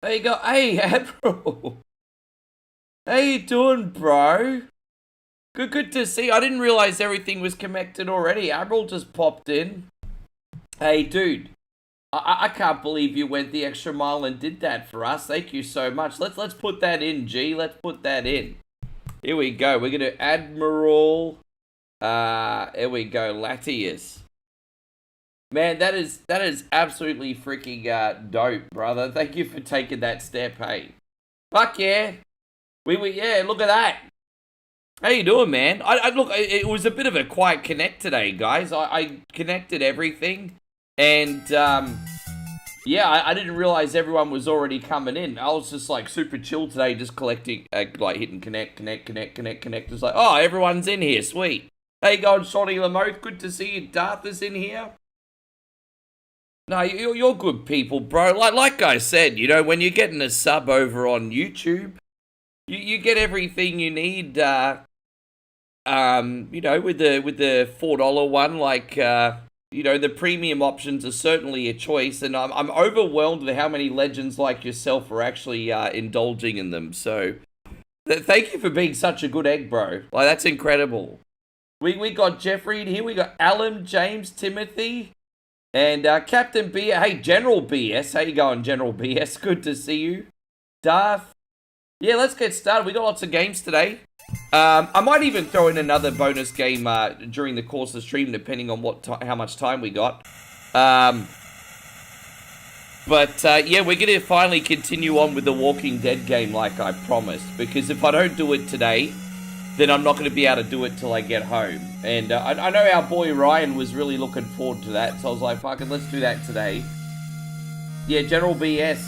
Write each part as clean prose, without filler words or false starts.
There you go. Hey, Admiral. How you doing, bro? Good to see. I didn't realize everything was connected already. Admiral just popped in. Hey, dude. I can't believe you went the extra mile and did that for us. Thank you so much. Let's put that in, G. Let's put that in. Here we go. We're gonna Admiral. Here we go. Latius. Man, that is absolutely freaking dope, brother. Thank you for taking that step, hey. Fuck yeah. Yeah, look at that. How you doing, man? I look, it was a bit of a quiet connect today, guys. I connected everything, and yeah, I didn't realize everyone was already coming in. I was just like super chill today, just collecting, like hitting connect. It's like, oh, everyone's in here, sweet. How you going, Shotty Lamoth? Good to see you. Darth is in here. No, you're good people, bro. Like I said, you know, when you're getting a sub over on YouTube, you get everything you need. You know, with the $4 one, like you know, the premium options are certainly a choice, and I'm overwhelmed with how many legends like yourself are actually indulging in them. So, thank you for being such a good egg, bro. Like, that's incredible. We got Jeffrey in here. We got Alan, James, Timothy. And Captain B, hey, General BS. How you going, General BS? Good to see you. Darth. Yeah, let's get started. We got lots of games today. I might even throw in another bonus game during the course of the stream, depending on how much time we got. But yeah, we're going to finally continue on with the Walking Dead game like I promised. Because if I don't do it today, then I'm not going to be able to do it till I get home. And I know our boy Ryan was really looking forward to that, so I was like, fuck it, let's do that today. Yeah, General BS.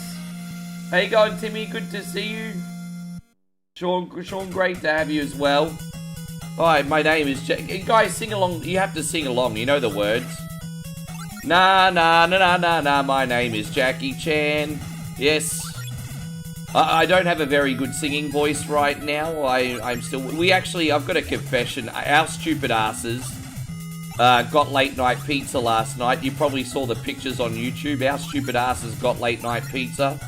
How you going, Timmy? Good to see you. Sean, great to have you as well. Hi, my name is Jack. Guys, sing along. You have to sing along. You know the words. Nah, my name is Jackie Chan. Yes. I don't have a very good singing voice right now. I'm still... I've got a confession. Our stupid asses got late night pizza last night. You probably saw the pictures on YouTube. Our stupid asses got late night pizza.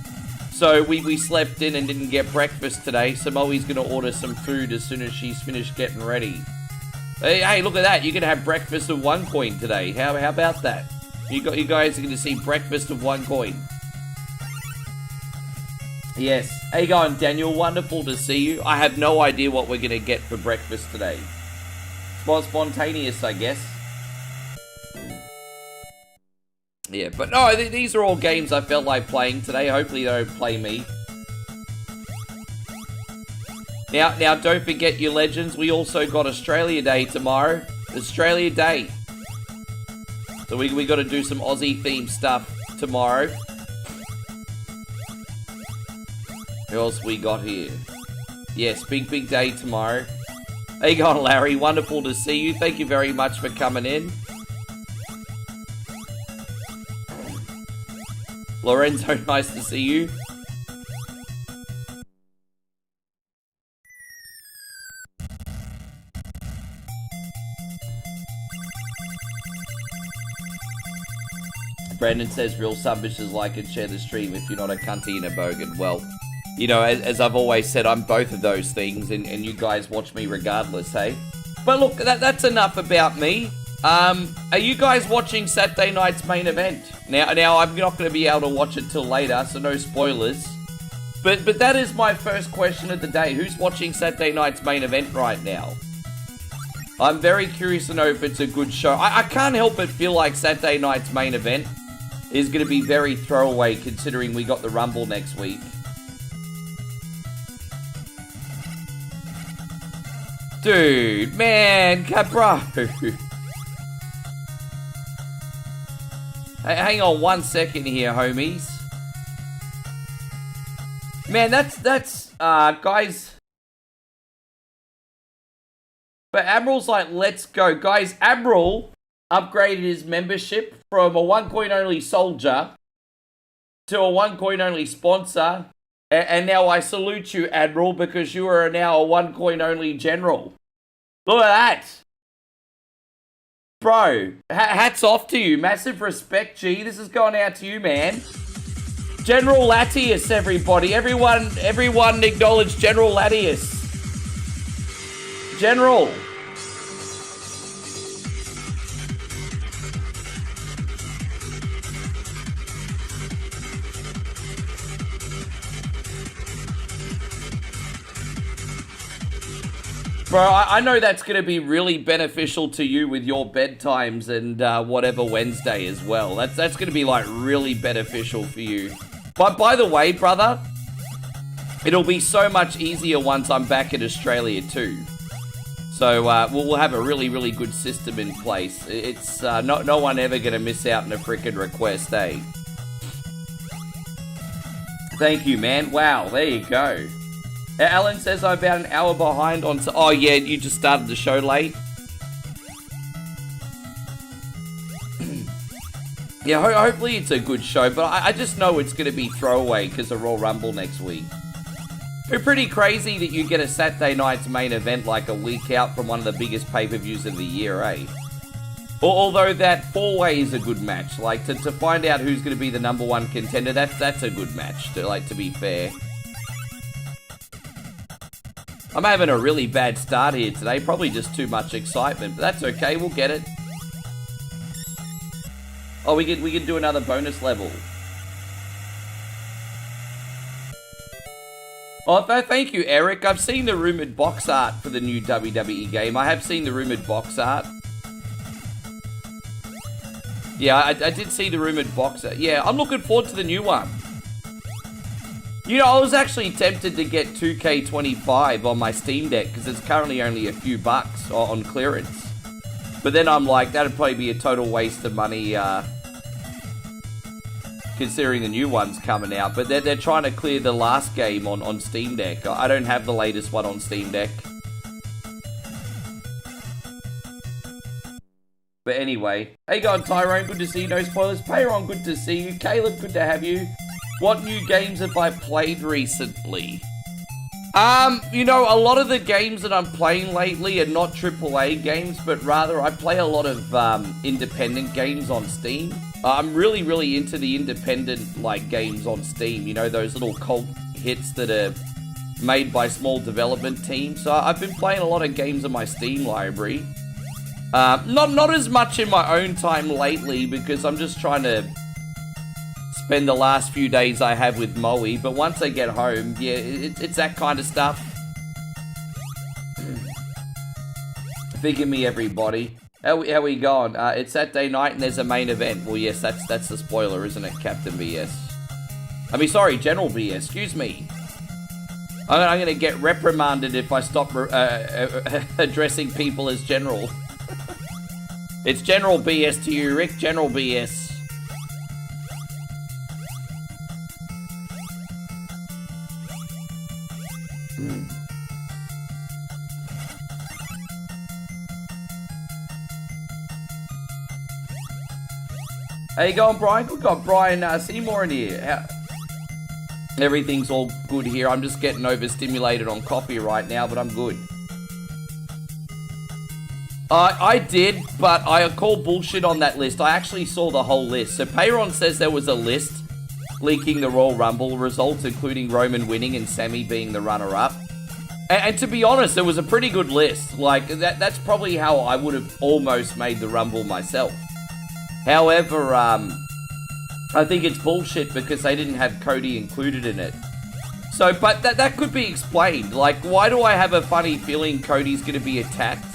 So we slept in and didn't get breakfast today. So Moe's going to order some food as soon as she's finished getting ready. Hey, look at that. You're going to have breakfast of OneCoin today. How about that? You guys are going to see breakfast of OneCoin. Yes. How you going, Daniel? Wonderful to see you. I have no idea what we're going to get for breakfast today. It's more spontaneous, I guess. Yeah, but no, these are all games I felt like playing today. Hopefully they don't play me. Now, don't forget your legends. We also got Australia Day tomorrow. Australia Day. So we got to do some Aussie-themed stuff tomorrow. What else we got here? Yes, big day tomorrow. How you going, Larry? Wonderful to see you. Thank you very much for coming in. Lorenzo, nice to see you. Brandon says real subbishers like and share the stream if you're not a cunty and a bogan. Well, you know, as I've always said, I'm both of those things, and you guys watch me regardless, hey? But look, that's enough about me. Are you guys watching Saturday night's main event? Now I'm not going to be able to watch it till later, so no spoilers. But that is my first question of the day. Who's watching Saturday night's main event right now? I'm very curious to know if it's a good show. I can't help but feel like Saturday night's main event is going to be very throwaway, considering we got the Rumble next week. Dude, man, bro. Hey, hang on 1 second here, homies. Man, that's guys. But Admiral's like, let's go. Guys, Admiral upgraded his membership from a OneCoinOnly soldier to a OneCoinOnly sponsor. And now I salute you, Admiral, because you are now a OneCoinOnly general. Look at that. Bro, hats off to you. Massive respect, G. This is going out to you, man. General Latius, everybody. Everyone acknowledge General Latius. General. Bro, I know that's going to be really beneficial to you with your bedtimes and whatever Wednesday as well. That's going to be, like, really beneficial for you. But by the way, brother, it'll be so much easier once I'm back in Australia too. So we'll have a really, really good system in place. It's no one ever going to miss out on a freaking request, eh? Thank you, man. Wow, there you go. Alan says I'm about an hour behind on... Oh, yeah, you just started the show late. Yeah, hopefully it's a good show, but I just know it's going to be throwaway because of Royal Rumble next week. It's pretty crazy that you get a Saturday night's main event like a week out from one of the biggest pay-per-views of the year, eh? Although that four-way is a good match. Like, to find out who's going to be the #1 contender, that's a good match, to be fair. I'm having a really bad start here today. Probably just too much excitement, but that's okay. We'll get it. Oh, we can do another bonus level. Oh, thank you, Eric. I've seen the rumored box art for the new WWE game. I have seen the rumored box art. Yeah, I did see the rumored box art. Yeah, I'm looking forward to the new one. You know, I was actually tempted to get 2K25 on my Steam Deck because it's currently only a few bucks on clearance. But then I'm like, that'd probably be a total waste of money considering the new one's coming out. But they're trying to clear the last game on Steam Deck. I don't have the latest one on Steam Deck. But anyway, how you going, Tyrone? Good to see you. No spoilers. Payron, good to see you. Caleb, good to have you. What new games have I played recently? You know, a lot of the games that I'm playing lately are not AAA games, but rather I play a lot of independent games on Steam. I'm really, really into the independent, like, games on Steam. You know, those little cult hits that are made by small development teams. So I've been playing a lot of games in my Steam library. Not as much in my own time lately, because I'm just trying to spend the last few days I have with Moe, but once I get home, yeah, it's that kind of stuff. Forgive me, everybody. How we going? It's Saturday night and there's a main event. Well, yes, that's the spoiler, isn't it, Captain BS? I mean, sorry, General BS, excuse me. I'm gonna get reprimanded if I stop addressing people as General. It's General BS to you, Rick, General BS. How you going, Brian? We've got Brian Seymour in here. Everything's all good here. I'm just getting overstimulated on coffee right now, but I'm good. I did, but I call bullshit on that list. I actually saw the whole list. So Payron says there was a list leaking the Royal Rumble results, including Roman winning and Sammy being the runner-up. And to be honest, it was a pretty good list. Like, that's probably how I would have almost made the Rumble myself. However, I think it's bullshit because they didn't have Cody included in it. So, but that could be explained. Like, why do I have a funny feeling Cody's going to be attacked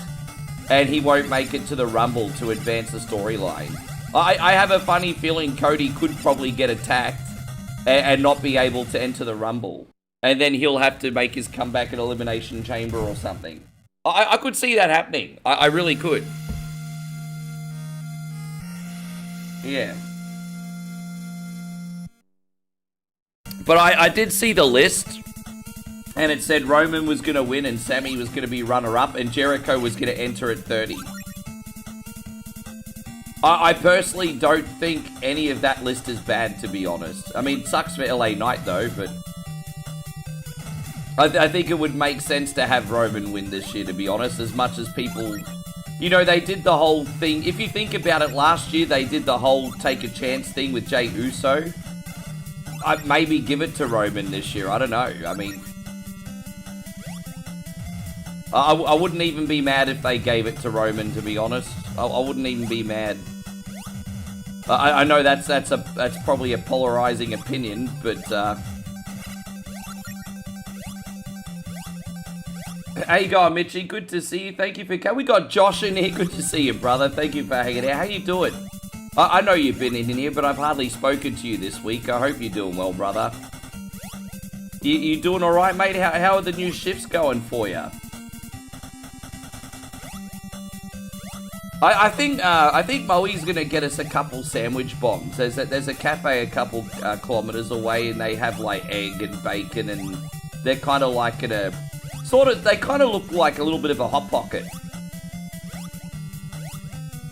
and he won't make it to the Rumble to advance the storyline? I have a funny feeling Cody could probably get attacked and not be able to enter the Rumble. And then he'll have to make his comeback at Elimination Chamber or something. I could see that happening. I really could. Yeah. But I did see the list, and it said Roman was going to win and Sammy was going to be runner-up, and Jericho was going to enter at 30. I personally don't think any of that list is bad, to be honest. I mean, it sucks for LA Knight, though, but I think it would make sense to have Roman win this year, to be honest, as much as people... You know, they did the whole thing. If you think about it, last year they did the whole take a chance thing with Jey Uso. I'd maybe give it to Roman this year. I don't know. I mean, I wouldn't even be mad if they gave it to Roman, to be honest. I wouldn't even be mad. I know that's probably a polarizing opinion, but how you going, Mitchie? Good to see you. Thank you for coming. We got Josh in here. Good to see you, brother. Thank you for hanging out. How you doing? I know you've been in here, but I've hardly spoken to you this week. I hope you're doing well, brother. You doing all right, mate? How are the new shifts going for you? I think Moe's gonna get us a couple sandwich bombs. There's a cafe a couple kilometers away, and they have like egg and bacon, and they're kind of like they kind of look like a little bit of a hot pocket.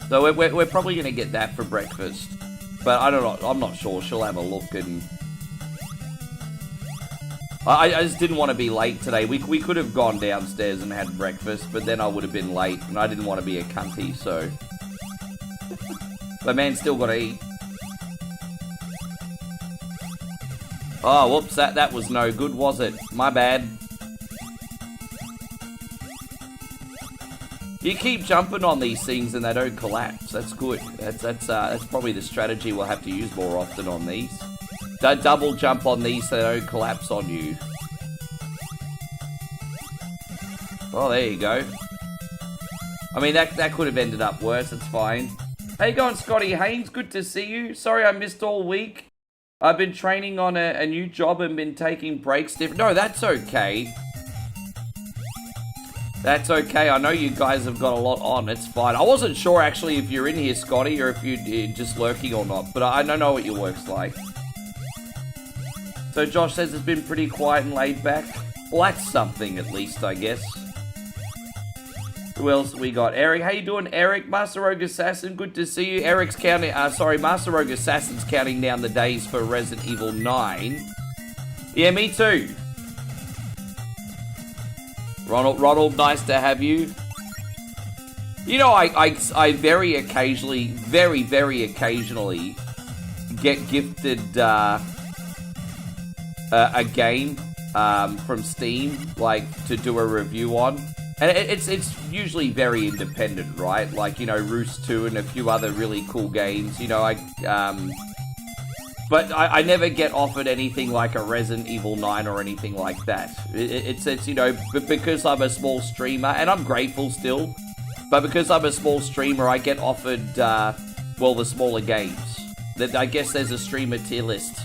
So we're probably gonna get that for breakfast, but I don't know. I'm not sure. She'll have a look, and I just didn't want to be late today. We could have gone downstairs and had breakfast, but then I would have been late, and I didn't want to be a cunty, so. But man, still got to eat. Oh, whoops, that was no good, was it? My bad. You keep jumping on these things and they don't collapse. That's good. That's probably the strategy we'll have to use more often on these. Double jump on these so they don't collapse on you. Oh, there you go. I mean, that could have ended up worse. It's fine. How you going, Scotty Haynes? Good to see you. Sorry I missed all week. I've been training on a new job and been taking breaks. No, that's okay. That's okay. I know you guys have got a lot on. It's fine. I wasn't sure, actually, if you're in here, Scotty, or if you're just lurking or not. But I don't know what your work's like. So Josh says it's been pretty quiet and laid back. Well, that's something, at least, I guess. Who else we got? Eric, how you doing, Eric? Master Rogue Assassin, good to see you. Eric's counting, Master Rogue Assassin's counting down the days for Resident Evil 9. Yeah, me too. Ronald, nice to have you. You know, I very occasionally, very occasionally get gifted a game from Steam, like, to do a review on. And it's usually very independent, right? Like, you know, Roost 2 and a few other really cool games. You know, but I never get offered anything like a Resident Evil 9 or anything like that. It's you know, because I'm a small streamer, and I'm grateful still, but because I'm a small streamer, I get offered, well, the smaller games. I guess there's a streamer tier list.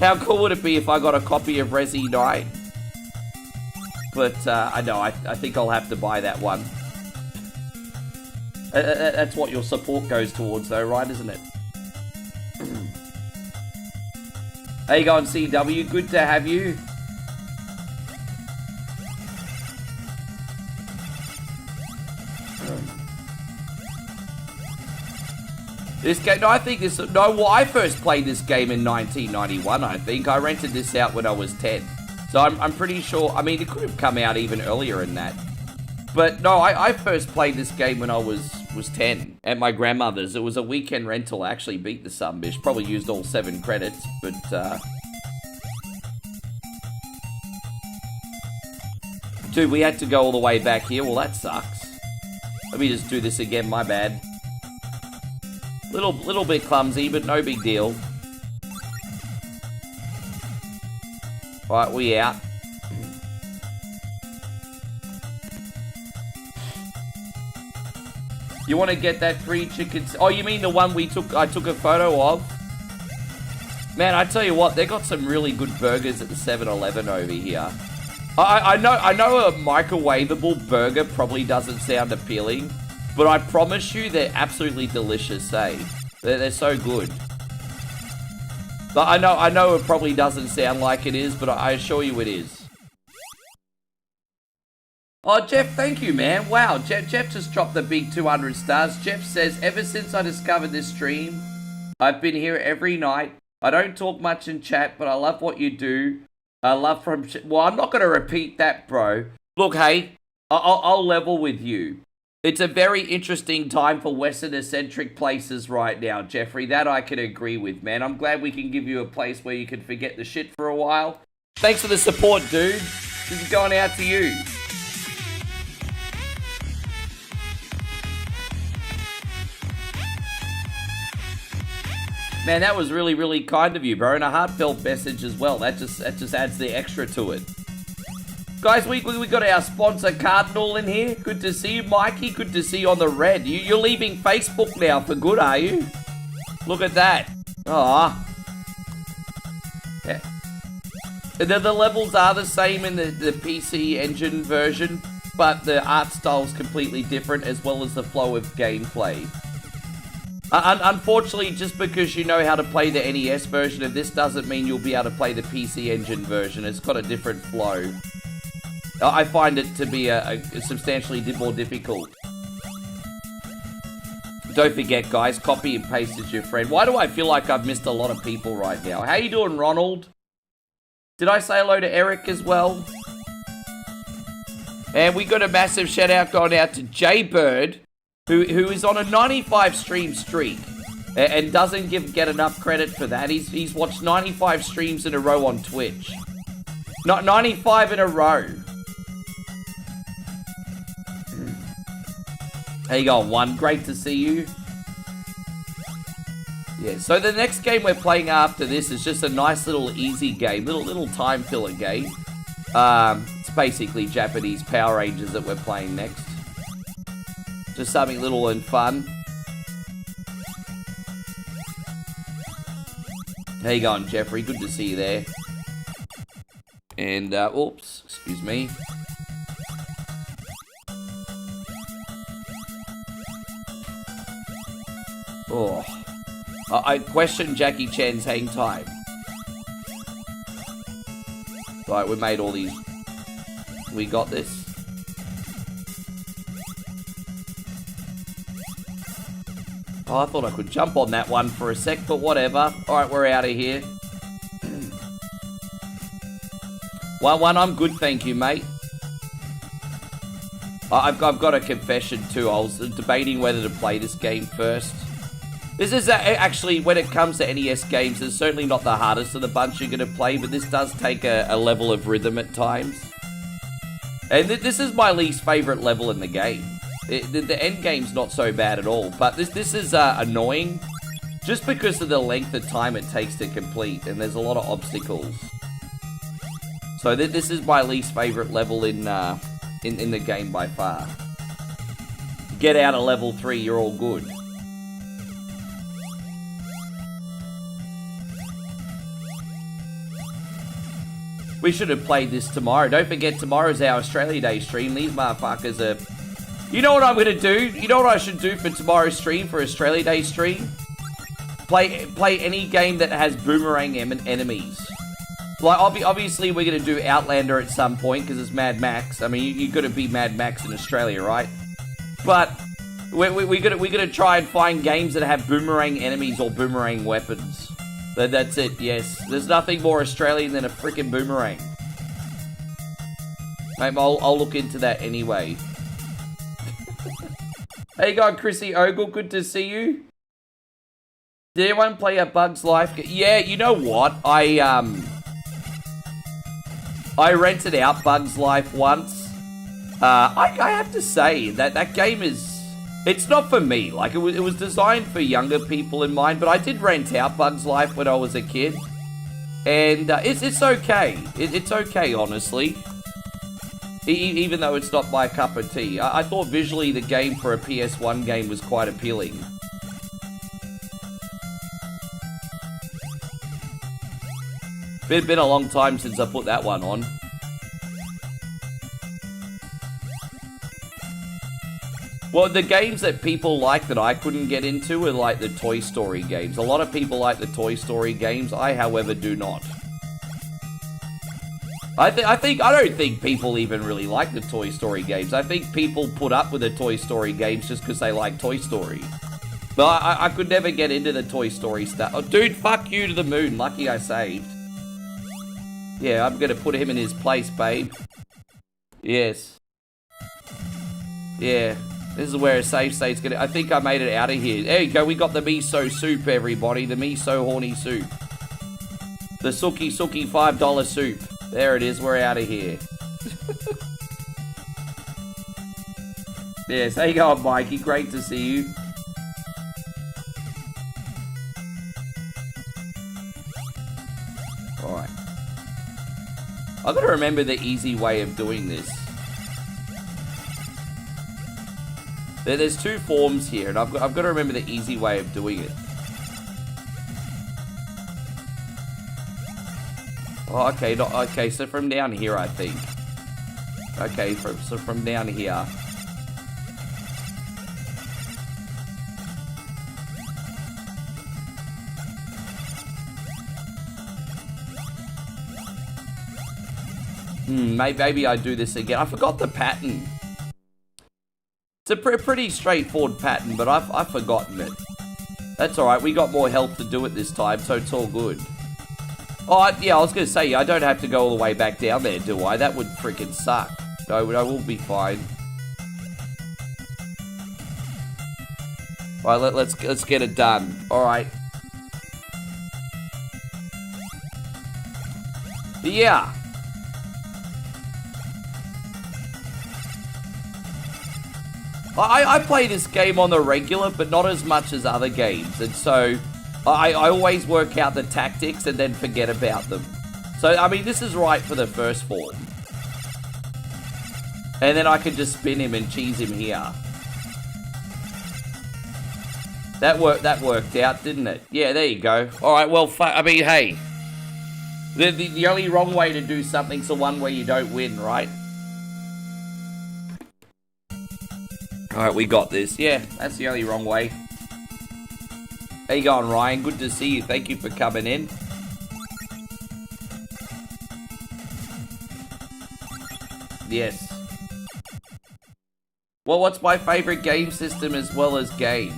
How cool would it be if I got a copy of Resi 9? But, I know, I think I'll have to buy that one. That's what your support goes towards, though, right, isn't it? How you going, CW? Good to have you. This game, no, I think this, no, well, I first played this game in 1991, I think. I rented this out when I was 10. So I'm pretty sure, I mean, it could have come out even earlier than that. But no, I first played this game when I was 10 at my grandmother's. It was a weekend rental. I actually beat the sumbitch. Probably used all 7 credits, but dude, we had to go all the way back here. Well, that sucks. Let me just do this again, my bad. Little bit clumsy, but no big deal. Right, we out. You want to get that free chicken? Oh, you mean the one I took a photo of? Man, I tell you what, they got some really good burgers at the 7-Eleven over here. I know a microwavable burger probably doesn't sound appealing, but I promise you they're absolutely delicious, eh? They're so good. But I know it probably doesn't sound like it is, but I assure you it is. Oh, Jeff, thank you, man. Wow, Jeff just dropped the big 200 stars. Jeff says, ever since I discovered this stream, I've been here every night. I don't talk much in chat, but I love what you do. I love from... Well, I'm not going to repeat that, bro. Look, hey, I'll level with you. It's a very interesting time for Western-centric places right now, Jeffrey. That I can agree with, man. I'm glad we can give you a place where you can forget the shit for a while. Thanks for the support, dude. This is going out to you. Man, that was really, really kind of you, bro. And a heartfelt message as well. That just adds the extra to it. Guys, we got our sponsor Cardinal in here. Good to see you, Mikey. Good to see you on the red. You're leaving Facebook now for good, are you? Look at that. Aw. Yeah. The levels are the same in the PC Engine version, but the art style is completely different, as well as the flow of gameplay. Unfortunately, just because you know how to play the NES version of this doesn't mean you'll be able to play the PC Engine version. It's got a different flow. I find it to be a substantially more difficult. Don't forget, guys, copy and paste as your friend. Why do I feel like I've missed a lot of people right now? How you doing, Ronald? Did I say hello to Eric as well? And we got a massive shout out going out to Jaybird, who is on a 95 stream streak and doesn't get enough credit for that. He's watched 95 streams in a row on Twitch. Not 95 in a row. How you going, One? Great to see you. Yeah, so the next game we're playing after this is just a nice little easy game, little time filler game. It's basically Japanese Power Rangers that we're playing next. Just something little and fun. How you going, Jeffrey? Good to see you there. And, oops, excuse me. Oh, I question Jackie Chan's hang time. Right, we made all these. We got this. Oh, I thought I could jump on that one for a sec, but whatever. Alright, we're out of here. One, I'm good, thank you, mate. I've got a confession too. I was debating whether to play this game first. This is actually, when it comes to NES games, it's certainly not the hardest of the bunch you're going to play, but this does take a level of rhythm at times. And this is my least favorite level in the game. The end game's not so bad at all, but this is annoying just because of the length of time it takes to complete, and there's a lot of obstacles. So this is my least favorite level in the game by far. Get out of level 3, you're all good. We should have played this tomorrow. Don't forget, tomorrow's our Australia Day stream. These motherfuckers are... You know what I'm going to do? You know what I should do for tomorrow's stream, for Australia Day stream? Play any game that has boomerang enemies. Like, obviously, we're going to do Outlander at some point, because it's Mad Max. I mean, you've got to be Mad Max in Australia, right? But we're gonna try and find games that have boomerang enemies or boomerang weapons. That's it, yes. There's nothing more Australian than a freaking boomerang. Mate, I'll look into that anyway. Hey, God, Chrissy Ogle, good to see you. Did anyone play a Bug's Life? Yeah, you know what? I rented out Bug's Life once. I have to say that game is... It's not for me. Like, it was designed for younger people in mind, but I did rent out Bug's Life when I was a kid. And it's okay. It's okay, honestly. Even though it's not my cup of tea. I thought visually the game for a PS1 game was quite appealing. Been a long time since I put that one on. Well, the games that people like that I couldn't get into are like the Toy Story games. A lot of people like the Toy Story games. I, however, do not. I don't think people even really like the Toy Story games. I think people put up with the Toy Story games just because they like Toy Story. But I could never get into the Toy Story stuff. Oh, dude, fuck you to the moon. Lucky I saved. Yeah, I'm gonna put him in his place, babe. Yes. Yeah. This is where a safe state's gonna... I think I made it out of here. There you go, we got the miso soup, everybody. The miso horny soup. The Suki Suki $5 soup. There it is, we're out of here. Yes, how you going, Mikey? Great to see you. Alright. I've got to remember the easy way of doing this. There's two forms here, and I've got to remember the easy way of doing it. Oh, okay, okay, so from down here, I think. Okay, so from down here. Maybe I do this again. I forgot the pattern. It's a pretty straightforward pattern, but I've forgotten it. That's alright, we got more help to do it this time, so it's all good. Oh, yeah, I was going to say, I don't have to go all the way back down there, do I? That would freaking suck. No, I will be fine. Alright, let's get it done. Alright. Yeah. I play this game on the regular, but not as much as other games, and so I always work out the tactics and then forget about them. So, I mean, this is right for the first form. And then I can just spin him and cheese him here. That worked out, didn't it? Yeah, there you go. Alright, well, I mean, hey. The only wrong way to do something's the one where you don't win, right? Alright, we got this. Yeah, that's the only wrong way. How you going, Ryan? Good to see you. Thank you for coming in. Yes. Well, what's my favorite game system as well as game?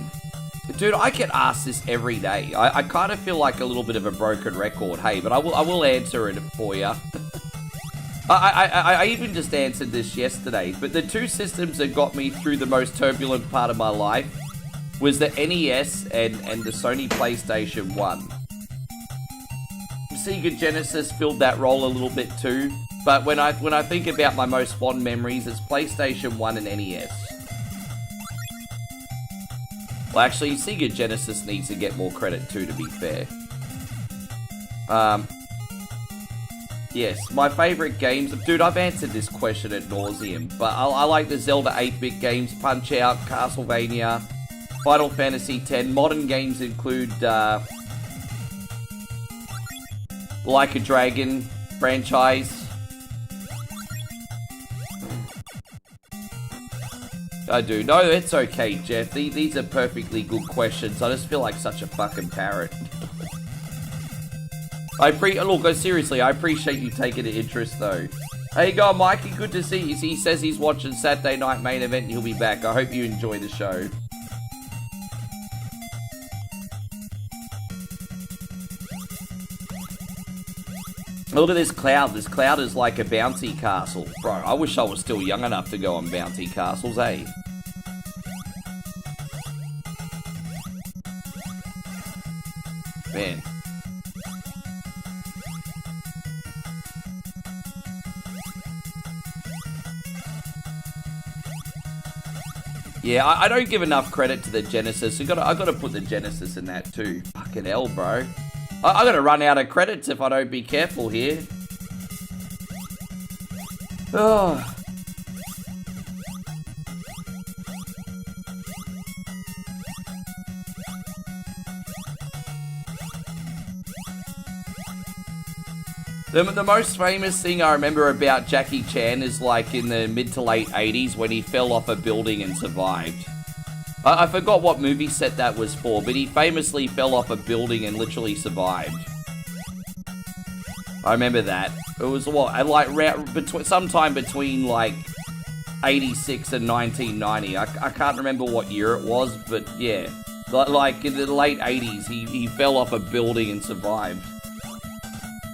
Dude, I get asked this every day. I kind of feel like a little bit of a broken record, hey, but I will answer it for you. I even just answered this yesterday, but the two systems that got me through the most turbulent part of my life was the NES and the Sony PlayStation 1. Sega Genesis filled that role a little bit too, but when I think about my most fond memories, it's PlayStation 1 and NES. Well, actually, Sega Genesis needs to get more credit too, to be fair. Yes, my favorite games... Dude, I've answered this question ad nauseum, but I like the Zelda 8-bit games, Punch-Out, Castlevania, Final Fantasy X. Modern games include, Like a Dragon franchise. I do. No, it's okay, Jeff. These are perfectly good questions. I just feel like such a fucking parrot. Look, seriously, I appreciate you taking an interest, though. How you going, Mikey? Good to see you. He says he's watching Saturday Night Main Event and he'll be back. I hope you enjoy the show. Look at this cloud. This cloud is like a bouncy castle. Bro, I wish I was still young enough to go on bouncy castles, eh? Man. Yeah, I don't give enough credit to the Genesis. I gotta put the Genesis in that too. Fucking hell, bro. I gotta run out of credits if I don't be careful here. Oh. The most famous thing I remember about Jackie Chan is like in the mid to late 80s when he fell off a building and survived. I forgot what movie set that was for, but he famously fell off a building and literally survived. I remember that. It was what, like sometime between like 86 and 1990. I can't remember what year it was, but yeah. Like in the late 80s, he fell off a building and survived.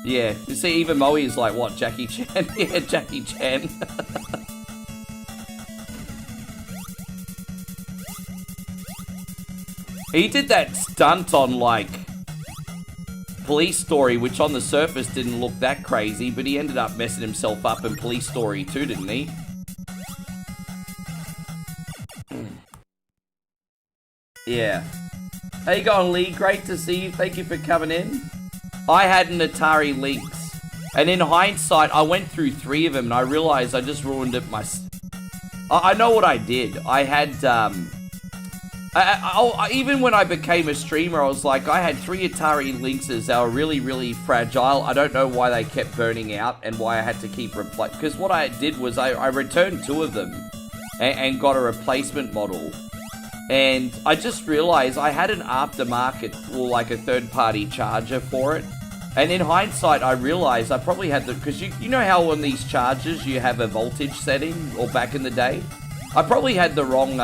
Yeah, you see, even Moe is like, what, Jackie Chan? Yeah, Jackie Chan. He did that stunt on, like, Police Story, which on the surface didn't look that crazy, but he ended up messing himself up in Police Story too, didn't he? Yeah. How you going, Lee? Great to see you. Thank you for coming in. I had an Atari Lynx, and in hindsight, I went through 3 of them, and I realized I just ruined it myself. I know what I did. I had, even when I became a streamer, I was like, I had 3 Atari Lynxes that were really, really fragile. I don't know why they kept burning out and why I had to keep replacing. Because what I did was I returned 2 of them and got a replacement model. And I just realized I had an aftermarket, or like a third-party charger for it. And in hindsight, I realized I probably had the... Because you know how on these chargers you have a voltage setting, or back in the day? I probably had the wrong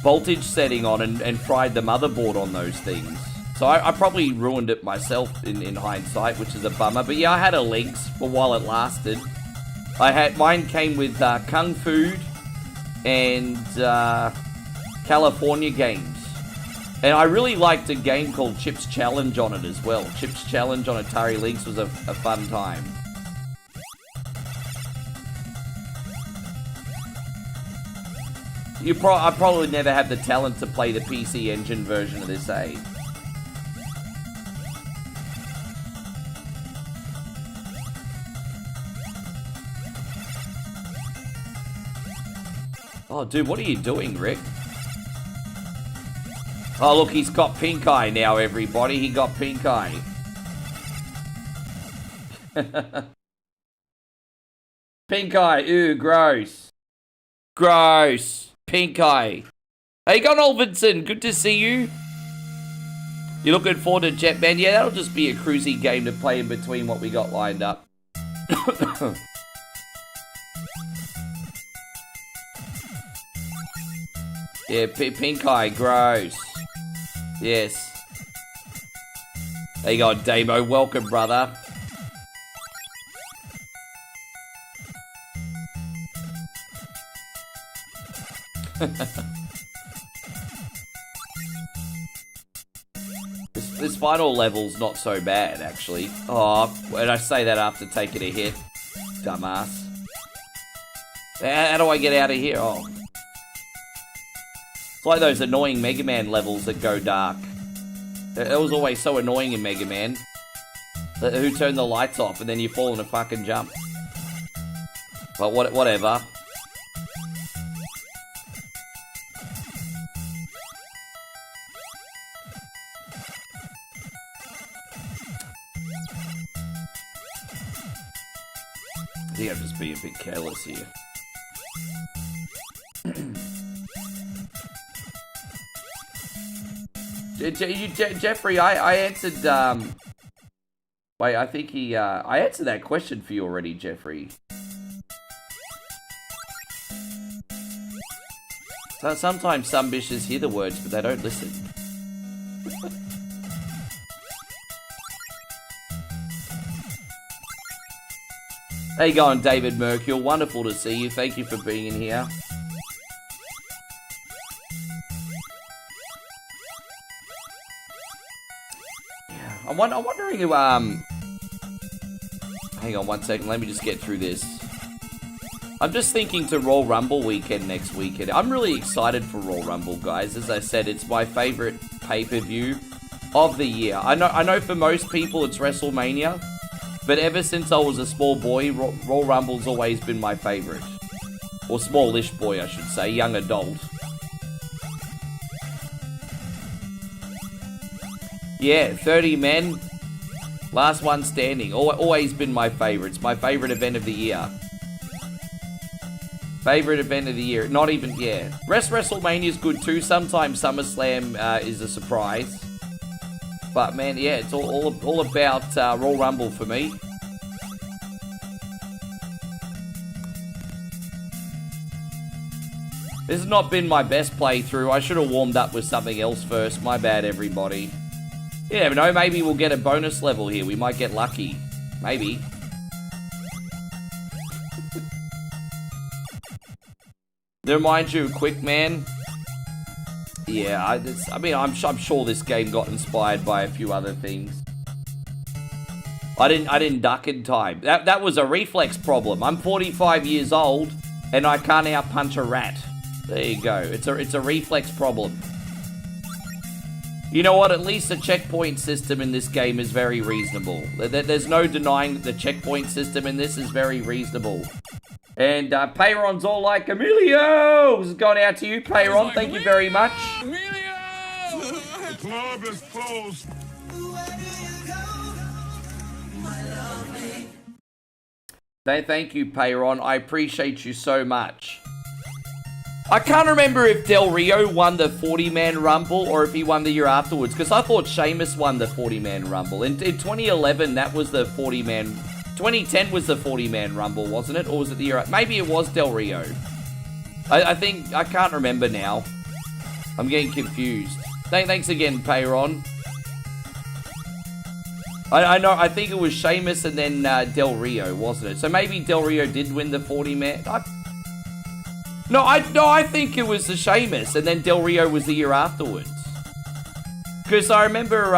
voltage setting on and fried the motherboard on those things. So I probably ruined it myself in hindsight, which is a bummer. But yeah, I had a Lynx for while it lasted. Mine came with Kung Fu and California games. And I really liked a game called Chips Challenge on it as well. Chips Challenge on Atari Lynx was a fun time. I probably never have the talent to play the PC Engine version of this, eh? Oh, dude, what are you doing, Rick? Oh, look, he's got pink eye now, everybody. He got pink eye. Pink eye. Ew, gross. Gross. Pink eye. Hey, Gon Olvinson. Good to see you. You looking forward to Jetman? Yeah, that'll just be a cruisy game to play in between what we got lined up. Yeah, pink eye. Gross. Yes. There you go, Damo. Welcome, brother. This final level's not so bad, actually. Oh, and I say that after taking a hit. Dumbass. How do I get out of here? Oh. It's like those annoying Mega Man levels that go dark. That was always so annoying in Mega Man. Who turned the lights off and then you fall in a fucking jump. But whatever. I think I'm just being a bit careless here. Jeffrey, I answered, wait, I think I answered that question for you already, Jeffrey. So sometimes some bitches hear the words, but they don't listen. How you going, David Mercure? Wonderful to see you. Thank you for being in here. I'm wondering if, hang on one second, let me just get through this. I'm just thinking to Royal Rumble weekend next weekend. I'm really excited for Royal Rumble, guys. As I said, it's my favorite pay-per-view of the year. I know for most people it's WrestleMania, but ever since I was a small boy, Royal Rumble's always been my favorite. Or smallish boy, I should say, young adult. Yeah, 30 men, last one standing. Always been my favorite. It's my favorite event of the year. Favorite event of the year. Not even, yeah. WrestleMania's good too. Sometimes SummerSlam is a surprise. But man, yeah, it's all about Royal Rumble for me. This has not been my best playthrough. I should have warmed up with something else first. My bad, everybody. You never know, maybe we'll get a bonus level here. We might get lucky. Maybe. That reminds you of Quick Man. Yeah, I mean, I'm sure this game got inspired by a few other things. I didn't duck in time. That was a reflex problem. I'm 45 years old and I can't outpunch a rat. There you go. It's a reflex problem. You know what? At least the checkpoint system in this game is very reasonable. There's no denying that the checkpoint system in this is very reasonable. And Payron's all like, Emilio! This is going out to you, Payron. Like, thank you very much. Emilio! The club is closed. Thank you, Payron. I appreciate you so much. I can't remember if Del Rio won the 40-man Rumble or if he won the year afterwards, because I thought Sheamus won the 40-man Rumble. In 2011, that was the 40-man... 2010 was the 40-man Rumble, wasn't it? Or was it the year... Maybe it was Del Rio. I think... I can't remember now. I'm getting confused. Thanks again, Payron. I know, I think it was Sheamus and then Del Rio, wasn't it? So maybe Del Rio did win the 40-man... No, I think it was the Sheamus, and then Del Rio was the year afterwards. Because I remember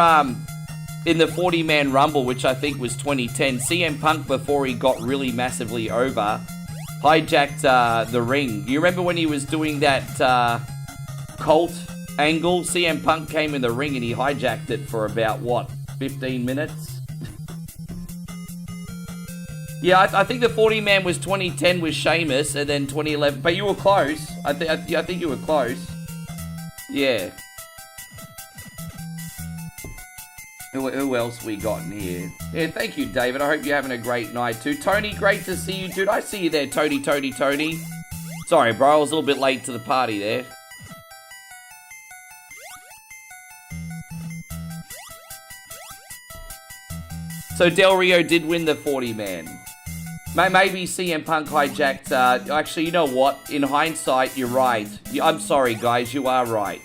in the 40-man Rumble, which I think was 2010, CM Punk, before he got really massively over, hijacked the ring. You remember when he was doing that Colt angle? CM Punk came in the ring and he hijacked it for about, what, 15 minutes? Yeah, I think the 40-man was 2010 with Sheamus, and then 2011. But you were close. I think you were close. Yeah. Who else we got in here? Yeah, thank you, David. I hope you're having a great night, too. Tony, great to see you, dude. I see you there, Tony. Sorry, bro. I was a little bit late to the party there. So Del Rio did win the 40-man. Maybe CM Punk hijacked... actually, you know what? In hindsight, you're right. I'm sorry, guys. You are right.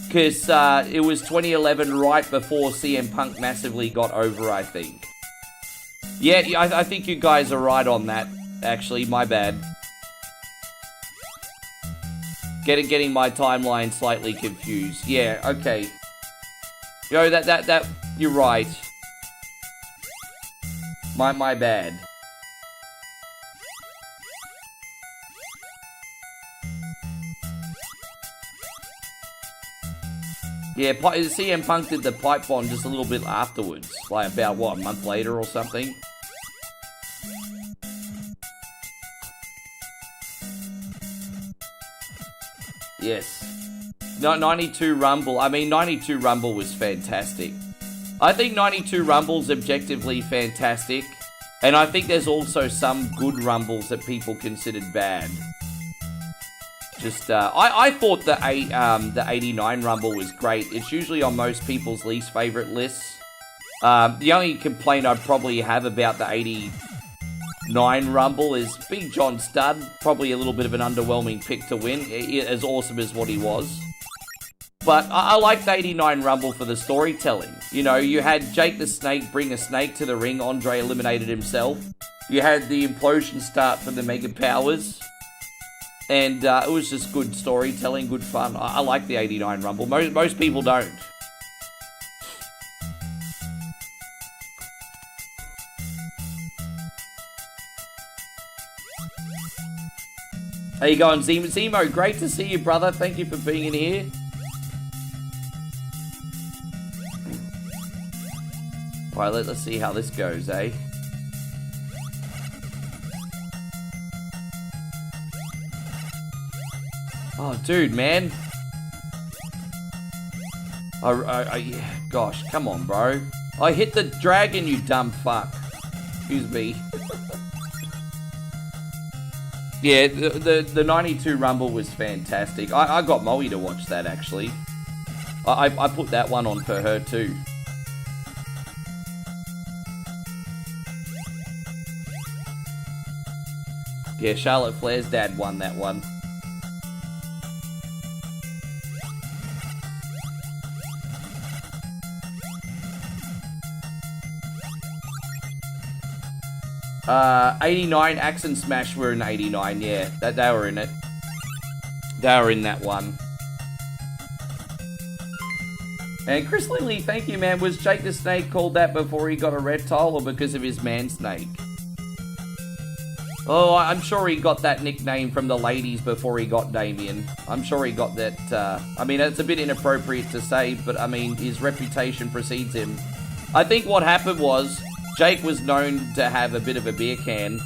Because it was 2011, right before CM Punk massively got over, I think. Yeah, I think you guys are right on that. Actually, my bad. Getting my timeline slightly confused. Yeah, okay. Yo, that... You're right. My bad. Yeah, CM Punk did the pipe bomb just a little bit afterwards. Like about, what, a month later or something? Yes. 92 Rumble. I mean, 92 Rumble was fantastic. I think 92 Rumble's objectively fantastic. And I think there's also some good Rumbles that people considered bad. Just, I thought the 89 Rumble was great. It's usually on most people's least favorite lists. The only complaint I'd probably have about the 89 Rumble is Big John Studd. Probably a little bit of an underwhelming pick to win, as awesome as what he was. But I like the 89 Rumble for the storytelling. You know, you had Jake the Snake bring a snake to the ring. Andre eliminated himself. You had the implosion start from the Mega Powers. And it was just good storytelling, good fun. I like the 89 Rumble. Most people don't. How you going, Zemo? Great to see you, brother. Thank you for being in here. Alright, let's see how this goes, eh? Oh, dude, man. Gosh, come on, bro. I hit the dragon, you dumb fuck. Excuse me. Yeah, the 92 Rumble was fantastic. I got Moe to watch that, actually. I put that one on for her, too. Yeah, Charlotte Flair's dad won that one. '89 Axe and Smash were in '89, yeah. They were in it. They were in that one. And Chris Lilly, thank you, man. Was Jake the Snake called that before he got a reptile or because of his man snake? Oh, I'm sure he got that nickname from the ladies before he got Damien. I'm sure he got that, I mean, it's a bit inappropriate to say, but I mean, his reputation precedes him. I think what happened was, Jake was known to have a bit of a beer can,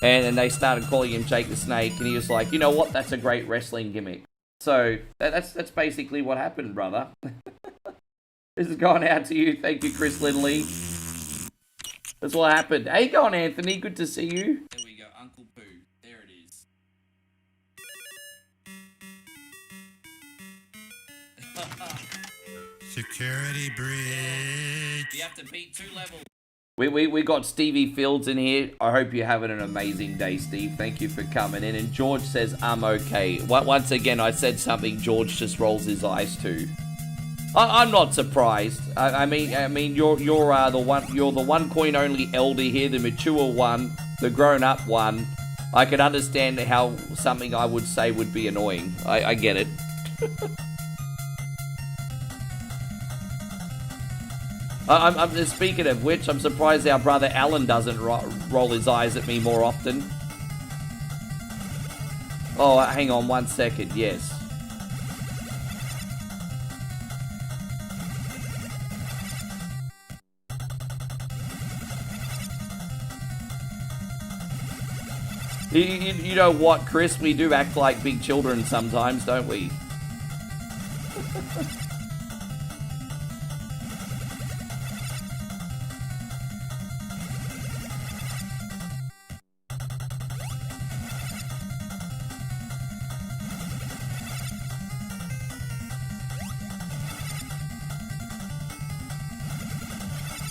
and then they started calling him Jake the Snake, and he was like, you know what, that's a great wrestling gimmick. So, that's basically what happened, brother. This is going out to you. Thank you, Chris Lindley. That's what happened. How you going, Anthony? Good to see you. There we go, Uncle Pooh. There it is. Security breach. You have to beat 2 levels. We got Stevie Fields in here. I hope you're having an amazing day, Steve. Thank you for coming in. And George says, I'm okay. Once again, I said something George just rolls his eyes to. I'm not surprised. I mean, you're the OneCoinOnly elder here, the mature one, the grown-up one. I can understand how something I would say would be annoying. I get it. I'm speaking of which, I'm surprised our brother Alan doesn't roll his eyes at me more often. Oh, hang on 1 second. Yes. You know what, Chris? We do act like big children sometimes, don't we?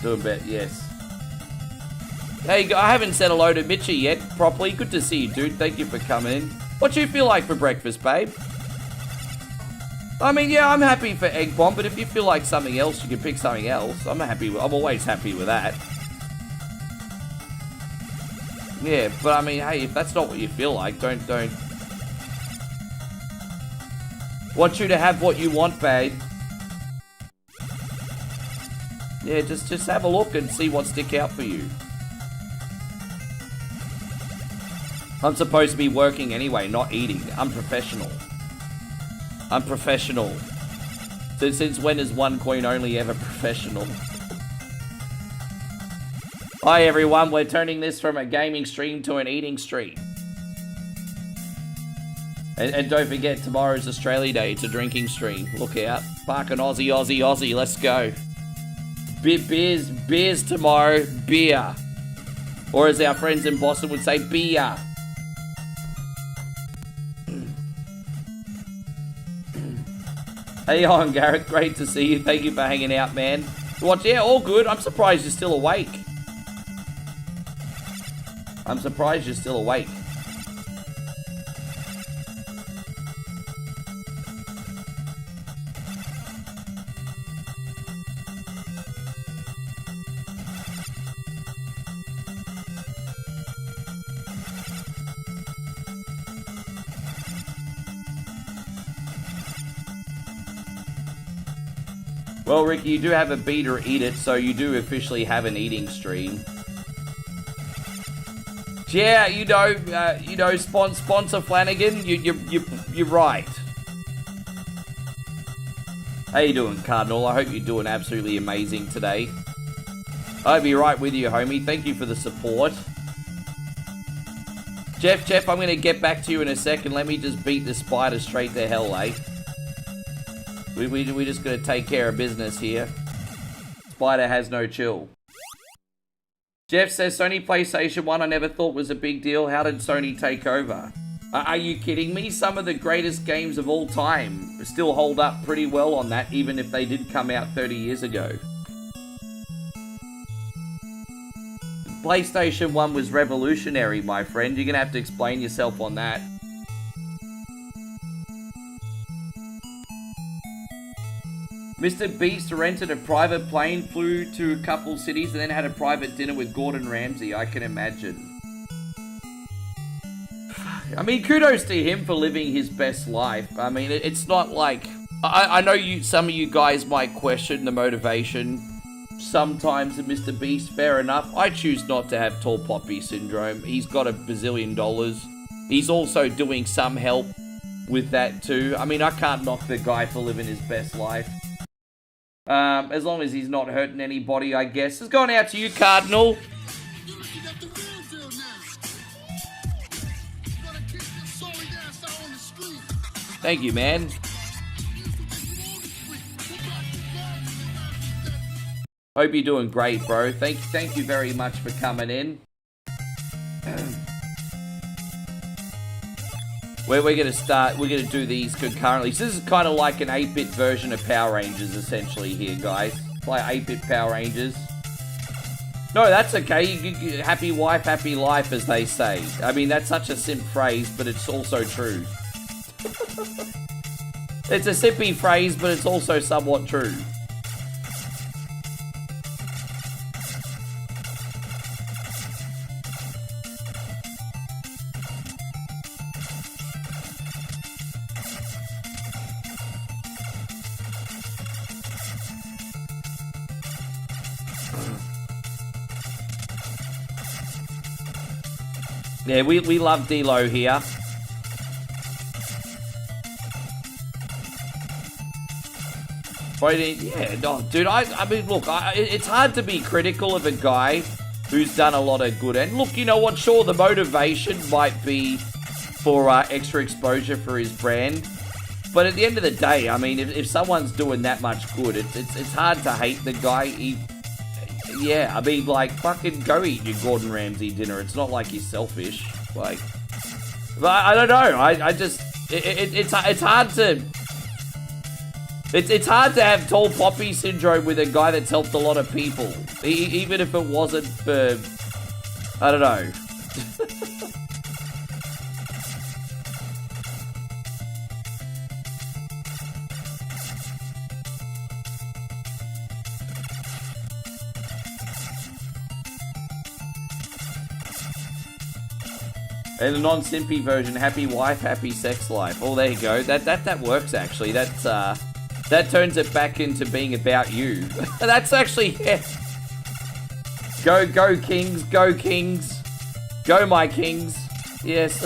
Do a bit, yes. Hey, I haven't said hello to Mitchie yet, properly. Good to see you, dude. Thank you for coming in. What you feel like for breakfast, babe? I mean, yeah, I'm happy for egg bomb, but if you feel like something else, you can pick something else. I'm always happy with that. Yeah, but I mean, hey, if that's not what you feel like, don't. Want you to have what you want, babe. Yeah, just have a look and see what stick out for you. I'm supposed to be working anyway, not eating. I'm professional. I'm professional. So since when is OneCoinOnly ever professional? Hi everyone, we're turning this from a gaming stream to an eating stream. And don't forget, tomorrow's Australia Day. It's a drinking stream. Look out. Fucking Aussie, Aussie, Aussie. Let's go. Beers tomorrow. Beer. Or as our friends in Boston would say, beer. Hey on, Garrett. Great to see you. Thank you for hanging out, man. Watch, yeah, all good. I'm surprised you're still awake. I'm surprised you're still awake. Well, Ricky, you do have a beat or eat it, so you do officially have an eating stream. Yeah, sponsor Flanagan, you're right. How you doing, Cardinal? I hope you're doing absolutely amazing today. I'll be right with you, homie. Thank you for the support. Jeff, I'm going to get back to you in a second. Let me just beat the spider straight to hell, eh? We're just going to take care of business here. Spider has no chill. Jeff says, Sony PlayStation 1 I never thought was a big deal. How did Sony take over? Are you kidding me? Some of the greatest games of all time still hold up pretty well on that, even if they did come out 30 years ago. PlayStation 1 was revolutionary, my friend. You're going to have to explain yourself on that. Mr. Beast rented a private plane, flew to a couple cities, and then had a private dinner with Gordon Ramsay. I can imagine. Fuck. I mean, kudos to him for living his best life. I mean, it's not like... I know some of you guys might question the motivation sometimes of Mr. Beast. Fair enough. I choose not to have tall poppy syndrome. He's got $1 bazillion. He's also doing some help with that too. I mean, I can't knock the guy for living his best life. As long as he's not hurting anybody, I guess. It's going out to you, Cardinal. Thank you, man. Hope you're doing great, bro. Thank you very much for coming in. We're gonna start. We're gonna do these concurrently. So this is kind of like an 8-bit version of Power Rangers, essentially. Here, guys. Play 8-bit Power Rangers. No, that's okay. Happy wife, happy life, as they say. I mean, that's such a simp phrase, but it's also true. It's a simpy phrase, but it's also somewhat true. Yeah, we love D-Lo here. But yeah, no, dude, I mean, look, it's hard to be critical of a guy who's done a lot of good. And look, you know what, sure, the motivation might be for extra exposure for his brand. But at the end of the day, I mean, if someone's doing that much good, it's hard to hate the guy. Yeah, I mean, like, fucking go eat your Gordon Ramsay dinner. It's not like he's selfish. Like, but I don't know. I just, it's hard to, it's hard to have tall poppy syndrome with a guy that's helped a lot of people, even if it wasn't for, I don't know. And the non-simpy version, happy wife, happy sex life. Oh, there you go. That works, actually. That turns it back into being about you. That's actually, yeah. Go Kings, go Kings. Go my Kings. Yes.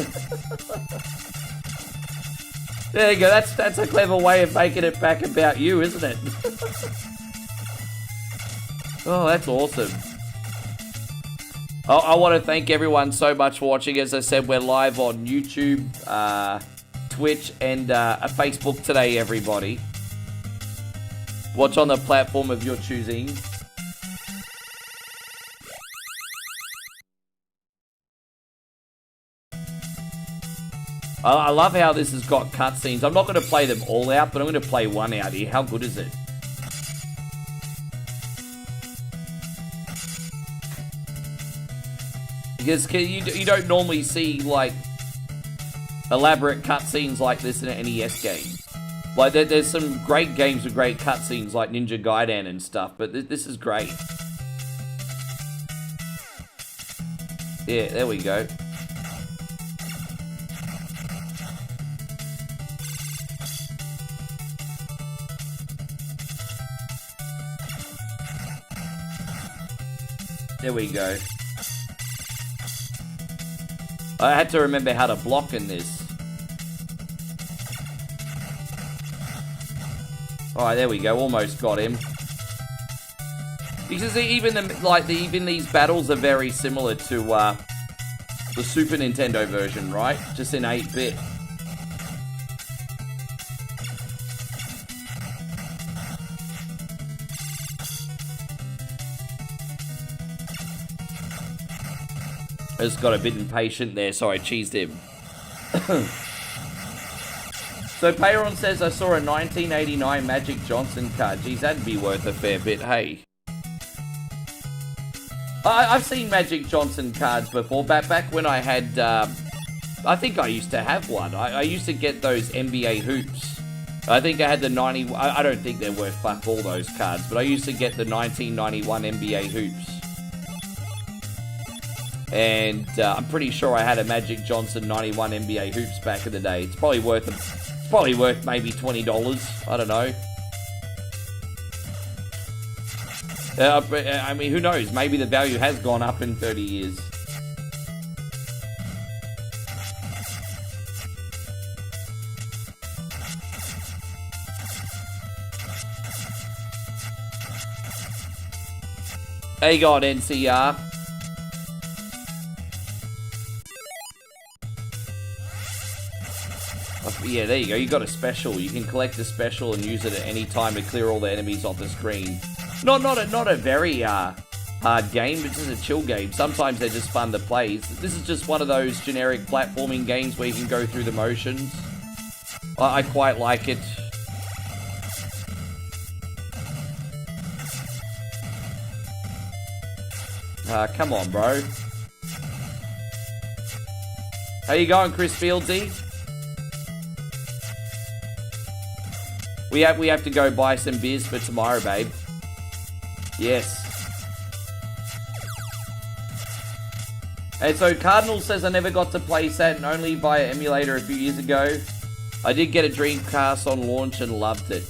There you go. That's a clever way of making it back about you, isn't it? Oh, that's awesome. I want to thank everyone so much for watching. As I said, we're live on YouTube, Twitch, and Facebook today, everybody. Watch on the platform of your choosing. I love how this has got cutscenes. I'm not going to play them all out, but I'm going to play one out here. How good is it? Because you don't normally see, like, elaborate cutscenes like this in an NES game. Like, there's some great games with great cutscenes, like Ninja Gaiden and stuff, but this is great. Yeah, there we go. There we go. I had to remember how to block in this. Alright, there we go. Almost got him. Because even these battles are very similar to the Super Nintendo version, right? Just in 8-bit. I just got a bit impatient there, so I cheesed him. So Payron says, I saw a 1989 Magic Johnson card. Geez, that'd be worth a fair bit, hey. I've seen Magic Johnson cards before, back when I had, I think I used to have one. I used to get those NBA hoops. I think I had the 90, I don't think they're worth fuck all those cards, but I used to get the 1991 NBA hoops. And I'm pretty sure I had a Magic Johnson 91 NBA Hoops back in the day. It's probably worth maybe $20. I don't know. I mean, who knows? Maybe the value has gone up in 30 years. How you going, NCR? Yeah, there you go. You got a special. You can collect a special and use it at any time to clear all the enemies off the screen. Not a very hard game, but just a chill game. Sometimes they're just fun to play. This is just one of those generic platforming games where you can go through the motions. I quite like it. Come on, bro. How you going, Chris Fieldsy? We have to go buy some beers for tomorrow, babe. Yes. And so Cardinal says I never got to play Saturn only via emulator a few years ago. I did get a Dreamcast on launch and loved it.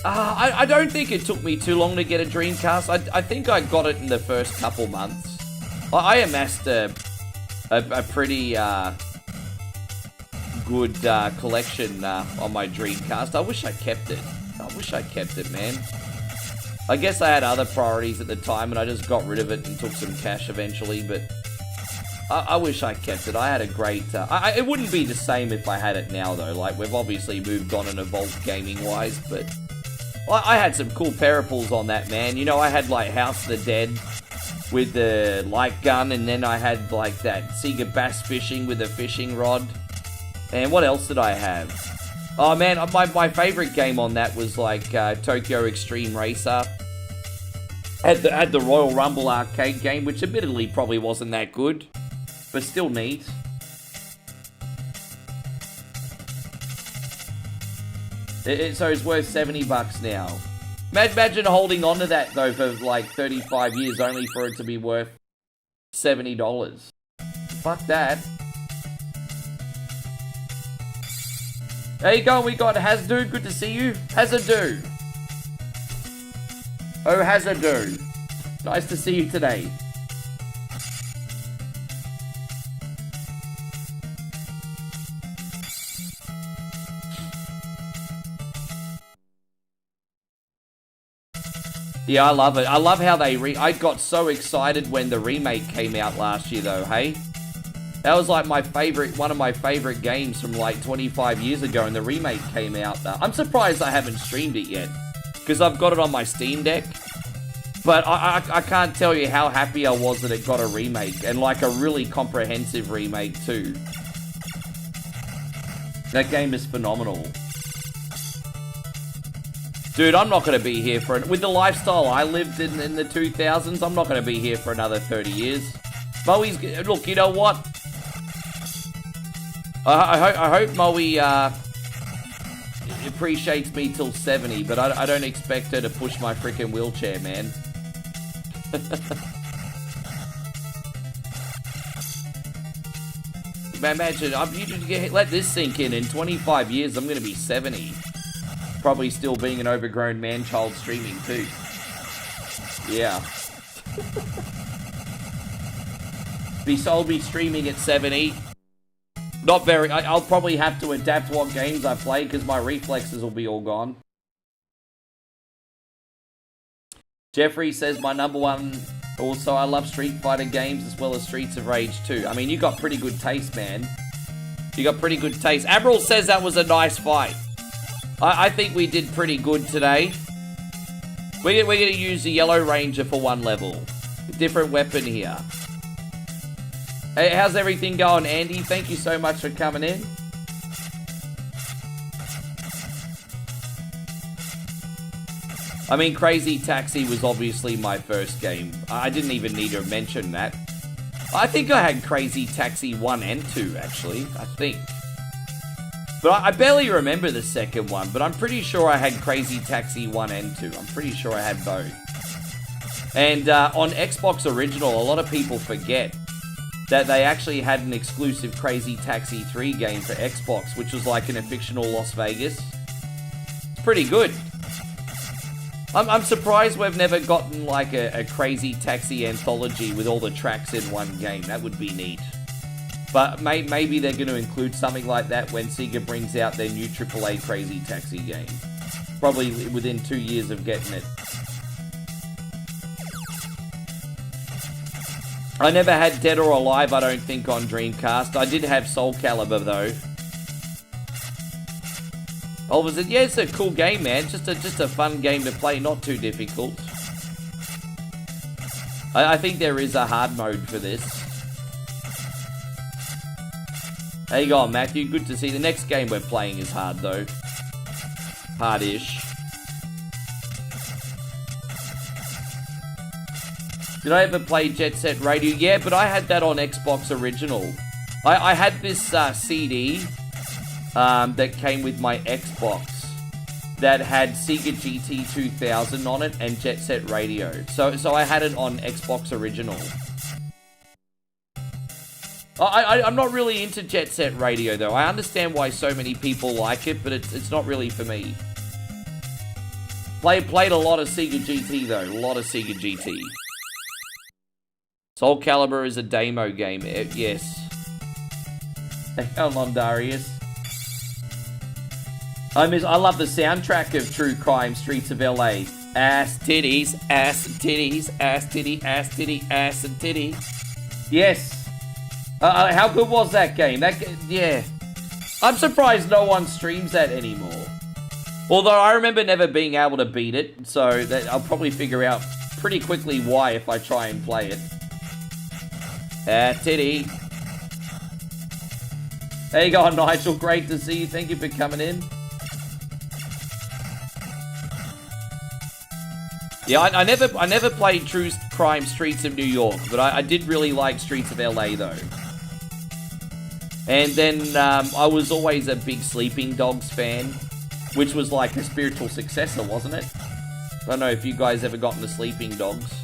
I don't think it took me too long to get a Dreamcast. I think I got it in the first couple months. I amassed a pretty good collection on my Dreamcast. I wish I kept it. Man. I guess I had other priorities at the time and I just got rid of it and took some cash eventually, but I wish I kept it. I had a great... it wouldn't be the same if I had it now, though. Like, we've obviously moved on and evolved gaming-wise, but... I had some cool peripherals on that, man. You know, I had, like, House of the Dead with the light gun, and then I had, like, that Sega Bass Fishing with a fishing rod. And what else did I have? Oh, man, my favorite game on that was, like, Tokyo Extreme Racer. Had the Royal Rumble arcade game, which admittedly probably wasn't that good, but still neat. So it's worth $70 now. Imagine holding on to that, though, for like 35 years, only for it to be worth $70. Fuck that. There you go, we got Hazdu, good to see you. Hazadu. Oh, Hazadu. Nice to see you today. Yeah, I love it. I love how they I got so excited when the remake came out last year, though, hey? That was like one of my favorite games from like 25 years ago, and the remake came out. I'm surprised I haven't streamed it yet, because I've got it on my Steam Deck. But I can't tell you how happy I was that it got a remake, and like a really comprehensive remake too. That game is phenomenal. Dude, I'm not going to be here with the lifestyle I lived in the 2000s, I'm not going to be here for another 30 years. Moe's, look, you know what? I hope Moe appreciates me till 70, but I don't expect her to push my freaking wheelchair, man. Imagine, let this sink in 25 years, I'm going to be 70. Probably still being an overgrown man-child streaming too. Yeah. I'll be streaming at 70. Not very... I'll probably have to adapt what games I play because my reflexes will be all gone. Jeffrey says my number one... Also, I love Street Fighter games as well as Streets of Rage 2. I mean, you got pretty good taste, man. You got pretty good taste. Admiral says that was a nice fight. I think we did pretty good today. We're going to use the Yellow Ranger for one level. A different weapon here. Hey, how's everything going, Andy? Thank you so much for coming in. I mean, Crazy Taxi was obviously my first game. I didn't even need to mention that. I think I had Crazy Taxi 1 and 2, actually. I think. But I barely remember the second one, but I'm pretty sure I had Crazy Taxi 1 and 2. I'm pretty sure I had both. And on Xbox Original, a lot of people forget that they actually had an exclusive Crazy Taxi 3 game for Xbox, which was like in a fictional Las Vegas. It's pretty good. I'm surprised we've never gotten like a Crazy Taxi anthology with all the tracks in one game. That would be neat. But maybe they're going to include something like that when Sega brings out their new AAA Crazy Taxi game. Probably within 2 years of getting it. I never had Dead or Alive, I don't think, on Dreamcast. I did have Soul Calibur, though. Oliver said, yeah, it's a cool game, man. Just a fun game to play, not too difficult. I think there is a hard mode for this. How you going, Matthew? Good to see. The next game we're playing is hard, though. Hard-ish. Did I ever play Jet Set Radio? Yeah, but I had that on Xbox Original. I had this CD that came with my Xbox that had Sega GT 2000 on it and Jet Set Radio. So I had it on Xbox Original. I'm not really into Jet Set Radio, though. I understand why so many people like it, but it's not really for me. Played a lot of Sega GT, though. A lot of Sega GT. Soul Calibur is a demo game. Yes. Hang on, Darius. I love the soundtrack of True Crime Streets of LA. Ass titties, ass and titties, ass titty, ass titty, ass and titty. Yes. How good was that game? Yeah. I'm surprised no one streams that anymore. Although I remember never being able to beat it, so I'll probably figure out pretty quickly why if I try and play it. Titty. There you go, Nigel. Great to see you. Thank you for coming in. Yeah, I never played True Crime Streets of New York, but I did really like Streets of LA, though. And then I was always a big Sleeping Dogs fan, which was like a spiritual successor, wasn't it? I don't know if you guys ever got into Sleeping Dogs.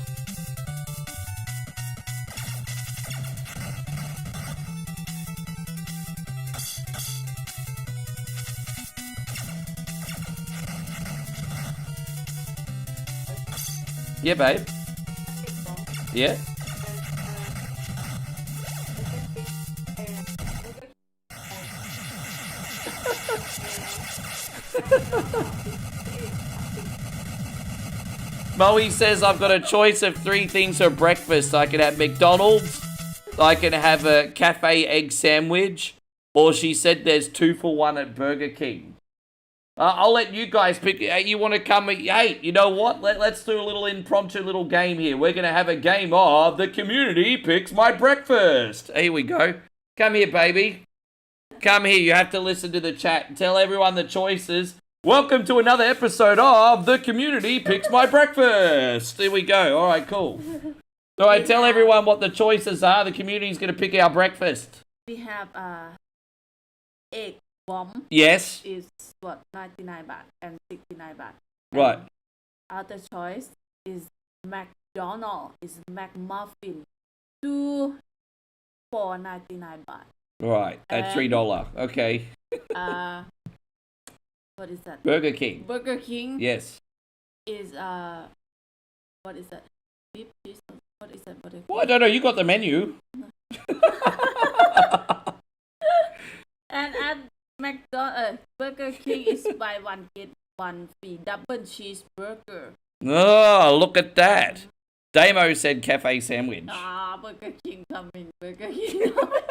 Yeah, babe. Yeah? Moe says I've got a choice of 3 things for breakfast. I can have McDonald's, I can have a cafe egg sandwich, or she said there's 2 for 1 at Burger King. I'll let you guys pick. You want to come? Hey, you know what? Let's do a little impromptu little game here. We're going to have a game of The Community Picks My Breakfast. Here we go. Come here, baby. Come here. You have to listen to the chat. Tell everyone the choices. Welcome to another episode of The Community Picks My Breakfast. Here we go. All right, cool. All right, tell everyone what the choices are. The community's going to pick our breakfast. We have egg bomb. Yes. Is what, 99 baht and 69 baht. Right. Other choice is McDonald's. Is McMuffin. 2 for 99 baht. Right. At $3. Okay. What is that? Burger King. Burger King. Yes. Is what is that? Beef cheese. What is that? Well, I don't know. You got the menu. And at Burger King is buy one get one free double cheeseburger. Oh, look at that. Damo said cafe sandwich. Burger King coming. Burger King coming.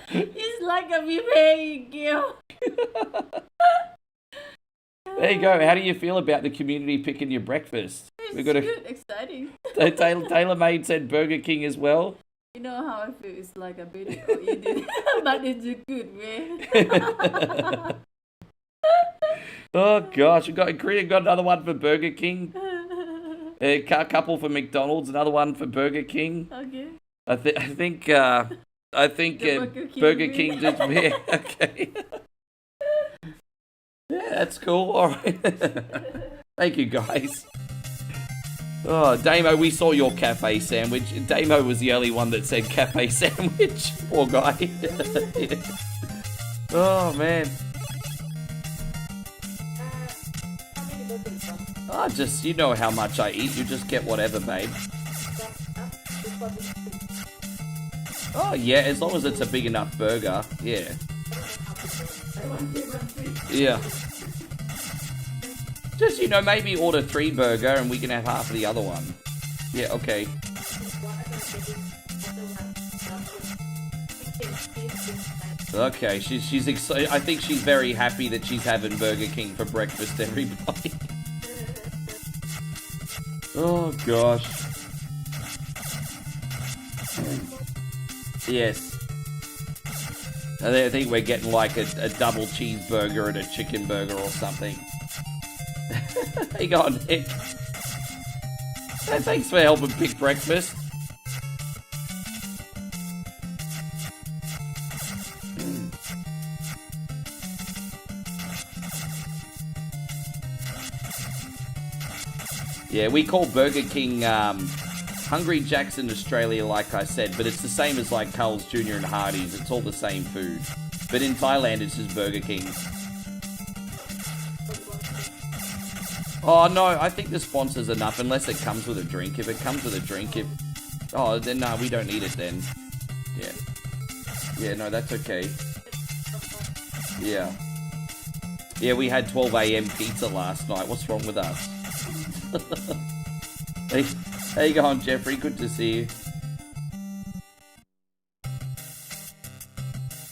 It's like a VP girl. There you go. How do you feel about the community picking your breakfast? It's good, exciting. TaylorMade said Burger King as well. You know how I feel? It's like a beautiful eating, but it's a good way. Oh gosh, we got another one for Burger King. A couple for McDonald's, another one for Burger King. Okay. I think Burger King just okay. Yeah, that's cool. All right. Thank you, guys. Oh, Damo, we saw your cafe sandwich. Damo was the only one that said cafe sandwich. Poor guy. Yeah. Oh, man. Oh, just, you know how much I eat. You just get whatever, babe. Oh, yeah, as long as it's a big enough burger. Yeah. Yeah. Just, you know, maybe order 3 burger and we can have half of the other one. Yeah, okay. Okay, she's excited. I think she's very happy that she's having Burger King for breakfast, everybody. Oh, gosh. Yes. I think we're getting like a double cheeseburger and a chicken burger or something. How you going, Nick? Hey, thanks for helping pick breakfast. Yeah, we call Burger King Hungry Jack's in Australia, like I said, but it's the same as like Carl's Jr. and Hardee's. It's all the same food. But in Thailand, it's just Burger King. Oh, no, I think the sponsor's enough, unless it comes with a drink. If it comes with a drink, oh, then no, we don't need it then. Yeah. Yeah, no, that's okay. Yeah. Yeah, we had 12 AM pizza last night. What's wrong with us? Hey, how you going, Jeffrey? Good to see you.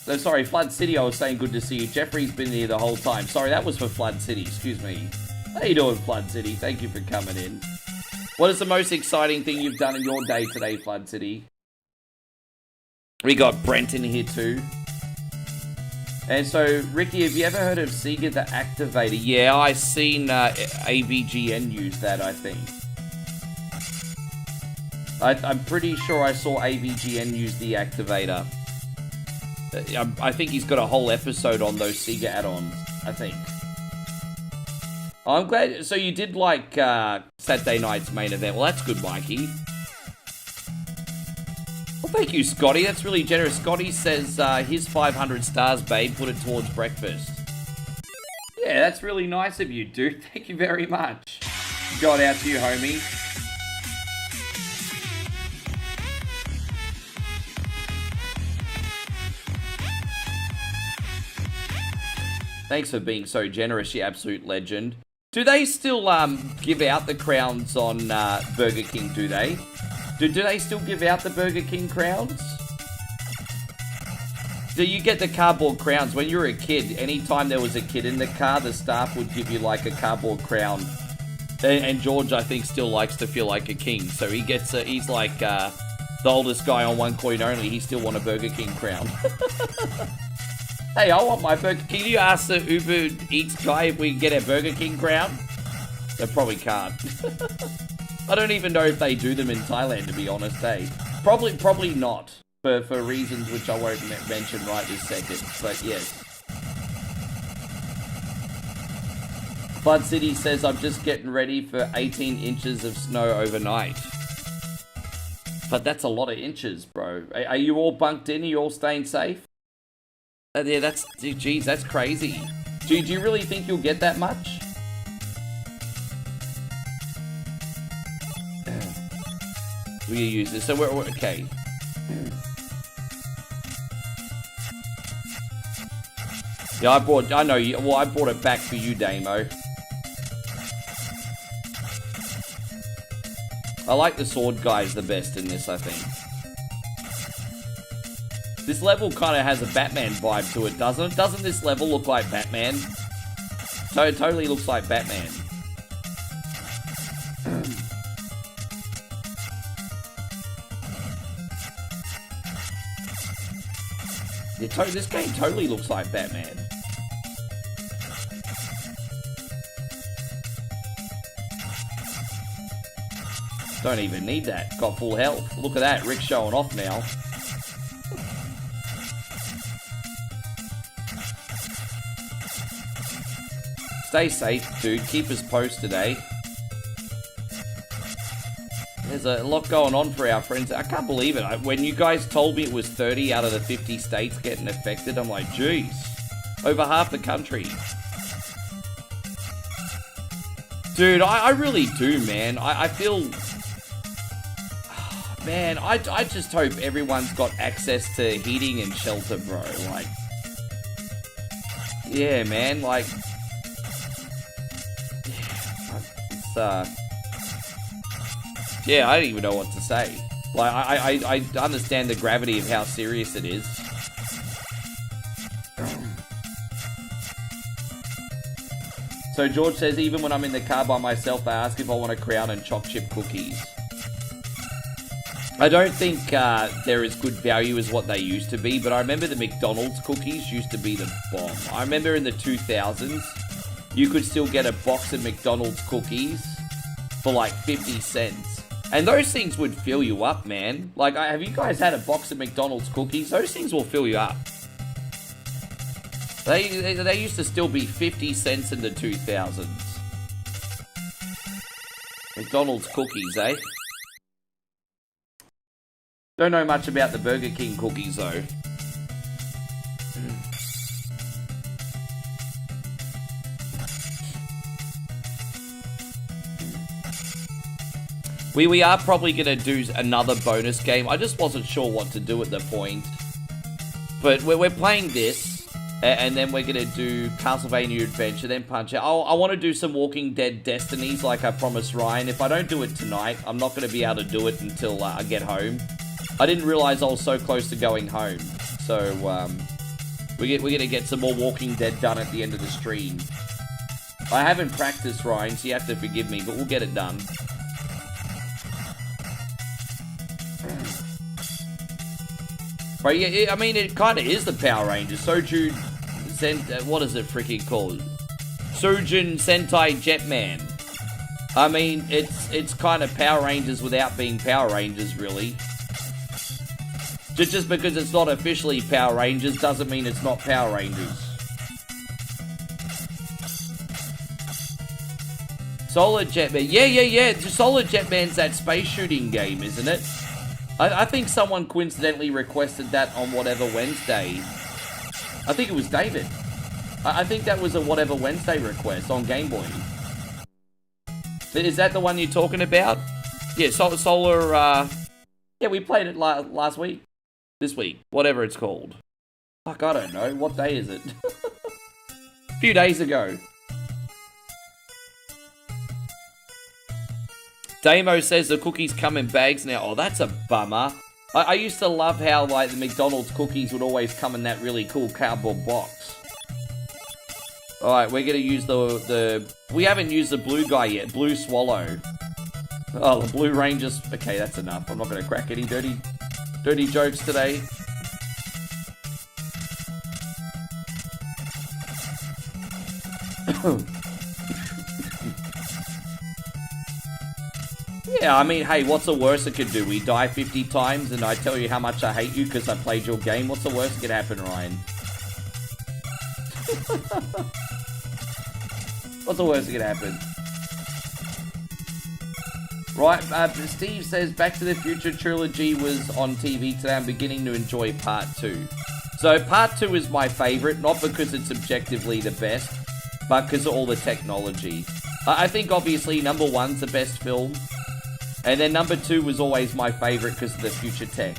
No, sorry, Flood City, I was saying good to see you. Jeffrey's been here the whole time. Sorry, that was for Flood City, excuse me. How you doing, Flood City? Thank you for coming in. What is the most exciting thing you've done in your day today, Flood City? We got Brent in here too. And so, Ricky, have you ever heard of Sega the Activator? Yeah, I seen AVGN use that, I think. I'm pretty sure I saw AVGN use the Activator. I think he's got a whole episode on those Sega add-ons, I think. I'm glad. So you did like Saturday night's main event. Well, that's good, Mikey. Well, thank you, Scotty. That's really generous. Scotty says his 500 stars, babe. Put it towards breakfast. Yeah, that's really nice of you, dude. Thank you very much. Got out to you, homie. Thanks for being so generous, you absolute legend. Do they still give out the crowns on Burger King, do they? Do they still give out the Burger King crowns? Do you get the cardboard crowns? When you were a kid, anytime there was a kid in the car, the staff would give you like a cardboard crown. And George, I think, still likes to feel like a king. So he gets he's like the oldest guy on OneCoinOnly. He still want a Burger King crown. Hey, I want my Burger King. Can you ask the Uber Eats guy if we can get a Burger King crown? They probably can't. I don't even know if they do them in Thailand, to be honest, eh? Probably not. For reasons which I won't mention right this second. But yes. Flood City says, I'm just getting ready for 18 inches of snow overnight. But that's a lot of inches, bro. Are you all bunked in? Are you all staying safe? Yeah, geez, that's crazy. Do you really think you'll get that much? We use this, so we're okay. Yeah, I brought it back for you, Damo. I like the sword guys the best in this, I think. This level kind of has a Batman vibe to it, doesn't it? Doesn't this level look like Batman? Totally looks like Batman. This game totally looks like Batman. Don't even need that. Got full health. Look at that. Rick's showing off now. Stay safe, dude. Keep us posted, eh? There's a lot going on for our friends. I can't believe it. When you guys told me it was 30 out of the 50 states getting affected, I'm like, geez. Over half the country. Dude, I really do, man. I feel... Man, I just hope everyone's got access to heating and shelter, bro. Like... Yeah, man, like... Yeah, it's, yeah, I don't even know what to say. Like, I understand the gravity of how serious it is. So George says, even when I'm in the car by myself, they ask if I want a crown and choc chip cookies. I don't think they're as good value as what they used to be, but I remember the McDonald's cookies used to be the bomb. I remember in the 2000s, you could still get a box of McDonald's cookies for like 50 cents. And those things would fill you up, man. Like, have you guys had a box of McDonald's cookies? Those things will fill you up. They used to still be 50 cents in the 2000s. McDonald's cookies, eh? Don't know much about the Burger King cookies, though. We are probably going to do another bonus game. I just wasn't sure what to do at the point. But we're playing this, and then we're going to do Castlevania Adventure, then Punch-Out. I want to do some Walking Dead Destinies like I promised Ryan. If I don't do it tonight, I'm not going to be able to do it until I get home. I didn't realize I was so close to going home. So, we're going to get some more Walking Dead done at the end of the stream. I haven't practiced, Ryan, so you have to forgive me, but we'll get it done. But yeah, I mean, it kind of is the Power Rangers. What is it freaking called? Choukin Sentai Jetman. I mean, it's kind of Power Rangers without being Power Rangers, really. Just because it's not officially Power Rangers doesn't mean it's not Power Rangers. Solar Jetman. Yeah. Solar Jetman's that space shooting game, isn't it? I think someone coincidentally requested that on Whatever Wednesday. I think it was David. I think that was a Whatever Wednesday request on Game Boy. Is that the one you're talking about? Yeah, Solar, yeah, we played it last week. This week. Whatever it's called. Fuck, I don't know. What day is it? A few days ago. Damo says the cookies come in bags now. Oh, that's a bummer. I used to love how, like, the McDonald's cookies would always come in that really cool cardboard box. Alright, we're gonna use we haven't used the blue guy yet. Blue Swallow. Oh, the Blue Rangers. Okay, that's enough. I'm not gonna crack any dirty jokes today. Yeah, I mean, hey, what's the worst it could do? We die 50 times and I tell you how much I hate you because I played your game? What's the worst that could happen, Ryan? What's the worst that could happen? Right, Steve says Back to the Future trilogy was on TV today. I'm beginning to enjoy part 2. So part 2 is my favorite, not because it's objectively the best, but because of all the technology. I think obviously number 1's the best film. And then number 2 was always my favorite because of the future tech.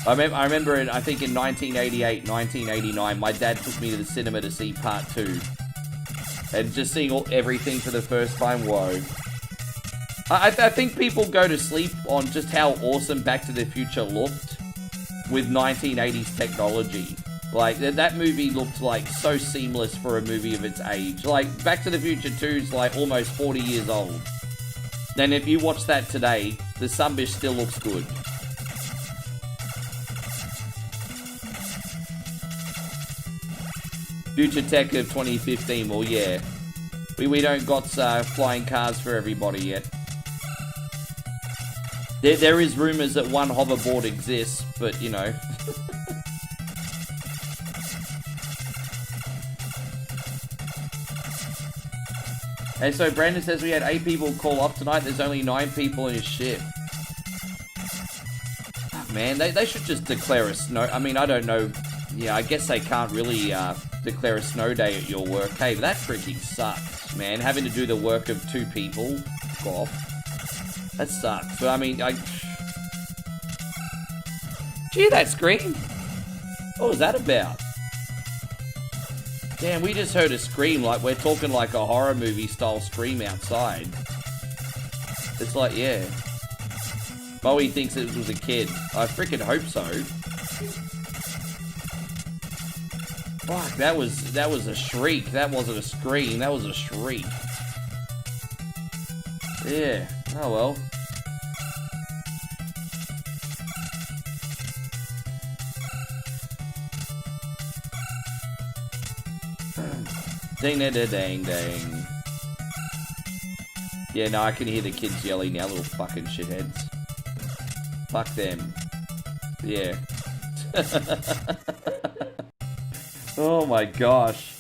I remember it, I think in 1988, 1989, my dad took me to the cinema to see part 2. And just seeing everything for the first time, whoa. I think people go to sleep on just how awesome Back to the Future looked with 1980s technology. Like, that movie looked like so seamless for a movie of its age. Like, Back to the Future 2 is like almost 40 years old. And if you watch that today, the Sunbish still looks good. Future tech of 2015, well, yeah. We don't got flying cars for everybody yet. There is rumors that one hoverboard exists, but, you know. And so Brandon says we had 8 people call up tonight. There's only 9 people in his ship. Man, they should just declare a snow... I mean, I don't know. Yeah, I guess they can't really declare a snow day at your work. Hey, but that freaking sucks, man. Having to do the work of 2 people. Off. That sucks. But I mean, Gee, that scream. What was that about? Damn, we just heard a scream like we're talking like a horror movie style scream outside. It's like, yeah. Bowie thinks it was a kid. I freaking hope so. Fuck, that was a shriek. That wasn't a scream. That was a shriek. Yeah. Oh well. Ding da da dang dang. Yeah, no, I can hear the kids yelling now, little fucking shitheads. Fuck them. Yeah. Oh my gosh.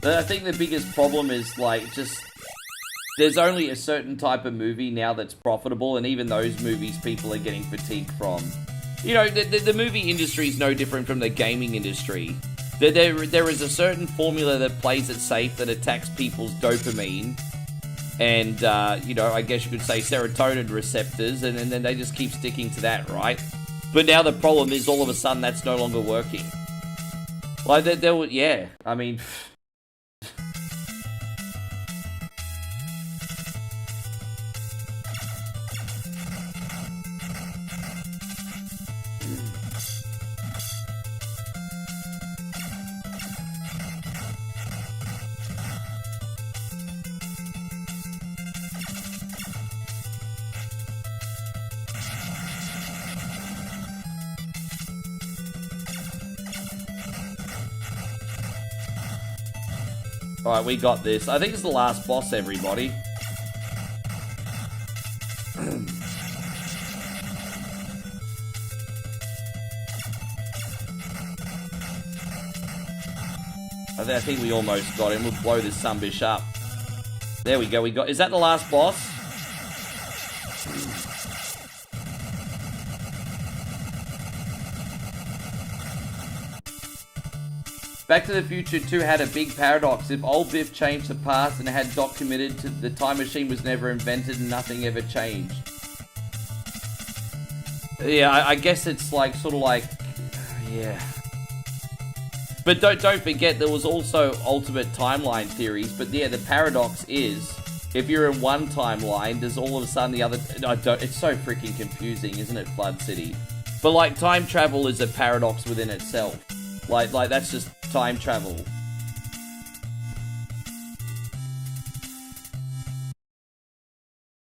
I think the biggest problem is, like, just... There's only a certain type of movie now that's profitable, and even those movies people are getting fatigued from. You know, the movie industry is no different from the gaming industry. There is a certain formula that plays it safe, that attacks people's dopamine and, you know, I guess you could say serotonin receptors, and then they just keep sticking to that, right? But now the problem is all of a sudden that's no longer working. Like, yeah, I mean... Alright, we got this. I think it's the last boss, everybody. I think we almost got him. We'll blow this sunbish up. There we go. We got... Is that the last boss? Back to the Future 2 had a big paradox. If old Biff changed the past and had Doc committed to the time machine was never invented and nothing ever changed. Yeah, I guess it's like, sort of like, yeah. But don't forget, there was also alternate timeline theories. But yeah, the paradox is, if you're in one timeline, does all of a sudden the other... it's so freaking confusing, isn't it, Flood City? But like, time travel is a paradox within itself. Like that's just time travel.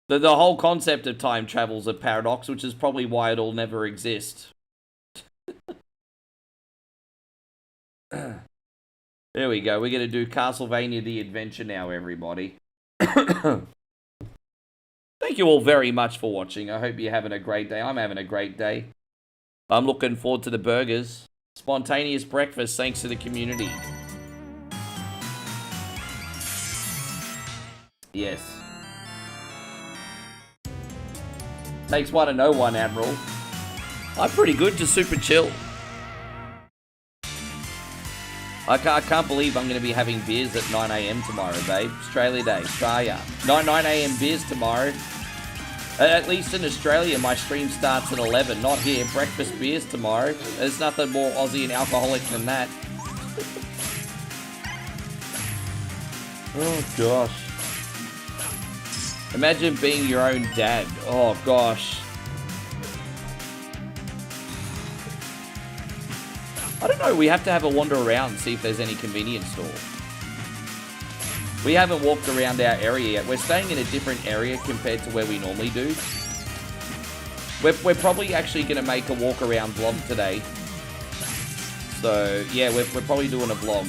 The whole concept of time travel is a paradox, which is probably why it'll never exist. There we go. We're going to do Castlevania The Adventure now, everybody. Thank you all very much for watching. I hope you're having a great day. I'm having a great day. I'm looking forward to the burgers. Spontaneous breakfast thanks to the community. Yes. Takes one to know one, Admiral. I'm pretty good to super chill. I can't believe I'm going to be having beers at 9 AM tomorrow, babe. Australia Day, Australia. 9 AM beers tomorrow. At least in Australia, my stream starts at 11. Not here. Breakfast beers tomorrow. There's nothing more Aussie and alcoholic than that. Oh, gosh. Imagine being your own dad. Oh, gosh. I don't know. We have to have a wander around and see if there's any convenience store. We haven't walked around our area yet. We're staying in a different area compared to where we normally do. We're probably actually going to make a walk around vlog today. So, yeah, we're probably doing a vlog.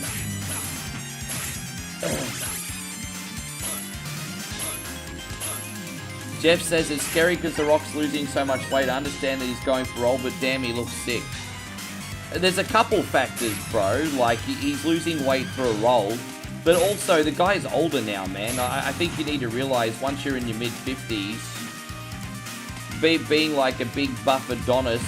Jeff says it's scary because The Rock's losing so much weight. I understand that he's going for role, but damn, he looks sick. there's a couple factors, bro. Like, he's losing weight for a role. But also, the guy's older now, man. I think you need to realize once you're in your mid-50s, being like a big buff Adonis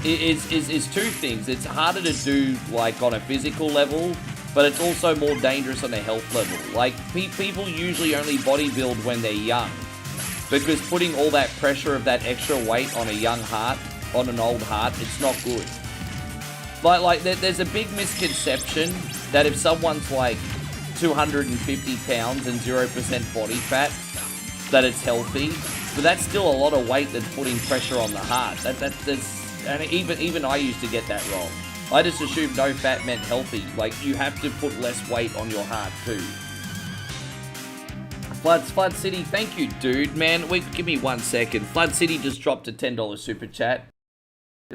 is two things. It's harder to do, like, on a physical level, but it's also more dangerous on a health level. Like, people usually only bodybuild when they're young, because putting all that pressure of that extra weight on a young heart, on an old heart, it's not good. Like there's a big misconception that if someone's like 250 pounds and 0% body fat, that it's healthy. But that's still a lot of weight that's putting pressure on the heart. And even I used to get that wrong. I just assumed no fat meant healthy. Like, you have to put less weight on your heart too. Flood City, thank you, dude. Man, wait, give me 1 second. Flood City just dropped a $10 super chat.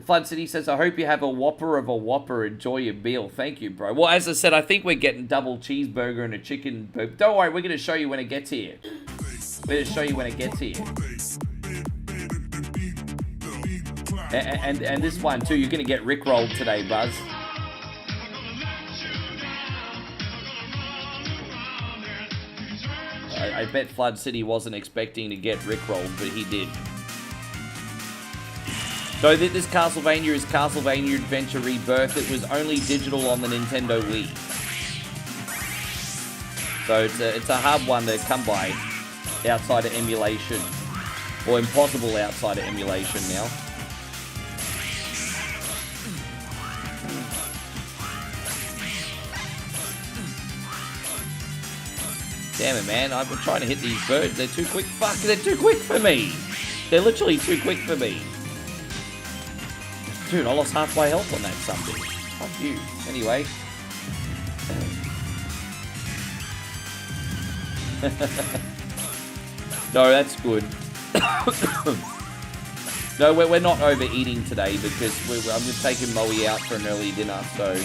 Flood City says, I hope you have a whopper of a whopper. Enjoy your meal. Thank you, bro. Well, as I said, I think we're getting double cheeseburger and a chicken. Don't worry, we're going to show you when it gets here. We're going to show you when it gets here. And this one, too, you're going to get rickrolled today, Buzz. I bet Flood City wasn't expecting to get rickrolled, but he did. So this Castlevania is Castlevania Adventure ReBirth. It was only digital on the Nintendo Wii. So it's a hard one to come by outside of emulation. Or impossible outside of emulation now. Damn it, man. I've been trying to hit these birds. They're too quick. Fuck, they're too quick for me. They're literally too quick for me. Dude, I lost half my health on that something. Fuck you. Anyway. No, that's good. No, we're not overeating today because I'm just taking Moe out for an early dinner, so...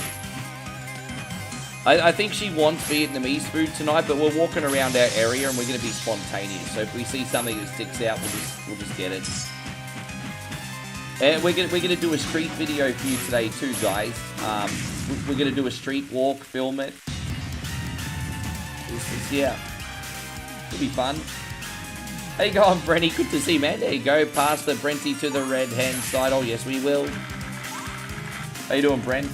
I think she wants Vietnamese food tonight, but we're walking around our area and we're going to be spontaneous. So if we see something that sticks out, we'll just get it. And we're gonna do a street video for you today too, guys. We're gonna do a street walk, film it. Yeah, it'll be fun. How you going, Brenty? Good to see you, man. There you go. Pass the Brenty to the red hand side. Oh yes, we will. How you doing, Brent?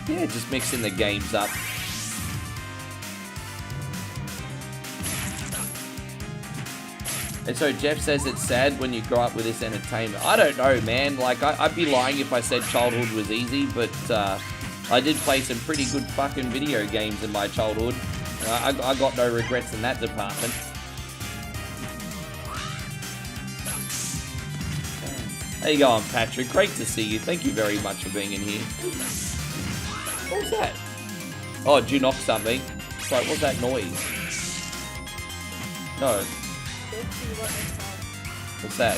Yeah, just mixing the games up. And so Jeff says it's sad when you grow up with this entertainment. I don't know, man. Like, I'd be lying if I said childhood was easy, but I did play some pretty good fucking video games in my childhood. I got no regrets in that department. How you going, Patrick? Great to see you. Thank you very much for being in here. What was that? Oh, did you knock something? Sorry, what's that noise? No. What's that?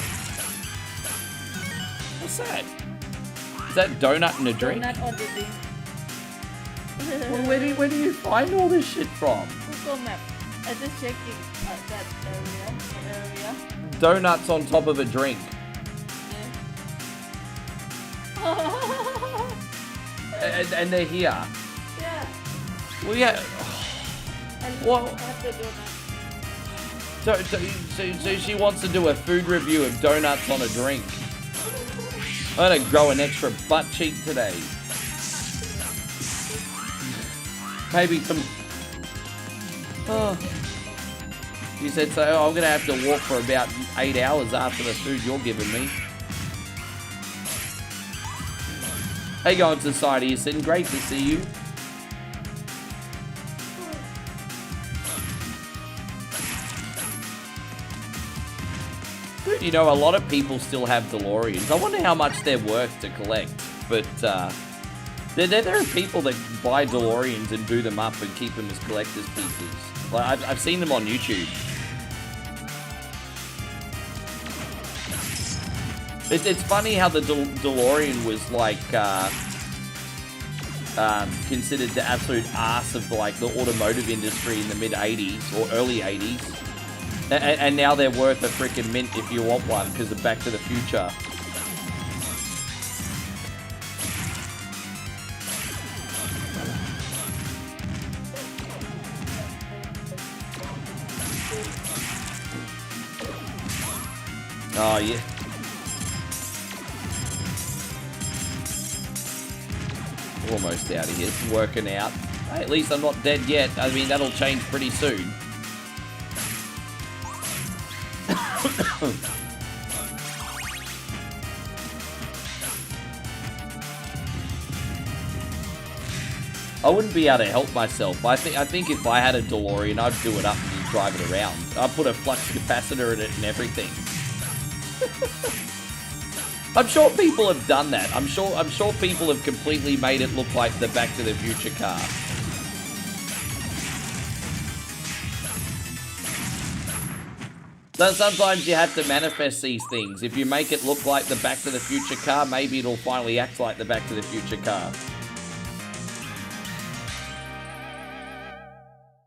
What's that? Is that donut in a drink? Donut on the drink. Well, where do you find all this shit from? Google Map. I just checking that area. Donuts on top of a drink. Yeah. And they're here. Yeah. Well, yeah. Well, Have the donut. so she wants to do a food review of donuts on a drink. I'm gonna grow an extra butt cheek today. Maybe some... Oh. You said so. Oh, I'm gonna have to walk for about 8 hours after the food you're giving me. How you going, Society? You said great to see you. Dude, you know, a lot of people still have DeLoreans. I wonder how much they're worth to collect. But there are people that buy DeLoreans and do them up and keep them as collector's pieces. Like, I've seen them on YouTube. It's funny how the DeLorean was like considered the absolute ass of like the automotive industry in the mid 80s or early 80s, and now they're worth a freaking mint if you want one because of Back to the Future. Oh, yeah. Almost out of here. It's working out. Hey, at least I'm not dead yet. I mean, that'll change pretty soon. I wouldn't be able to help myself. I think if I had a DeLorean, I'd do it up and drive it around. I'd put a flux capacitor in it and everything. I'm sure people have done that. I'm sure people have completely made it look like the Back to the Future car. So sometimes you have to manifest these things. If you make it look like the Back to the Future car, maybe it'll finally act like the Back to the Future car.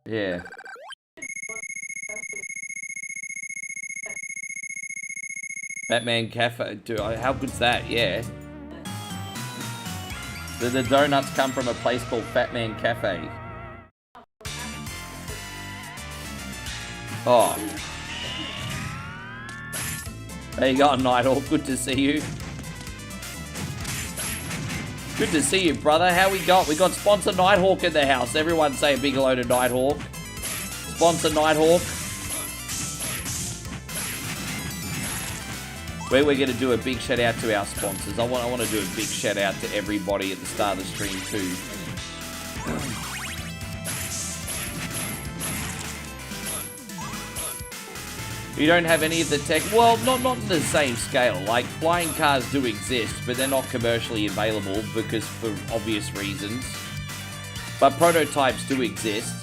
Yeah. Batman Cafe. Dude, how good's that? Yeah. The donuts come from a place called Fatman Cafe. Oh. There you go, Nighthawk. Good to see you. Good to see you, brother. How we got? We got sponsor Nighthawk in the house. Everyone say a big hello to Nighthawk. Sponsor Nighthawk. We're going to do a big shout out to our sponsors. I want to do a big shout out to everybody at the start of the stream too. You don't have any of the tech? Well, not in the same scale. Like, flying cars do exist, but they're not commercially available because for obvious reasons. But prototypes do exist.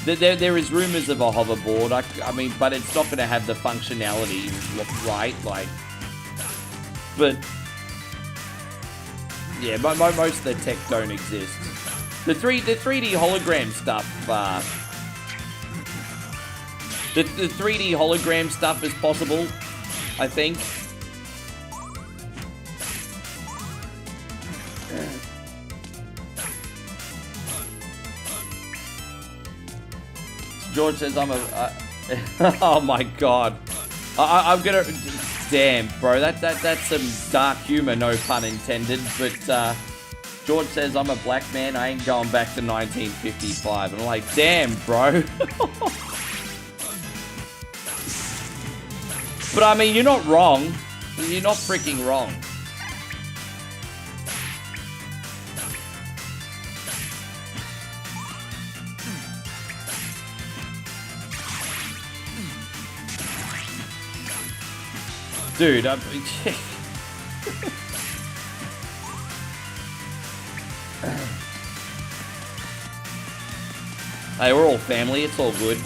There is rumors of a hoverboard. I mean, but it's not going to have the functionality, right? Like, but yeah, most of the tech don't exist. The 3D hologram stuff. The 3D hologram stuff is possible, I think. George says I'm a... oh my god. I'm gonna... Damn, bro. That's some dark humor, no pun intended. But George says I'm a black man. I ain't going back to 1955. And I'm like, damn, bro. But I mean, you're not wrong. You're not freaking wrong. Dude, I'm... Hey, we're all family. It's all good.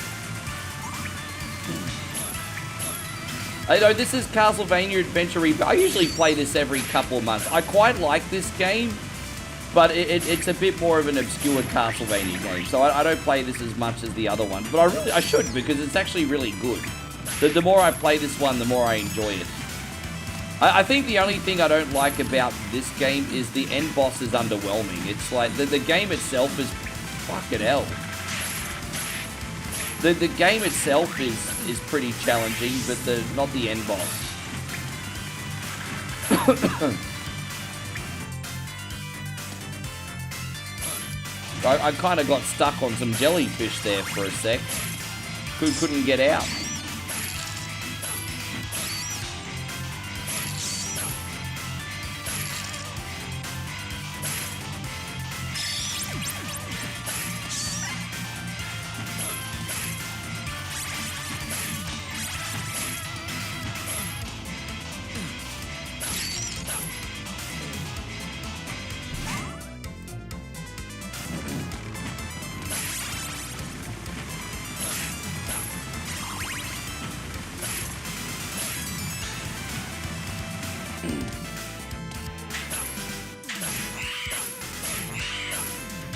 I know this is Castlevania Adventure ReBirth. I usually play this every couple of months. I quite like this game, but it's a bit more of an obscure Castlevania game. So I don't play this as much as the other ones. But I should, because it's actually really good. The more I play this one, the more I enjoy it. I think the only thing I don't like about this game is the end boss is underwhelming. It's like, the game itself is fucking hell. The game itself is pretty challenging, but not the end boss. I kind of got stuck on some jellyfish there for a sec. Couldn't get out.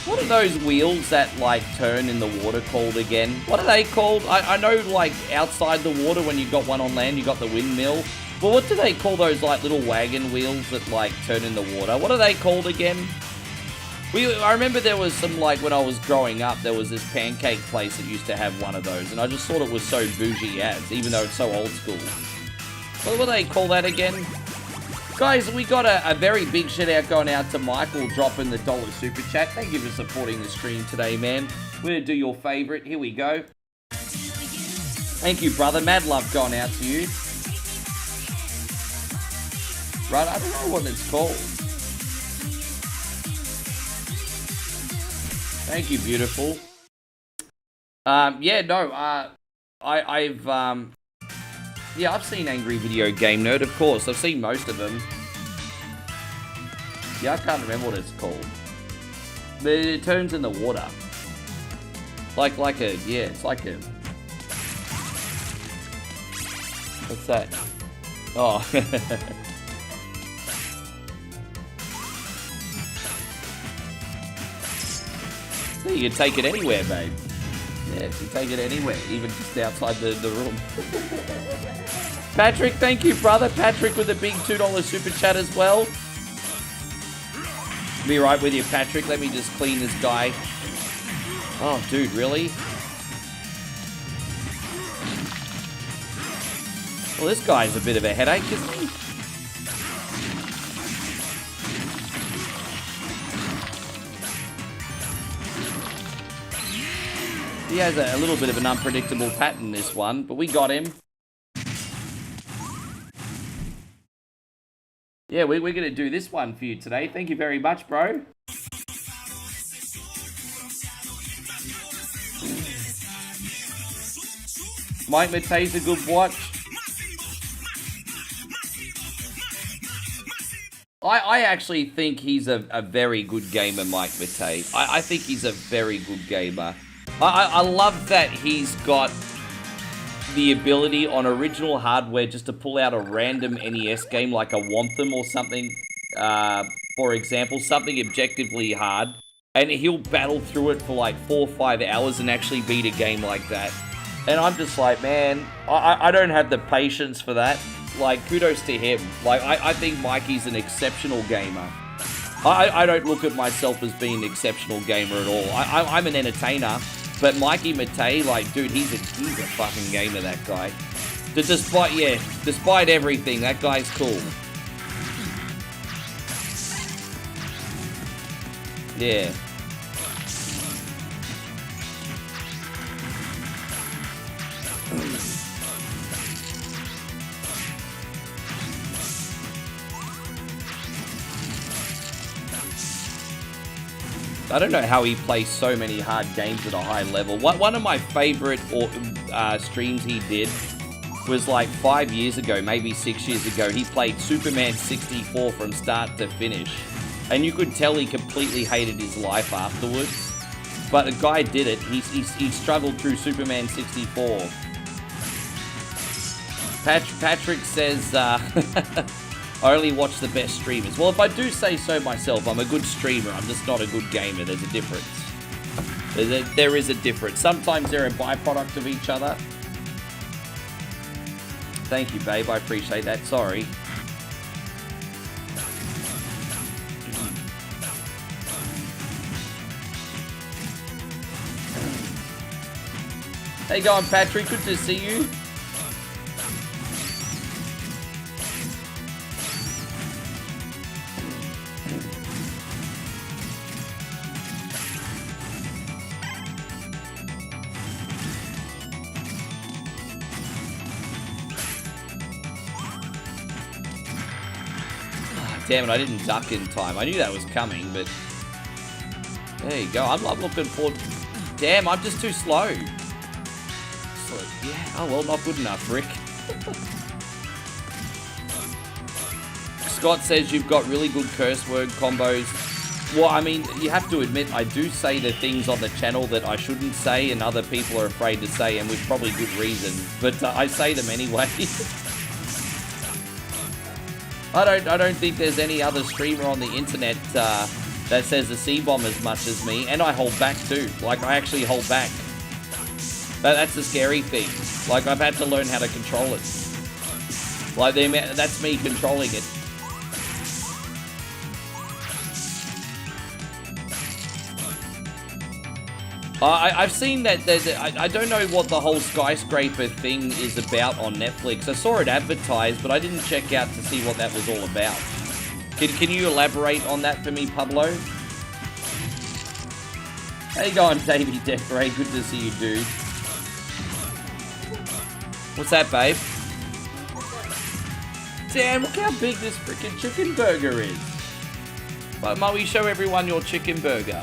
What are those wheels that, like, turn in the water called again? What are they called? I know, like, outside the water when you got one on land, you got the windmill. But what do they call those, like, little wagon wheels that, like, turn in the water? What are they called again? I remember there was some, like, when I was growing up, there was this pancake place that used to have one of those. And I just thought it was so bougie as, even though it's so old school. What do they call that again? Guys, we got a very big shout out going out to Michael dropping the $1 super chat. Thank you for supporting the stream today, man. We're going to do your favorite. Here we go. Thank you, brother. Mad love going out to you. Right, I don't know what it's called. Thank you, beautiful. Yeah, no, I've seen Angry Video Game Nerd, of course. I've seen most of them. Yeah, I can't remember what it's called. But it turns in the water. Like a, yeah, it's like a... What's that? Oh. You can take it anywhere, babe. Yeah, you can take it anywhere, even just outside the room. Patrick, thank you, brother. Patrick with a big $2 super chat as well. Be right with you, Patrick. Let me just clean this guy. Oh, dude, really? Well, this guy's a bit of a headache, isn't he? He has a little bit of an unpredictable pattern, this one, but we got him. Yeah, we're going to do this one for you today. Thank you very much, bro. Mike Matei's a good watch. I actually think he's a very good gamer, Mike Matei. I think he's a very good gamer. I love that he's got the ability on original hardware just to pull out a random NES game like a Wanthem or something, for example, something objectively hard, and he'll battle through it for like 4 or 5 hours and actually beat a game like that. And I'm just like, man, I don't have the patience for that. Like, kudos to him. Like, I think Mikey's an exceptional gamer. I don't look at myself as being an exceptional gamer at all. I'm an entertainer. But Mikey Matei, like, dude, he's a fucking gamer, that guy. Despite everything, that guy's cool. Yeah. I don't know how he plays so many hard games at a high level. One of my favorite streams he did was like 5 years ago, maybe 6 years ago. He played Superman 64 from start to finish. And you could tell he completely hated his life afterwards. But the guy did it. He struggled through Superman 64. Patrick says... I only watch the best streamers. Well, if I do say so myself, I'm a good streamer. I'm just not a good gamer. There's a difference. There is a difference. Sometimes they're a byproduct of each other. Thank you, babe. I appreciate that. Sorry. How you going, Patrick? Good to see you. Damn it, I didn't duck in time. I knew that was coming, but... There you go. I'm looking forward... Damn, I'm just too slow. Yeah. Oh, well, not good enough, Rick. Scott says you've got really good curse word combos. Well, I mean, you have to admit, I do say the things on the channel that I shouldn't say and other people are afraid to say, and with probably good reason. But I say them anyway. I don't think there's any other streamer on the internet that says the C-bomb as much as me, and I hold back too. Like, I actually hold back. That's the scary thing. Like, I've had to learn how to control it. Like, that's me controlling it. I've seen that. I don't know what the whole skyscraper thing is about on Netflix. I saw it advertised, but I didn't check out to see what that was all about. Can you elaborate on that for me, Pablo? How you going, Davey Decorate? Good to see you, dude. What's that, babe? Damn, look how big this freaking chicken burger is. But Moe, show everyone your chicken burger.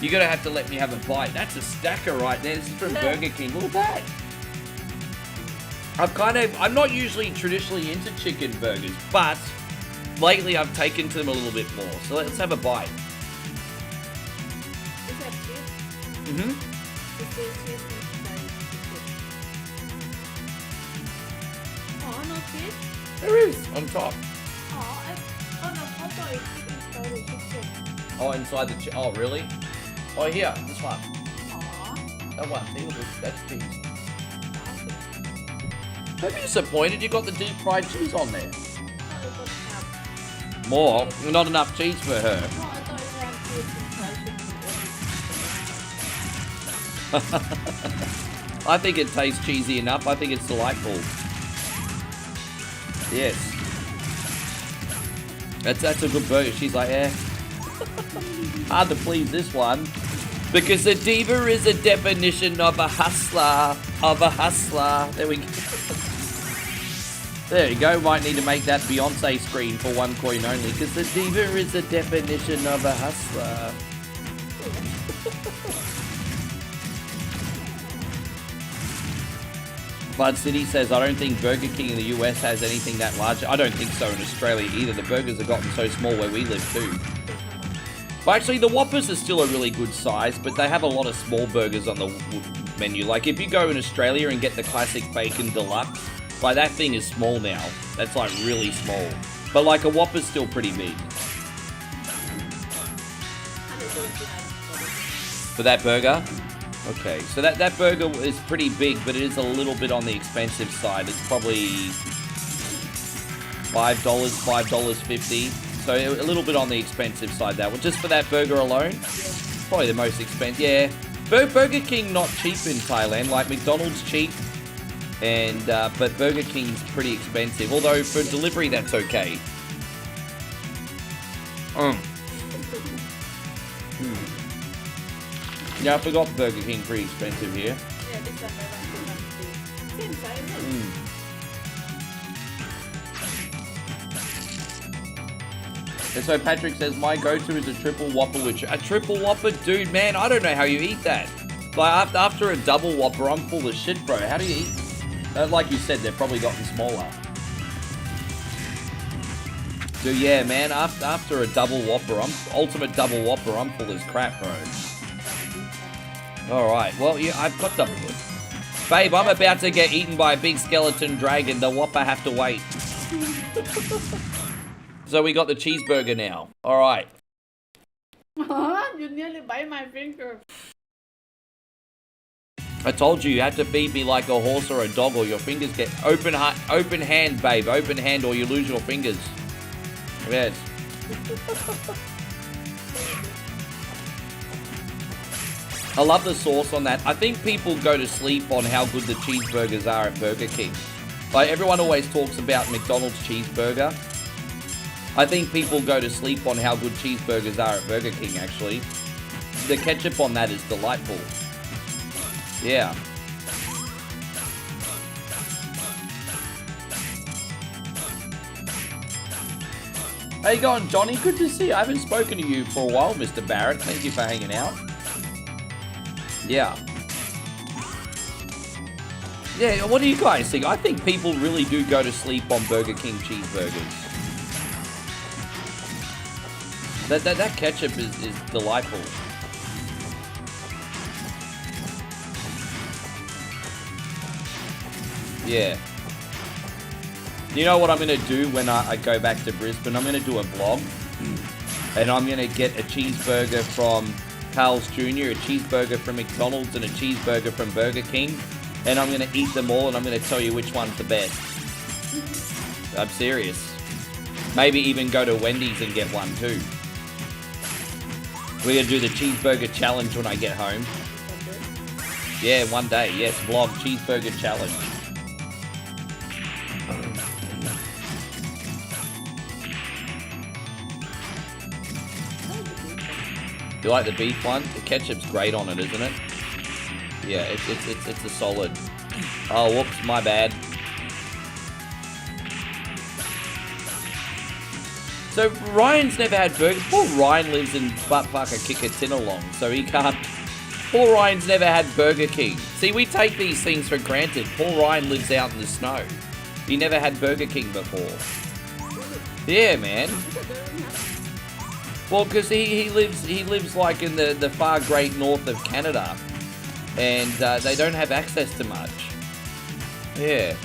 You're gonna have to let me have a bite. That's a stacker right there. This is from Burger King. Look at that. I'm not usually traditionally into chicken burgers, but lately I've taken to them a little bit more. So let's have a bite. Is that cheese? Mm-hmm. Is there cheese inside chicken? Oh, no cheese? There is, on top. No, I thought it's inside the chicken. Oh, inside the oh, really? Oh, here, this one. Aw. That one, see, look, that's cheese. Don't be disappointed, you got the deep fried cheese on there. More? Not enough cheese for her. No, I thought it had cheese inside chicken. I think it tastes cheesy enough. I think it's delightful. Yes. That's a good burger. She's like, eh. Hard to please this one. Because a diva is a definition of a hustler. There we go. There you go. Might need to make that Beyonce screen for OneCoinOnly. Because a diva is a definition of a hustler. Bud City says, I don't think Burger King in the US has anything that large. I don't think so in Australia either. The burgers have gotten so small where we live too. But actually, the Whoppers are still a really good size, but they have a lot of small burgers on the menu. Like, if you go in Australia and get the classic bacon deluxe, like, that thing is small now. That's, like, really small. But, like, a Whopper's still pretty big. For that burger? Okay, so that burger is pretty big, but it is a little bit on the expensive side. It's probably $5, $5.50. So a little bit on the expensive side, that one. Just for that burger alone? Probably the most expensive. Yeah. Burger King not cheap in Thailand. Like, McDonald's cheap. And, but Burger King's pretty expensive. Although, for delivery, that's okay. Yeah, I forgot Burger King pretty expensive here. Yeah, this one by one. Same size, isn't it? And so Patrick says, my go-to is a triple Whopper. A triple Whopper? Dude, man, I don't know how you eat that. Like, after a double Whopper, I'm full of shit, bro. How do you eat? Like you said, they've probably gotten smaller. So yeah, man, after a double Whopper, ultimate double Whopper, I'm full as crap, bro. Alright, well, yeah, I've got the... Babe, I'm about to get eaten by a big skeleton dragon. The Whopper have to wait. So we got the cheeseburger now. Alright. You nearly bite my finger. I told you had to feed me like a horse or a dog or your fingers get... Open hand, babe. Open hand or you lose your fingers. Yes. I love the sauce on that. I think people go to sleep on how good the cheeseburgers are at Burger King. Like, everyone always talks about McDonald's cheeseburger. I think people go to sleep on how good cheeseburgers are at Burger King, actually. The ketchup on that is delightful. Yeah. How you going, Johnny? Good to see you. I haven't spoken to you for a while, Mr. Barrett. Thank you for hanging out. Yeah. Yeah, what do you guys think? I think people really do go to sleep on Burger King cheeseburgers. That ketchup is delightful. Yeah. You know what I'm going to do when I go back to Brisbane? I'm going to do a vlog. And I'm going to get a cheeseburger from Carl's Jr., a cheeseburger from McDonald's, and a cheeseburger from Burger King. And I'm going to eat them all, and I'm going to tell you which one's the best. I'm serious. Maybe even go to Wendy's and get one too. We're going to do the cheeseburger challenge when I get home. Yeah, one day. Yes, vlog cheeseburger challenge. You like the beef one? The ketchup's great on it, isn't it? Yeah, it's a solid. Oh, whoops, my bad. So Ryan's never had burgers. Poor Ryan lives in buttfucker Kickatinalong, so he can't. Poor Ryan's never had Burger King. See, we take these things for granted. Poor Ryan lives out in the snow. He never had Burger King before. Yeah, man. Well, because he lives like in the far great north of Canada, and they don't have access to much. Yeah.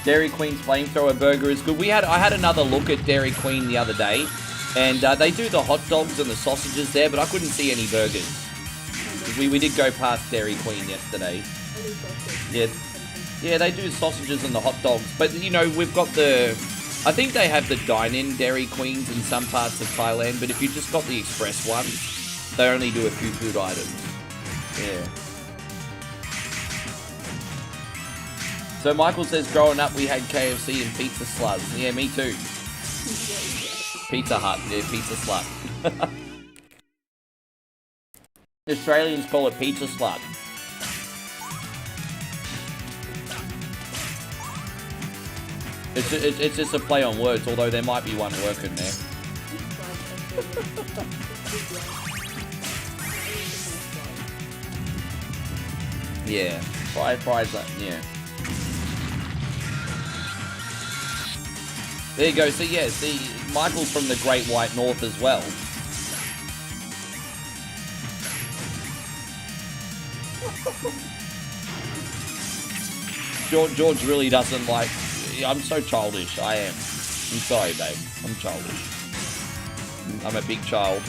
Dairy Queen's flamethrower burger is good. I had another look at Dairy Queen the other day, and they do the hot dogs and the sausages there, but I couldn't see any burgers. We did go past Dairy Queen yesterday. Yeah, they do sausages and the hot dogs, but you know, we've got I think they have the dine-in Dairy Queens in some parts of Thailand, but if you just got the express ones, they only do a few food items. Yeah. So Michael says, growing up we had KFC and pizza slugs. Yeah, me too. Pizza Hut, yeah, pizza slug. Australians call it pizza slug. It's just a play on words, although there might be one working there. Yeah, fries, yeah. There you go. So yeah, see, Michael's from the Great White North as well. George really doesn't like. I'm so childish. I am. I'm sorry, babe. I'm childish. I'm a big child.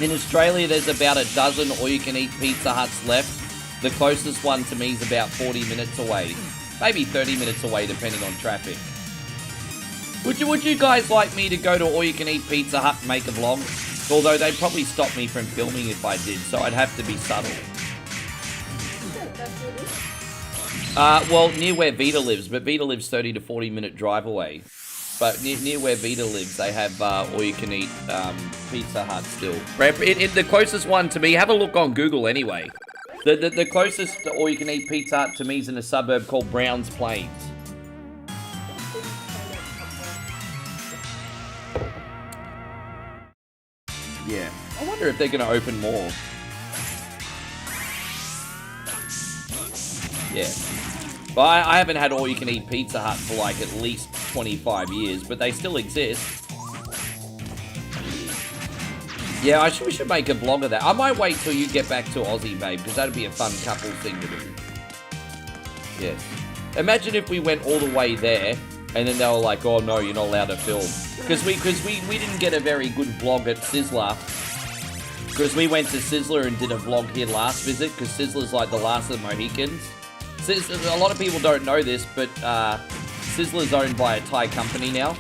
In Australia, there's about a dozen all-you-can-eat Pizza Huts left. The closest one to me is about 40 minutes away. Maybe 30 minutes away, depending on traffic. Would you guys like me to go to all-you-can-eat Pizza Hut and make a vlog? Although they'd probably stop me from filming if I did, so I'd have to be subtle. Well, near where Vita lives, but Vita lives 30 to 40 minute drive away. But near where Vita lives, they have all-you-can-eat Pizza Hut still. The closest one to me, have a look on Google anyway. The closest all-you-can-eat Pizza Hut to me is in a suburb called Browns Plains. Yeah. I wonder if they're going to open more. Yeah. But I haven't had all-you-can-eat Pizza Hut for like at least 25 years, but they still exist. Yeah, we should make a vlog of that. I might wait till you get back to Aussie, babe, because that'd be a fun couple thing to do. Yes. Imagine if we went all the way there, and then they were like, oh no, you're not allowed to film. Because we didn't get a very good vlog at Sizzler. Because we went to Sizzler and did a vlog here last visit, because Sizzler's like the last of the Mohicans. A lot of people don't know this, but Sizzler's owned by a Thai company now.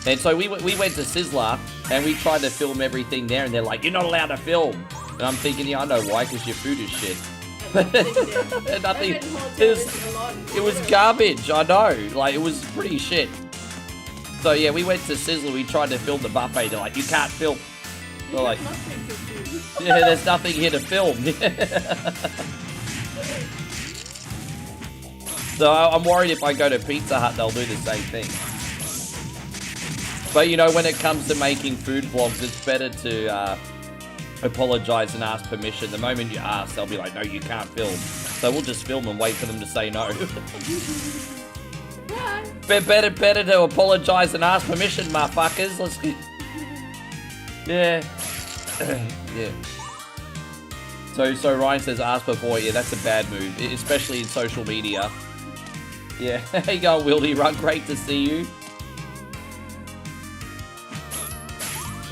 And so we went to Sizzler, and we tried to film everything there, and they're like, you're not allowed to film. And I'm thinking, yeah, I know why, because your food is shit. Nothing. It was garbage, I know. Like, it was pretty shit. So yeah, we went to Sizzler, we tried to film the buffet, they're like, you can't film. We're like, yeah, there's nothing here to film. So I'm worried if I go to Pizza Hut, they'll do the same thing. But you know, when it comes to making food vlogs, it's better to apologize and ask permission. The moment you ask, they'll be like, no, you can't film. So we'll just film and wait for them to say no. Better to apologize and ask permission, motherfuckers. Let's get... Yeah. Yeah. So Ryan says, ask before. Yeah, that's a bad move, especially in social media. Yeah. Hey, go, Wildy Run. Great to see you.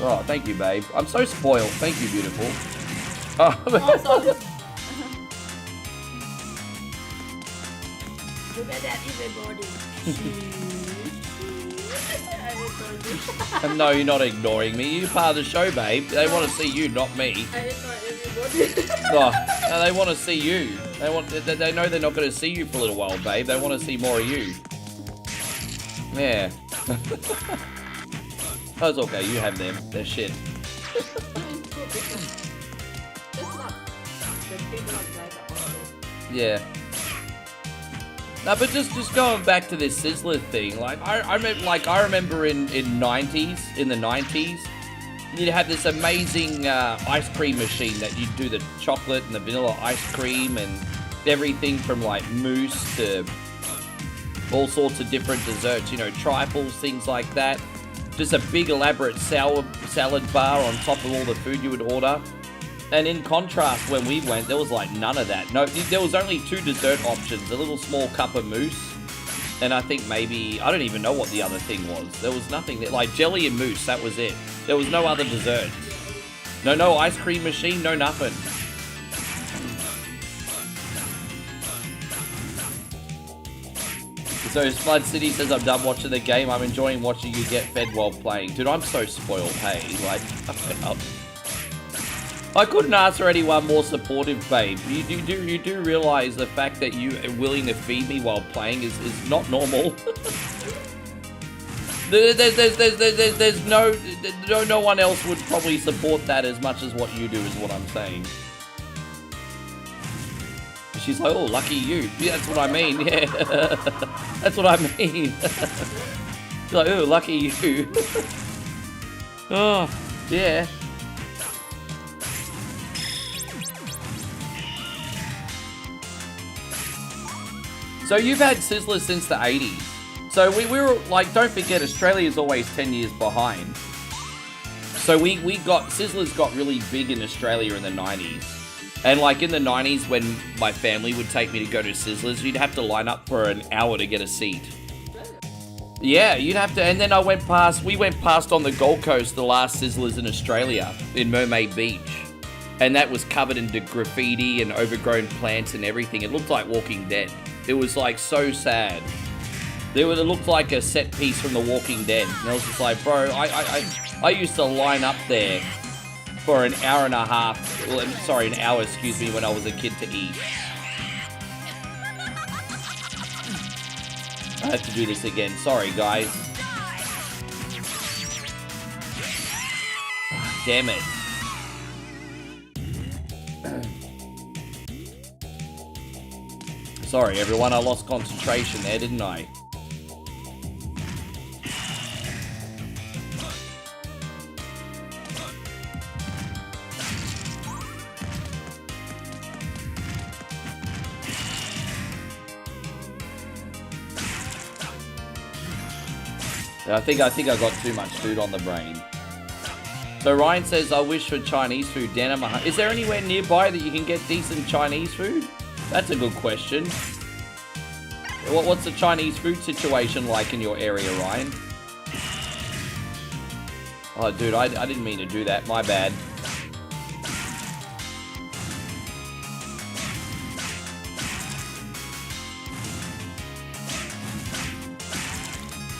Oh, thank you, babe. I'm so spoiled. Thank you, beautiful. Oh, Look at that, everybody. No, you're not ignoring me. You're part of the show, babe. They want to see you, not me. I ignore everybody. Oh, no, they want to see you. They know they're not going to see you for a little while, babe. They want to see more of you. Yeah. That's okay. You have them. They're shit. Yeah. No, but just going back to this Sizzler thing, like I remember in the 90s, you'd have this amazing ice cream machine that you'd do the chocolate and the vanilla ice cream and everything from like mousse to all sorts of different desserts, you know, trifles, things like that. Just a big elaborate salad bar on top of all the food you would order. And in contrast, when we went, there was like none of that. No, there was only 2 dessert options. A little small cup of mousse. And I think maybe, I don't even know what the other thing was. There was nothing, like jelly and mousse, that was it. There was no other desserts. No ice cream machine, no nothing. So Spud City says, I'm done watching the game. I'm enjoying watching you get fed while playing. Dude, I'm so spoiled, hey. Like, fuck it up. I couldn't ask for anyone more supportive, babe. You do realize the fact that you are willing to feed me while playing is not normal. There's no one else would probably support that as much as what you do is what I'm saying. She's like, oh, lucky you. Yeah, that's what I mean, yeah. That's what I mean. She's like, oh, lucky you. Oh, yeah. So you've had Sizzler since the 80s. So we were like, don't forget, Australia's always 10 years behind. So Sizzlers got really big in Australia in the 90s. And like in the 90s when my family would take me to go to Sizzlers, you'd have to line up for an hour to get a seat. Yeah, you'd have to, and then we went past on the Gold Coast, the last Sizzlers in Australia, in Mermaid Beach. And that was covered in graffiti and overgrown plants and everything. It looked like Walking Dead. It was like so sad. It looked like a set piece from The Walking Dead. And I was just like, bro, I used to line up there for an hour and a half, well, sorry, an hour, excuse me, when I was a kid to eat. I have to do this again. Sorry, guys. Damn it. Sorry, everyone. I lost concentration there, didn't I? I think I got too much food on the brain. So Ryan says, I wish for Chinese food down at my home. Is there anywhere nearby that you can get decent Chinese food? That's a good question. What's the Chinese food situation like in your area, Ryan? Oh, dude, I didn't mean to do that. My bad.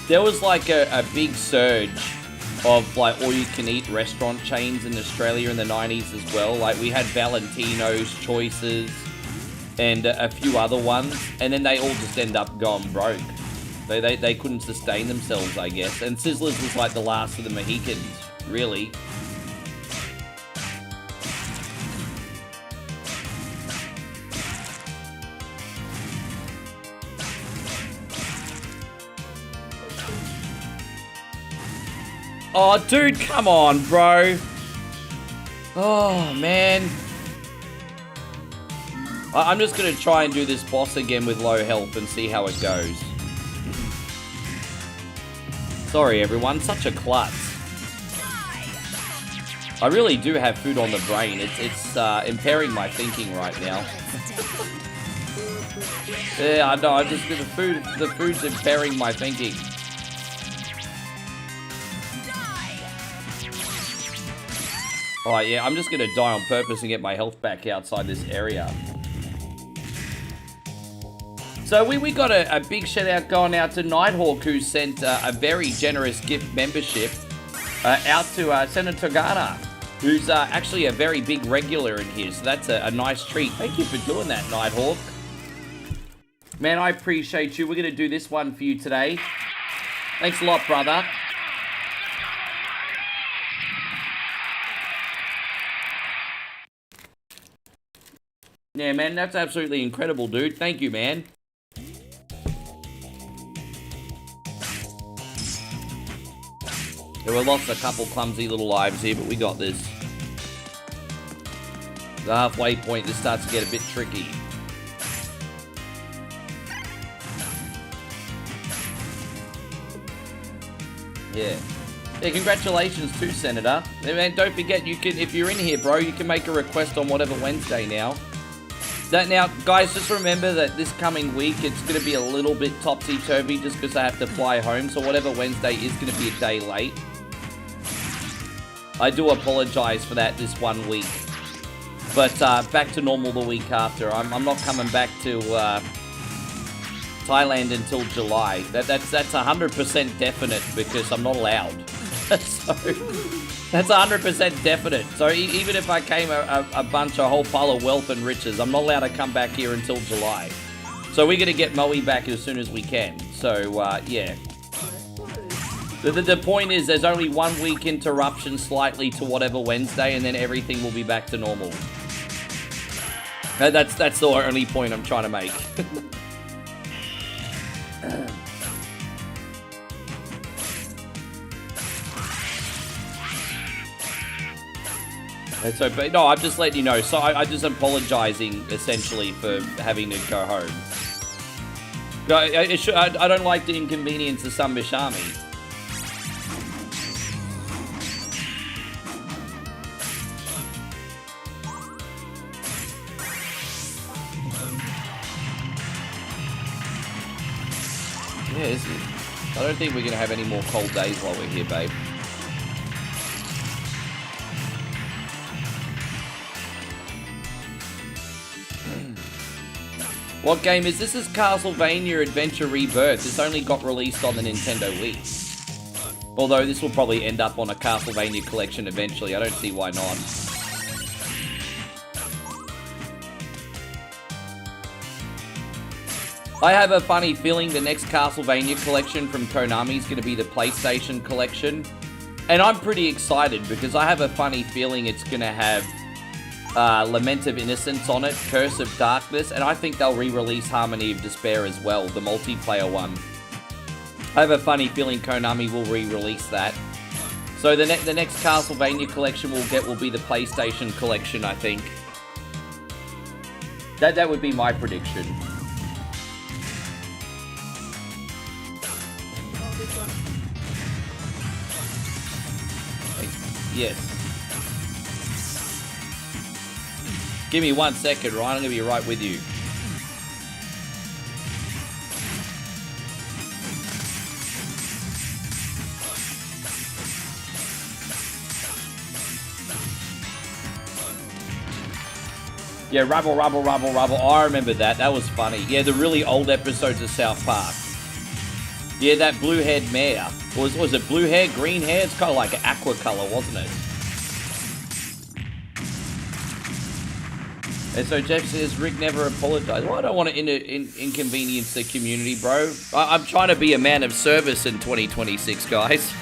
There was like a big surge of like all-you-can-eat restaurant chains in Australia in the 90s as well. Like we had Valentino's, Choices, and a few other ones, and then they all just end up going broke. They couldn't sustain themselves, I guess. And Sizzlers was like the last of the Mohicans, really. Oh, dude, come on, bro. Oh, man. I'm just going to try and do this boss again with low health and see how it goes. Sorry, everyone. Such a klutz. I really do have food on the brain. It's impairing my thinking right now. Yeah, I know. The food's impairing my thinking. Alright, yeah, I'm just gonna die on purpose and get my health back outside this area. So we got a big shout out going out to Nighthawk, who sent a very generous gift membership out to Senator Ghana, who's actually a very big regular in here. So that's a nice treat. Thank you for doing that, Nighthawk. Man, I appreciate you. We're going to do this one for you today. Thanks a lot, brother. Yeah, man, that's absolutely incredible, dude. Thank you, man. We lost a couple clumsy little lives here, but we got this. The halfway point, this starts to get a bit tricky. Yeah. Yeah, congratulations to Senator. And don't forget, you can, if you're in here, bro, you can make a request on whatever Wednesday now. Now, guys, just remember that this coming week, it's going to be a little bit topsy-turvy just because I have to fly home. So whatever Wednesday is going to be a day late. I do apologize for that this 1 week. But back to normal the week after. I'm not coming back to Thailand until July. That's 100% definite because I'm not allowed. So that's 100% definite. So even if I came a whole pile of wealth and riches, I'm not allowed to come back here until July. So we're going to get Moe back as soon as we can. So, yeah. The point is there's only 1 week interruption slightly to whatever Wednesday, and then everything will be back to normal. That's the only point I'm trying to make. So, but no, I'm just letting you know. So I'm just apologizing, essentially, for having to go home. I don't like to inconvenience the Sambish army. Yeah, I don't think we're going to have any more cold days while we're here, babe. What game is this? This is Castlevania Adventure ReBirth. This only got released on the Nintendo Wii. Although this will probably end up on a Castlevania collection eventually. I don't see why not. I have a funny feeling the next Castlevania collection from Konami is going to be the PlayStation collection. And I'm pretty excited because I have a funny feeling it's going to have Lament of Innocence on it, Curse of Darkness, and I think they'll re-release Harmony of Despair as well, the multiplayer one. I have a funny feeling Konami will re-release that. So the next Castlevania collection we'll get will be the PlayStation collection, I think. That would be my prediction. Yes. Give me 1 second, Ryan. I'm going to be right with you. Yeah, Rubble. Oh, I remember that. That was funny. Yeah, the really old episodes of South Park. Yeah, that blue-haired mare. Was it blue hair, green hair? It's kind of like an aqua color, wasn't it? And so Jeff says, Rick never apologized. Well, I don't want to inconvenience the community, bro. I'm trying to be a man of service in 2026, guys.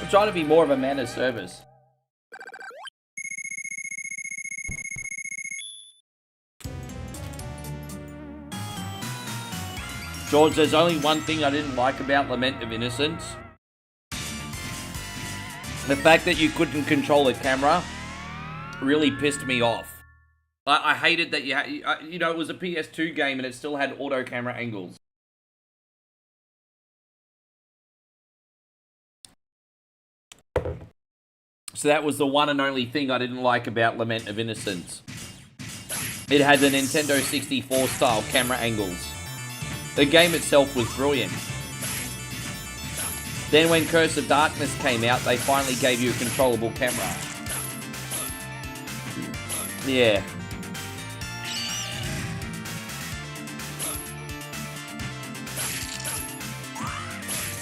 I'm trying to be more of a man of service. George, there's only one thing I didn't like about Lament of Innocence. The fact that you couldn't control the camera really pissed me off. I hated that you know, it was a PS2 game and it still had auto camera angles. So that was the one and only thing I didn't like about Lament of Innocence. It had the Nintendo 64 style camera angles. The game itself was brilliant. Then when Curse of Darkness came out, they finally gave you a controllable camera. Yeah.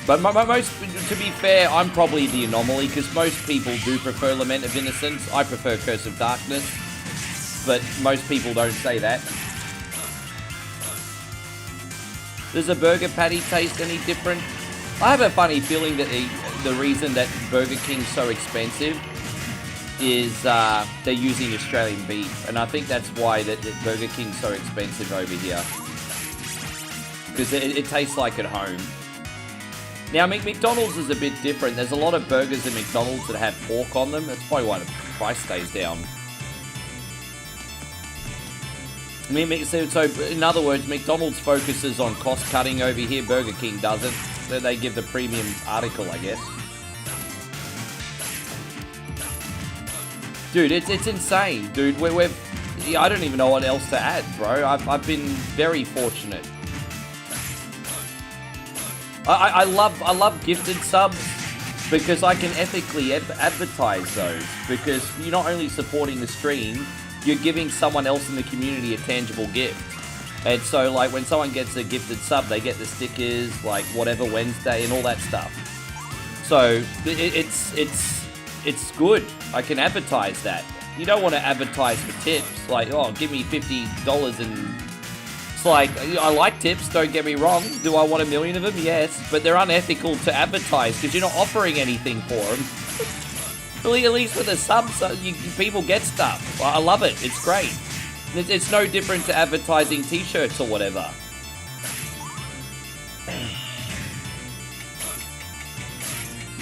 But most, to be fair, I'm probably the anomaly, because most people do prefer Lament of Innocence. I prefer Curse of Darkness, but most people don't say that. Does a burger patty taste any different? I have a funny feeling that the reason that Burger King's so expensive is they're using Australian beef, and I think that's why that Burger King's so expensive over here, because it tastes like at home. Now, McDonald's is a bit different. There's a lot of burgers at McDonald's that have pork on them. That's probably why the price stays down. So in other words, McDonald's focuses on cost cutting over here. Burger King doesn't. So they give the premium article, I guess. Dude, it's insane, dude. I don't even know what else to add, bro. I've been very fortunate. I love gifted subs because I can ethically advertise those, because you're not only supporting the stream, you're giving someone else in the community a tangible gift. And so, like, when someone gets a gifted sub, they get the stickers, like, whatever Wednesday and all that stuff. So, it's good. I can advertise that. You don't want to advertise for tips, like, oh, give me $50 and... It's like, I like tips, don't get me wrong. Do I want 1 million of them? Yes. But they're unethical to advertise because you're not offering anything for them. At least with the subs, people get stuff. I love it. It's great. It's no different to advertising t-shirts or whatever.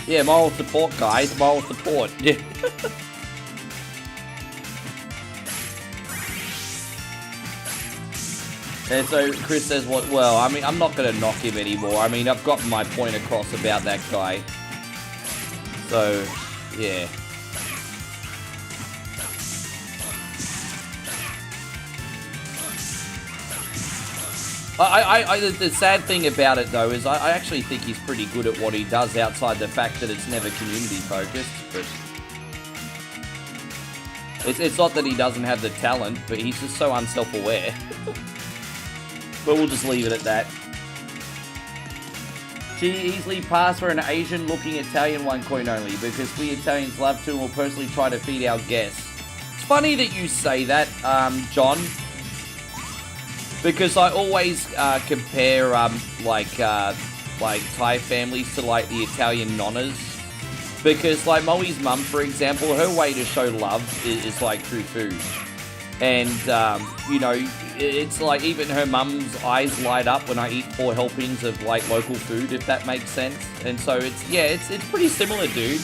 Yeah, moral support, guys. Moral support. Yeah. And so Chris says, well, I mean, I'm not going to knock him anymore. I mean, I've gotten my point across about that guy. So, yeah. The sad thing about it, though, is I actually think he's pretty good at what he does outside the fact that it's never community focused. But it's not that he doesn't have the talent, but he's just so unself-aware. But we'll just leave it at that. She easily passed for an Asian-looking Italian OneCoinOnly, because we Italians love to and will personally try to feed our guests. It's funny that you say that, John, because I always compare like Thai families to like the Italian nonnas, because like Moe's mum, for example, her way to show love is like through food. And, you know, it's like even her mum's eyes light up when I eat 4 helpings of, like, local food, if that makes sense. And so it's, yeah, it's pretty similar, dude.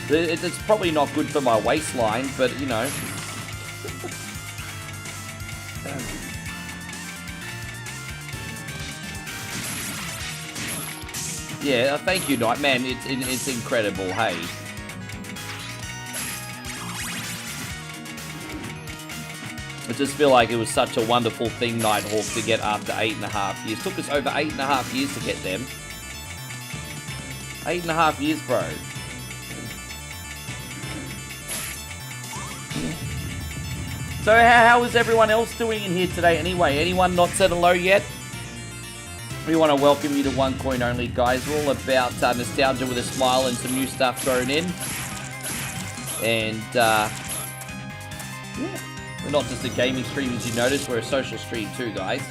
It's probably not good for my waistline, but, you know. Yeah, thank you, Night. Man, it's incredible, hey. I just feel like it was such a wonderful thing, Nighthawk, to get after 8.5 years. Took us over 8.5 years to get them. 8.5 years, bro. So how is everyone else doing in here today anyway? Anyone not said hello yet? We want to welcome you to OneCoinOnly, guys. We're all about nostalgia with a smile and some new stuff thrown in. And, yeah. We're not just a gaming stream, as you notice. We're a social stream too, guys.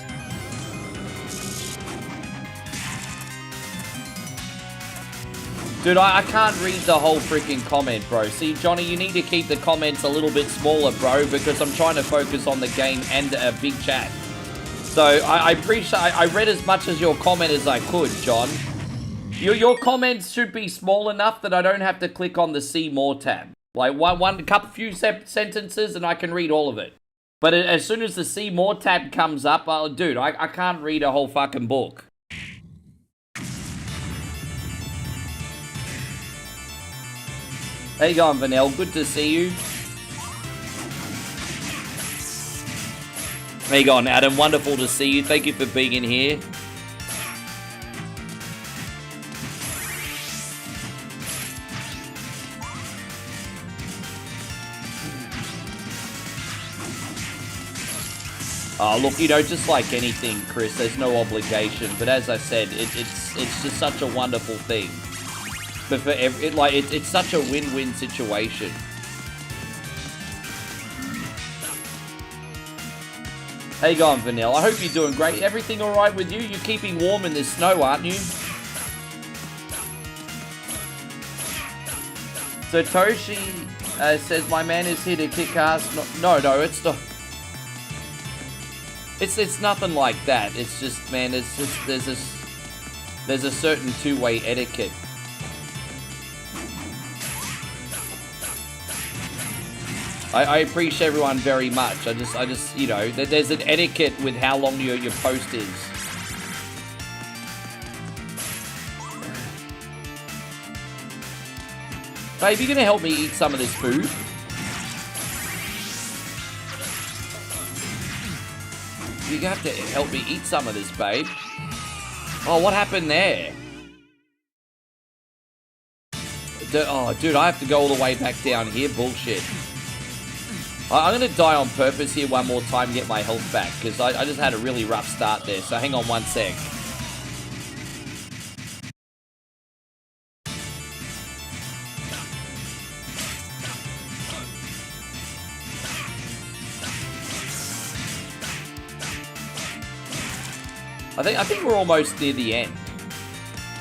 Dude, I can't read the whole freaking comment, bro. See, Johnny, you need to keep the comments a little bit smaller, bro, because I'm trying to focus on the game and a big chat. So, I appreciate... I read as much as your comment as I could, John. Your comments should be small enough that I don't have to click on the See More tab. Like, few sentences and I can read all of it. But as soon as the See More tab comes up, dude, I can't read a whole fucking book. How you going, Vanel? Good to see you. How you going, Adam? Wonderful to see you. Thank you for being in here. Oh, look, you know, just like anything, Chris, there's no obligation. But as I said, it's just such a wonderful thing. But for it's such a win-win situation. How you going, Vanilla? I hope you're doing great. Everything all right with you? You're keeping warm in this snow, aren't you? So Toshi says, my man is here to kick ass. No, it's not. It's nothing like that. It's just, man, there's a certain two-way etiquette. I appreciate everyone very much. I just, you know, there's an etiquette with how long your post is. Babe, you gonna help me eat some of this food? You have to help me eat some of this, babe. Oh, what happened there? Oh, dude, I have to go all the way back down here. Bullshit. I'm going to die on purpose here one more time to get my health back, because I just had a really rough start there, so hang on one sec. I think we're almost near the end.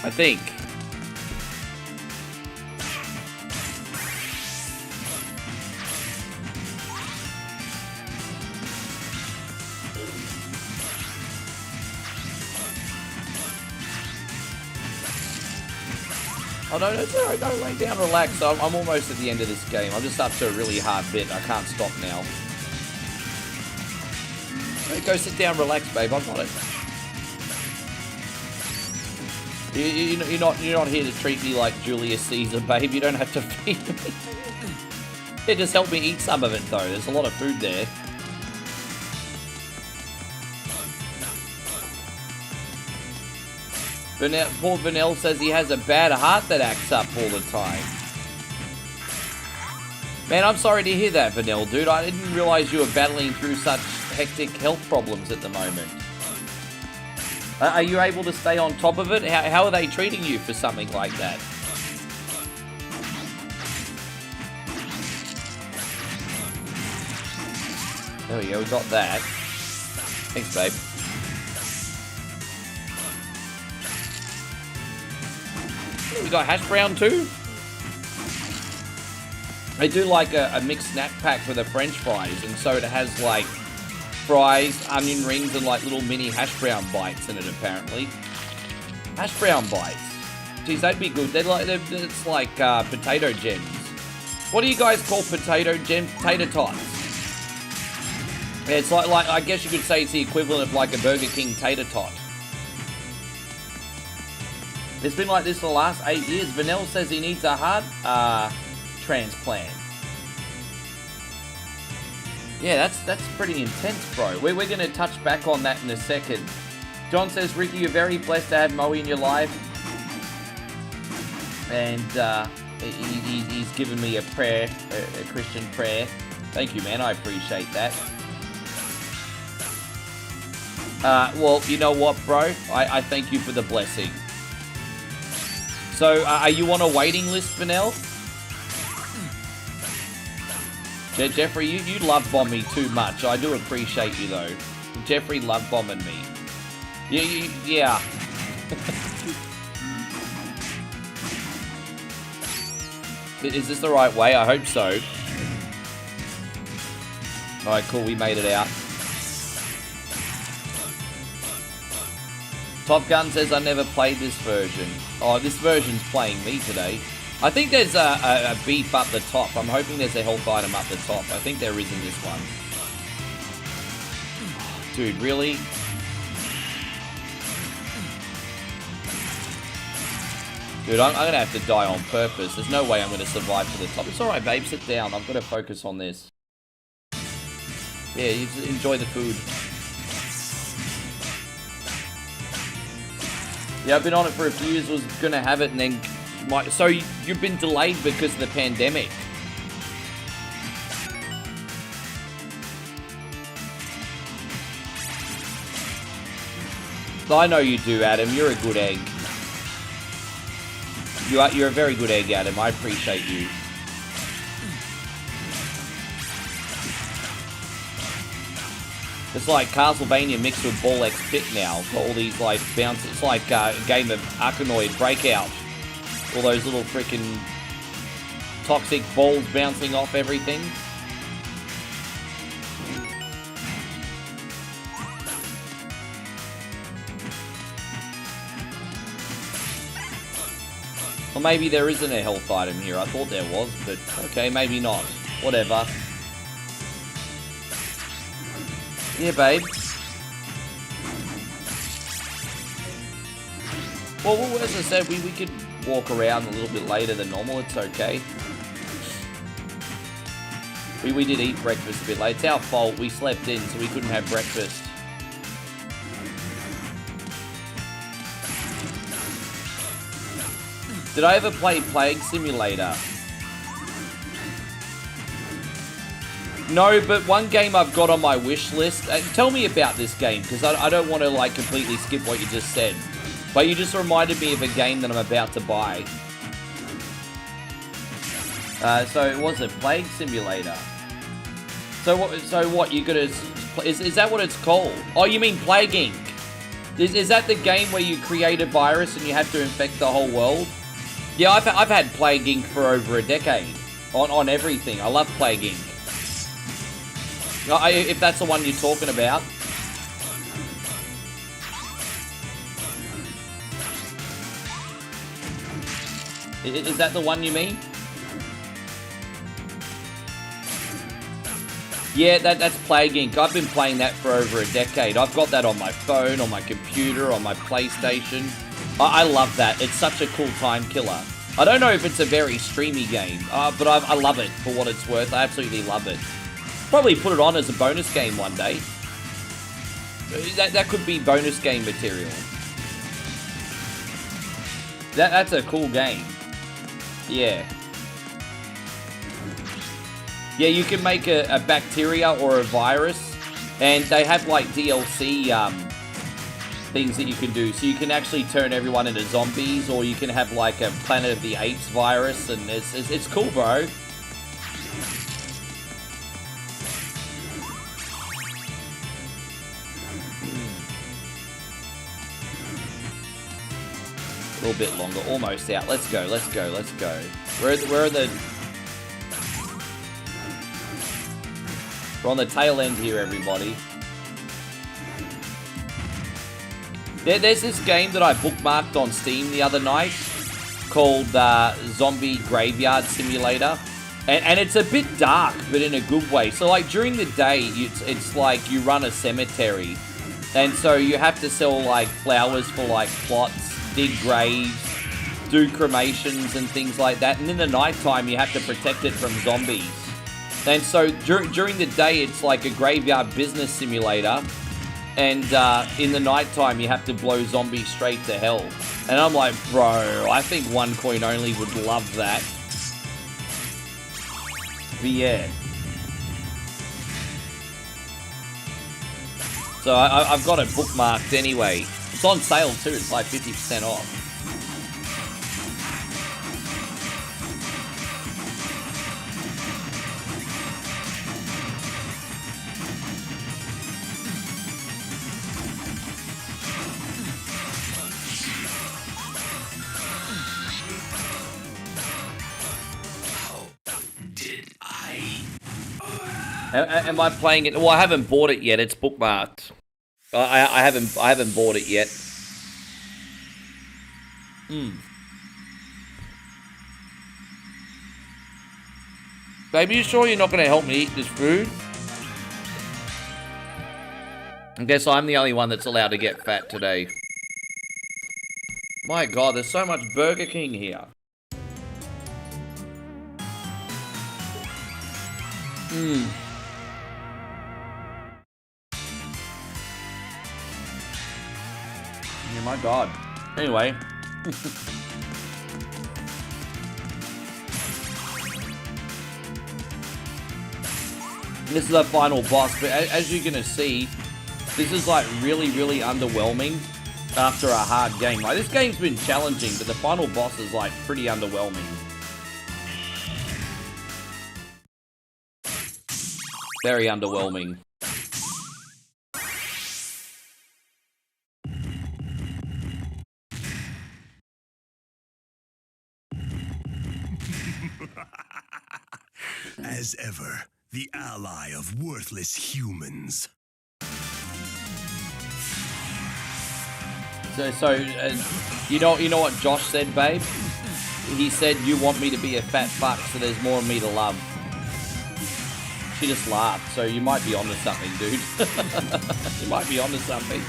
I think. Oh no, it's alright, don't lay down, relax. I'm almost at the end of this game. I'm just up to a really hard bit. I can't stop now. Go sit down, relax, babe. I've got it. You're not here to treat me like Julius Caesar, babe. You don't have to feed me. Yeah, just help me eat some of it, though. There's a lot of food there. Poor Vanel says he has a bad heart that acts up all the time. Man, I'm sorry to hear that, Vanel, dude. I didn't realize you were battling through such hectic health problems at the moment. Are you able to stay on top of it? How are they treating you for something like that? There we go, we got that. Thanks, babe. We got hash brown too. They do like a mixed snack pack with the French fries, and so it has like fries, onion rings, and like little mini hash brown bites in it. Apparently, hash brown bites. Geez, they'd be good. It's like potato gems. What do you guys call potato gems? Tater tots. Yeah, it's like I guess you could say it's the equivalent of like a Burger King tater tot. It's been like this for the last 8 years. Vanel says he needs a heart transplant. Yeah, that's pretty intense, bro. We're going to touch back on that in a second. John says, Ricky, you're very blessed to have Moe in your life. And he's given me a prayer, a Christian prayer. Thank you, man. I appreciate that. Well, you know what, bro? I thank you for the blessing. So, are you on a waiting list, Vanel? Jeffrey, you love bomb me too much. I do appreciate you, though. Jeffrey love bombing me. Yeah. Is this the right way? I hope so. Alright, cool. We made it out. Top Gun says, I never played this version. Oh, this version's playing me today. I think there's a beef up the top. I'm hoping there's a health item up the top. I think there is in this one. Dude, really? Dude, I'm going to have to die on purpose. There's no way I'm going to survive to the top. It's alright, babe. Sit down. I've got to focus on this. Yeah, you enjoy the food. Yeah, I've been on it for a few years, was going to have it, and then... So, you've been delayed because of the pandemic. I know you do, Adam. You're a good egg. You're a very good egg, Adam. I appreciate you. It's like Castlevania mixed with Ball X Pit now. Got all these like bounces. It's like a game of Arkanoid Breakout. All those little freaking toxic balls bouncing off everything. Or maybe there isn't a health item here. I thought there was, but okay, maybe not. Whatever. Yeah, babe. Well, as I said, we could walk around a little bit later than normal. It's okay. We did eat breakfast a bit late. It's our fault. We slept in, so we couldn't have breakfast. Did I ever play Plague Simulator? No, but one game I've got on my wish list. Tell me about this game, because I don't want to like completely skip what you just said. But you just reminded me of a game that I'm about to buy. So it was a Plague Simulator. So what? You gonna? Is that what it's called? Oh, you mean Plague Inc? Is that the game where you create a virus and you have to infect the whole world? Yeah, I've had Plague Inc for over a decade on everything. I love Plague Inc. If that's the one you're talking about. Is that the one you mean? Yeah, that's Plague Inc. I've been playing that for over a decade. I've got that on my phone, on my computer, on my PlayStation. I love that. It's such a cool time killer. I don't know if it's a very streamy game, but I love it for what it's worth. I absolutely love it. Probably put it on as a bonus game one day. That could be bonus game material. That's a cool game. Yeah. Yeah, you can make a bacteria or a virus, and they have like DLC things that you can do. So you can actually turn everyone into zombies, or you can have like a Planet of the Apes virus, and it's cool, bro. A little bit longer, almost out. Let's go. Where are the... We're on the tail end here, everybody. There's this game that I bookmarked on Steam the other night called Zombie Graveyard Simulator. And it's a bit dark, but in a good way. So, like, during the day, it's like you run a cemetery. And so you have to sell, like, flowers for, like, plots, dig graves, do cremations and things like that. And in the nighttime, you have to protect it from zombies. And so during the day, it's like a graveyard business simulator. And in the nighttime, you have to blow zombies straight to hell. And I'm like, bro, I think OneCoinOnly would love that. But yeah. So I've got it bookmarked anyway. It's on sale too. It's like 50% off. Am I playing it? Well, I haven't bought it yet. It's bookmarked. I haven't bought it yet. Baby, you sure you're not going to help me eat this food? I guess I'm the only one that's allowed to get fat today. My God, there's so much Burger King here. Yeah, my God. Anyway. This is the final boss, but as you're gonna see, this is like really, really underwhelming. after a hard game. Like, this game's been challenging, but the final boss is, like, pretty underwhelming. Very underwhelming. As ever, the ally of worthless humans. So you know what Josh said, babe? He said, you want me to be a fat fuck, so there's more of me to love. She just laughed, so you might be onto something, dude. You might be onto something.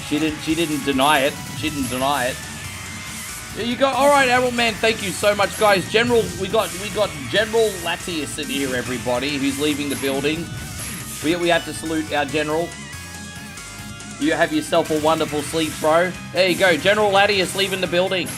She didn't deny it. She didn't deny it. You got all right, Errol, man. Thank you so much, guys. General, we got General Latius in here, everybody, who's leaving the building. We have to salute our general. You have yourself a wonderful sleep, bro. There you go, General Latius leaving the building.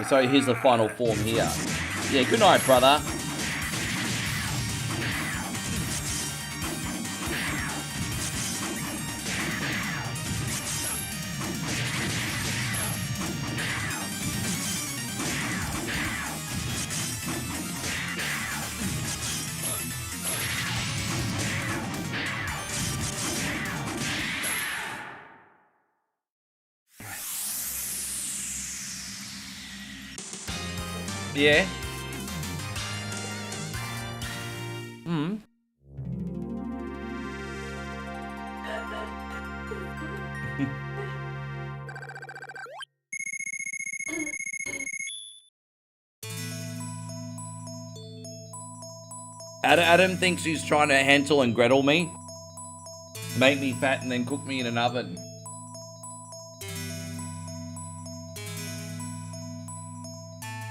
So here's the final form here. Yeah, good night, brother. Yeah. Adam thinks he's trying to Hansel and Gretel me. Make me fat and then cook me in an oven.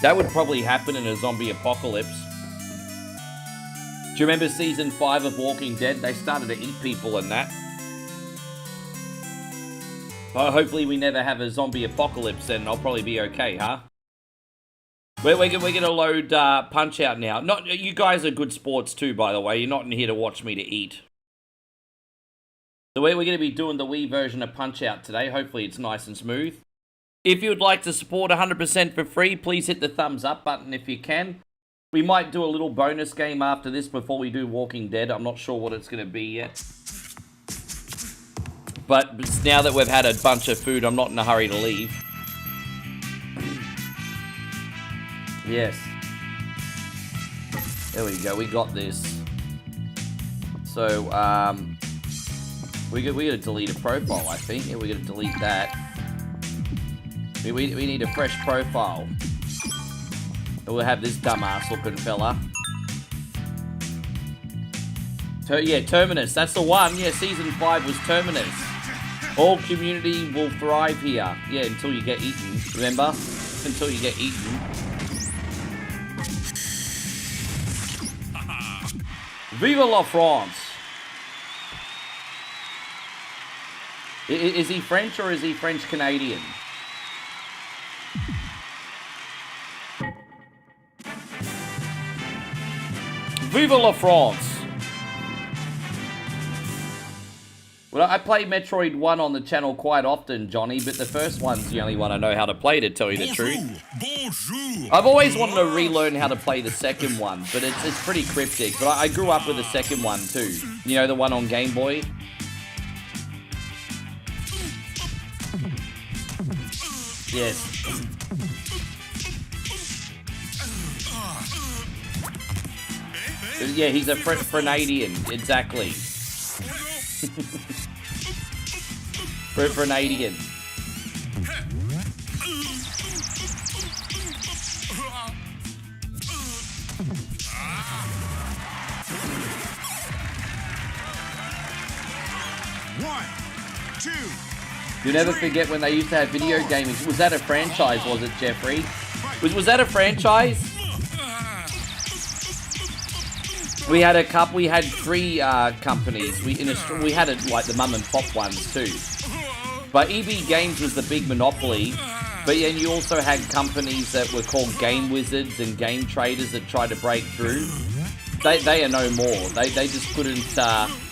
That would probably happen in a zombie apocalypse. Do you remember season 5 of Walking Dead? They started to eat people and that. Well, hopefully we never have a zombie apocalypse and I'll probably be okay, huh? We're gonna load Punch-Out now. You guys are good sports too, by the way. You're not in here to watch me to eat. So we're gonna be doing the Wii version of Punch-Out today. Hopefully it's nice and smooth. If you would like to support 100% for free, please hit the thumbs up button if you can. We might do a little bonus game after this before we do Walking Dead. I'm not sure what it's going to be yet. But now that we've had a bunch of food, I'm not in a hurry to leave. Yes. There we go, we got this. So, we gotta delete a profile, I think. Yeah, we gotta delete that. We need a fresh profile. We'll have this dumbass looking fella. Yeah, Terminus, that's the one. Yeah, season 5 was Terminus. All community will thrive here. Yeah, until you get eaten. Remember? Until you get eaten. Viva la France! Is he French or is he French-Canadian? Viva la France! Well, I play Metroid 1 on the channel quite often, Johnny, but the first one's the only one I know how to play, to tell you the truth. Bonjour. I've always wanted to relearn how to play the second one, but it's pretty cryptic. But I grew up with the second one too. You know, the one on Game Boy? Yes. Yeah, he's a Frenadian, exactly. Frenadian. You'll never forget when they used to have video gaming. Was that a franchise, was it, Jeffrey? Was that a franchise? We had a couple. We had 3 companies. We had it like the mum and pop ones too. But EB Games was the big monopoly. But then you also had companies that were called game wizards and game traders that tried to break through. They are no more. They just couldn't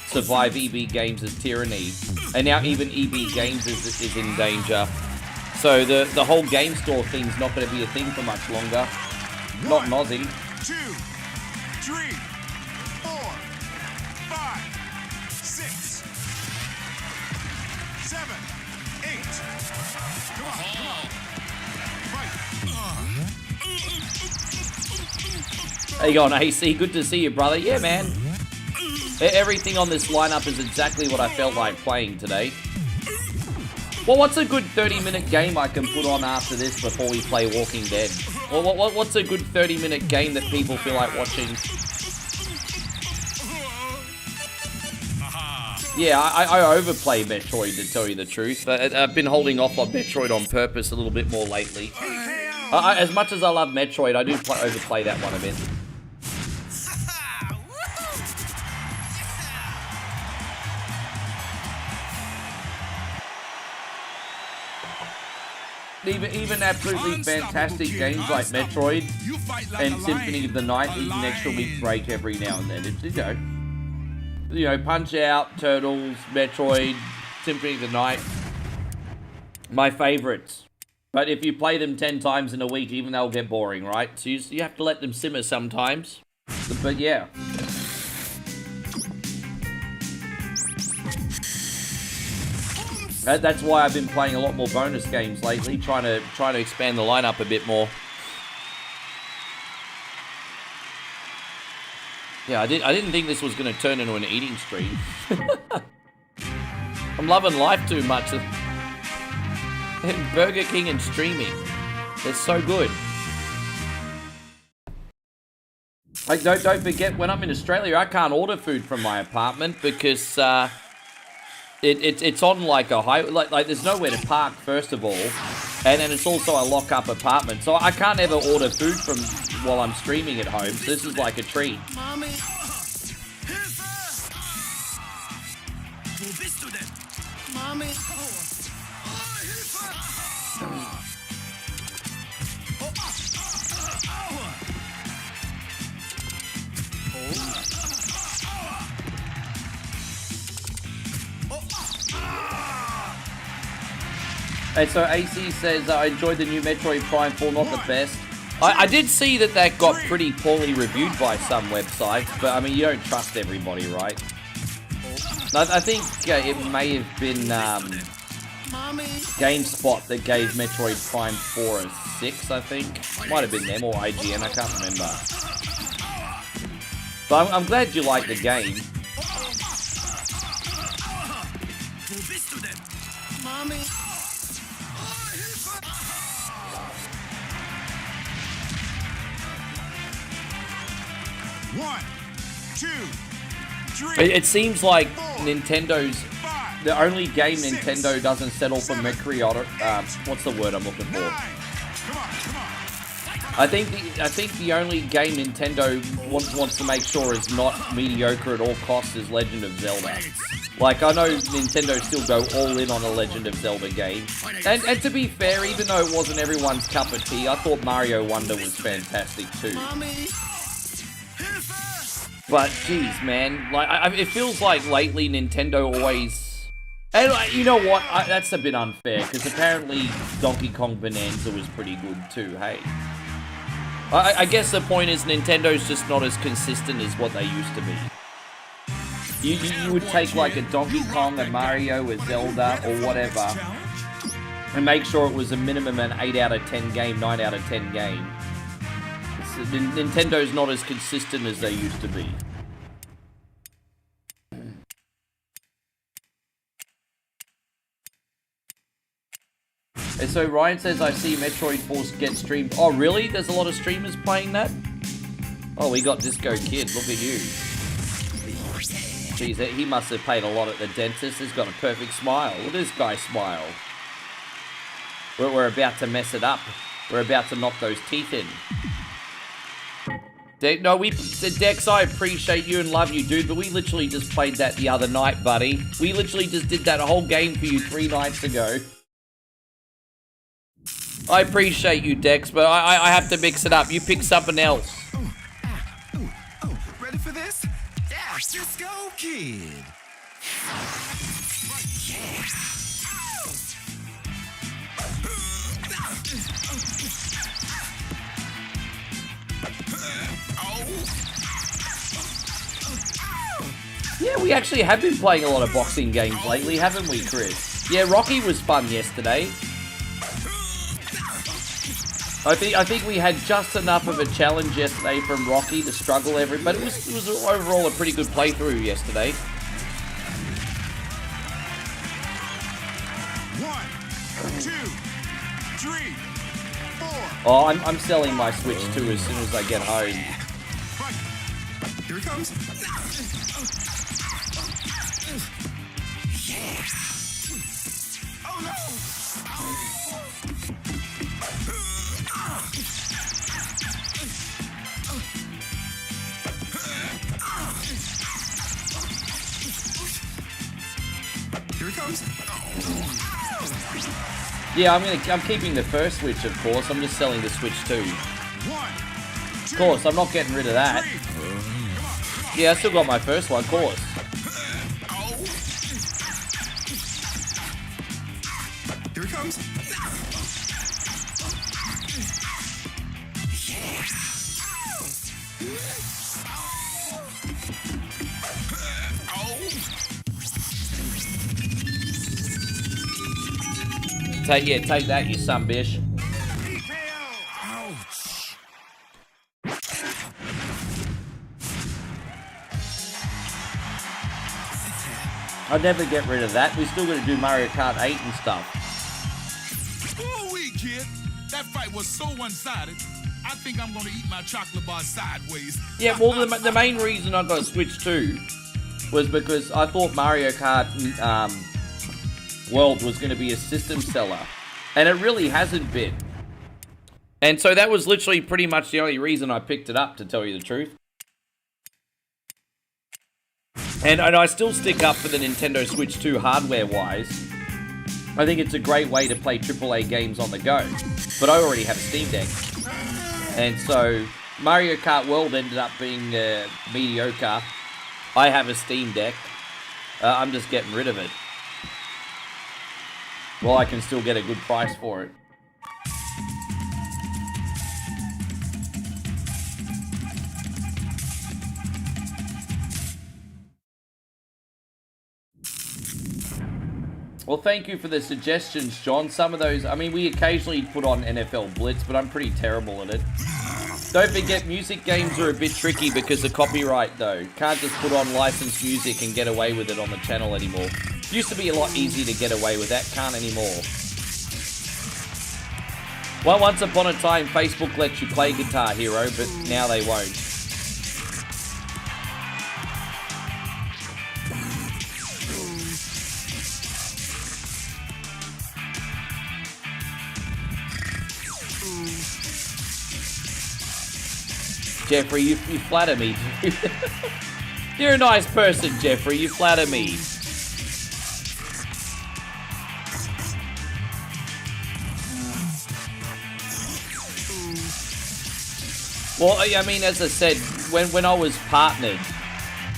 survive EB Games' tyranny. And now even EB Games is in danger. So the whole game store thing's not going to be a thing for much longer. Not in Aussie. 2, 3, 4, 5, 6, 7, 8. Come on, come on. How you going, AC? Good to see you, brother. Yeah, man. Everything on this lineup is exactly what I felt like playing today. Well, what's a good 30-minute game I can put on after this before we play Walking Dead? Well, what's a good 30-minute game that people feel like watching? Yeah, I overplay Metroid, to tell you the truth. I've been holding off on Metroid on purpose a little bit more lately. As much as I love Metroid, I do overplay that one a bit. Even absolutely fantastic games like Metroid and Symphony of the Night need an extra week break every now and then. It's, you know, Punch-Out, Turtles, Metroid, Symphony of the Night, my favorites. But if you play them 10 times in a week, even they'll get boring, right? So you have to let them simmer sometimes. But yeah. That's why I've been playing a lot more bonus games lately, trying to expand the lineup a bit more. Yeah, I didn't think this was going to turn into an eating stream. I'm loving life too much. Burger King and streaming, they're so good. Like, don't forget, when I'm in Australia, I can't order food from my apartment because it's on like a highway. Like there's nowhere to park, first of all, and then it's also a lock-up apartment, so I can't ever order food from while I'm streaming at home. So this is like a treat. Mommy. Mommy. And so AC says, I enjoyed the new Metroid Prime 4, not the best. I did see that got pretty poorly reviewed by some websites, but I mean, you don't trust everybody, right? I think it may have been GameSpot that gave Metroid Prime 4 a 6, I think. Might have been them or IGN, I can't remember. But I'm glad you like the game. Mommy. 1, 2, 3. It seems like Nintendo's the only game Nintendo doesn't settle for mediocre. What's the word I'm looking for? I think the only game Nintendo wants to make sure is not mediocre at all costs is Legend of Zelda. Like, I know Nintendo still go all in on a Legend of Zelda game. And to be fair, even though it wasn't everyone's cup of tea, I thought Mario Wonder was fantastic too. But, geez, man, like, it feels like lately Nintendo always... And, you know what, that's a bit unfair, because apparently Donkey Kong Bonanza was pretty good too, hey? I guess the point is Nintendo's just not as consistent as what they used to be. You would take like a Donkey Kong, a Mario, a Zelda, or whatever, and make sure it was a minimum an 8 out of 10 game, 9 out of 10 game. Nintendo's not as consistent as they used to be. And so Ryan says, I see Metroid Force get streamed. Oh, really? There's a lot of streamers playing that? Oh, we got Disco Kid. Look at you. Geez, he must have paid a lot at the dentist. He's got a perfect smile. Look at this guy smile. We're about to mess it up. We're about to knock those teeth in. No, Dex, I appreciate you and love you, dude, but we literally just played that the other night, buddy. We literally just did that whole game for you 3 nights ago. I appreciate you, Dex, but I have to mix it up. You pick something else. Ready for this? Yeah, just go, kid. Yeah, we actually have been playing a lot of boxing games lately, haven't we, Chris? Yeah, Rocky was fun yesterday. I think we had just enough of a challenge yesterday from Rocky to struggle but it was overall a pretty good playthrough yesterday. 1, 2, 3, 4. Oh, I'm selling my Switch 2 as soon as I get home. Here it comes. Oh no! Here it comes. Yeah, I'm keeping the first Switch, of course. I'm just selling the Switch 2. Of course, I'm not getting rid of that. Yeah, I still got my first one, of course. Here it comes. Take that, you sumbitch. Ouch. I'd never get rid of that. We still got to do Mario Kart 8 and stuff. Ooh-wee, kid. That fight was so one-sided. I think I'm gonna eat my chocolate bar sideways. Yeah, well, the main reason I got Switch 2 was because I thought Mario Kart World was going to be a system seller. And it really hasn't been. And so that was literally pretty much the only reason I picked it up, to tell you the truth. And I still stick up for the Nintendo Switch 2 hardware-wise. I think it's a great way to play AAA games on the go. But I already have a Steam Deck. And so Mario Kart World ended up being mediocre. I have a Steam Deck. I'm just getting rid of it. Well, I can still get a good price for it. Well, thank you for the suggestions, John. Some of those, I mean, we occasionally put on NFL Blitz, but I'm pretty terrible at it. Don't forget, music games are a bit tricky because of copyright, though. Can't just put on licensed music and get away with it on the channel anymore. Used to be a lot easier to get away with that, can't anymore. Well, once upon a time, Facebook let you play Guitar Hero, but now they won't. Jeffrey, you flatter me. You're a nice person, Jeffrey. You flatter me. Well, I mean, as I said, when I was partnered,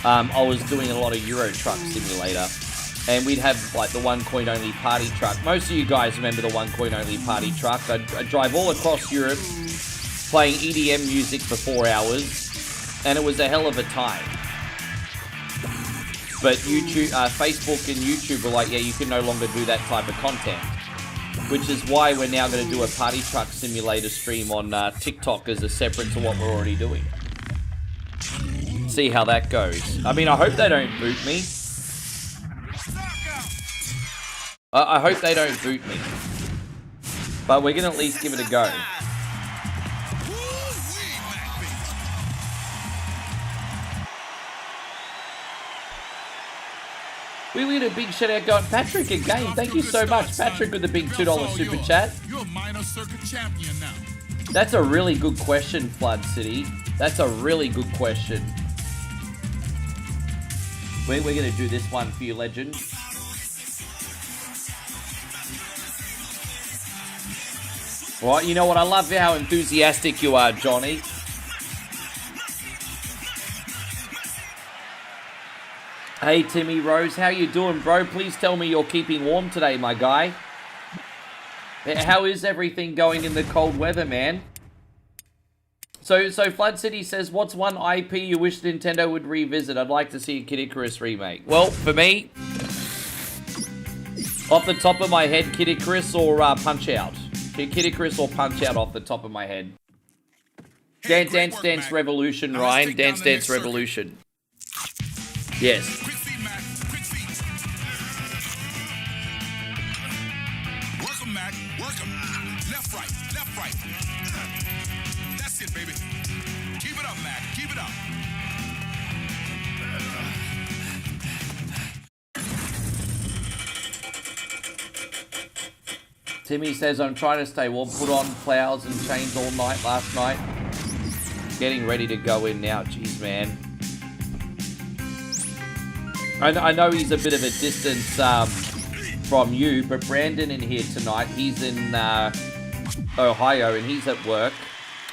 I was doing a lot of Euro Truck Simulator. And we'd have, like, the OneCoinOnly party truck. Most of you guys remember the OneCoinOnly party truck. I'd drive all across Europe, playing EDM music for 4 hours, and it was a hell of a time. But YouTube, Facebook and YouTube were like, yeah, you can no longer do that type of content. Which is why we're now going to do a party truck simulator stream on TikTok as a separate to what we're already doing. See how that goes. I mean, I hope they don't boot me. I hope they don't boot me. But we're going to at least give it a go. We get a big shout out going. Patrick again. Thank you so much. Patrick with the big $2 super chat. You're a minor circuit champion now. That's a really good question, Flood City. That's a really good question. We're going to do this one for you, legend. Well, you know what? I love how enthusiastic you are, Johnny. Hey, Timmy Rose. How you doing, bro? Please tell me you're keeping warm today, my guy. How is everything going in the cold weather, man? So Flood City says, what's one IP you wish Nintendo would revisit? I'd like to see a Kid Icarus remake. Well, for me, off the top of my head, Kid Icarus or Punch-Out. Kid Icarus or Punch-Out off the top of my head. Dance Revolution, Ryan. Dance Revolution. Yes. Quick feet, Mac. Quick feet. Work 'em, Mac. Work 'em. Left, right. Left, right. That's it, baby. Keep it up, Mac. Keep it up. Timmy says, I'm trying to stay warm. Put on flowers and chains all night last night. Getting ready to go in now. Jeez, man. I know he's a bit of a distance from you, but Brandon in here tonight, he's in Ohio and he's at work.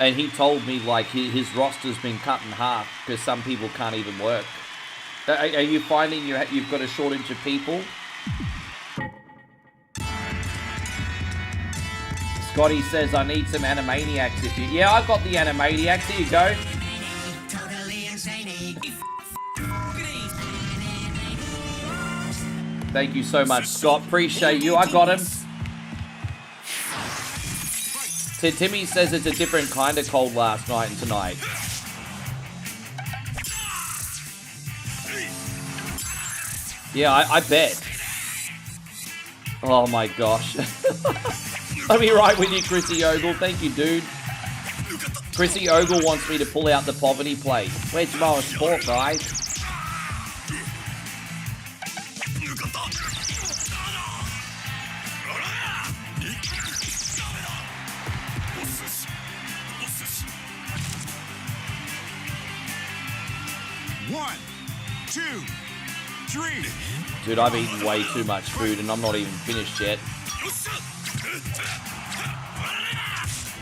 And he told me, like, his roster's been cut in half because some people can't even work. Are you finding you've got a shortage of people? Scotty says, I need some Animaniacs if you... Yeah, I've got the Animaniacs. Here you go. Thank you so much, Scott. Appreciate you. I got him. Timmy says it's a different kind of cold last night and tonight. Yeah, I bet. Oh my gosh. I'll be right with you, Chrissy Ogle. Thank you, dude. Chrissy Ogle wants me to pull out the poverty plate. Where's tomorrow's sport, guys? One, two, three. Dude, I've eaten way too much food and I'm not even finished yet.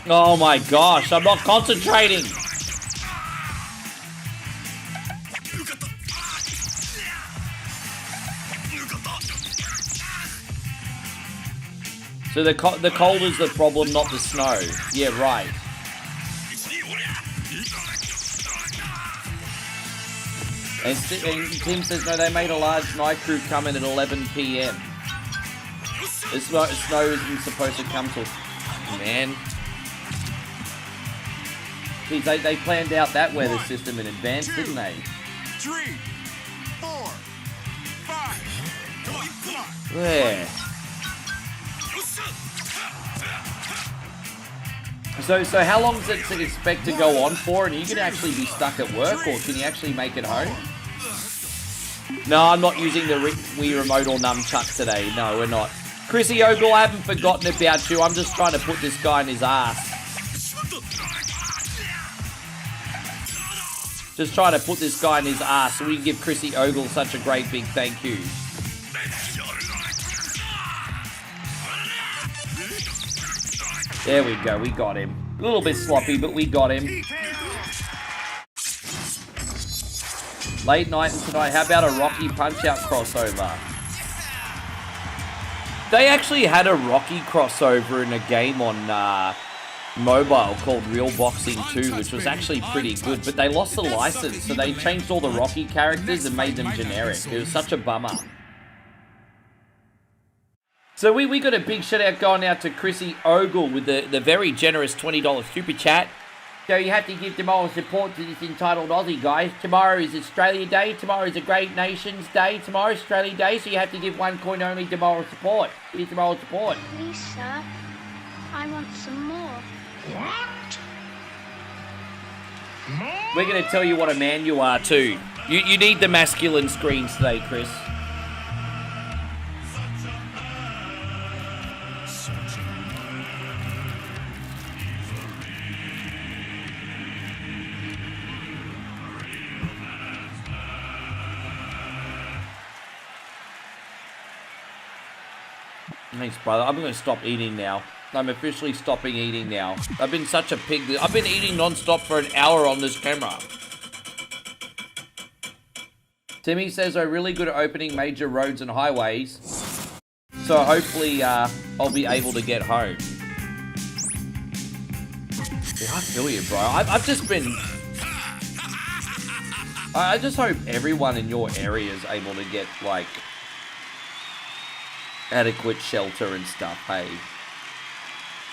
Oh my gosh, I'm not concentrating. So the cold is the problem, not the snow. Yeah, right. And Tim says, no, they made a large night crew come in at 11 p.m. The snow isn't supposed to come till... Man. Geez, they planned out that weather system in advance, didn't they? 3, 4, 5. Come on. Yeah. So how long does it expect to go on for? And are you going to actually be stuck at work, or can you actually make it home? No, I'm not using the Wii Remote or Nunchuck today. No, we're not. Chrissy Ogle, I haven't forgotten about you. I'm just trying to put this guy in his ass. Just trying to put this guy in his ass so we can give Chrissy Ogle such a great big thank you. There we go, we got him. A little bit sloppy, but we got him. Late night and tonight, how about a Rocky Punch-Out crossover? They actually had a Rocky crossover in a game on mobile called Real Boxing 2, which was actually pretty good, but they lost the license, so they changed all the Rocky characters and made them generic. It was such a bummer. So we got a big shout out going out to Chrissy Ogle with the very generous $20 super chat. So you have to give the moral support to this entitled Aussie, guys. Tomorrow is Australia Day. Tomorrow is a Great Nations Day. Tomorrow is Australia Day, so you have to give OneCoinOnly the moral support. Here's the moral support. Lisa, I want some more. What? We're going to tell you what a man you are, too. You need the masculine screens today, Chris. Thanks, brother. I'm going to stop eating now. I'm officially stopping eating now. I've been such a pig. I've been eating non-stop for an hour on this camera. Timmy says I'm really good at opening major roads and highways. So hopefully I'll be able to get home. Yeah, I feel you, bro. I've just been... I just hope everyone in your area is able to get, like, adequate shelter and stuff, hey?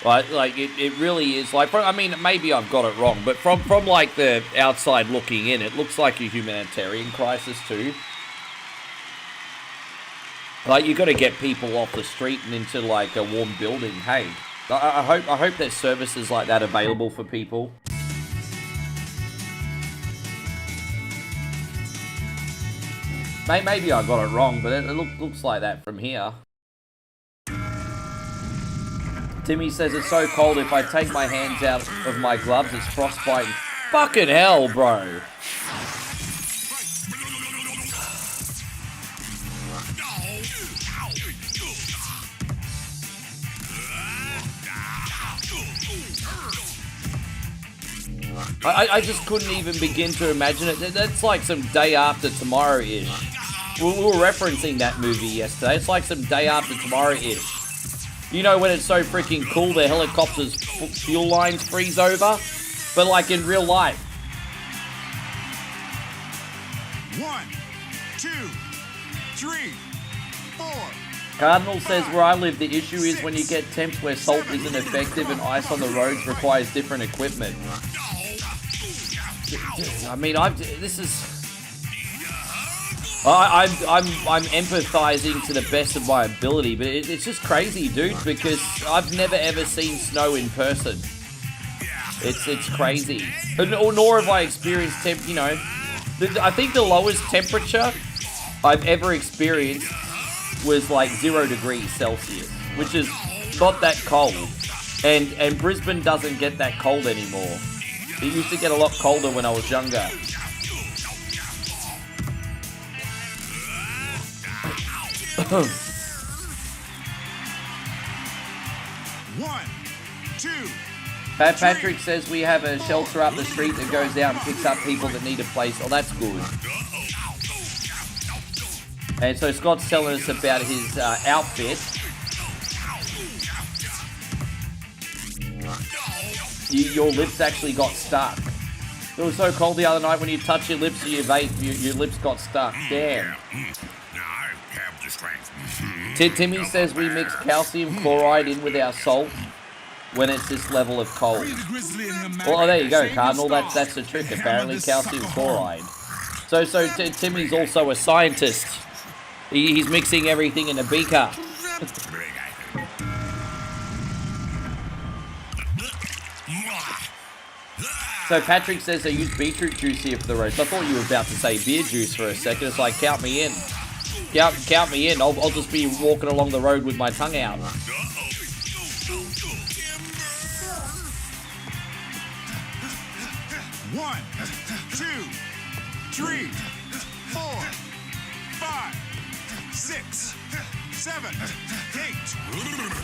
Like it really is, like, I mean, maybe I've got it wrong, but from like, the outside looking in, it looks like a humanitarian crisis, too. Like, you got to get people off the street and into, like, a warm building, hey? I hope there's services like that available for people. Maybe I got it wrong, but it looks like that from here. Timmy says it's so cold if I take my hands out of my gloves, it's frostbite. Fucking hell, bro. I just couldn't even begin to imagine it. That's like some day after tomorrow-ish. We were referencing that movie yesterday. It's like some day after tomorrow-ish. You know when it's so freaking cool the helicopter's fuel lines freeze over? But like in real life. 1, 2, 3, 4. Cardinal says where I live, the issue is when you get temps where salt isn't effective and ice on the roads requires different equipment. I mean, I'm empathizing to the best of my ability, but it's just crazy, dude, because I've never ever seen snow in person. It's crazy. Nor have I experienced I think the lowest temperature I've ever experienced was like 0 degrees Celsius, which is not that cold. And Brisbane doesn't get that cold anymore. It used to get a lot colder when I was younger. 1, 2. Patrick says we have a shelter up the street that goes out and picks up people that need a place. Oh, that's good. And so Scott's telling us about his outfit. Your lips actually got stuck. It was so cold the other night when you touch your lips or your vape, your lips got stuck. Damn. Timmy says we mix calcium chloride in with our salt when it's this level of cold. Well, there you go, Cardinal. That's the trick, apparently, calcium chloride. So Timmy's also a scientist. He's mixing everything in a beaker. So Patrick says they use beetroot juice here for the roast. I thought you were about to say beer juice for a second. It's like, count me in. Count me in. I'll just be walking along the road with my tongue out. One, 2, 3, 4, 5, 6, 7, 8.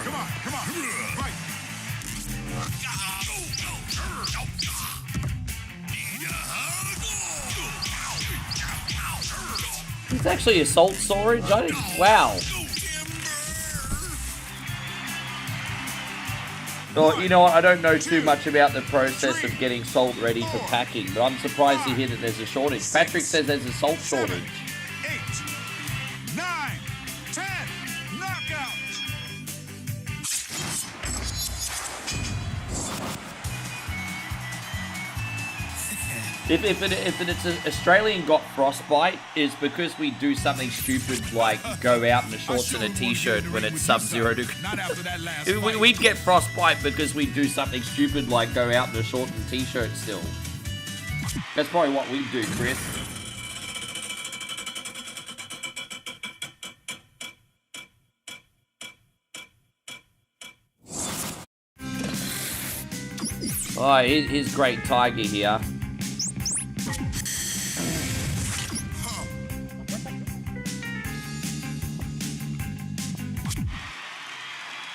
Come on. Right. It's actually a salt storage. Wow. Well, you know what? I don't know too much about the process of getting salt ready for packing, but I'm surprised to hear that there's a shortage. Patrick says there's a salt shortage. 8, 9, 10. Knockout. If it's an Australian got frostbite, is because we do something stupid like go out in the shorts and a t-shirt when it's sub-0 degrees. We'd get frostbite because we do something stupid like go out in the shorts and t-shirt still. That's probably what we do, Chris. Oh, here's Great Tiger here.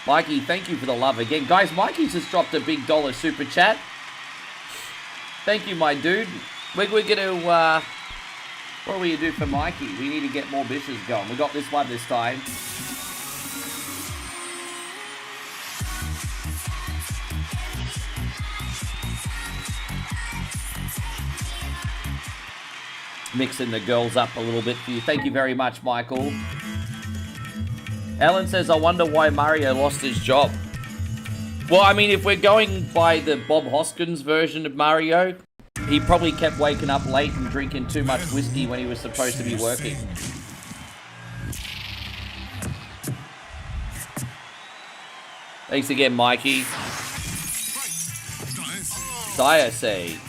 Mikey, thank you for the love again. Guys, Mikey's just dropped a big dollar super chat. Thank you, my dude. We're going to, what are we going to do for Mikey? We need to get more bitches going. We got this one this time. Mixing the girls up a little bit for you. Thank you very much, Michael. Alan says, I wonder why Mario lost his job. Well, I mean, if we're going by the Bob Hoskins version of Mario, he probably kept waking up late and drinking too much whiskey when he was supposed to be working. Thanks again, Mikey. Diase.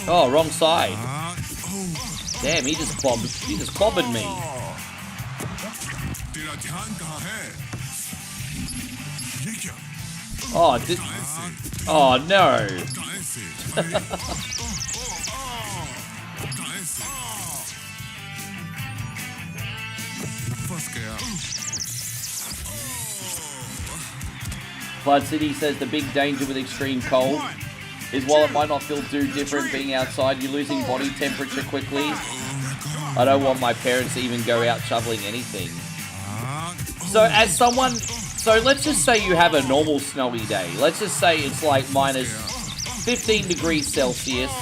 Oh, wrong side. Damn, he just clobbered me. Oh, oh no. Flood City says the big danger with extreme cold is while it might not feel too different being outside, you're losing body temperature quickly. I don't want my parents to even go out shoveling anything. So as someone, so let's just say you have a normal snowy day. Let's just say it's like minus 15 degrees Celsius.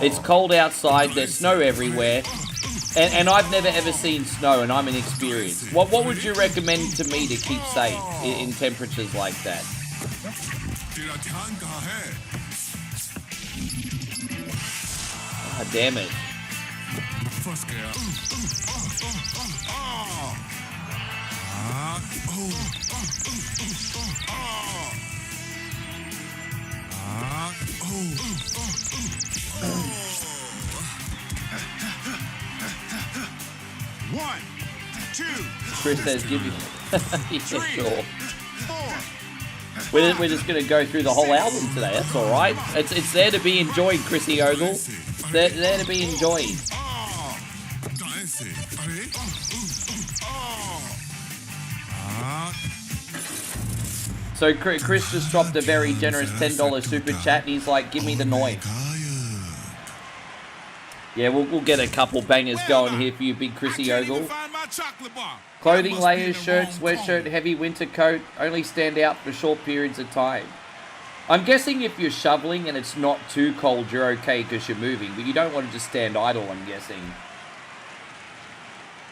It's cold outside, there's snow everywhere. And I've never ever seen snow and I'm inexperienced. What would you recommend to me to keep safe in temperatures like that? Ah, damn it. One, two, Chris says, give you. Yeah, sure. four. We're just going to go through the whole album today. That's all right. It's there to be enjoyed, Chrissy Ogle. It's there to be enjoyed. So Chris just dropped a very generous $10 super chat, and he's like, "Give me the noise." Yeah, we'll get a couple bangers going here for you, big Chrissy Ogle. Clothing layers, shirts, sweatshirt, heavy winter coat only stand out for short periods of time. I'm guessing if you're shoveling and it's not too cold, you're okay because you're moving, but you don't want to just stand idle, I'm guessing.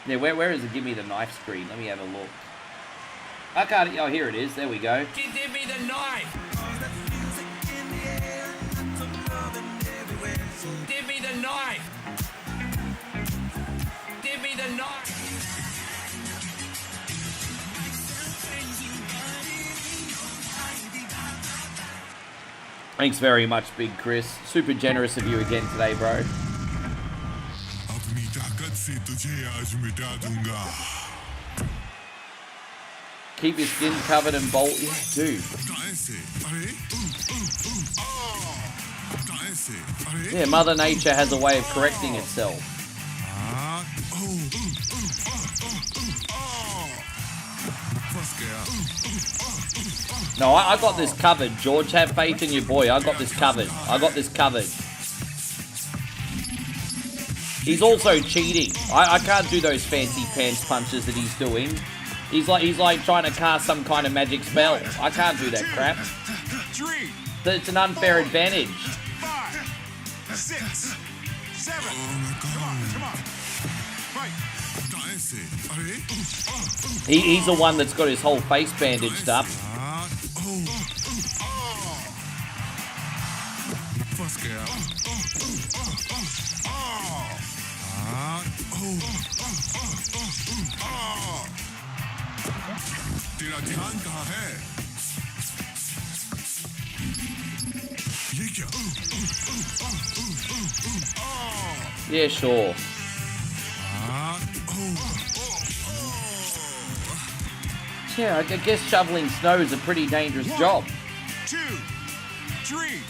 Yeah, where is it? Give me the knife screen. Let me have a look. I can't. Oh, here it is. There we go. Give me the knife. Give me the knife. Give me the knife. Thanks very much, Big Chris. Super generous of you again today, bro. Keep your skin covered and bold. Yeah, dude. Yeah, Mother Nature has a way of correcting itself. No, I got this covered, George. Have faith in your boy. I got this covered. I got this covered. He's also cheating. I can't do those fancy pants punches that he's doing. He's like trying to cast some kind of magic spell. I can't do that crap. It's an unfair advantage. 5, 6, 7. Come on. He's the one that's got his whole face bandaged up. Yeah, sure. Yeah, I guess shoveling snow is a pretty dangerous job. 2, 3,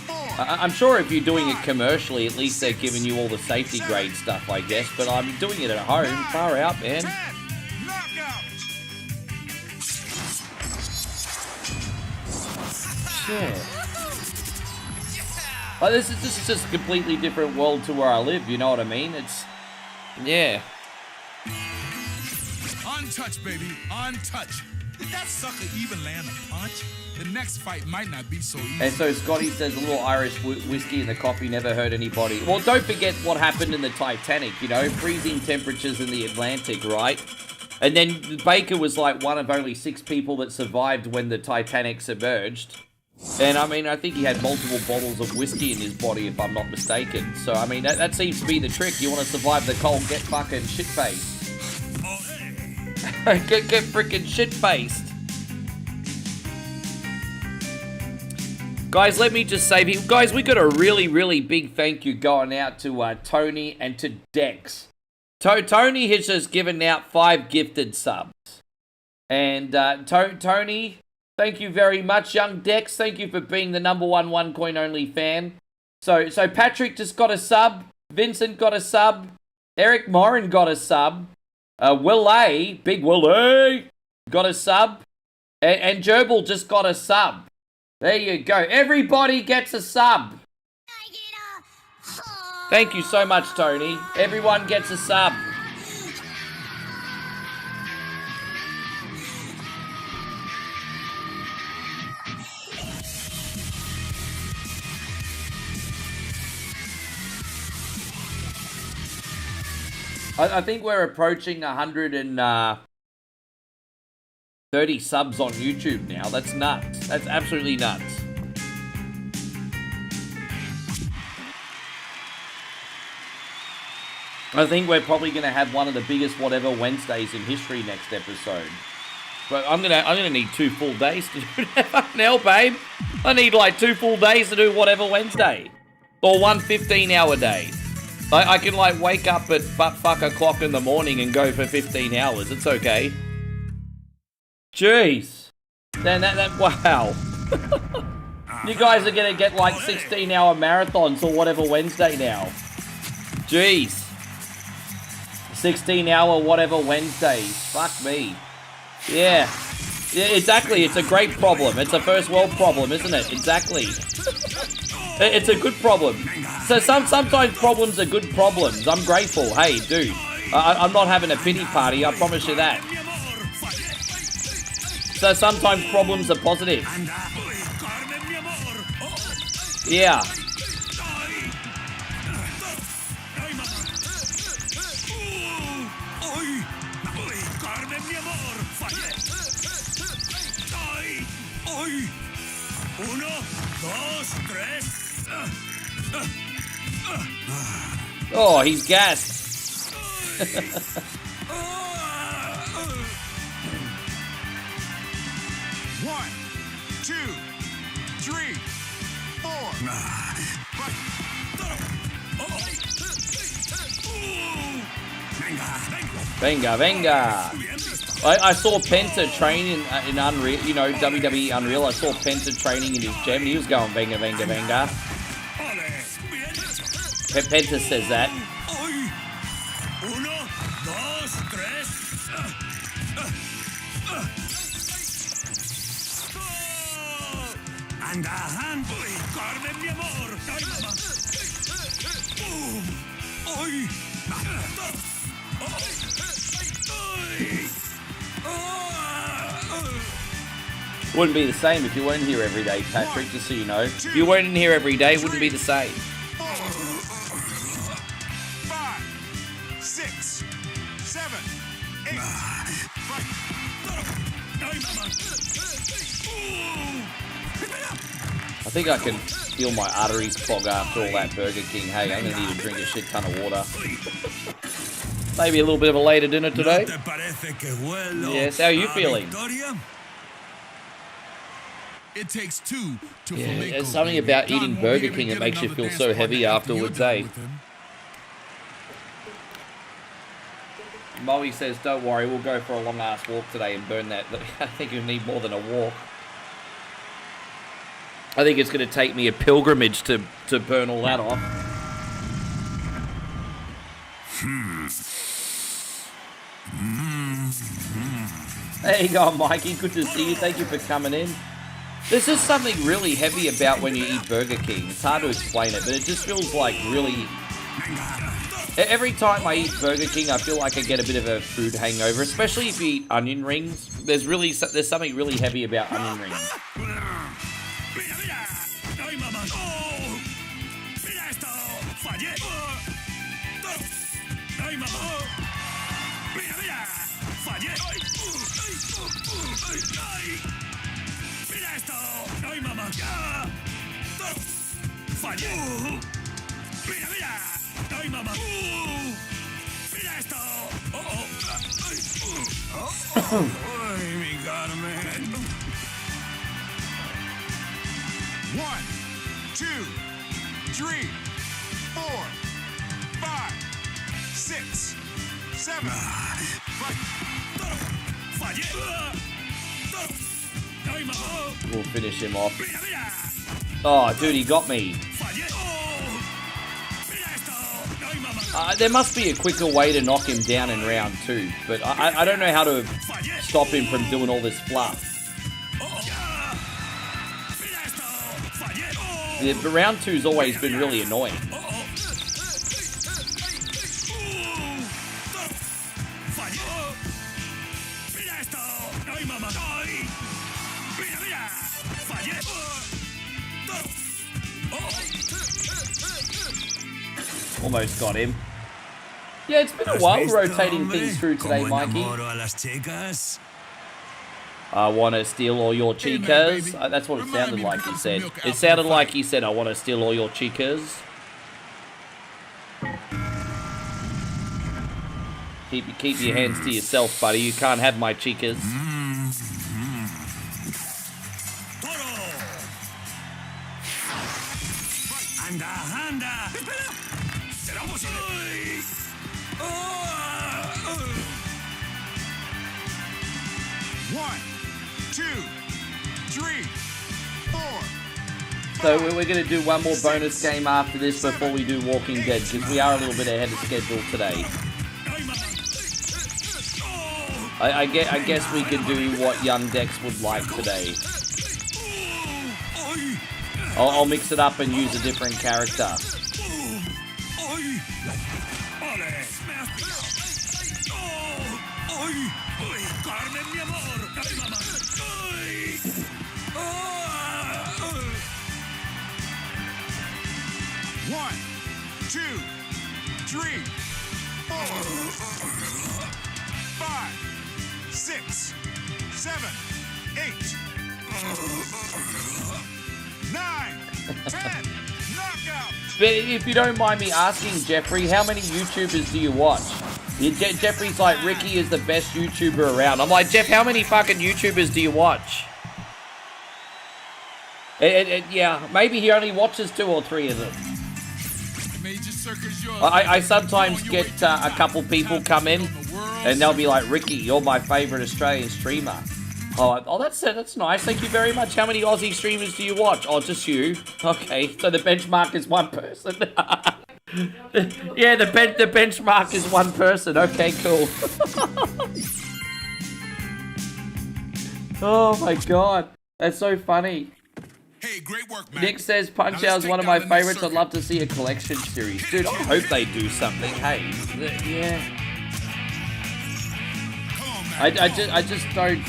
4. I'm sure if you're doing it commercially, at least they're giving you all the safety grade stuff, I guess. But I'm doing it at home. Far out, man. 10. Knockout. Yeah. Like, this is just a completely different world to where I live, you know what I mean? It's... Yeah. Untouched, baby. Untouched. Did that sucker even land a punch? The next fight might not be so easy. And so Scotty says a little Irish whiskey in the coffee never hurt anybody. Well, don't forget what happened in the Titanic, you know? Freezing temperatures in the Atlantic, right? And then Baker was like one of only 6 people that survived when the Titanic submerged. And, I mean, I think he had multiple bottles of whiskey in his body, if I'm not mistaken. So, I mean, that seems to be the trick. You want to survive the cold, get fucking shit-faced. get freaking shit-faced. Guys, let me just say, guys, we got a really, really big thank you going out to Tony and to Dex. Tony has just given out 5 gifted subs. And, Tony... Thank you very much, young Dex. Thank you for being the #1 OneCoinOnly fan. So Patrick just got a sub. Vincent got a sub. Eric Morin got a sub. Will A, Big Will A, got a sub. And Gerbil just got a sub. There you go. Everybody gets a sub. Thank you so much, Tony. Everyone gets a sub. I think we're approaching 130 subs on YouTube now. That's nuts. That's absolutely nuts. I think we're probably going to have one of the biggest whatever Wednesdays in history next episode. But I'm gonna need 2 full days to do that. Fucking hell, babe. I need like 2 full days to do whatever Wednesday. Or 1 15-hour day. I can, like, wake up at butt-fuck o'clock in the morning and go for 15 hours. It's okay. Jeez. Then wow. You guys are gonna get, like, 16-hour marathons or whatever Wednesday now. Jeez. 16-hour whatever Wednesdays. Fuck me. Yeah. Yeah, exactly. It's a great problem. It's a first world problem, isn't it? Exactly. It's a good problem. So sometimes problems are good problems. I'm grateful. Hey, dude. I'm not having a pity party. I promise you that. So sometimes problems are positive. Yeah. Oh, he's gassed. 1, 2, 3, 4. Venga, venga. I saw Penta train in Unreal, you know, WWE Unreal. I saw Penta training in his gym. He was going venga, venga, venga. Penta says that. Wouldn't be the same if you weren't here every day, Patrick, just so you know. If you weren't in here every day, it wouldn't be the same. 5, 6, 7, 8. I think I can feel my arteries clog after all that Burger King. Hey, I'm going to need to drink a shit ton of water. Maybe a little bit of a later dinner today. Yes, how are you feeling? It takes 2 to Yeah, there's something about eating Burger King that makes you feel so heavy afterwards, eh? Molly says, don't worry, we'll go for a long-ass walk today and burn that. I think you need more than a walk. I think it's going to take me a pilgrimage to burn all that off. There you go, Mikey. Good to see you. Thank you for coming in. There's just something really heavy about when you eat Burger King. It's hard to explain it, but it just feels like really... Every time I eat Burger King, I feel like I get a bit of a food hangover, especially if you eat onion rings. There's something really heavy about onion rings. One, two, three, 4, 5, 6, 7. We'll finish him off. Oh, dude, he got me. There must be a quicker way to knock him down in round 2, but I don't know how to stop him from doing all this fluff. Yeah, but round 2's always been really annoying. Almost got him. Yeah, it's been a while rotating things through today, Mikey. I want to steal all your chicas. That's what it sounded like he said. It sounded like he said, I want to steal all your chicas. Keep your hands to yourself, buddy. You can't have my chicas. One, 2, 3, 4. So we're going to do one more bonus game after this before we do Walking Dead, because we are a little bit ahead of schedule today. I guess we can do what Young Dex would like today. I'll mix it up and use a different character. One, 2, 3, 4, 5, 6, 7, 8, 9, 10. Knockout. But if you don't mind me asking, Jeffrey, how many YouTubers do you watch? Jeffrey's like, Ricky is the best YouTuber around. I'm like, Jeff, how many fucking YouTubers do you watch? Yeah, maybe he only watches 2 or 3 of them. I sometimes get a couple people come in and they'll be like, Ricky, you're my favourite Australian streamer. Oh, that's nice. Thank you very much. How many Aussie streamers do you watch? Oh, just you. Okay, so the benchmark is 1 person. Yeah, the benchmark is 1 person. Okay, cool. Oh my god, that's so funny. Hey, great work, man. Nick says Punch-Out is one of my favorites. I'd love to see a collection series. Dude, I hope they do something. Hey, yeah. I just don't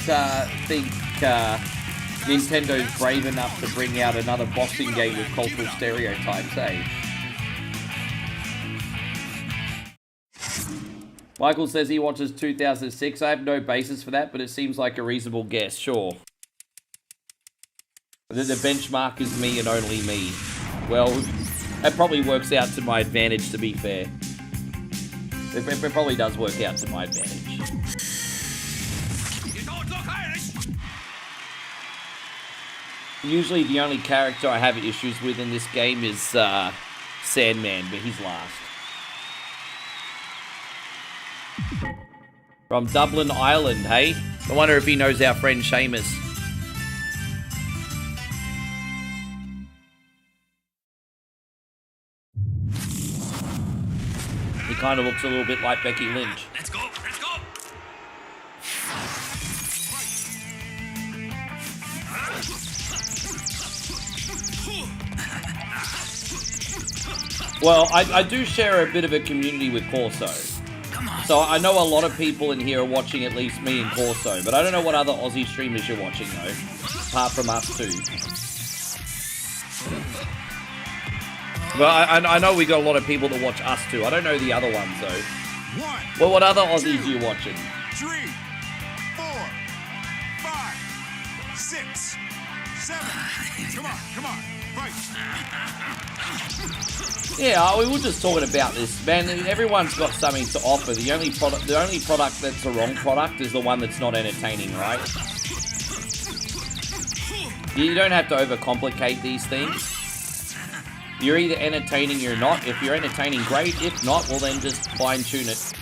think Nintendo's brave enough to bring out another boxing game with cultural stereotypes, eh? Michael says he watches 2006. I have no basis for that, but it seems like a reasonable guess. Sure. The benchmark is me and only me. Well, that probably works out to my advantage, to be fair. It probably does work out to my advantage. Usually the only character I have issues with in this game is Sandman, but he's last. From Dublin, Ireland, hey? I wonder if he knows our friend Seamus. kind of looks a little bit like Becky Lynch. Let's go. Let's go. Well, I do share a bit of a community with Corso. So I know a lot of people in here are watching at least me and Corso, but I don't know what other Aussie streamers you're watching though, apart from us two. But I know we got a lot of people that watch us too. I don't know the other ones though. Well, what other Aussies are you watching? 3, 4, 5, 6, 7. Come on. Right. Yeah, we were just talking about this, man. Everyone's got something to offer. The only product that's the wrong product is the one that's not entertaining, right? You don't have to overcomplicate these things. You're either entertaining or you're not. If you're entertaining, great. If not, well then just fine-tune it.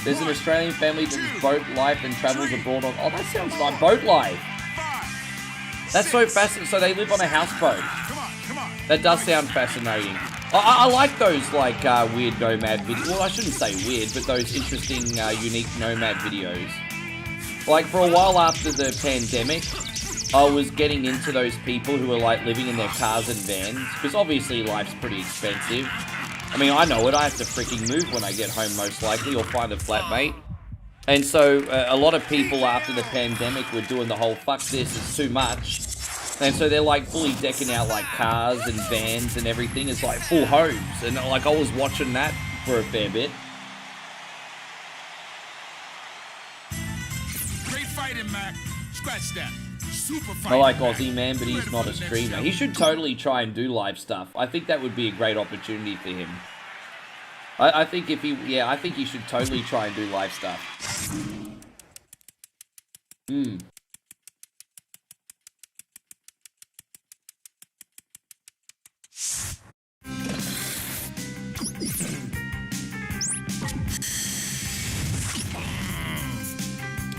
There's an Australian family that does boat life and travels abroad on... Oh, that sounds like boat life. That's so fascinating. So they live on a houseboat. That does sound fascinating. I like those, like, weird nomad videos. Well, I shouldn't say weird, but those interesting, unique nomad videos. Like, for a while after the pandemic, I was getting into those people who are, like, living in their cars and vans. Because obviously life's pretty expensive. I mean, I know it. I have to freaking move when I get home, most likely, or find a flatmate. And so, a lot of people after the pandemic were doing the whole, fuck this, it's too much. And so they're, like, fully decking out, like, cars and vans and everything. It's, like, full homes. And, like, I was watching that for a fair bit. Great fighting, Mac. Scratch that. Super I fighting, like Mac. Aussie Man, but he's not a streamer. He should totally try and do live stuff. I think that would be a great opportunity for him. I think if he... Yeah, I think he should totally try and do live stuff.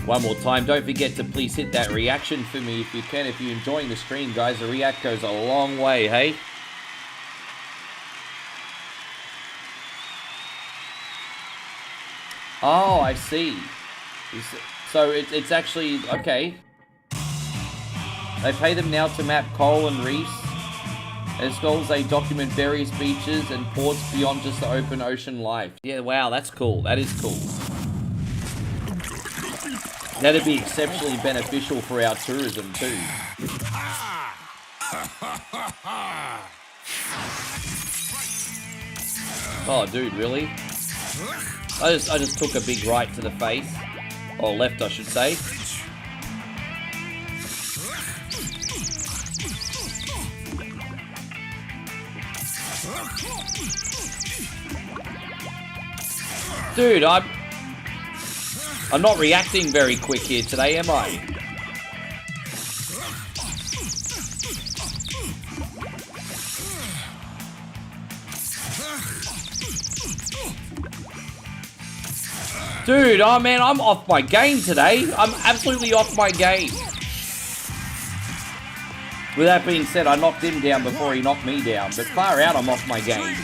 One more time, don't forget to please hit that reaction for me if you can. If you're enjoying the stream, guys, a react goes a long way, hey? Oh, I see. So it's actually, okay. They pay them now to map coral and reefs. As well as they document various beaches and ports beyond just the open ocean life. Yeah, wow, that's cool. That is cool. That'd be exceptionally beneficial for our tourism too. Oh, dude, really? I just took a big right to the face, or left, I should say. Dude, I'm not reacting very quick here today, am I? Dude, oh man, I'm off my game today. I'm absolutely off my game. With that being said, I knocked him down before he knocked me down, but far out, I'm off my game.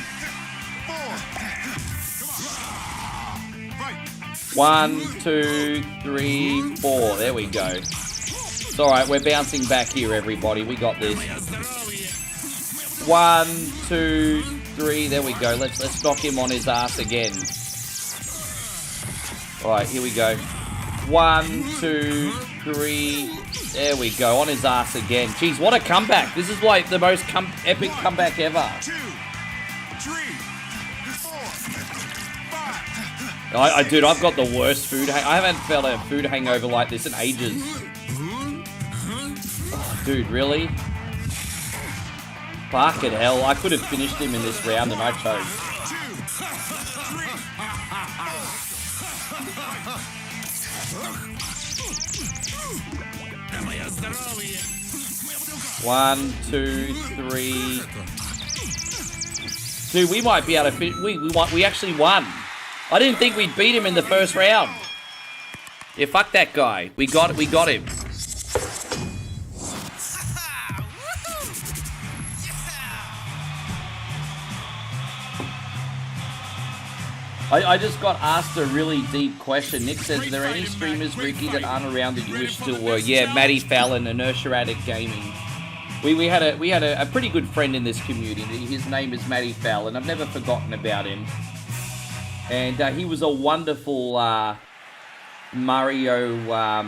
1, 2, 3, 4. There we go. It's alright, we're bouncing back here, everybody. We got this. 1, 2, 3. There we go. Let's knock him on his ass again. Alright, here we go. 1, 2, 3. There we go. On his ass again. Jeez, what a comeback. This is like the most epic comeback ever. 2, 3, 4, 5. Dude, I've got the worst food. I haven't felt a food hangover like this in ages. Oh, dude, really? Fucking hell. I could have finished him in this round and I chose. 1, 2, 3. Dude, we might be able to fit. We actually won. I didn't think we'd beat him in the first round. Yeah, fuck that guy. We got him. I just got asked a really deep question. Nick says, are there any streamers, Ricky, that aren't around that you wish still were? Yeah, Matty Fallon, Inertia Addict Gaming. We had a pretty good friend in this community. His name is Matty Fallon. I've never forgotten about him. And he was a wonderful Mario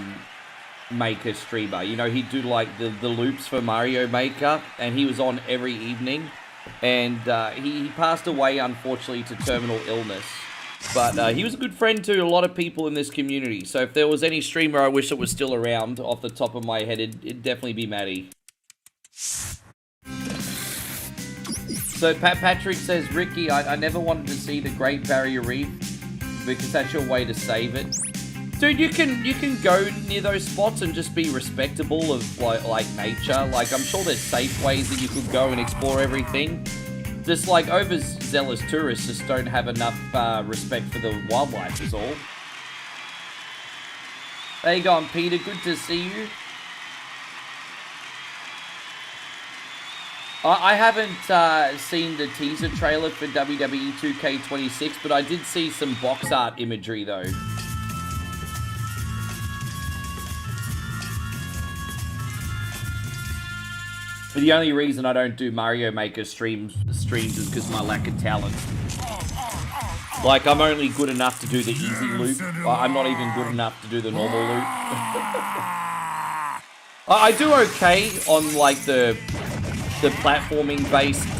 Maker streamer. You know, he'd do like the loops for Mario Maker, and he was on every evening. And he passed away, unfortunately, to terminal illness. But he was a good friend to a lot of people in this community. So if there was any streamer I wish that was still around, off the top of my head, it'd definitely be Matty. So Patrick says, Ricky, I never wanted to see the Great Barrier Reef because that's your way to save it. Dude, you can go near those spots and just be respectable of like nature. Like, I'm sure there's safe ways that you could go and explore everything. Just like overzealous tourists just don't have enough respect for the wildlife is all. There you go, Peter. Good to see you. I haven't seen the teaser trailer for WWE 2K26, but I did see some box art imagery though. But the only reason I don't do Mario Maker streams is because of my lack of talent. Like, I'm only good enough to do the easy loop. I'm not even good enough to do the normal loop. I do okay on, like, the platforming-based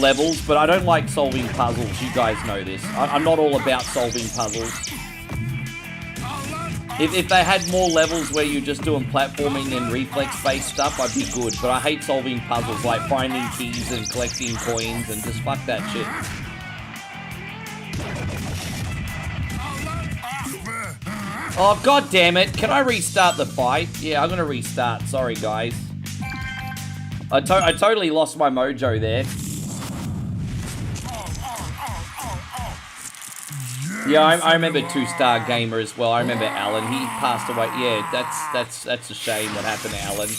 levels, but I don't like solving puzzles. You guys know this. I'm not all about solving puzzles. If they had more levels where you're just doing platforming and reflex-based stuff, I'd be good. But I hate solving puzzles, like finding keys and collecting coins, and just fuck that shit. Oh, god damn it. Can I restart the fight? Yeah, I'm gonna restart. Sorry, guys. I totally lost my mojo there. Yeah, I remember Two Star Gamer as well. I remember Alan. He passed away. Yeah, that's a shame what happened to Alan.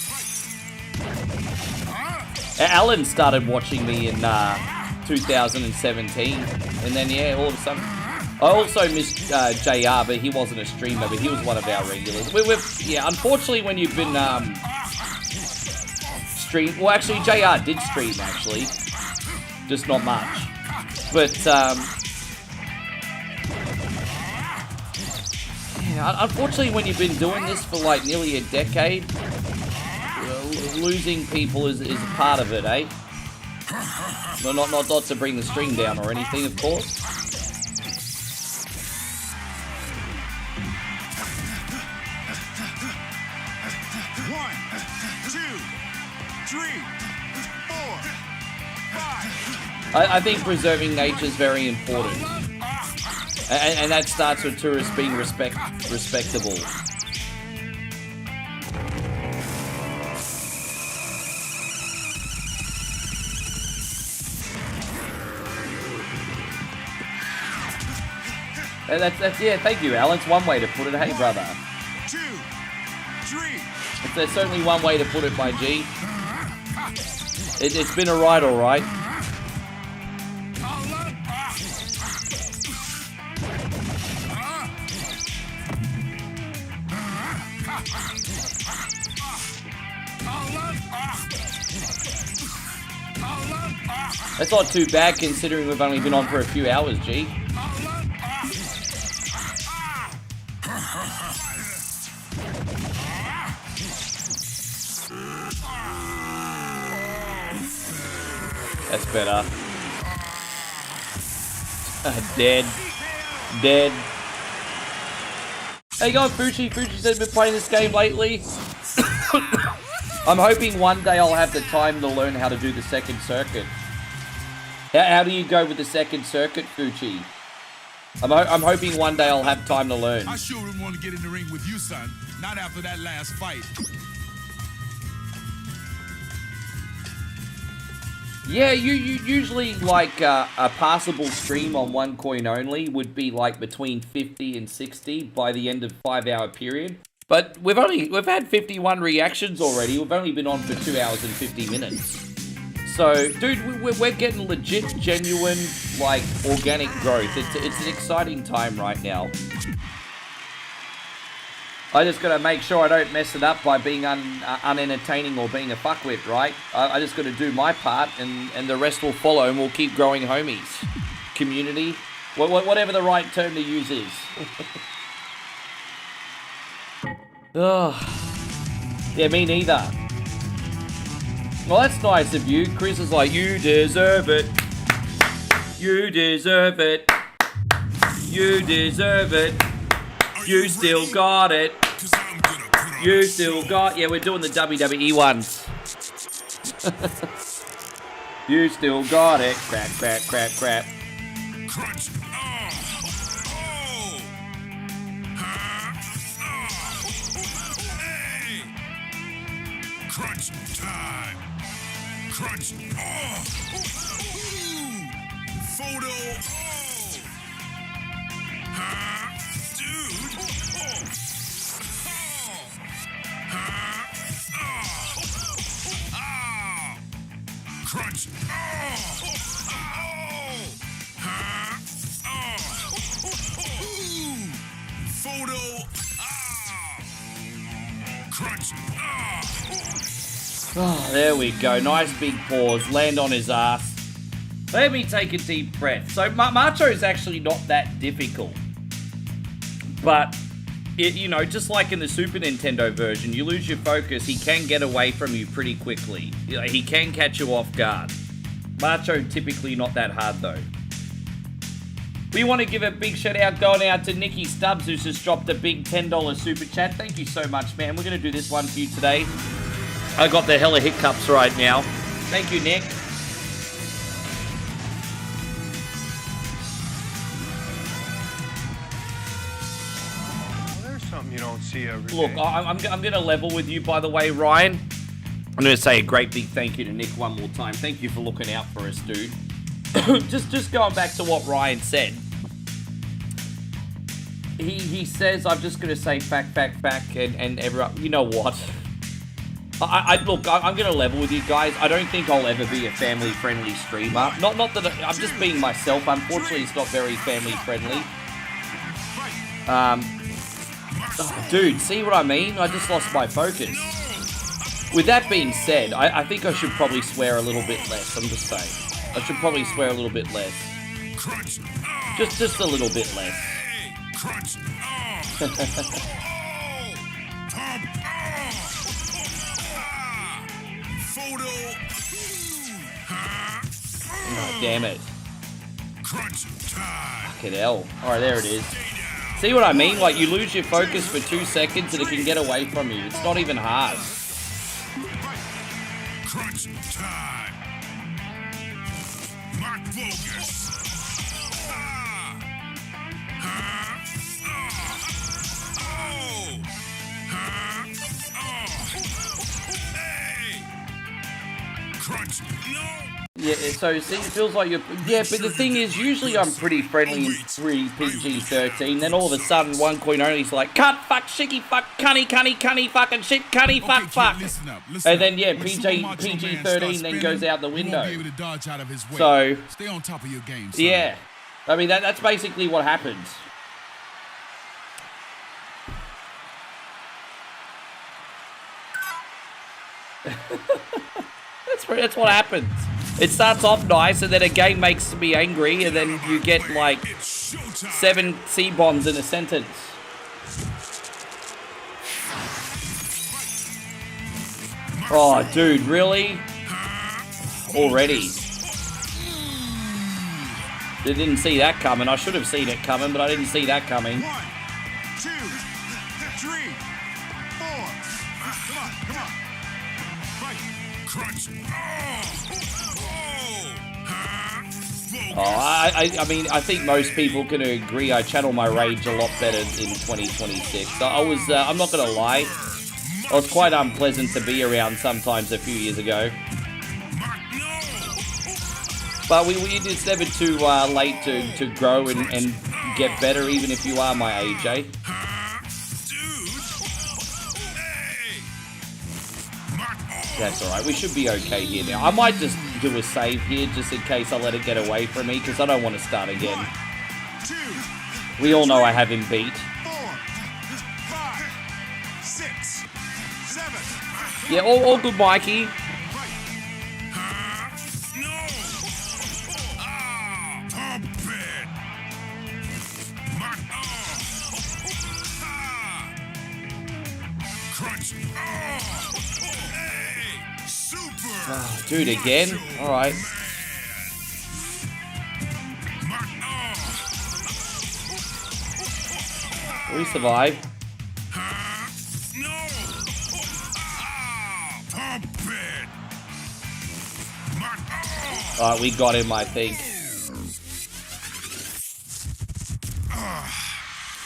Alan started watching me in 2017, and then yeah, all of a sudden, I also missed JR, but he wasn't a streamer, but he was one of our regulars. Yeah, unfortunately, when you've been well, actually, JR did stream actually, just not much, but unfortunately, when you've been doing this for like nearly a decade, losing people is a part of it, eh? No, not to bring the string down or anything, of course. One, two, three, four, five. I think preserving nature is very important. And that starts with tourists being respectable. And that's yeah, thank you, Al. It's one way to put it, hey brother. 2, 3. There's certainly one way to put it, my G. It's been a ride, alright. That's not too bad considering we've only been on for a few hours, G. That's better. Dead. How you going, Fuji? Fuji said been playing this game lately. I'm hoping one day I'll have the time to learn how to do the second circuit. How do you go with the second circuit, Fuji? I'm hoping one day I'll have time to learn. I sure wouldn't want to get in the ring with you, son. Not after that last fight. Yeah, you usually like a passable stream on OneCoinOnly would be like between 50 and 60 by the end of 5-hour period. But we've had 51 reactions already. We've only been on for 2 hours and 50 minutes. So, dude, we're getting legit, genuine, like, organic growth. It's an exciting time right now. I just gotta make sure I don't mess it up by being unentertaining or being a fuckwit, right? I just gotta do my part, and the rest will follow, and we'll keep growing homies. Community, whatever the right term to use is. Yeah, me neither. Well, that's nice of you. Chris is like, you deserve it. You deserve it. You deserve it. You still got it. You still got... Yeah, we're doing the WWE ones. You still got it. Crap, crap, crap, crap. Crunch. Hey. Crunch time. Crunch. Photo. Dude. Crunch. Photo. Crunch. Oh, there we go. Nice big pause. Land on his ass. Let me take a deep breath. So, Macho is actually not that difficult. But, you know, just like in the Super Nintendo version, you lose your focus, he can get away from you pretty quickly. He can catch you off guard. Macho, typically not that hard, though. We want to give a big shout out going out to Nicky Stubbs, who's just dropped a big $10 super chat. Thank you so much, man. We're going to do this one for you today. I got the hella hiccups right now. Thank you, Nick. There's something you don't see every Look, day. I'm going to level with you, by the way, Ryan. I'm going to say a great big thank you to Nick one more time. Thank you for looking out for us, dude. just going back to what Ryan said. He says, I'm just going to say fact, and everyone, you know what? Look, I'm going to level with you guys. I don't think I'll ever be a family-friendly streamer. Not that I'm just being myself. Unfortunately, it's not very family-friendly. Dude, see what I mean? I just lost my focus. With that being said, I think I should probably swear a little bit less. I'm just saying. I should probably swear a little bit less. Just a little bit less. Oh, damn it. Fucking hell. Alright, there it is. See what I mean? Like, you lose your focus for 2 seconds and it can get away from you. It's not even hard. Crunch time. Mark focus. Crunch. No. Yeah, so see, it feels like you're... Yeah, but the thing is, usually I'm pretty friendly and pretty PG-13, then all of a sudden, OneCoinOnly's like, cut, fuck, shicky, fuck, cunny, fucking shit, cunny, fuck. Listen up. And then, yeah, When Super Macho Man PG-13 starts then goes out the spinning, window. you won't be able to dodge out of his way. So... Stay on top of your game, son. Yeah. I mean, that's basically what happens. That's what happens. It starts off nice, and then a game makes me angry, and then you get, like, 7 C-bombs in a sentence. Oh, dude, really? Already? I didn't see that coming. I should have seen it coming, but I didn't see that coming. 1, 2, 3, 4. Come on. Crunch. I mean, I think most people can agree I channel my rage a lot better in 2026. So I'm not gonna lie, I was quite unpleasant to be around sometimes a few years ago. But it's never too late to grow and get better, even if you are my age, eh? That's alright, we should be okay here now. I might just do a save here, just in case I let it get away from me, because I don't want to start again. 1, 2, We all know I have him beat. 4, 5, 6, 7. Yeah, all good, Mikey. Right. No. Pump it. Crunch. Hey. Super. Oh, dude, again? Alright. We survived. No. Pump it. Alright, we got him, I think.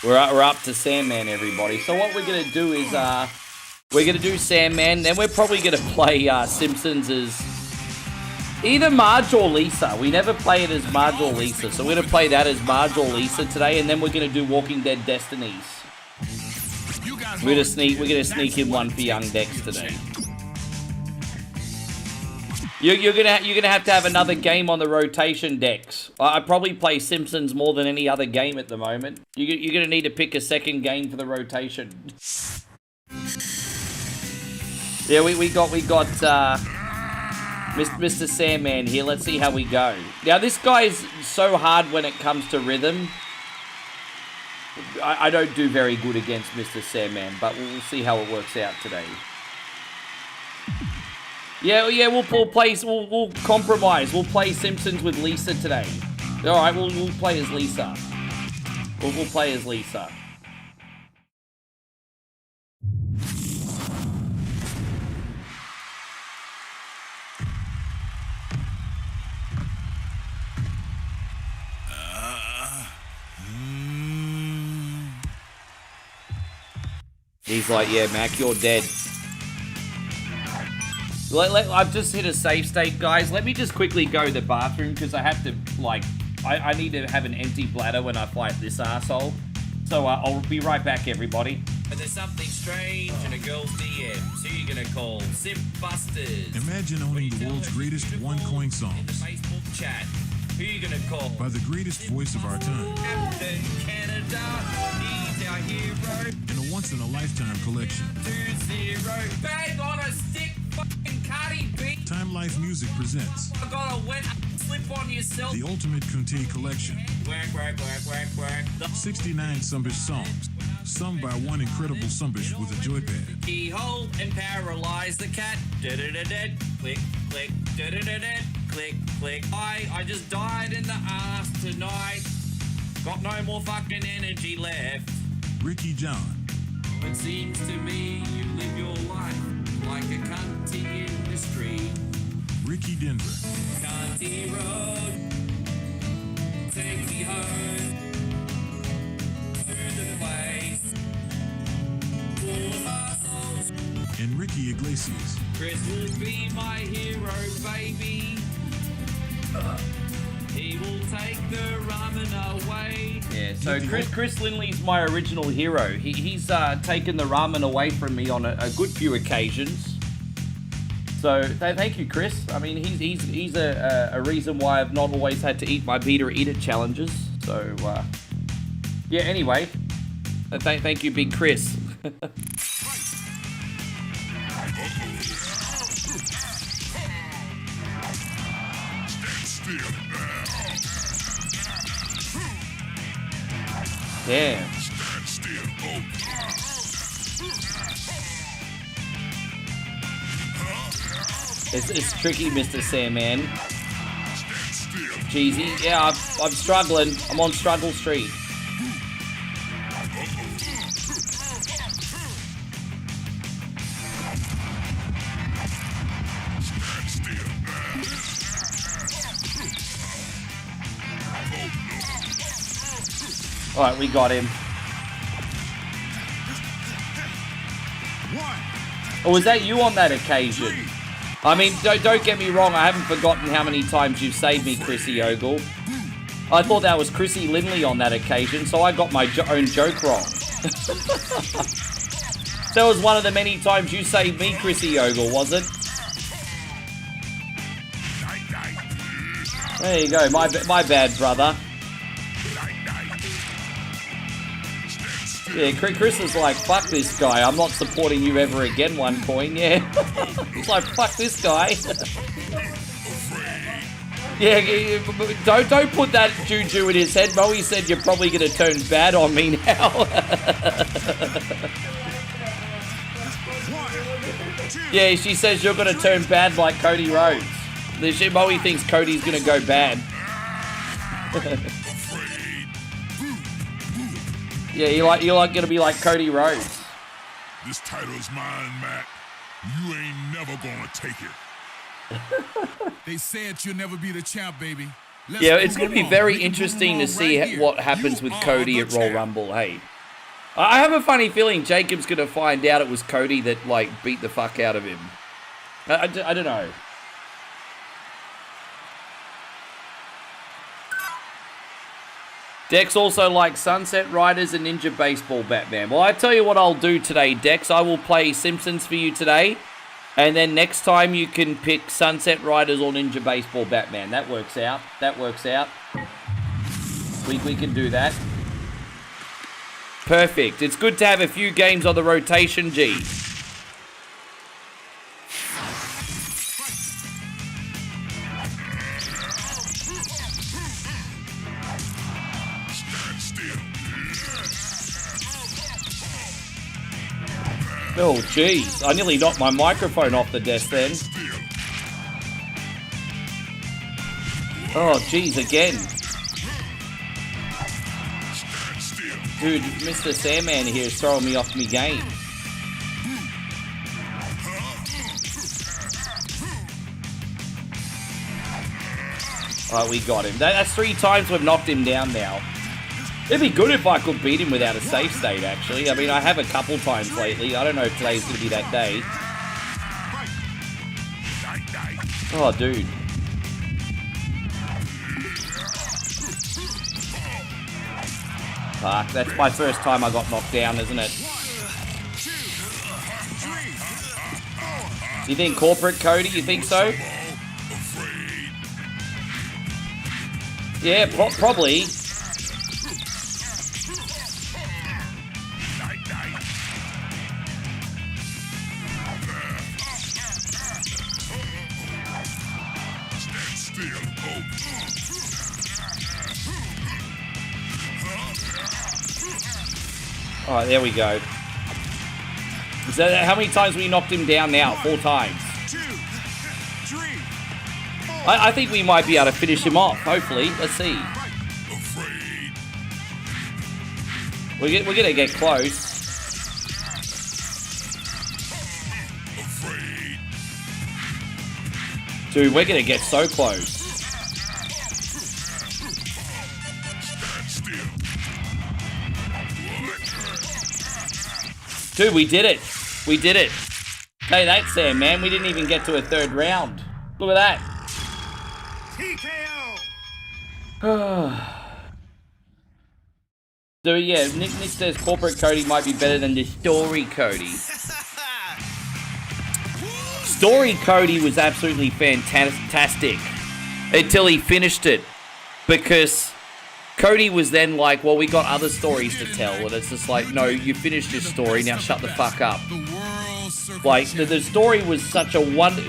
We're up to Sandman, everybody. So what we're gonna do is, we're gonna do Sandman, then we're probably gonna play Simpsons as either Marge or Lisa. We never play it as Marge or Lisa, so we're gonna play that as Marge or Lisa today, and then we're gonna do Walking Dead Destinies. We're gonna sneak in one for Young Dex today. You're gonna have to have another game on the rotation, Dex. I probably play Simpsons more than any other game at the moment. You're gonna need to pick a second game for the rotation. Yeah, we got Mr. Sandman here. Let's see how we go. Now this guy is so hard when it comes to rhythm. I don't do very good against Mr. Sandman, but we'll see how it works out today. Yeah, we'll compromise. We'll play Simpsons with Lisa today. All right, we'll play as Lisa. We'll play as Lisa. He's like, yeah, Mac, you're dead. I've just hit a save state, guys. Let me just quickly go to the bathroom, because I have to, like, I need to have an empty bladder when I fight this arsehole. So I'll be right back, everybody. But there's something strange in a girl's DMs. Who you gonna call? Simp Busters. Imagine owning the world's greatest one-coin In the songs Facebook chat. Who you gonna call? by the greatest voice of our time Captain Canada. He's our hero. in a once-in-a-lifetime collection. 2-0. Bang on a stick, fucking Cardi B. Time Life Music presents I got a wet slip on yourself. the Ultimate Kunti Collection. Work, work, work, work, work. The 69 Sumbish songs, sung by one incredible Sumbish with a joypad. keyhole and paralyze the cat. Da-da-da-da. Click, click. Da-da-da-da. Click, click. I just died in the ass tonight. Got no more fucking energy left. Ricky John, It seems to me you live your life like a cunty in the street. Ricky Denver, Cunty road, take me home to the place. Full muscles. and Ricky Iglesias. Chris will be my hero, baby. He will take the ramen away. Yeah, so Chris Lindley's my original hero. He's taken the ramen away from me on a good few occasions. So thank you, Chris. I mean, he's a reason why I've not always had to eat my Beat or Eat It challenges. So yeah. Anyway, thank you, Big Chris. Damn. It's tricky, Mr. Sandman. Jeezy. Yeah, I'm struggling. I'm on Struggle Street. Alright, we got him. Or was that you on that occasion? I mean, don't get me wrong, I haven't forgotten how many times you've saved me, Chrissy Ogle. I thought that was Chrissy Lindley on that occasion, so I got my own joke wrong. That was one of the many times you saved me, Chrissy Ogle, was it? There you go. My bad, brother. Yeah, Chris is like, fuck this guy. I'm not supporting you ever again, OneCoin. Yeah. He's like, fuck this guy. Yeah, don't put that juju in his head. Moe said you're probably going to turn bad on me now. Yeah, she says you're going to turn bad like Cody Rhodes. Moe thinks Cody's going to go bad. Yeah, you're like going to be like Cody Rhodes. This title is mine, Mac. You ain't never gonna take it. They said you'll never be the champ, baby. Yeah, it's going to be very interesting to see what happens with Cody at Royal Rumble, hey. I have a funny feeling Jacob's going to find out it was Cody that, like, beat the fuck out of him. I don't know. Dex also likes Sunset Riders and Ninja Baseball Batman. Well, I tell you what I'll do today, Dex. I will play Simpsons for you today. And then next time you can pick Sunset Riders or Ninja Baseball Batman. That works out. That works out. We can do that. Perfect. It's good to have a few games on the rotation, G. Oh, jeez. I nearly knocked my microphone off the desk then. Oh, jeez, again. Dude, Mr. Sandman here is throwing me off my game. Alright, we got him. That's 3 times we've knocked him down now. It'd be good if I could beat him without a safe state, actually. I mean, I have a couple times lately. I don't know if today's going to be that day. Oh, dude. Fuck, that's my first time I got knocked down, isn't it? You think corporate, Cody? You think so? Yeah, probably. Alright, there we go. So how many times we knocked him down now? 4 times. I think we might be able to finish him off, hopefully. Let's see. We're going to get close. Dude, we're going to get so close. Dude, we did it. We did it. Hey, that's Sam, man. We didn't even get to a 3rd round. Look at that. So, yeah, Nick says corporate Cody might be better than the story Cody. Story Cody was absolutely fantastic until he finished it. Because Cody was then like, well, we got other stories to tell. And it's just like, no, you finished your story, now shut the fuck up. Like, the story was such a wonder.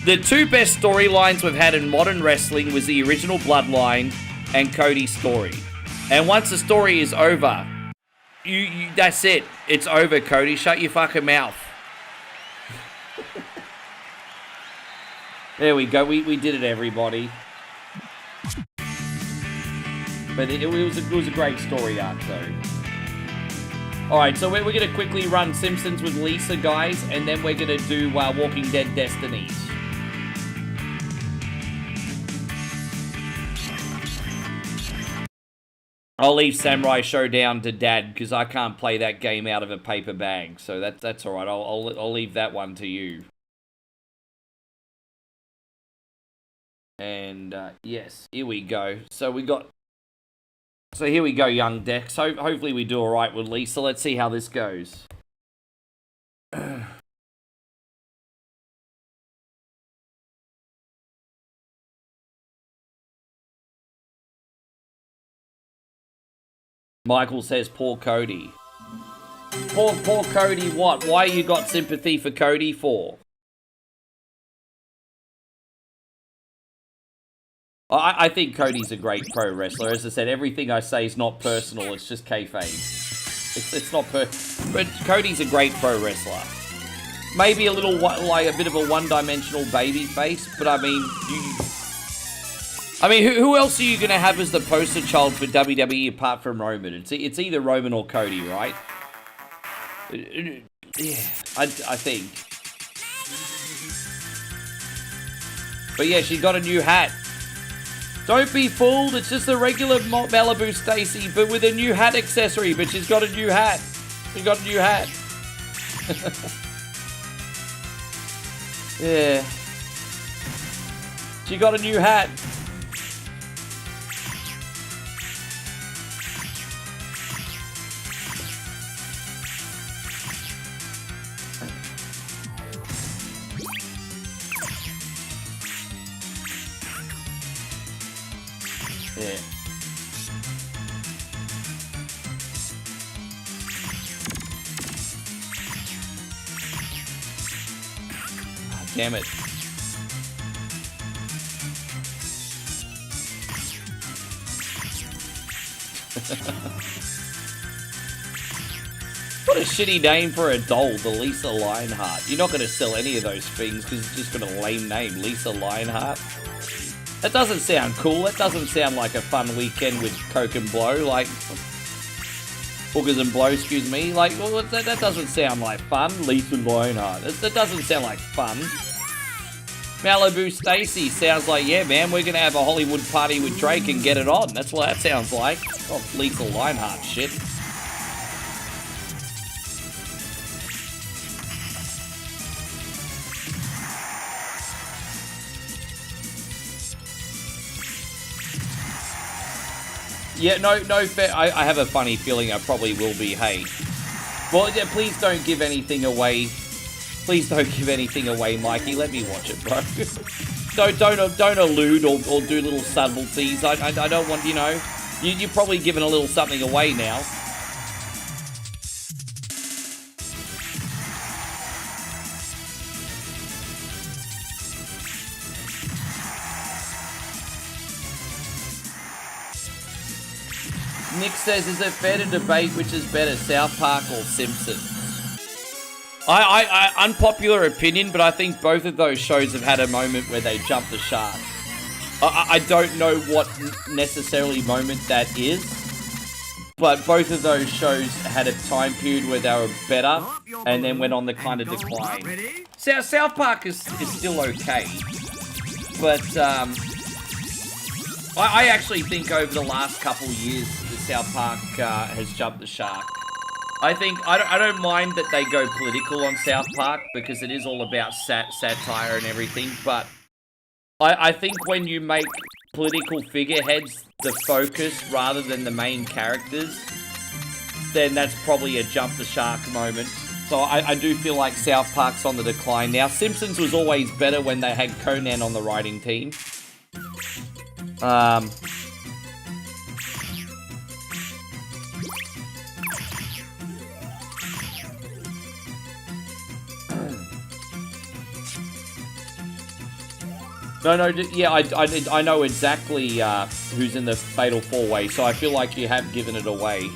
The 2 best storylines we've had in modern wrestling was the original Bloodline and Cody's story. And once the story is over, you that's it. It's over, Cody. Shut your fucking mouth. There we go. We did it, everybody. But it was a great story arc, though. Alright, so we're going to quickly run Simpsons with Lisa, guys, and then we're going to do Walking Dead Destinies. I'll leave Samurai Showdown to Dad, because I can't play that game out of a paper bag, so that's alright. I'll leave that one to you. And, yes, here we go. So here we go, young Dex. So hopefully we do alright with Lisa. Let's see how this goes. Michael says, poor Cody. Poor Cody what? Why you got sympathy for Cody for? I think Cody's a great pro wrestler. As I said, everything I say is not personal. It's just kayfabe. It's not but Cody's a great pro wrestler. Maybe a little, like, a bit of a one-dimensional baby face, but I mean, who else are you going to have as the poster child for WWE apart from Roman? It's either Roman or Cody, right? Yeah, I think. But yeah, she got a new hat. Don't be fooled, it's just a regular Malibu Stacy, but with a new hat accessory, but she's got a new hat. She got a new hat. Yeah. She got a new hat. Yeah. Oh, damn it. What a shitty name for a doll, the Lisa Lionheart. You're not going to sell any of those things because it's just got a lame name, Lisa Lionheart. That doesn't sound cool. That doesn't sound like a fun weekend with Coke and Blow, like... Boogers and Blow, excuse me. Like, well, that doesn't sound like fun. Lisa Lionheart. That doesn't sound like fun. Malibu Stacy sounds like, yeah, man, we're going to have a Hollywood party with Drake and get it on. That's what that sounds like. Oh, Lisa Lionheart shit. Yeah, no fair. I have a funny feeling I probably will be. Hey, well, yeah, please don't give anything away. Please don't give anything away, Mikey. Let me watch it, bro. don't allude or do little subtleties. I don't want, you know. You're probably giving a little something away now. Nick says, is it fair to debate which is better, South Park or Simpsons? I unpopular opinion, but I think both of those shows have had a moment where they jumped the shark. I don't know what necessarily moment that is, but both of those shows had a time period where they were better and then went on the kind of decline. South Park is still okay, but I actually think over the last couple years, the South Park has jumped the shark. I think, I don't mind that they go political on South Park because it is all about satire and everything, but I think when you make political figureheads the focus rather than the main characters, then that's probably a jump the shark moment. So I do feel like South Park's on the decline now. Simpsons was always better when they had Conan on the writing team. No, yeah, I know exactly who's in the Fatal 4-Way, so I feel like you have given it away.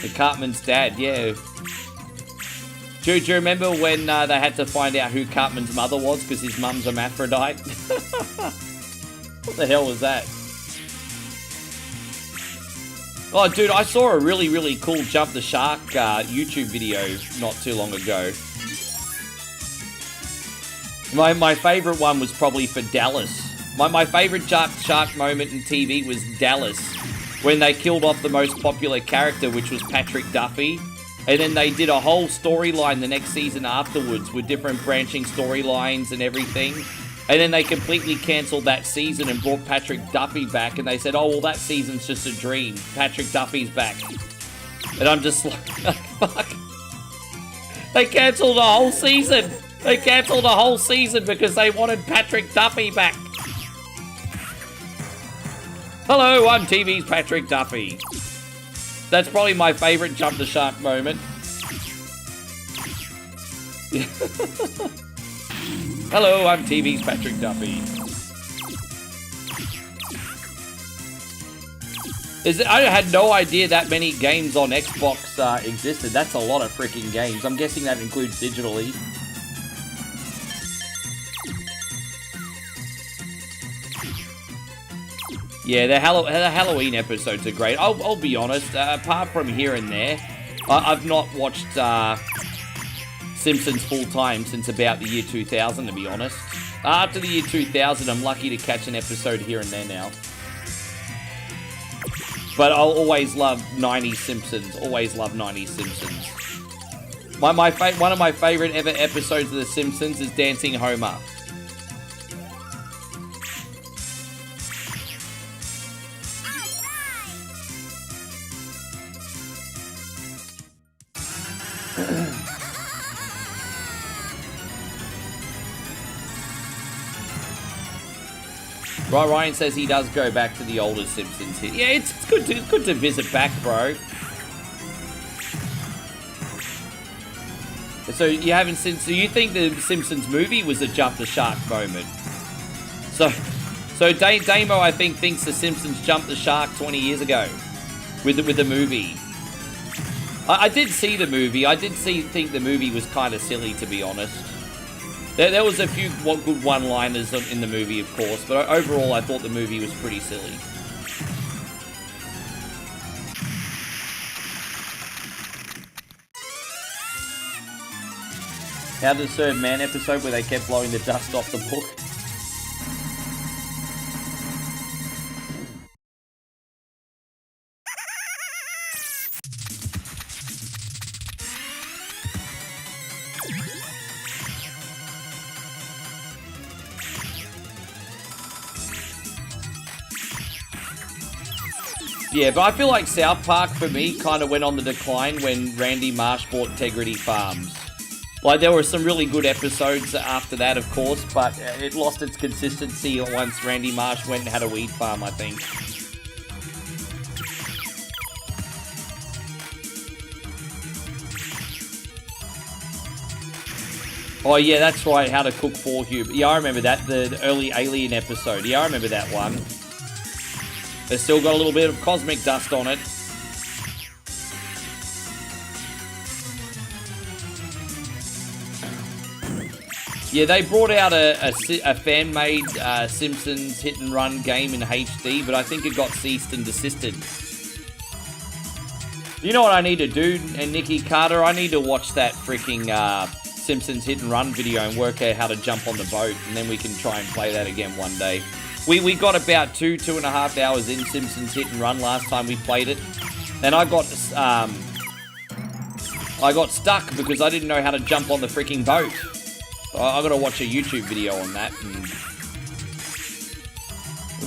The Cartman's dad, yeah. Do you remember when they had to find out who Cartman's mother was because his mum's a hermaphrodite? What the hell was that? Oh, dude, I saw a really, really cool Jump the Shark YouTube video not too long ago. My favorite one was probably for Dallas. My favorite Jump the Shark moment in TV was Dallas, when they killed off the most popular character, which was Patrick Duffy. And then they did a whole storyline the next season afterwards with different branching storylines and everything. And then they completely cancelled that season and brought Patrick Duffy back. And they said, oh, well, that season's just a dream. Patrick Duffy's back. And I'm just like, fuck. They cancelled the whole season. They cancelled a whole season because they wanted Patrick Duffy back. Hello, I'm TV's Patrick Duffy. That's probably my favourite jump the shark moment. Hello, I'm TV's Patrick Duffy. I had no idea that many games on Xbox existed. That's a lot of freaking games. I'm guessing that includes digitally. Yeah, the Halloween episodes are great. I'll be honest, apart from here and there, I've not watched Simpsons full time since about the year 2000, to be honest. After the year 2000, I'm lucky to catch an episode here and there now. But I'll always love 90s Simpsons. Always love 90s Simpsons. One of my favourite ever episodes of The Simpsons is Dancing Homer. Right, Ryan says he does go back to the older Simpsons here. Yeah, it's good to visit back, bro. So you haven't seen? So you think the Simpsons movie was a jump the shark moment? So Damo, I think, thinks the Simpsons jumped the shark 20 years ago with the movie. I did see the movie. I did think the movie was kind of silly, to be honest. There was a few good one-liners in the movie, of course, but overall I thought the movie was pretty silly. How did the Third Man episode where they kept blowing the dust off the book? Yeah, but I feel like South Park, for me, kind of went on the decline when Randy Marsh bought Integrity Farms. Like, there were some really good episodes after that, of course, but it lost its consistency once Randy Marsh went and had a weed farm, I think. Oh, yeah, that's right, How to Cook 4 Hub. Yeah, I remember that, the early Alien episode. Yeah, I remember that one. It's still got a little bit of cosmic dust on it. Yeah, they brought out a fan-made Simpsons hit-and-run game in HD, but I think it got ceased and desisted. You know what I need to do, and Nikki Carter? I need to watch that freaking Simpsons hit-and-run video and work out how to jump on the boat, and then we can try and play that again one day. We got about 2.5 hours in Simpsons Hit and Run last time we played it, and I got stuck because I didn't know how to jump on the freaking boat. I got to watch a YouTube video on that and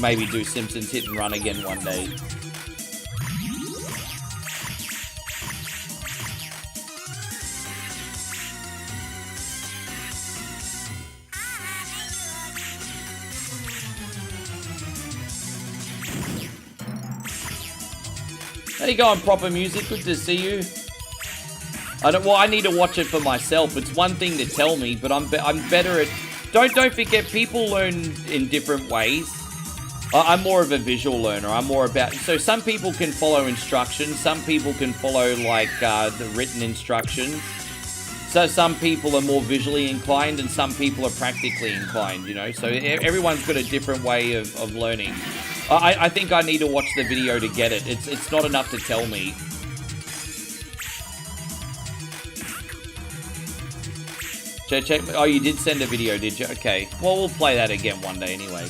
maybe do Simpsons Hit and Run again one day. There you go on Proper Music, good to see you. I need to watch it for myself. It's one thing to tell me, but I'm better at... Don't forget, people learn in different ways. I'm more of a visual learner. I'm more about... So some people can follow instructions. Some people can follow, like, the written instructions. So some people are more visually inclined and some people are practically inclined, you know? So everyone's got a different way of learning. I think I need to watch the video to get it. It's not enough to tell me. Check. Oh, you did send a video, did you? Okay. Well, we'll play that again one day anyway.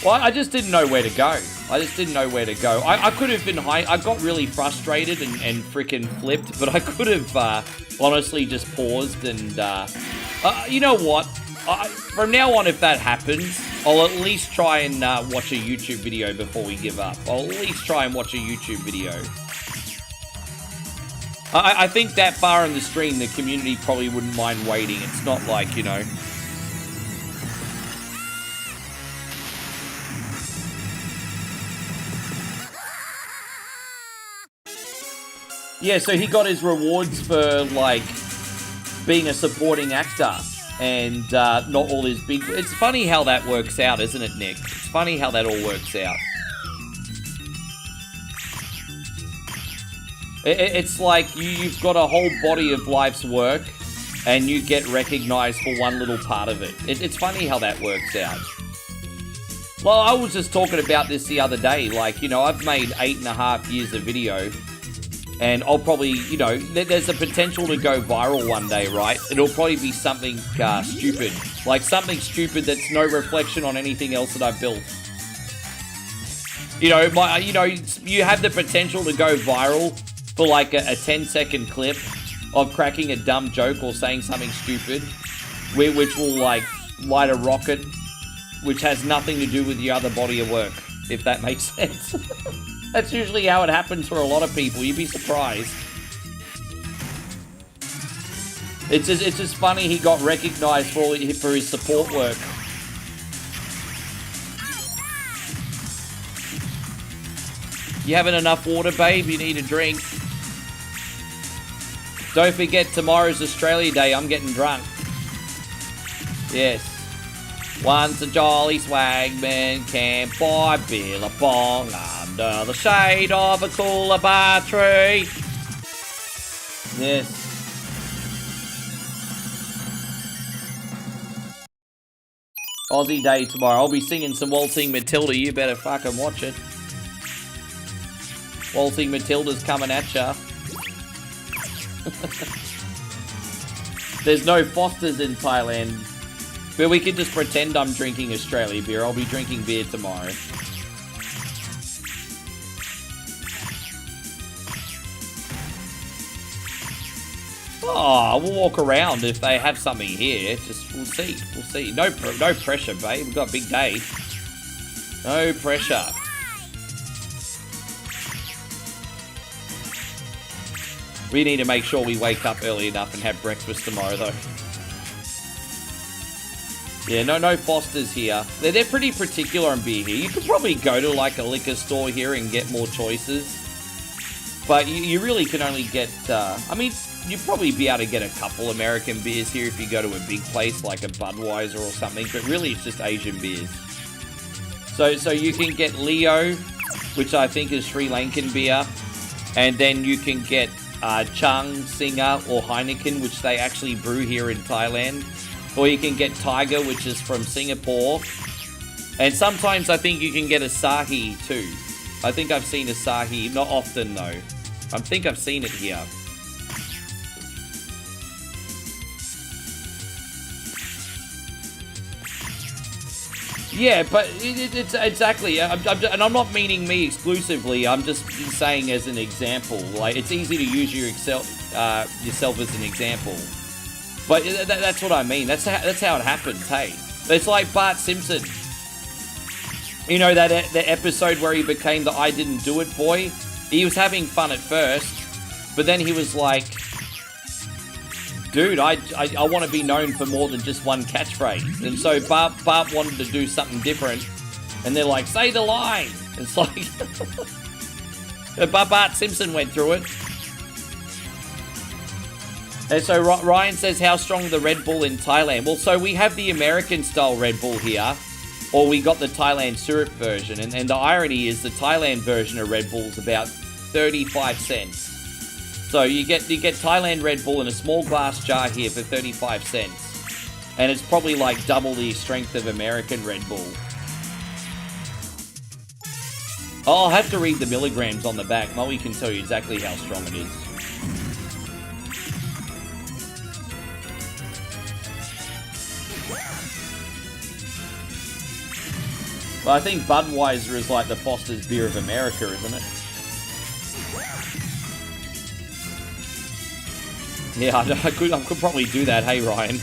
Well, I just didn't know where to go. I could have been high. I got really frustrated and freaking flipped, but I could have honestly just paused and... you know what? From now on, if that happens, I'll at least try and watch a YouTube video before we give up. I'll at least try and watch a YouTube video. I think that far in the stream, the community probably wouldn't mind waiting. It's not like, you know... Yeah, so he got his rewards for, like, being a supporting actor. And not all his big... It's funny how that works out, isn't it, Nick? It's funny how that all works out. It's like you've got a whole body of life's work and you get recognized for one little part of it. It's funny how that works out. Well, I was just talking about this the other day. Like, you know, I've made 8.5 years of video and I'll probably, you know, there's a potential to go viral one day, right? It'll probably be something stupid. Like something stupid that's no reflection on anything else that I've built. You know, you have the potential to go viral for like a 10-second clip of cracking a dumb joke or saying something stupid, which will like light a rocket, which has nothing to do with your other body of work, if that makes sense. That's usually how it happens for a lot of people. You'd be surprised. It's just funny he got recognized for his support work. You having enough water, babe? You need a drink. Don't forget, tomorrow's Australia Day. I'm getting drunk. Yes. Once a jolly swagman camped by Billabong under the shade of a coolabah tree. Yes. Aussie Day tomorrow. I'll be singing some Waltzing Matilda. You better fucking watch it. Waltzing Matilda's coming at ya. There's no Fosters in Thailand, but we can just pretend I'm drinking Australia beer. I'll be drinking beer tomorrow. Oh, we'll walk around if they have something here. Just we'll see. No pressure, babe. We've got a big day. No pressure. We need to make sure we wake up early enough and have breakfast tomorrow, though. Yeah, no Fosters here. They're pretty particular on beer here. You could probably go to like a liquor store here and get more choices. But you really can only get... I mean, you'd probably be able to get a couple American beers here if you go to a big place like a Budweiser or something. But really, it's just Asian beers. So you can get Leo, which I think is Sri Lankan beer. And then you can get... Chung, Singer, or Heineken, which they actually brew here in Thailand. Or you can get Tiger, which is from Singapore. And sometimes I think you can get Asahi too. I think I've seen Asahi, not often though. I think I've seen it here. Yeah, but it's exactly, and I'm not meaning me exclusively. I'm just saying as an example. Like, it's easy to use yourself as an example. But that's what I mean. That's how it happens. Hey, it's like Bart Simpson. You know the episode where he became the I didn't do it boy. He was having fun at first, but then he was like, dude, I want to be known for more than just one catchphrase. And so Bart wanted to do something different. And they're like, say the line. It's like... Bart Simpson went through it. And so Ryan says, how strong the Red Bull in Thailand? Well, so we have the American-style Red Bull here. Or we got the Thailand syrup version. And the irony is the Thailand version of Red Bull is about 35 cents. So you get Thailand Red Bull in a small glass jar here for 35 cents. And it's probably like double the strength of American Red Bull. I'll have to read the milligrams on the back. Moe can tell you exactly how strong it is. Well, I think Budweiser is like the Foster's beer of America, isn't it? Yeah, I could probably do that. Hey, Ryan.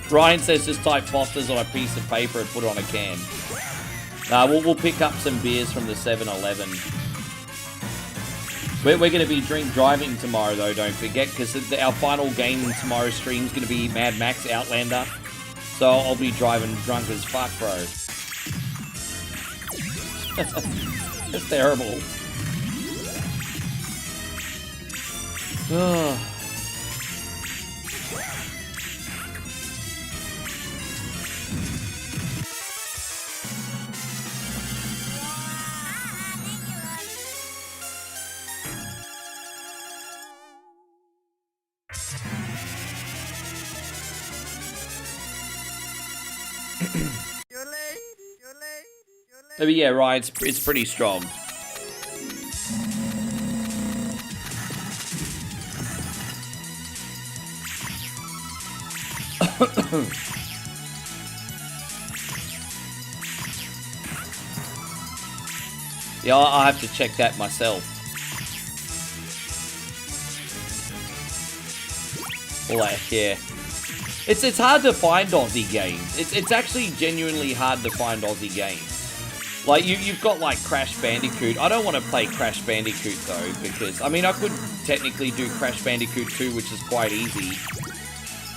Ryan says just type Foster's on a piece of paper and put it on a can. We'll pick up some beers from the 7-Eleven. We're going to be drink driving tomorrow, though, don't forget, because our final game in tomorrow's stream is going to be Mad Max Outlander. So I'll be driving drunk as fuck, bro. That's terrible. But yeah, right, it's pretty strong. Yeah, I'll have to check that myself. Like, yeah. It's hard to find Aussie games. It's actually genuinely hard to find Aussie games. Like, you've got, like, Crash Bandicoot. I don't want to play Crash Bandicoot, though, because, I mean, I could technically do Crash Bandicoot 2, which is quite easy.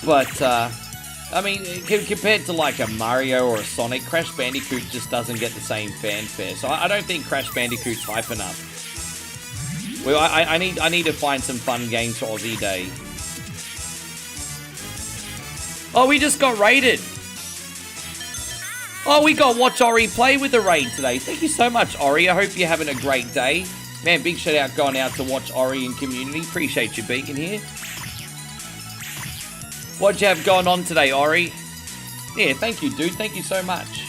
But, I mean, compared to, like, a Mario or a Sonic, Crash Bandicoot just doesn't get the same fanfare. So I don't think Crash Bandicoot's hype enough. Well, I need to find some fun games for Aussie Day. Oh, we just got raided. Oh, we got Watch Ori play with the raid today. Thank you so much, Ori. I hope you're having a great day. Man, big shout out going out to Watch Ori and community. Appreciate you being here. What'd you have going on today, Ori? Yeah, thank you, dude. Thank you so much.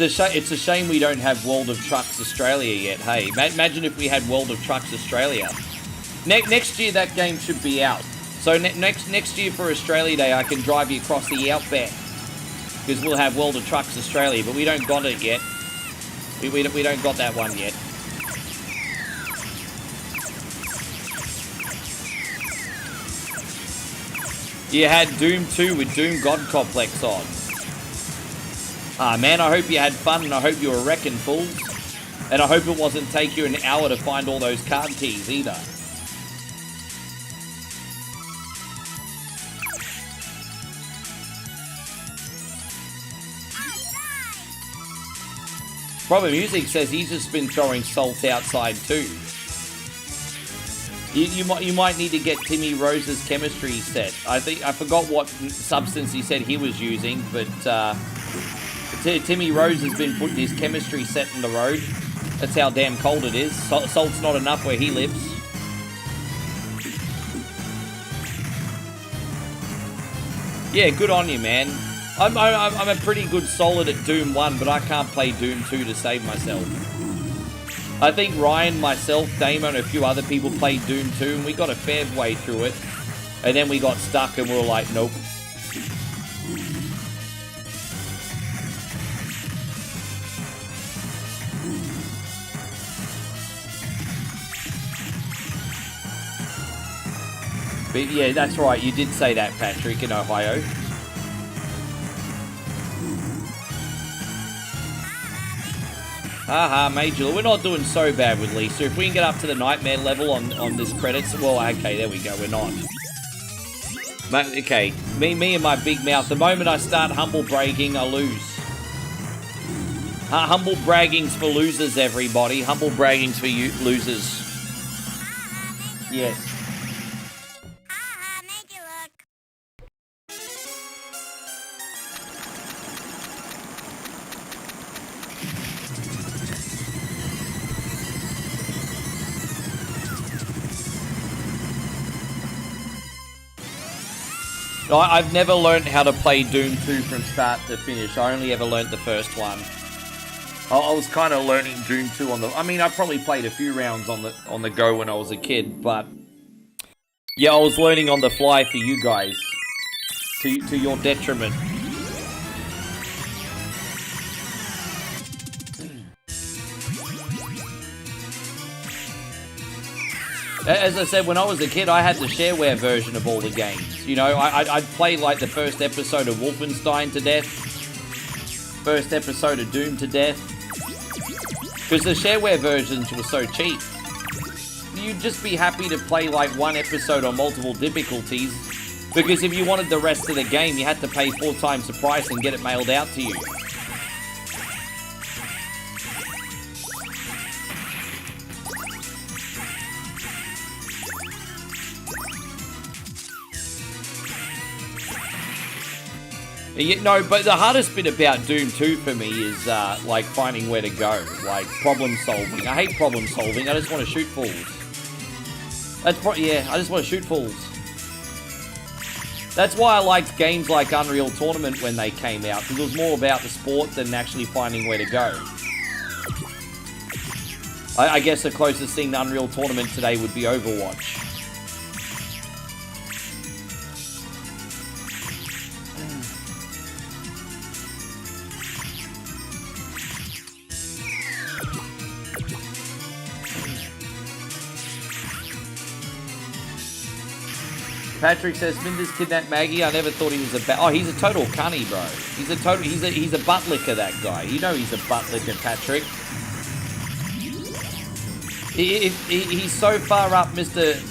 It's a shame we don't have World of Trucks Australia yet, hey. Imagine if we had World of Trucks Australia. Next year, that game should be out. So next year for Australia Day, I can drive you across the outback. Because we'll have World of Trucks Australia, but we don't got it yet. We don't got that one yet. You had Doom 2 with Doom God Complex on. Ah, man, I hope you had fun, and I hope you were wrecking fools. And I hope it wasn't take you an hour to find all those card keys, either. Proper Music says he's just been throwing salt outside, too. You might need to get Timmy Rose's chemistry set. I forgot what substance he said he was using, but... Timmy Rose has been putting his chemistry set in the road. That's how damn cold it is. Salt's not enough where he lives. Yeah, good on you, man. I'm a pretty good solid at Doom 1, but I can't play Doom 2 to save myself. I think Ryan, myself, Damon, and a few other people played Doom 2, and we got a fair way through it. And then we got stuck, and we were like, nope. But yeah, that's right. You did say that, Patrick, in Ohio. Haha, Major. We're not doing so bad with Lisa. If we can get up to the nightmare level on this credits, well, okay, there we go. We're not. Okay, me and my big mouth. The moment I start humble bragging, I lose. Humble bragging's for losers, everybody. Humble bragging's for you losers. Yes. I've never learned how to play Doom 2 from start to finish. I only ever learned the first one. I was kind of learning Doom 2 on the... I mean, I probably played a few rounds on the go when I was a kid, but... Yeah, I was learning on the fly for you guys. To your detriment. As I said, when I was a kid, I had the shareware version of all the games. You know, I'd play like the first episode of Wolfenstein to death, first episode of Doom to death, because the shareware versions were so cheap. You'd just be happy to play like one episode on multiple difficulties, because if you wanted the rest of the game, you had to pay 4 times the price and get it mailed out to you. No, but the hardest bit about Doom 2 for me is, like, finding where to go. Like, problem solving. I hate problem solving. I just want to shoot fools. Yeah, I just want to shoot fools. That's why I liked games like Unreal Tournament when they came out, because it was more about the sport than actually finding where to go. I guess the closest thing to Unreal Tournament today would be Overwatch. Patrick says, Smithers kidnapped Maggie. I never thought he was a oh, he's a total cunny, bro. He's a butt licker, that guy. You know he's a butt licker, Patrick. He's so far up Mr.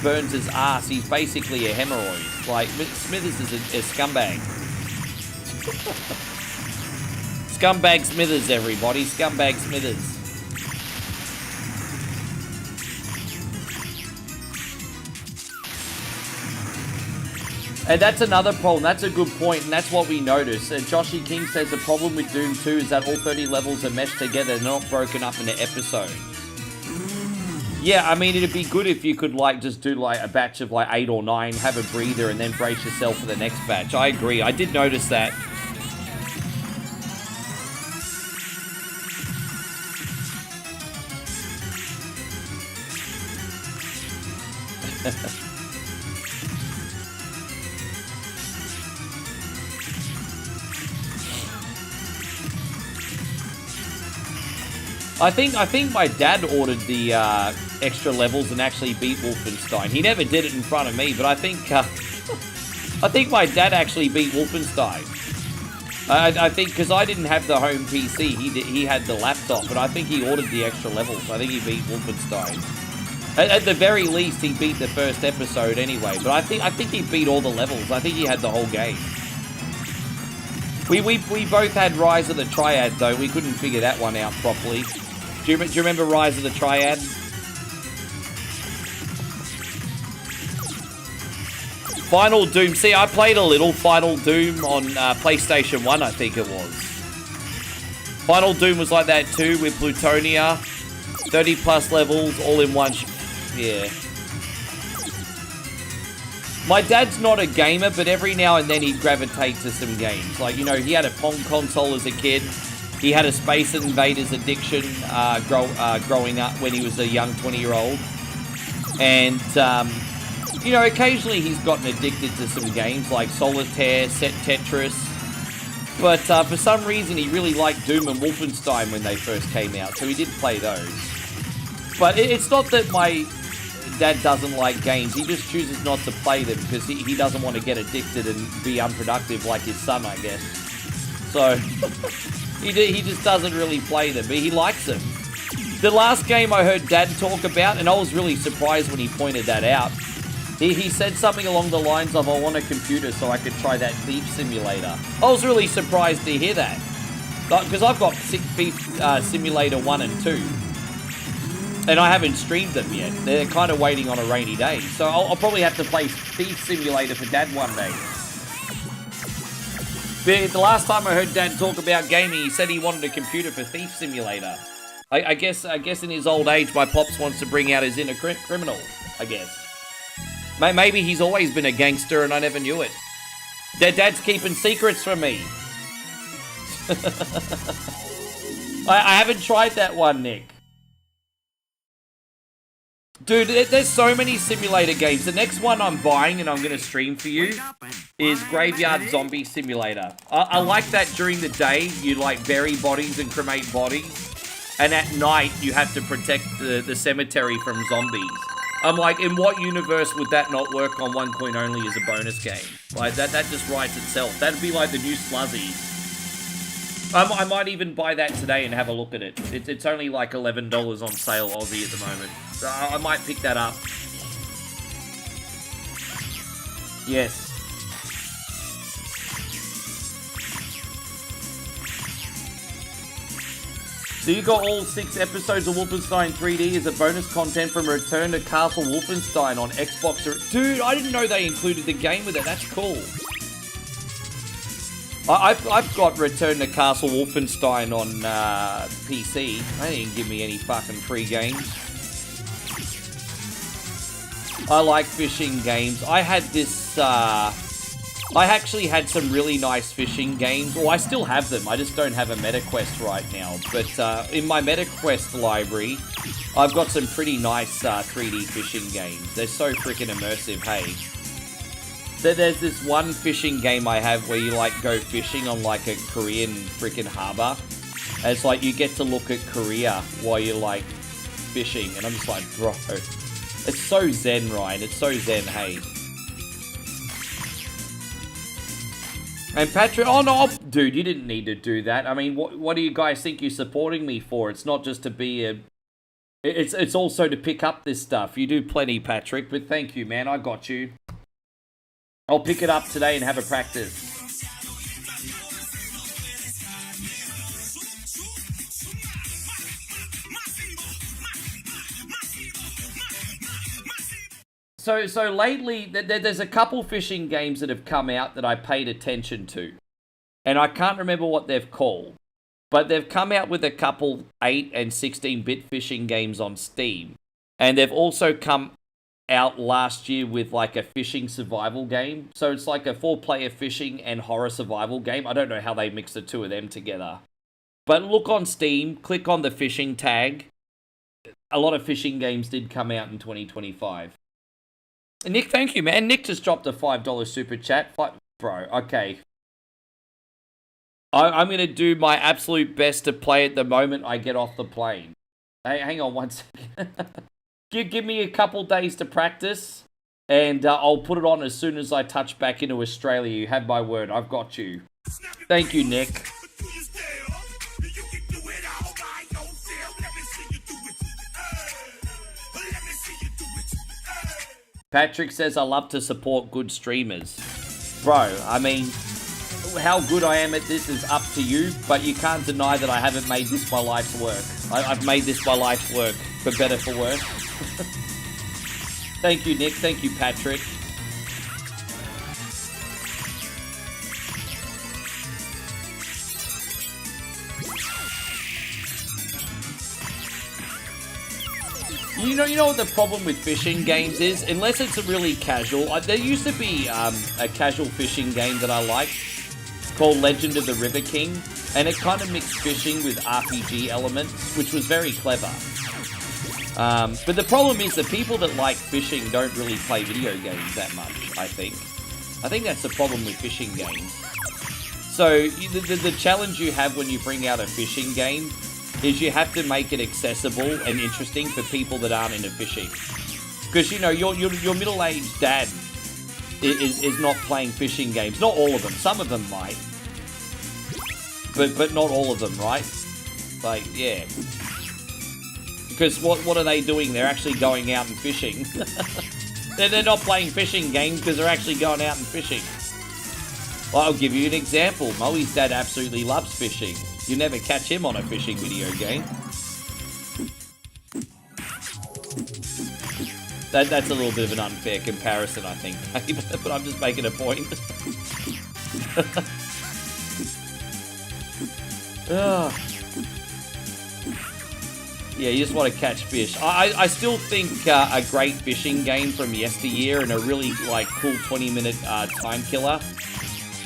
Burns' ass, he's basically a hemorrhoid. Like, Smithers is a scumbag. Scumbag Smithers, everybody. Scumbag Smithers. And that's another problem. That's a good point, and that's what we notice. Joshy King says the problem with Doom 2 is that all 30 levels are meshed together, not broken up into episodes. Yeah, I mean, it'd be good if you could, like, just do, like, a batch of, like, 8 or 9, have a breather, and then brace yourself for the next batch. I agree. I did notice that. I think my dad ordered the extra levels and actually beat Wolfenstein. He never did it in front of me, but I think my dad actually beat Wolfenstein. I think because I didn't have the home PC, he had the laptop, but I think he ordered the extra levels. I think he beat Wolfenstein. At the very least, he beat the first episode anyway. But I think he beat all the levels. I think he had the whole game. We both had Rise of the Triad though. We couldn't figure that one out properly. Do you remember Rise of the Triad? Final Doom. See, I played a little Final Doom on PlayStation 1, I think it was. Final Doom was like that too, with Plutonia. 30 plus levels, all in one. Yeah. My dad's not a gamer, but every now and then he'd gravitate to some games. Like, you know, he had a Pong console as a kid. He had a Space Invaders addiction growing up when he was a young 20-year-old. And, you know, occasionally he's gotten addicted to some games like Solitaire, Set Tetris. But for some reason, he really liked Doom and Wolfenstein when they first came out, so he did play those. But it's not that my dad doesn't like games. He just chooses not to play them because he doesn't want to get addicted and be unproductive like his son, I guess. So, he just doesn't really play them, but he likes them. The last game I heard Dad talk about, and I was really surprised when he pointed that out, he said something along the lines of, I want a computer so I could try that Thief Simulator. I was really surprised to hear that. Because I've got Thief Simulator 1 and 2. And I haven't streamed them yet. They're kind of waiting on a rainy day. So I'll probably have to play Thief Simulator for Dad one day. The last time I heard Dad talk about gaming, he said he wanted a computer for Thief Simulator. I guess in his old age, my pops wants to bring out his inner criminal, I guess. Maybe he's always been a gangster and I never knew it. Dad's keeping secrets from me. I haven't tried that one, Nick. Dude, there's so many simulator games. The next one I'm buying and I'm going to stream for you is Graveyard Zombie Simulator. I like that during the day, you like bury bodies and cremate bodies. And at night, you have to protect the cemetery from zombies. I'm like, in what universe would that not work on OneCoinOnly as a bonus game? Like, that just writes itself. That'd be like the new Sluzzy. I might even buy that today and have a look at it. It's only like $11 on sale Aussie at the moment. So I might pick that up. Yes. So you got all 6 episodes of Wolfenstein 3D as a bonus content from Return to Castle Wolfenstein on Xbox. Dude, I didn't know they included the game with it. That's cool. I've got Return to Castle Wolfenstein on PC. They didn't give me any fucking free games. I like fishing games. I had this, I actually had some really nice fishing games. Well, I still have them. I just don't have a MetaQuest right now. But in my MetaQuest library, I've got some pretty nice 3D fishing games. They're so freaking immersive, hey. There's this one fishing game I have where you, like, go fishing on, like, a Korean freaking harbor. And it's like you get to look at Korea while you're, like, fishing. And I'm just like, bro, it's so zen, Ryan. It's so zen, hey. And Patrick, oh no, dude, you didn't need to do that. I mean, what do you guys think you're supporting me for? It's not just to be a... It's also to pick up this stuff. You do plenty, Patrick, but thank you, man. I got you. I'll pick it up today and have a practice. So lately, there's a couple fishing games that have come out that I paid attention to. And I can't remember what they've called. But they've come out with a couple 8 and 16-bit fishing games on Steam. And they've also come out last year with like a fishing survival game. So it's like a 4-player fishing and horror survival game. I don't know how they mix the two of them together. But look on Steam, click on the fishing tag. A lot of fishing games did come out in 2025. Nick, thank you, man. Nick just dropped a $5 super chat. Bro, okay. I'm going to do my absolute best to play it the moment I get off the plane. Hey, hang on one second. Give me a couple days to practice, and I'll put it on as soon as I touch back into Australia. You have my word. I've got you. Thank you, Nick. Patrick says, I love to support good streamers. Bro, I mean, how good I am at this is up to you, but you can't deny that I haven't made this my life's work. I've made this my life's work, for better, for worse. Thank you, Nick. Thank you, Patrick. You know what the problem with fishing games is? Unless it's a really casual... there used to be a casual fishing game that I liked called Legend of the River King, and it kind of mixed fishing with RPG elements, which was very clever. But the problem is the people that like fishing don't really play video games that much, I think. I think that's the problem with fishing games. So the challenge you have when you bring out a fishing game is you have to make it accessible and interesting for people that aren't into fishing. Because, you know, your middle-aged dad is not playing fishing games. Not all of them. Some of them might. But not all of them, right? Like, yeah. Because what are they doing? They're actually going out and fishing. they're not playing fishing games because they're actually going out and fishing. Well, I'll give you an example. Moe's dad absolutely loves fishing. You never catch him on a fishing video game. That's a little bit of an unfair comparison, I think, but I'm just making a point. Yeah, you just want to catch fish. I still think a great fishing game from yesteryear and a really like cool 20-minute time killer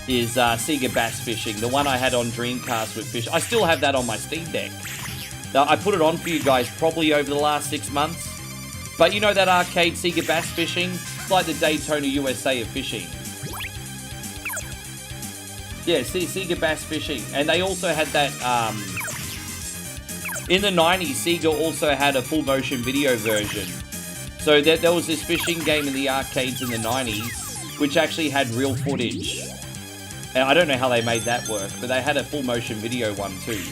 is Sega Bass Fishing, the one I had on Dreamcast with fish. I still have that on my Steam Deck. Now, I put it on for you guys probably over the last 6 months. But you know that arcade Sega Bass Fishing? It's like the Daytona USA of fishing. Yeah, Sega Bass Fishing. And they also had that, in the 90s, Sega also had a full motion video version So there was this fishing game in the arcades in the 90s, which actually had real footage. And I don't know how they made that work, but they had a full motion video one too.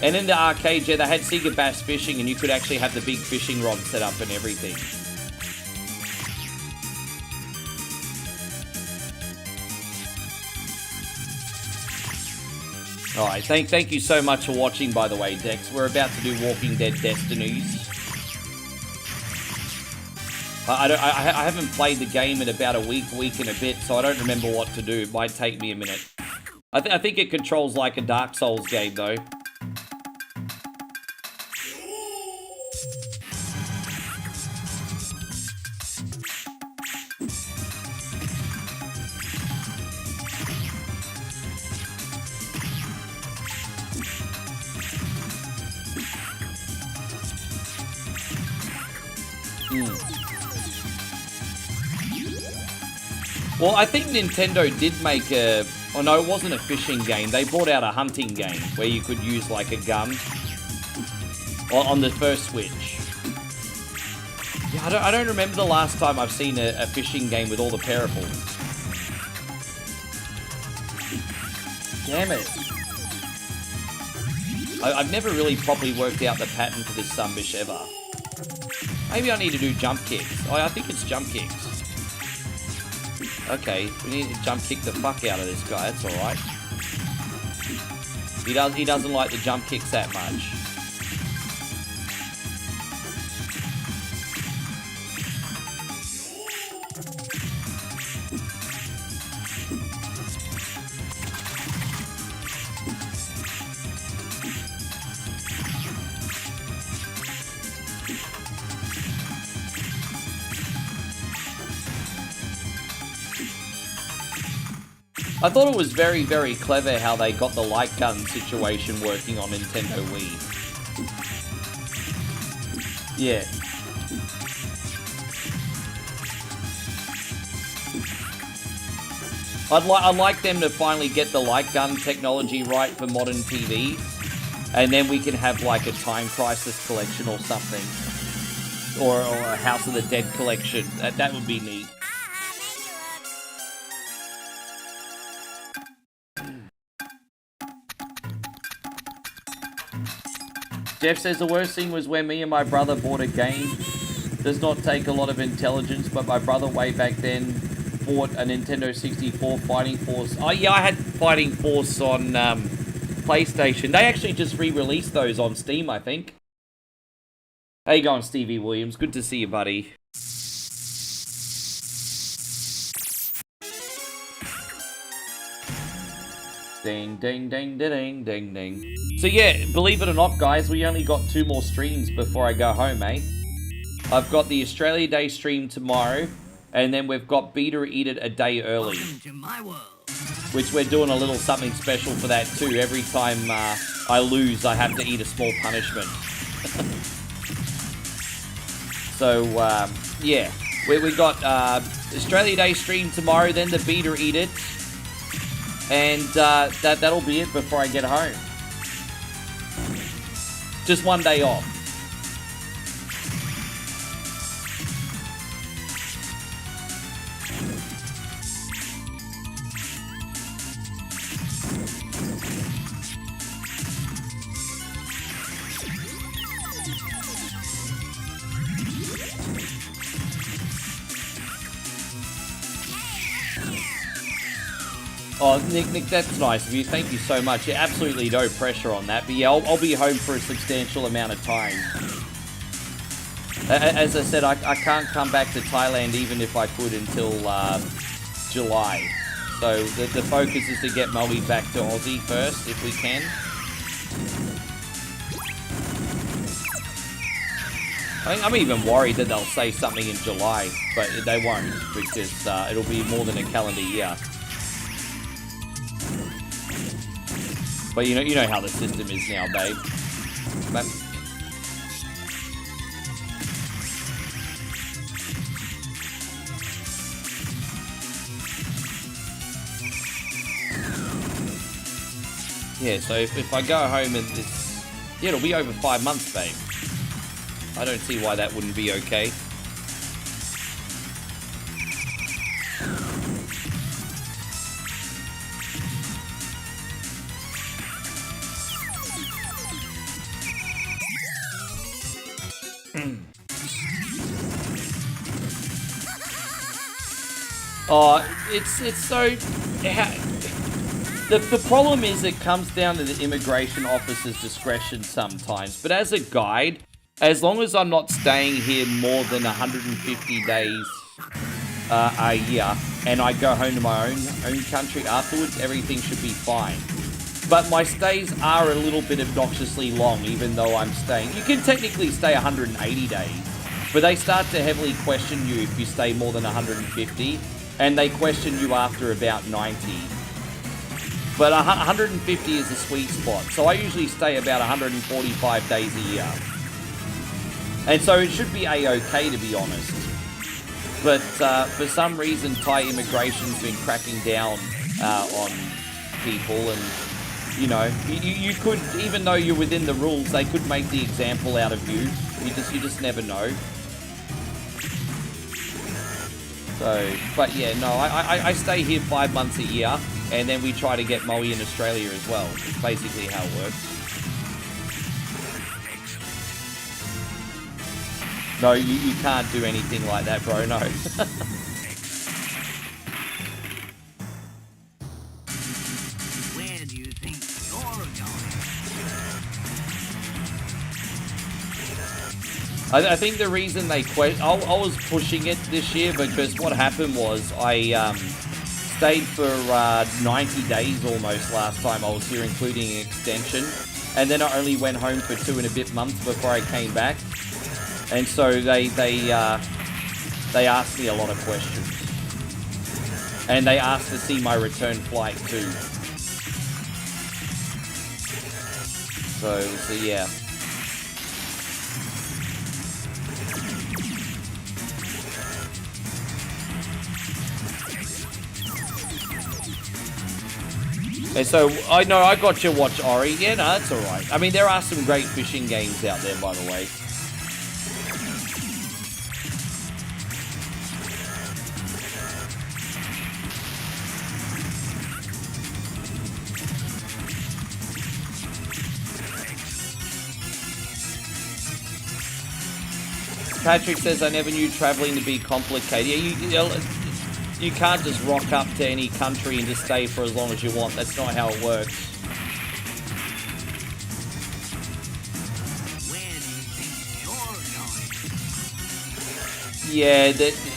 And in the arcade, yeah, they had Sega Bass Fishing, and you could actually have the big fishing rod set up and everything. Alright, thank you so much for watching, by the way, Dex. We're about to do Walking Dead Destinies. I haven't played the game in about a week and a bit, so I don't remember what to do. It might take me a minute. I think it controls like a Dark Souls game, though. Well, I think Nintendo did make a... Oh no, it wasn't a fishing game. They brought out a hunting game where you could use like a gun on the first Switch. Yeah, I don't remember the last time I've seen a fishing game with all the parables. Damn it. I've never really properly worked out the pattern for this sunbish ever. Maybe I need to do jump kicks. Oh, I think it's jump kicks. Okay, we need to jump kick the fuck out of this guy, that's alright. He doesn't like the jump kicks that much. I thought it was very, very clever how they got the light gun situation working on Nintendo Wii. Yeah. I'd like them to finally get the light gun technology right for modern TVs, and then we can have like a Time Crisis collection or something, or a House of the Dead collection. That would be neat. Jeff says the worst thing was when me and my brother bought a game. Does not take a lot of intelligence, but my brother way back then bought a Nintendo 64 Fighting Force. Oh yeah, I had Fighting Force on PlayStation. They actually just re-released those on Steam, I think. How you going, Stevie Williams? Good to see you, buddy. Ding, ding, ding, ding, ding, ding. So yeah, believe it or not, guys, we only got 2 more streams before I go home, eh? I've got the Australia Day stream tomorrow, and then we've got Beater Eat It a day early. Which we're doing a little something special for that too. Every time I lose, I have to eat a small punishment. So, yeah. We got Australia Day stream tomorrow, then the Beater Eat It. And that'll be it before I get home. Just one day off. Oh, Nick, that's nice of you. Thank you so much. Yeah, absolutely no pressure on that. But yeah, I'll be home for a substantial amount of time. As I said, I can't come back to Thailand even if I could until July. So the focus is to get Moe back to Aussie first, if we can. I'm even worried that they'll say something in July, but they won't, because it'll be more than a calendar year. But you know how the system is now, babe. But Yeah, so if I go home and it's... Yeah, it'll be over 5 months, babe. I don't see why that wouldn't be okay. Oh, it's so... The problem is it comes down to the immigration officer's discretion sometimes. But as a guide, as long as I'm not staying here more than 150 days a year, and I go home to my own country afterwards, everything should be fine. But my stays are a little bit obnoxiously long, even though I'm staying... You can technically stay 180 days, but they start to heavily question you if you stay more than 150, and they question you after about 90. But 150 is the sweet spot, so I usually stay about 145 days a year. And so it should be a-okay, to be honest. But for some reason, Thai immigration's been cracking down on people, and you know, you could, even though you're within the rules, they could make the example out of you. You just never know. So, but yeah, no, I stay here 5 months a year, and then we try to get Moe in Australia as well. It's basically how it works. No, you can't do anything like that, bro, no. Where do you think you're going? I think the reason they I was pushing it this year, because what happened was I stayed for 90 days almost last time I was here, including an extension, and then I only went home for 2 and a bit months before I came back. And so they asked me a lot of questions, and they asked to see my return flight too. So yeah. And so I know I got you watch Ori. Yeah, no, that's all right. I mean, there are some great fishing games out there, by the way. Patrick says, I never knew traveling to be complicated. Yeah, you can't just rock up to any country and just stay for as long as you want. That's not how it works. Where do you think you're going? Yeah, it's...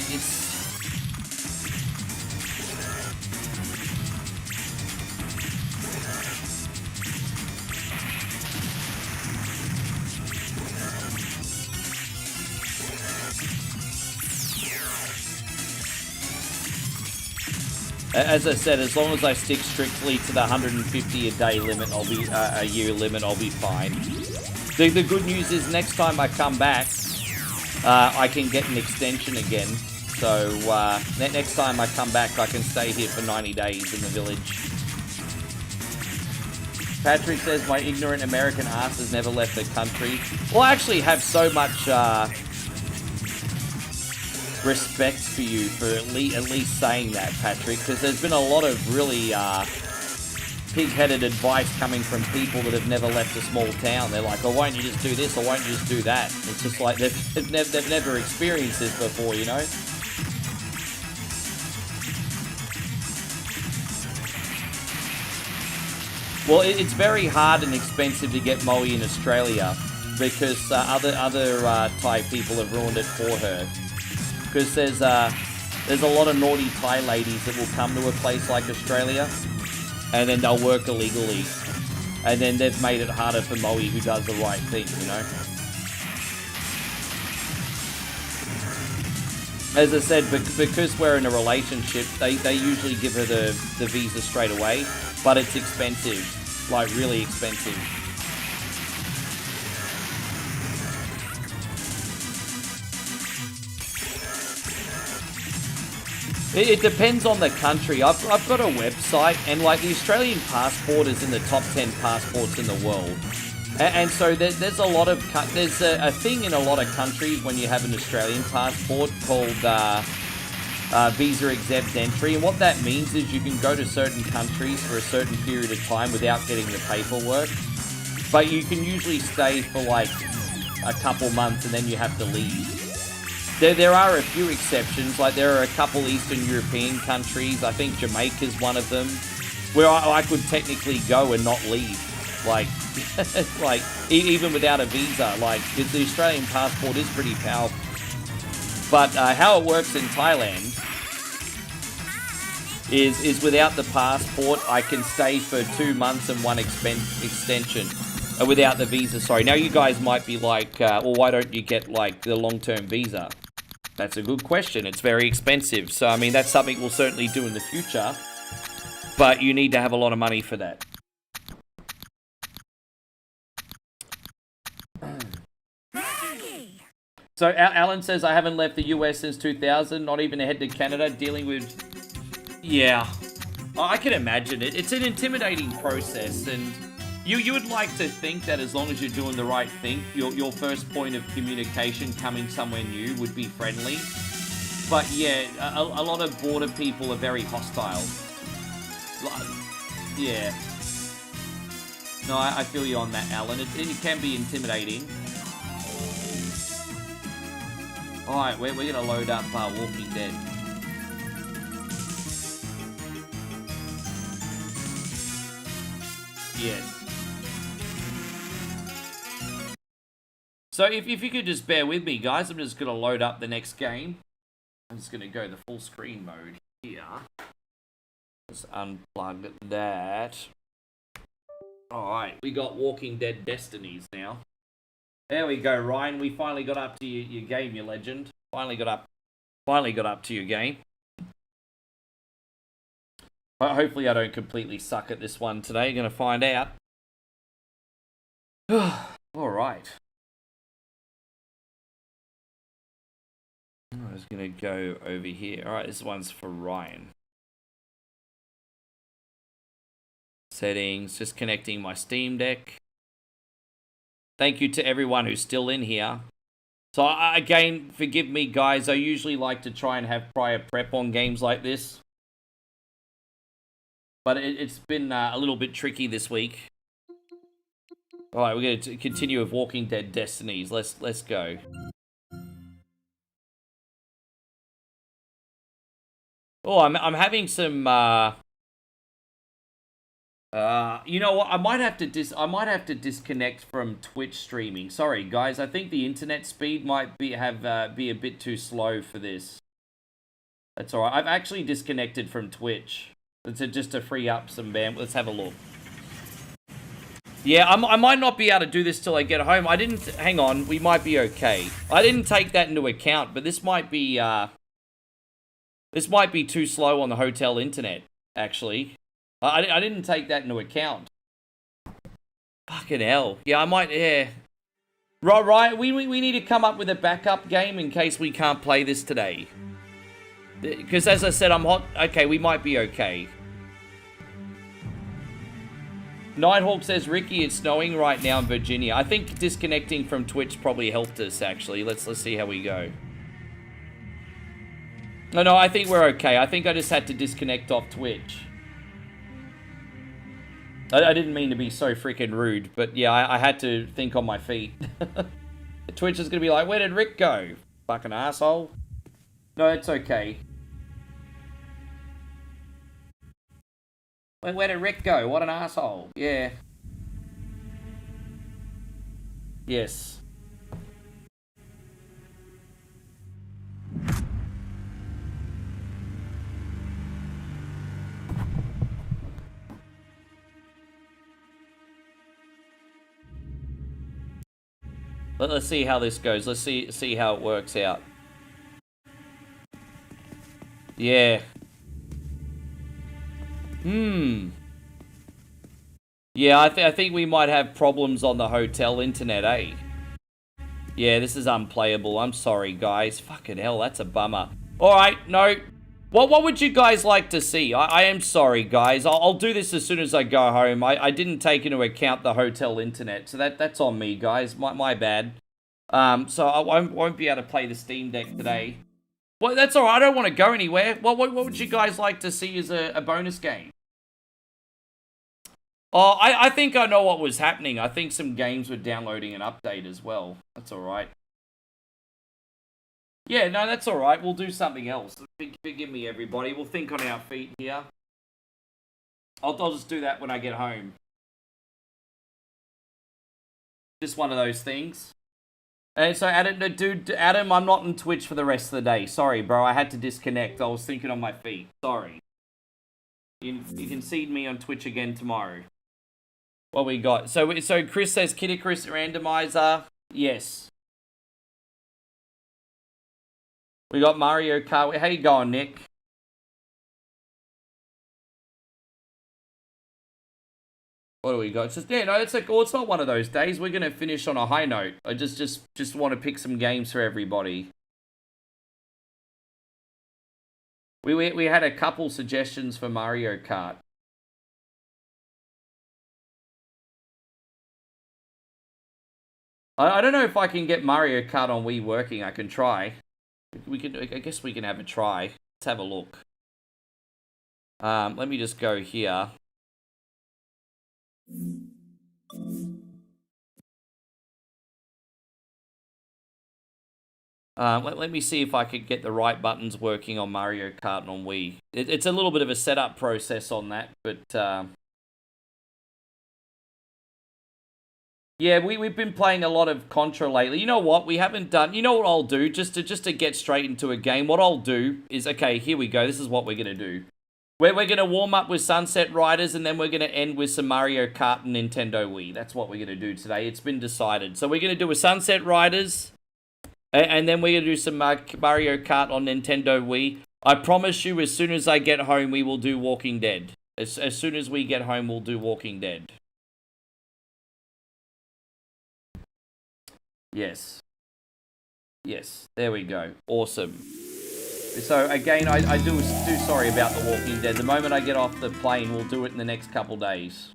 As I said, as long as I stick strictly to the 150 a day limit, a year limit, I'll be fine. The good news is next time I come back, I can get an extension again. So next time I come back, I can stay here for 90 days in the village. Patrick says, my ignorant American ass has never left the country. Well, I actually have so much respect for you for at least saying that, Patrick, because there's been a lot of really pig-headed advice coming from people that have never left a small town. They're like, oh, why don't you just do this, or why don't you just do that? It's just like they've never experienced this before, you know? Well, it's very hard and expensive to get Moe in Australia, because other Thai people have ruined it for her. Because there's a lot of naughty Thai ladies that will come to a place like Australia, and then they'll work illegally, and then they've made it harder for Moe, who does the right thing, you know. As I said, because we're in a relationship, they usually give her the visa straight away, but it's expensive, like really expensive. It depends on the country. I've got a website, and like the Australian passport is in the top 10 passports in the world. And so there's a lot of, there's a thing in a lot of countries when you have an Australian passport called visa exempt entry. And what that means is you can go to certain countries for a certain period of time without getting the paperwork. But you can usually stay for like a couple months and then you have to leave. There are a few exceptions, like there are a couple Eastern European countries, I think Jamaica's one of them, where I could technically go and not leave. Like, like even without a visa, like, because the Australian passport is pretty powerful. But how it works in Thailand is without the passport, I can stay for 2 months and one extension. Without the visa, sorry. Now you guys might be like, well, why don't you get like the long-term visa? That's a good question. It's very expensive. So, I mean, that's something we'll certainly do in the future. But you need to have a lot of money for that. So, Alan says, I haven't left the US since 2000, not even ahead to Canada, dealing with... Yeah. I can imagine it. It's an intimidating process, and... You would like to think that as long as you're doing the right thing, your first point of communication coming somewhere new would be friendly. But yeah, a lot of border people are very hostile. Yeah. No, I feel you on that, Alan. It can be intimidating. Alright, we're going to load up Walking Dead. Yes. So if you could just bear with me, guys, I'm just going to load up the next game. I'm just going to go the full screen mode here. Let's unplug that. Alright, we got Walking Dead Destinies now. There we go, Ryan. We finally got up to your game, you legend. Finally got up to your game. Hopefully I don't completely suck at this one today. Going to find out. Alright. I was going to go over here. Alright, this one's for Ryan. Settings, just connecting my Steam Deck. Thank you to everyone who's still in here. So, again, forgive me, guys. I usually like to try and have prior prep on games like this. But it's been a little bit tricky this week. Alright, we're going to continue with Walking Dead Destinies. Let's go. Oh, I'm having some, you know what? I might have to disconnect from Twitch streaming. Sorry, guys. I think the internet speed might be a bit too slow for this. That's alright. I've actually disconnected from Twitch. Just to free up some bandwidth. Let's have a look. Yeah, I might not be able to do this till I get home. Hang on. We might be okay. I didn't take that into account, but this might be too slow on the hotel internet, actually. I didn't take that into account. Fucking hell. Yeah, I might, yeah. Right, we need to come up with a backup game in case we can't play this today. Because as I said, I'm hot. Okay, we might be okay. Nighthawk says, Ricky, it's snowing right now in Virginia. I think disconnecting from Twitch probably helped us, actually. Let's see how we go. No, I think we're okay. I think I just had to disconnect off Twitch. I didn't mean to be so freaking rude, but yeah, I had to think on my feet. Twitch is going to be like, where did Rick go? Fucking asshole. No, it's okay. Where did Rick go? What an asshole. Yeah. Yes. Let's see how this goes. Let's see how it works out. Yeah. Yeah, I think we might have problems on the hotel internet, eh? Yeah, this is unplayable. I'm sorry, guys. Fucking hell, that's a bummer. Alright, no. What would you guys like to see? I am sorry, guys. I'll do this as soon as I go home. I didn't take into account the hotel internet, so that's on me, guys. My bad. So I won't be able to play the Steam Deck today. Well, that's all right. I don't want to go anywhere. What would you guys like to see as a bonus game? Oh, I think I know what was happening. I think some games were downloading an update as well. That's all right. Yeah, no, that's all right. We'll do something else. Forgive me, everybody. We'll think on our feet here. I'll just do that when I get home. Just one of those things. And so, Adam, I'm not on Twitch for the rest of the day. Sorry, bro. I had to disconnect. I was thinking on my feet. Sorry. You can see me on Twitch again tomorrow. What we got? So Chris says Kid Icarus randomizer. Yes. We got Mario Kart. How you going, Nick? What do we got? It's just, yeah, no, it's like, well, it's not one of those days. We're gonna finish on a high note. I just want to pick some games for everybody. We had a couple suggestions for Mario Kart. I don't know if I can get Mario Kart on Wii working. I can try. I guess we can have a try. Let's have a look. Let me just go here. Let me see if I could get the right buttons working on Mario Kart on Wii. It's a little bit of a setup process on that, but yeah, we've been playing a lot of Contra lately. You know what? We haven't done... You know what I'll do? Just to get straight into a game, what I'll do is... Okay, here we go. This is what we're going to do. We're going to warm up with Sunset Riders, and then we're going to end with some Mario Kart and Nintendo Wii. That's what we're going to do today. It's been decided. So we're going to do a Sunset Riders, and then we're going to do some Mario Kart on Nintendo Wii. I promise you, as soon as I get home, we will do Walking Dead. As soon as we get home, we'll do Walking Dead. Yes. Yes, there we go. Awesome. So, again, I do sorry about The Walking Dead. The moment I get off the plane, we'll do it in the next couple days.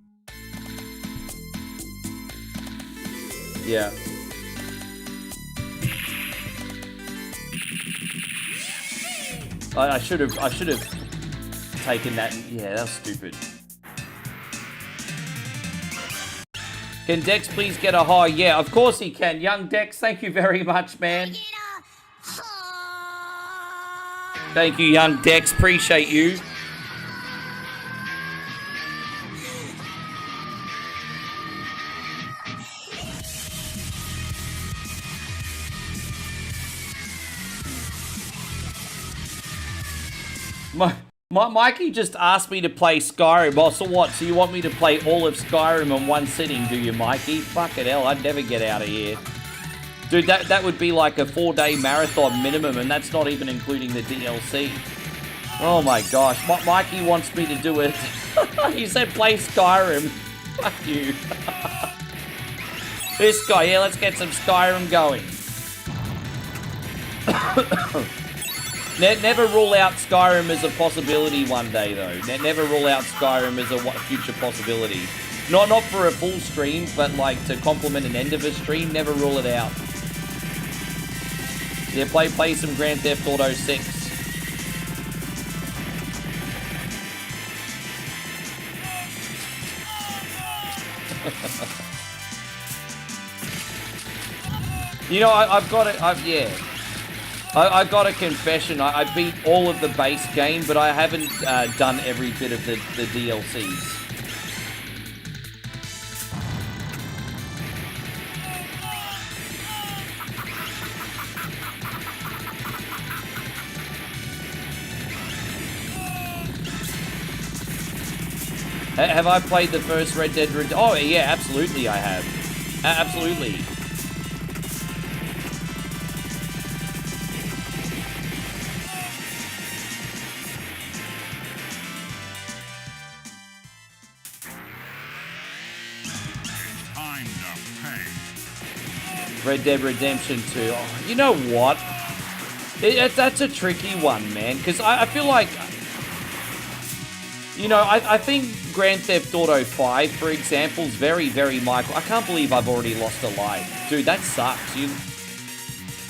Yeah. I should have taken that. Yeah, that was stupid. Can Dex please get a high? Yeah, of course he can. Young Dex, thank you very much, man. Thank you, young Dex. Appreciate you. Mikey just asked me to play Skyrim. Oh, so what? So you want me to play all of Skyrim in one sitting, do you, Mikey? Fucking hell, I'd never get out of here. Dude, that would be like a 4-day marathon minimum, and that's not even including the DLC. Oh my gosh. Mikey wants me to do it. He said play Skyrim. Fuck you. This guy, yeah, let's get some Skyrim going. Never rule out Skyrim as a possibility one day, though. Never rule out Skyrim as a future possibility. Not for a full stream, but like to complement an end of a stream, never rule it out. Yeah, play some Grand Theft Auto 6. You know, I've got it, yeah. I got a confession. I beat all of the base game, but I haven't done every bit of the DLCs. Have I played the first Red Dead Redemption? Oh, yeah, absolutely I have. Absolutely. Red Dead Redemption 2. Oh, you know what? That's a tricky one, man, because I feel like, you know, I think Grand Theft Auto 5, for example, is very, very Michael. I can't believe I've already lost a life. Dude, that sucks.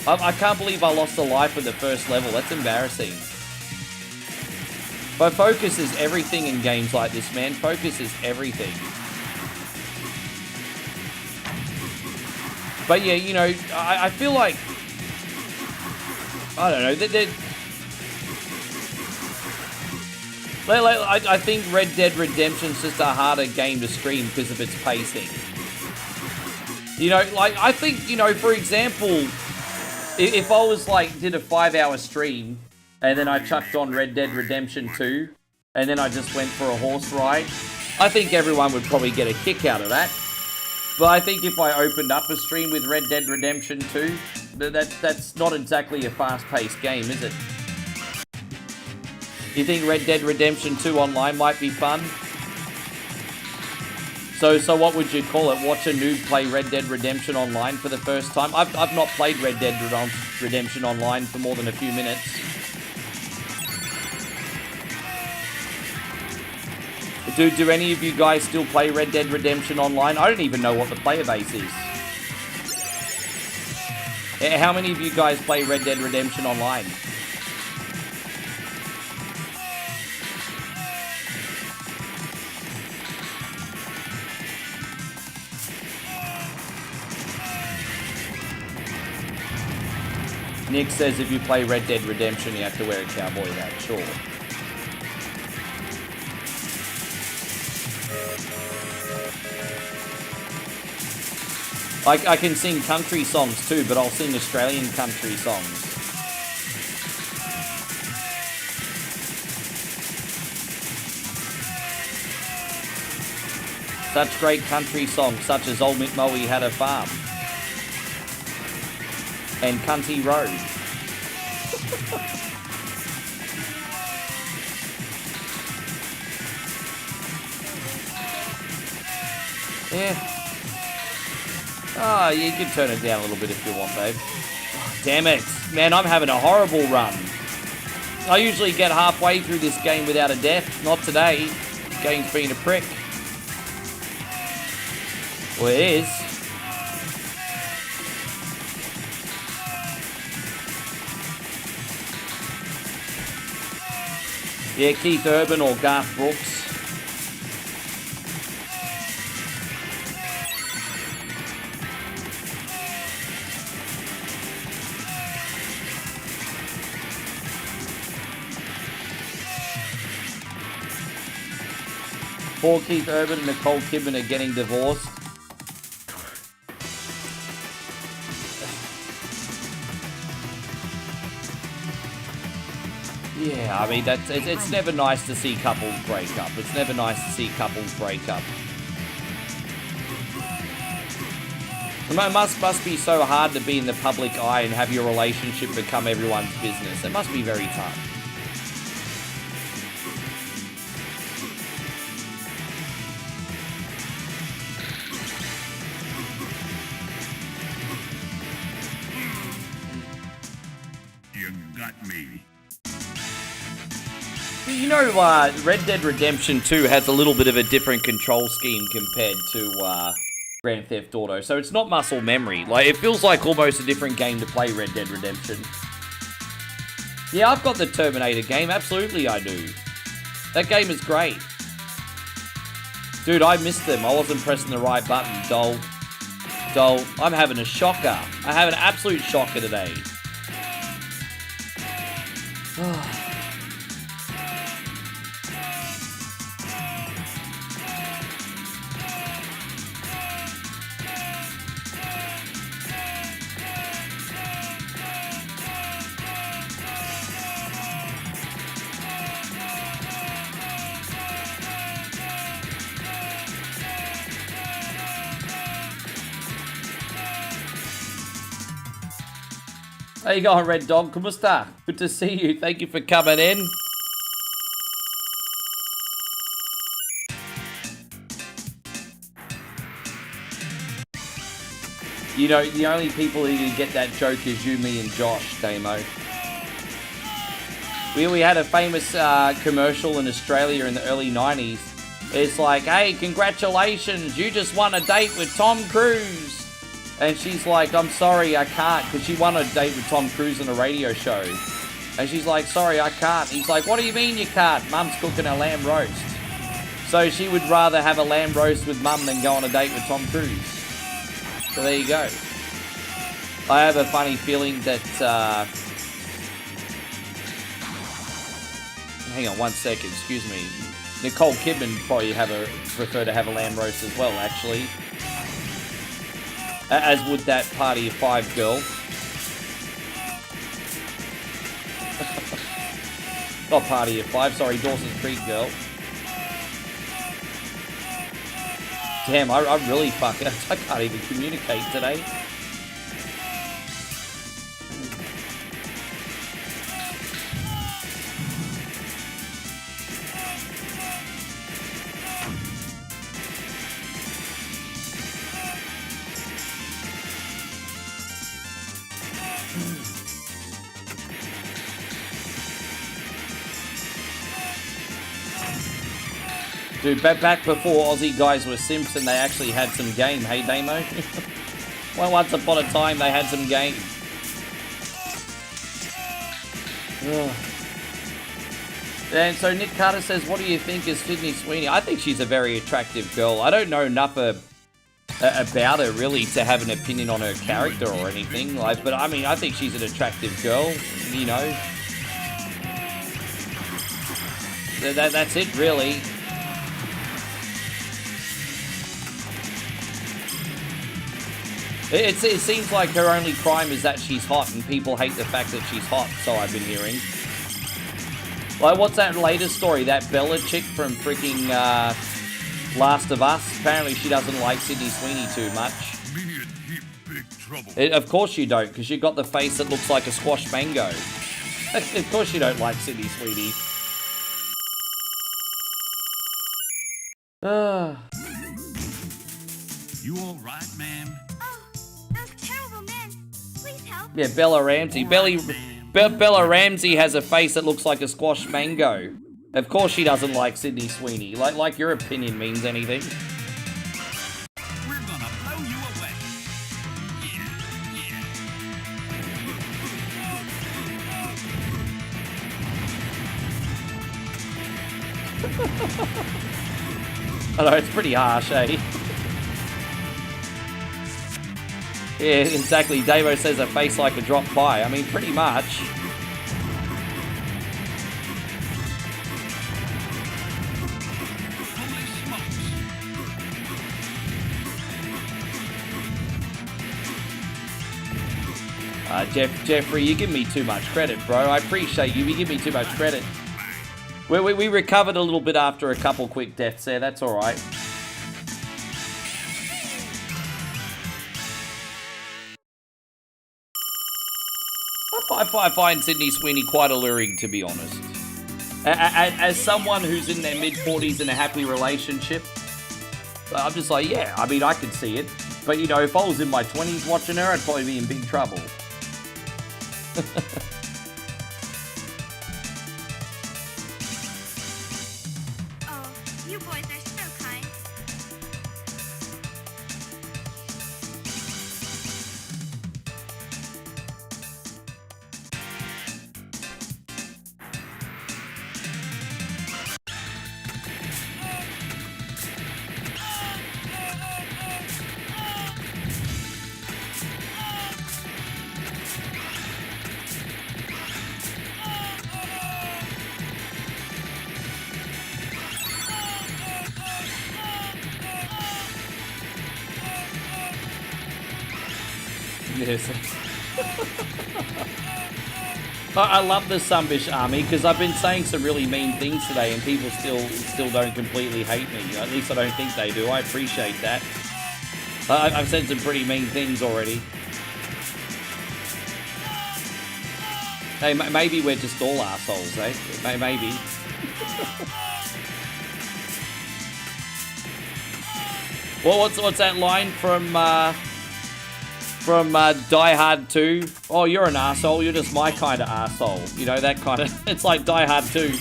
I can't believe I lost a life at the first level. That's embarrassing. But focus is everything in games like this, man. Focus is everything. But yeah, you know, I feel like, I don't know, I think Red Dead Redemption's just a harder game to stream because of its pacing. You know, like, I think, you know, for example, if I was like, did a 5-hour stream, and then I chucked on Red Dead Redemption 2, and then I just went for a horse ride, I think everyone would probably get a kick out of that. But I think if I opened up a stream with Red Dead Redemption 2, that's not exactly a fast-paced game, is it? You think Red Dead Redemption 2 online might be fun? So what would you call it? Watch a noob play Red Dead Redemption online for the first time? I've not played Red Dead Redemption online for more than a few minutes. Do any of you guys still play Red Dead Redemption online? I don't even know what the player base is. How many of you guys play Red Dead Redemption online? Nick says if you play Red Dead Redemption, you have to wear a cowboy hat. Sure. I can sing country songs too, but I'll sing Australian country songs. Such great country songs, such as Old Mick Moe Had a Farm and Cunty Road. Yeah. Oh, you can turn it down a little bit if you want, babe. Oh, damn it. Man, I'm having a horrible run. I usually get halfway through this game without a death. Not today. This game's been a prick. Well, it is. Yeah, Keith Urban or Garth Brooks. Poor Keith Urban and Nicole Kidman are getting divorced. Yeah, I mean, it's never nice to see couples break up. It's never nice to see couples break up. It must be so hard to be in the public eye and have your relationship become everyone's business. It must be very tough. You got me. You know, Red Dead Redemption 2 has a little bit of a different control scheme compared to Grand Theft Auto, so it's not muscle memory. Like, it feels like almost a different game to play Red Dead Redemption. Yeah, I've got the Terminator game, absolutely I do. That game is great. Dude, I missed them. I wasn't pressing the right button, dol. I'm having a shocker. I have an absolute shocker today. How you going, Red Dog? Kumusta? Good to see you. Thank you for coming in. You know, the only people who can get that joke is you, me, and Josh, Damo. We had a famous commercial in Australia in the early 90s. It's like, hey, congratulations, you just won a date with Tom Cruise. And she's like, I'm sorry, I can't, because she won a date with Tom Cruise on a radio show. And she's like, sorry, I can't. He's like, what do you mean you can't? Mum's cooking a lamb roast. So she would rather have a lamb roast with Mum than go on a date with Tom Cruise. So there you go. I have a funny feeling that... hang on 1 second, excuse me. Nicole Kidman probably prefer to have a lamb roast as well, actually. As would that Party of Five girl. Not Party of Five, sorry, Dawson's Creek girl. Damn, I really fuck it. I can't even communicate today. Dude, back before Aussie guys were simps and they actually had some game, hey Damo? Well, once upon a time they had some game. Ugh. And so Nick Carter says, what do you think is Sydney Sweeney? I think she's a very attractive girl. I don't know enough about her really to have an opinion on her character or anything. Like, but I mean, I think she's an attractive girl, you know. That's it really. It seems like her only crime is that she's hot, and people hate the fact that she's hot, so I've been hearing. Like, what's that latest story? That Bella chick from freaking Last of Us? Apparently she doesn't like Sydney Sweeney too much. Me in heap big trouble. Of course you don't, because you've got the face that looks like a squash mango. Of course you don't like Sydney Sweeney. You all right, ma'am? Yeah, Bella Ramsey. Bella Ramsey has a face that looks like a squash mango. Of course she doesn't like Sydney Sweeney. Like your opinion means anything. We're gonna blow you away. I know, it's pretty harsh, eh? Yeah, exactly. Davo says a face like a drop pie. I mean, pretty much. Jeffrey, you give me too much credit, bro. I appreciate you. You give me too much credit. We recovered a little bit after a couple quick deaths there. That's all right. I find Sydney Sweeney quite alluring, to be honest. As someone who's in their mid-40s in a happy relationship, I'm just like, yeah, I mean, I could see it. But, you know, if I was in my 20s watching her, I'd probably be in big trouble. Oh, you boys are so kind. Yes. I love the Sunbish army because I've been saying some really mean things today and people still don't completely hate me. At least I don't think they do. I appreciate that. I've said some pretty mean things already. Hey, maybe we're just all assholes, eh? Maybe. Well, what's that line from From Die Hard 2. Oh, you're an asshole. You're just my kind of asshole. You know, that kind of... It's like Die Hard 2.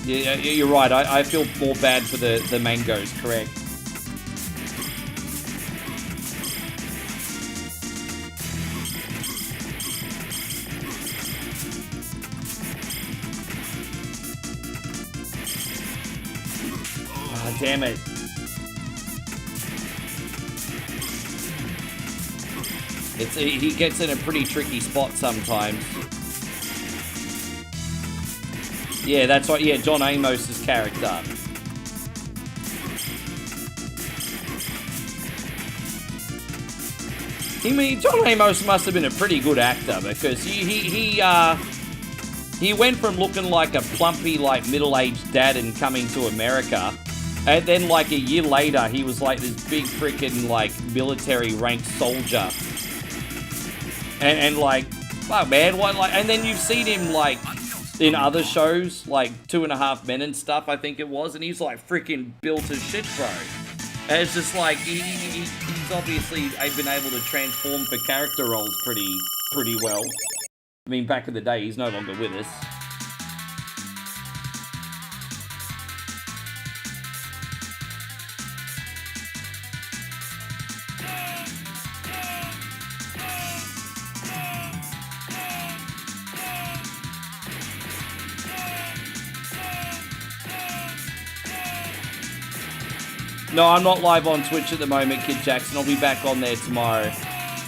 Yeah, you're right. I feel more bad for the mangoes, correct. Damn it. He gets in a pretty tricky spot sometimes. Yeah, that's right. Yeah, John Amos's character. I mean, John Amos must have been a pretty good actor because he went from looking like a plumpy, like, middle-aged dad and coming to America. And then, like, a year later, he was, like, this big freaking, like, military-ranked soldier. And like, wow, man, what, like, and then you've seen him, like, in other shows, like 2.5 Men and stuff, I think it was, and he's, like, freaking built as shit, bro. And it's just, like, he's obviously been able to transform for character roles pretty well. I mean, back in the day, he's no longer with us. No, I'm not live on Twitch at the moment, Kid Jackson. I'll be back on there tomorrow.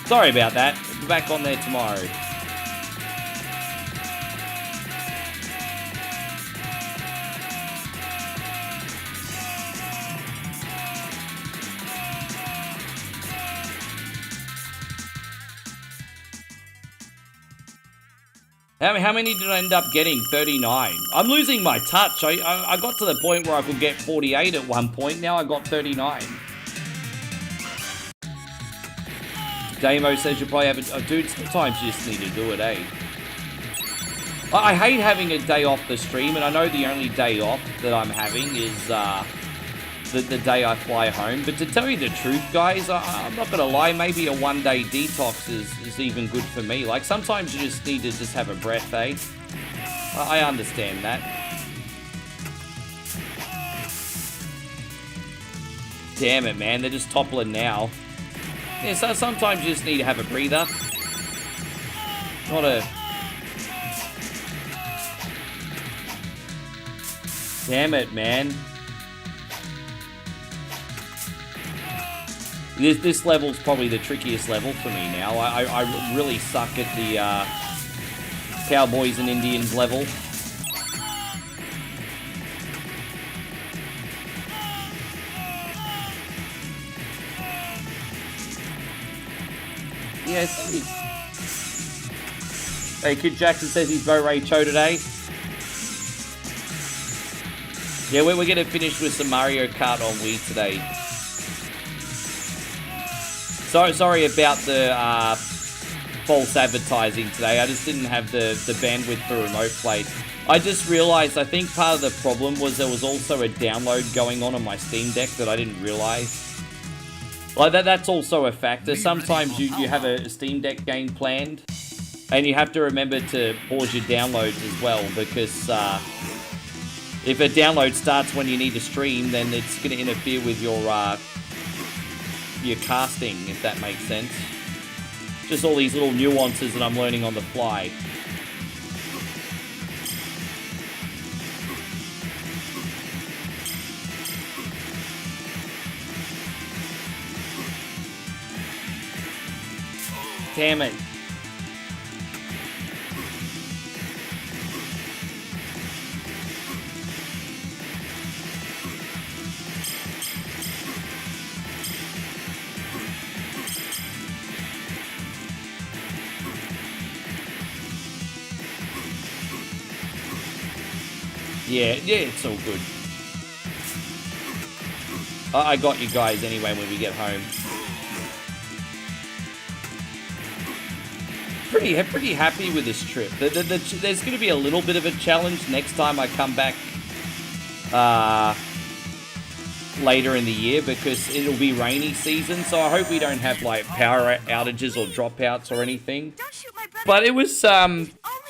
Sorry about that. I'll be back on there tomorrow. How many did I end up getting? 39. I'm losing my touch. I got to the point where I could get 48 at one point. Now I got 39. Damo says you'll probably have a... Oh, dude, sometimes you just need to do it, eh? I hate having a day off the stream, and I know the only day off that I'm having is the day I fly home. But to tell you the truth, guys, I'm not going to lie, maybe a one-day detox is even good for me. Like, sometimes you just need to just have a breath, eh? I understand that. Damn it, man. They're just toppling now. Yeah, so sometimes you just need to have a breather. Not a... Damn it, man. This level's probably the trickiest level for me now. I really suck at the Cowboys and Indians level. Yes. Hey, Kid Jackson says he's Bo Ray Cho today. Yeah, we're going to finish with some Mario Kart on Wii today. Sorry about the false advertising today. I just didn't have the bandwidth for remote play. I just realized, I think part of the problem was there was also a download going on my Steam Deck that I didn't realize. Like that's also a factor. Sometimes you have a Steam Deck game planned, and you have to remember to pause your downloads as well, because if a download starts when you need to stream, then it's going to interfere with your casting, if that makes sense. Just all these little nuances that I'm learning on the fly. Damn it. Yeah, it's all good. I got you guys anyway when we get home. Pretty happy with this trip. There's going to be a little bit of a challenge next time I come back later in the year because it'll be rainy season. So I hope we don't have like power outages or dropouts or anything. Don't shoot my brother. But it was,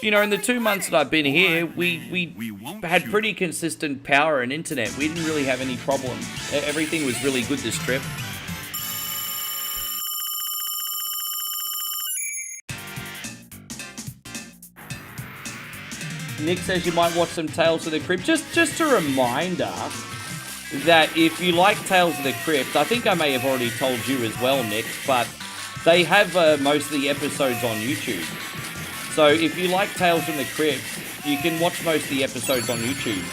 you know, in the 2 months that I've been here, we had pretty consistent power and internet. We didn't really have any problems. Everything was really good this trip. Nick says you might watch some Tales of the Crypt. Just a reminder that if you like Tales of the Crypt, I think I may have already told you as well, Nick, but they have most of the episodes on YouTube. So if you like Tales from the Crypt, you can watch most of the episodes on YouTube.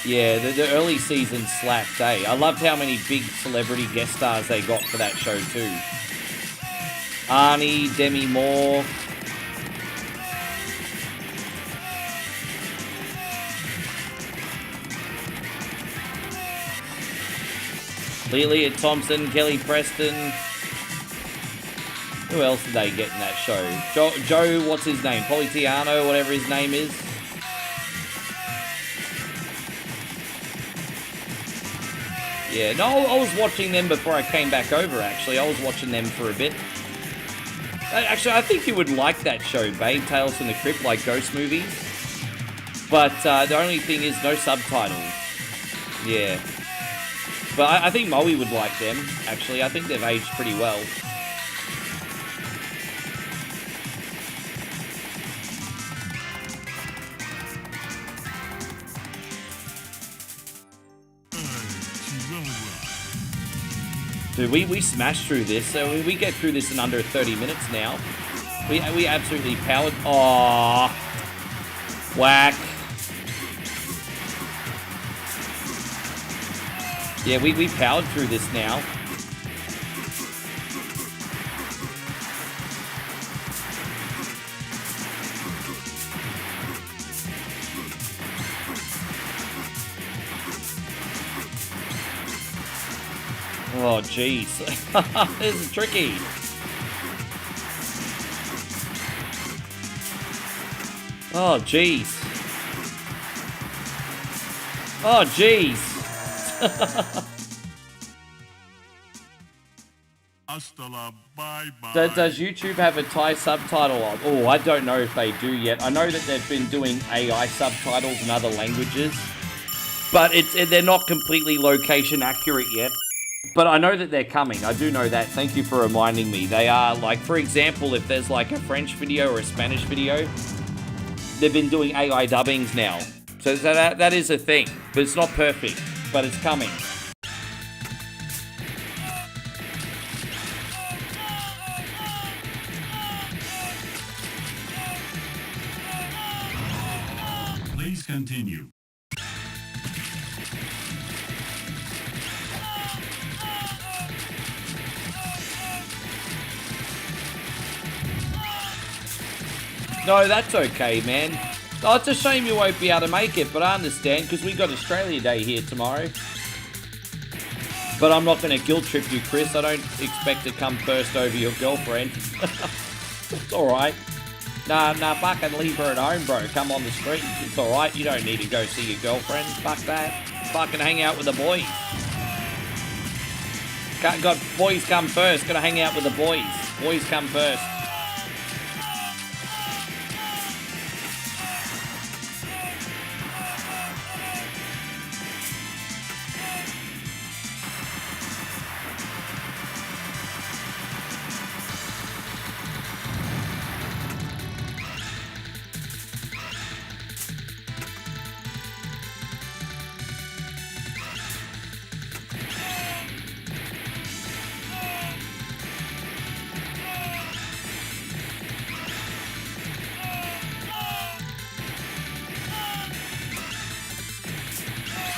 Yeah, the early season slapped, eh? I loved how many big celebrity guest stars they got for that show too. Arnie, Demi Moore. Lelia Thompson, Kelly Preston. Who else did they get in that show? Joe, what's his name? Politiano, whatever his name is. Yeah, no, I was watching them before I came back over, actually. I was watching them for a bit. Actually, I think you would like that show, babe. Tales from the Crypt, like ghost movies. But the only thing is no subtitles. Yeah. But I think Moe would like them, actually. I think they've aged pretty well. Dude, we smashed through this. So we get through this in under 30 minutes now. We absolutely powered. Aww. Whack. Yeah, we powered through this now. Oh, jeez. This is tricky. Oh, jeez. Oh, jeez. Does YouTube have a Thai subtitle on? Oh, I don't know if they do yet. I know that they've been doing AI subtitles in other languages, but they're not completely location accurate yet. But I know that they're coming. I do know that. Thank you for reminding me. They are, like, for example, if there's like a French video or a Spanish video, they've been doing AI dubbings now. So that is a thing. But it's not perfect. But it's coming. Please continue. No, that's okay, man. Oh, it's a shame you won't be able to make it, but I understand, because we got Australia Day here tomorrow. But I'm not going to guilt trip you, Chris. I don't expect to come first over your girlfriend. It's alright. Nah, fucking leave her at home, bro. Come on the street. It's alright. You don't need to go see your girlfriend. Fuck that. Fucking hang out with the boys. Got boys come first. Gotta hang out with the boys. Boys come first.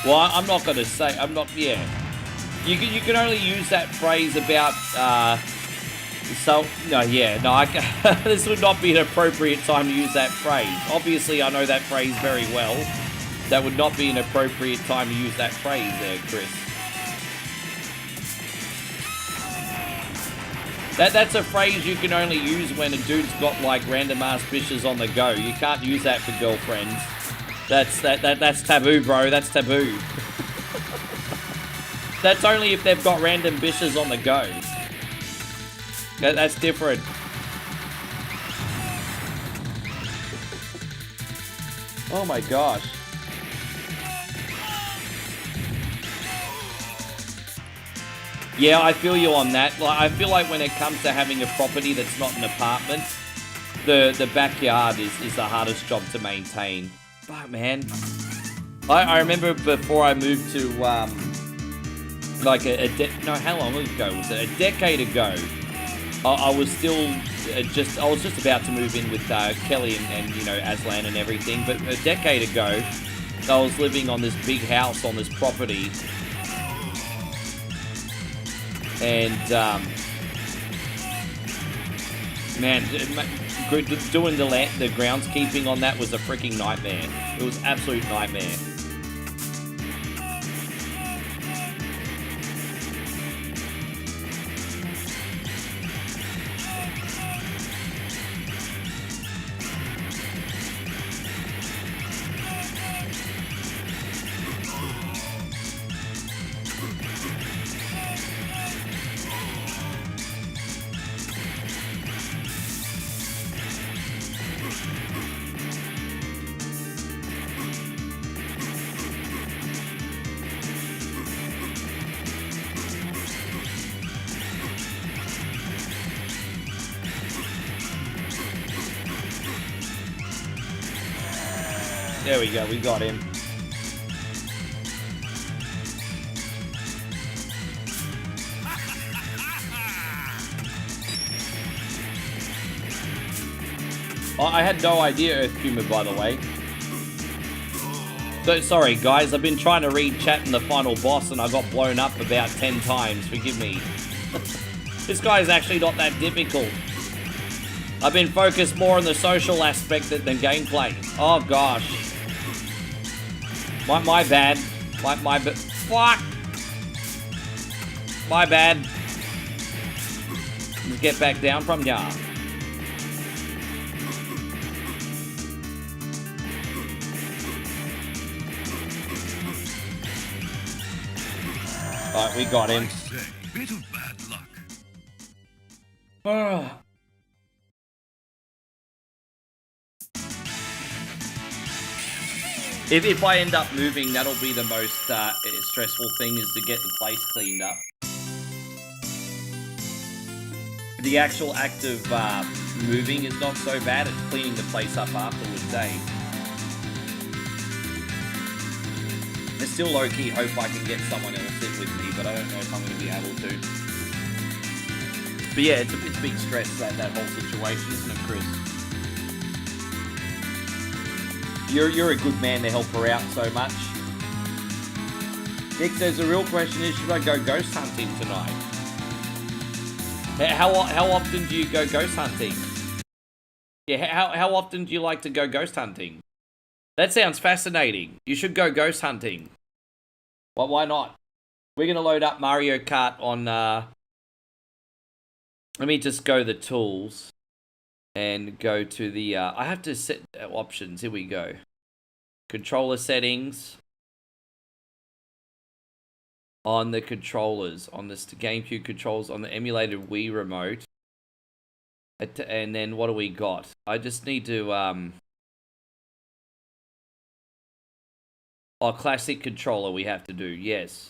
Well, I'm not going to say, yeah. You can only use that phrase about, this would not be an appropriate time to use that phrase. Obviously, I know that phrase very well. That would not be an appropriate time to use that phrase there, Chris. That's a phrase you can only use when a dude's got like random ass bitches on the go. You can't use that for girlfriends. That's taboo, bro. That's taboo. That's only if they've got random bitches on the go. That's different. Oh my gosh. Yeah, I feel you on that. Like, I feel like when it comes to having a property that's not an apartment, the backyard is the hardest job to maintain. But man, I remember before I moved to like how long ago was it? A decade ago. I was still I was just about to move in with Kelly and you know Aslan and everything. But a decade ago, I was living on this big house on this property. And, man, doing the groundskeeping on that was a freaking nightmare. It was absolute nightmare. There we go, we got him. Oh, I had no idea, Earth Humor, by the way. So, sorry, guys, I've been trying to read chat in the final boss and I got blown up about 10 times. Forgive me. This guy is actually not that difficult. I've been focused more on the social aspect than gameplay. Oh, gosh. My bad. Fuck! My bad. Let's get back down from ya. Alright, we got him. Bit of bad luck. If I end up moving, that'll be the most stressful thing, is to get the place cleaned up. The actual act of moving is not so bad, it's cleaning the place up afterwards, eh? I still low-key hope I can get someone else in with me, but I don't know if I'm going to be able to. But yeah, it's a big stress, that whole situation, isn't it, Chris? You're a good man to help her out so much. Nick says the real question is, should I go ghost hunting tonight? How often do you go ghost hunting? Yeah, how often do you like to go ghost hunting? That sounds fascinating. You should go ghost hunting. Well, why not? We're gonna load up Mario Kart on. Let me just go the tools. And go to the, I have to set options, here we go. Controller settings. On the controllers, on this GameCube controls, on the emulated Wii remote. And then what do we got? I just need to, oh, classic controller we have to do, yes.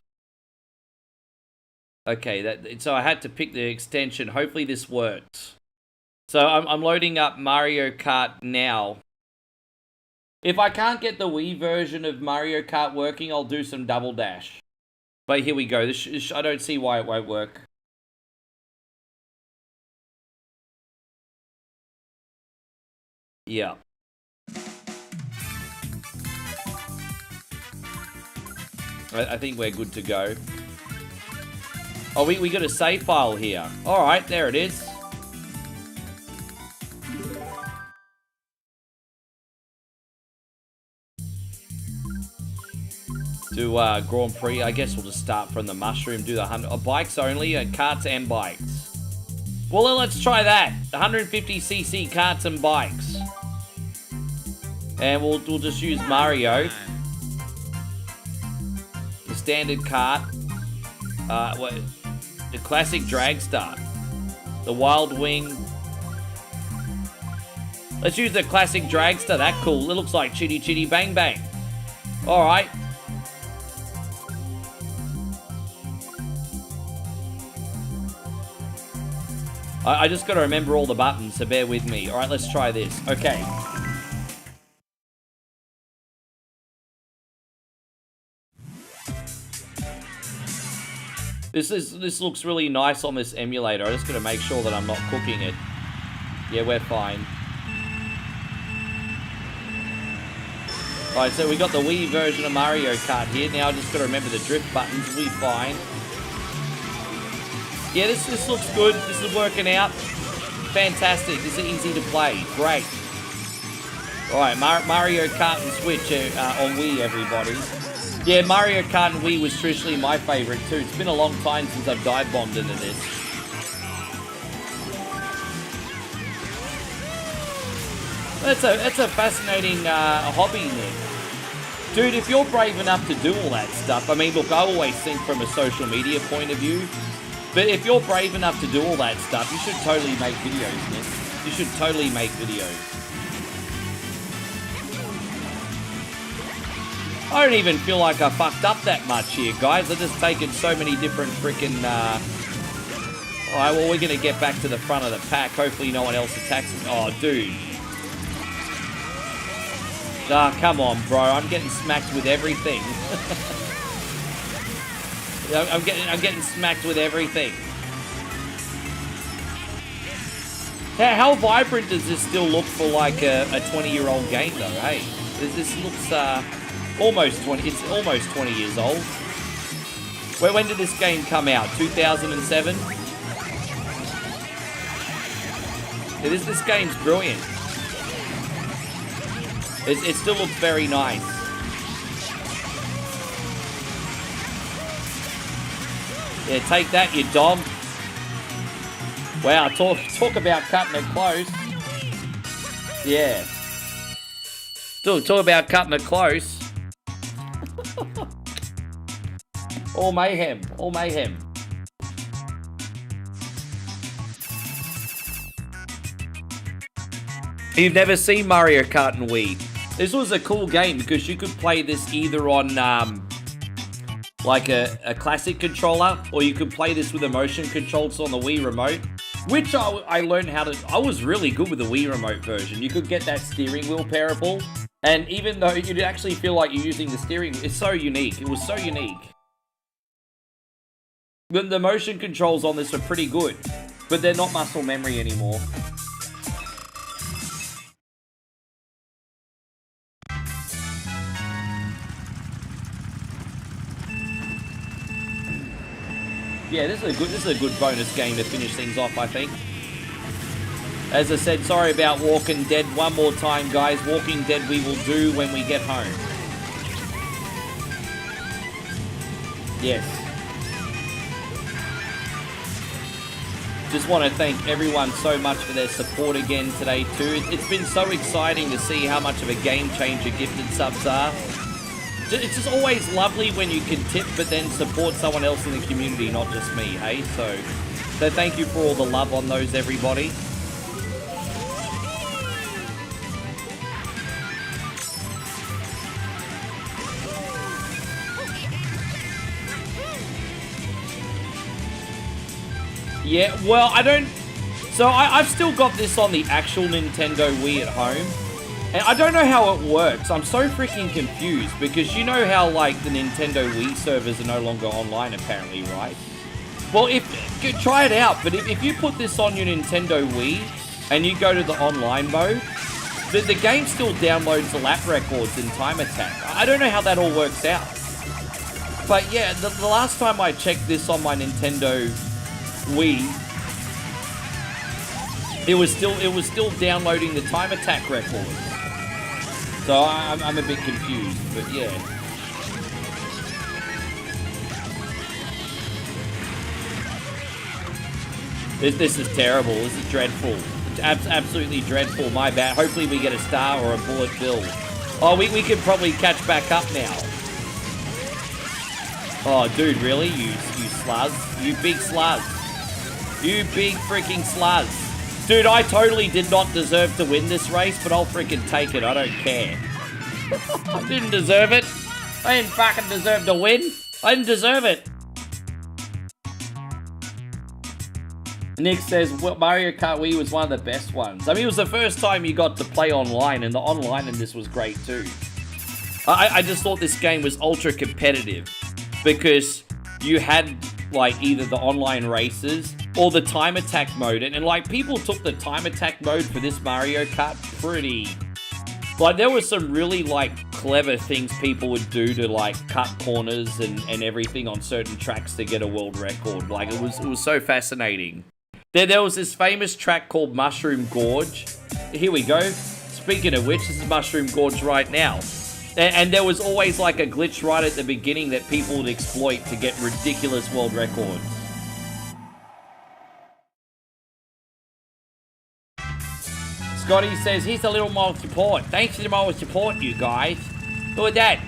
Okay, so I had to pick the extension, hopefully this works. So I'm loading up Mario Kart now. If I can't get the Wii version of Mario Kart working, I'll do some Double Dash. But here we go. I don't see why it won't work. Yeah. I think we're good to go. Oh, we got a save file here. All right, there it is. do Grand Prix. I guess we'll just start from the mushroom. Do the 100 bikes only, karts and bikes. Well, then let's try that. 150cc karts and bikes. And we'll just use Mario. The standard kart. The classic dragster. The Wild Wing. Let's use the classic dragster. That cool. It looks like Chitty Chitty Bang Bang. Alright. I just got to remember all the buttons, so bear with me. Alright, let's try this. Okay. This looks really nice on this emulator. I just got to make sure that I'm not cooking it. Yeah, we're fine. Alright, so we got the Wii version of Mario Kart here. Now I just got to remember the drift buttons. We'll be fine. Yeah, this looks good. This is working out. Fantastic. This is easy to play. Great. Alright, Mario Kart and Switch on Wii, everybody. Yeah, Mario Kart and Wii was traditionally my favorite too. It's been a long time since I've dive bombed into this. That's a fascinating hobby, Nick. Dude, if you're brave enough to do all that stuff, I mean, look, I always think from a social media point of view, but if you're brave enough to do all that stuff, you should totally make videos, Nick. You should totally make videos. I don't even feel like I fucked up that much here, guys. I've just taken so many different freaking, Alright, well, we're gonna get back to the front of the pack. Hopefully no one else attacks us. Oh, dude. Ah, come on, bro. I'm getting smacked with everything. I'm getting smacked with everything. How vibrant does this still look for like a 20-year-old game, though? Hey, this looks almost 20. It's almost 20 years old. When did this game come out? 2007. Yeah, this game's brilliant. It still looks very nice. Yeah, take that, you dog. Wow, talk about cutting it close. Yeah. Talk about cutting it close. All mayhem. All mayhem. You've never seen Mario Kart and Wii. This was a cool game because you could play this either on like a classic controller, or you could play this with a motion controls on the Wii remote, which I learned how to. I was really good with the Wii remote version. You could get that steering wheel pairable, and even though you'd actually feel like you're using the steering, it's so unique. It was so unique. The motion controls on this are pretty good, but they're not muscle memory anymore. Yeah, this is a good bonus game to finish things off, I think. As I said, sorry about Walking Dead one more time, guys. Walking Dead we will do when we get home. Yes. Just want to thank everyone so much for their support again today too. It's been so exciting to see how much of a game changer gifted subs are. It's just always lovely when you can tip but then support someone else in the community, not just me, hey? So thank you for all the love on those, everybody. Yeah, well, I don't... So I've still got this on the actual Nintendo Wii at home. And I don't know how it works. I'm so freaking confused because you know how like the Nintendo Wii servers are no longer online apparently, right? Well, try it out, but if you put this on your Nintendo Wii and you go to the online mode, the game still downloads the lap records in Time Attack. I don't know how that all works out. But yeah, the last time I checked this on my Nintendo Wii, it was still downloading the Time Attack records. So I'm a bit confused, but yeah. This is terrible. This is dreadful. It's absolutely dreadful. My bad. Hopefully we get a star or a bullet bill. Oh, we could probably catch back up now. Oh, dude, really? You sluz? You big sluz. You big freaking sluz. Dude, I totally did not deserve to win this race, but I'll freaking take it. I don't care. I didn't deserve it. I didn't fucking deserve to win. I didn't deserve it. Nick says, well, Mario Kart Wii was one of the best ones. I mean, it was the first time you got to play online, and the online in this was great too. I just thought this game was ultra competitive because you had like either the online races or the time attack mode, and like people took the time attack mode for this Mario Kart pretty... Like, there were some really, like, clever things people would do to, like, cut corners and everything on certain tracks to get a world record. Like, it was so fascinating. There was this famous track called Mushroom Gorge. Here we go. Speaking of which, this is Mushroom Gorge right now. And there was always, like, a glitch right at the beginning that people would exploit to get ridiculous world records. Scotty says, here's a little moral support. Thanks for the moral support, you guys. Look at that.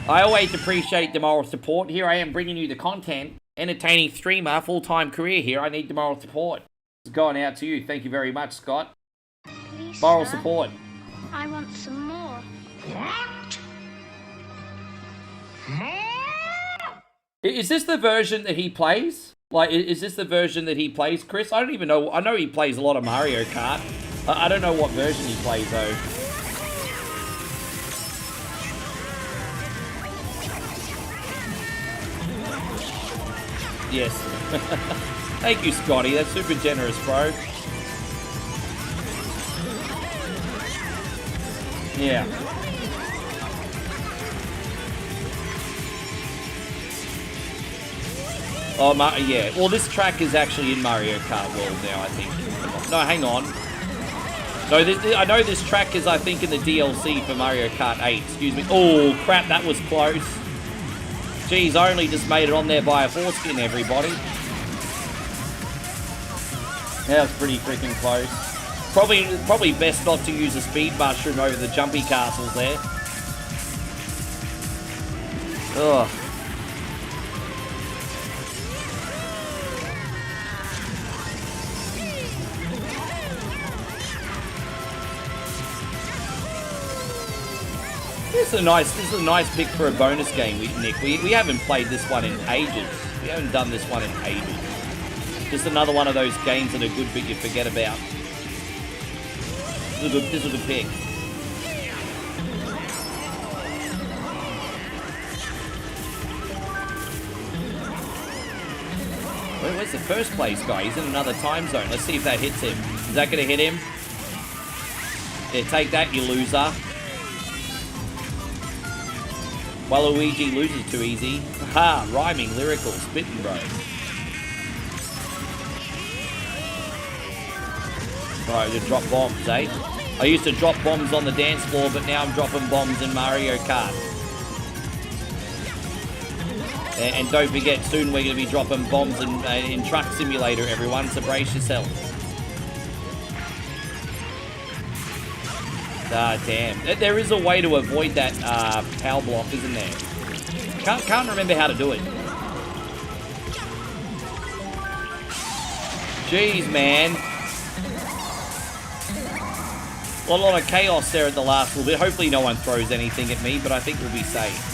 I always appreciate the moral support. Here I am bringing you the content. Entertaining streamer, full-time career here. I need the moral support. It's going out to you. Thank you very much, Scott. Please, Moral sir, support. I want some more. What? More? Is this the version that he plays? Like, is this the version that he plays, Chris? I don't even know. I know he plays a lot of Mario Kart. I don't know what version he plays, though. Yes. Thank you, Scotty. That's super generous, bro. Yeah. Oh, yeah. Well, this track is actually in Mario Kart World now, I think. No, hang on. No, I know this track is, I think, in the DLC for Mario Kart 8. Excuse me. Oh, crap, that was close. Jeez, I only just made it on there by a foreskin, everybody. That was pretty freaking close. Probably best not to use a speed mushroom over the jumpy castles there. Ugh. This is a nice pick for a bonus game, Nick. We haven't played this one in ages. We haven't done this one in ages. Just another one of those games that are good but you forget about. This was a pick. Where's the first place guy? He's in another time zone. Let's see if that hits him. Is that going to hit him? Yeah, take that, you loser. Waluigi loses too easy. Haha, rhyming, lyrical, spitting, bro. Right, to drop bombs, eh? I used to drop bombs on the dance floor, but now I'm dropping bombs in Mario Kart. And don't forget, soon we're going to be dropping bombs in Truck Simulator, everyone, so brace yourself. Ah, damn. There is a way to avoid that power block, isn't there? Can't remember how to do it. Jeez, man. A lot of chaos there at the last little bit. Hopefully no one throws anything at me, but I think we'll be safe.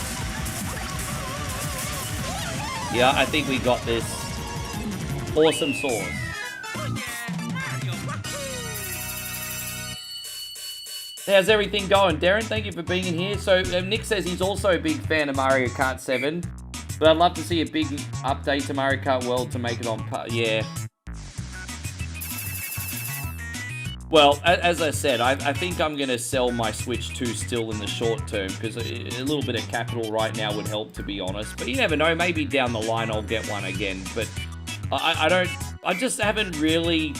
Yeah, I think we got this. Awesome sauce. How's everything going, Darren? Thank you for being in here. So, Nick says he's also a big fan of Mario Kart 7, but I'd love to see a big update to Mario Kart World to make it on par. Yeah. Well, as I said, I think I'm going to sell my Switch 2 still in the short term, because a little bit of capital right now would help, to be honest. But you never know, maybe down the line I'll get one again. But I just haven't really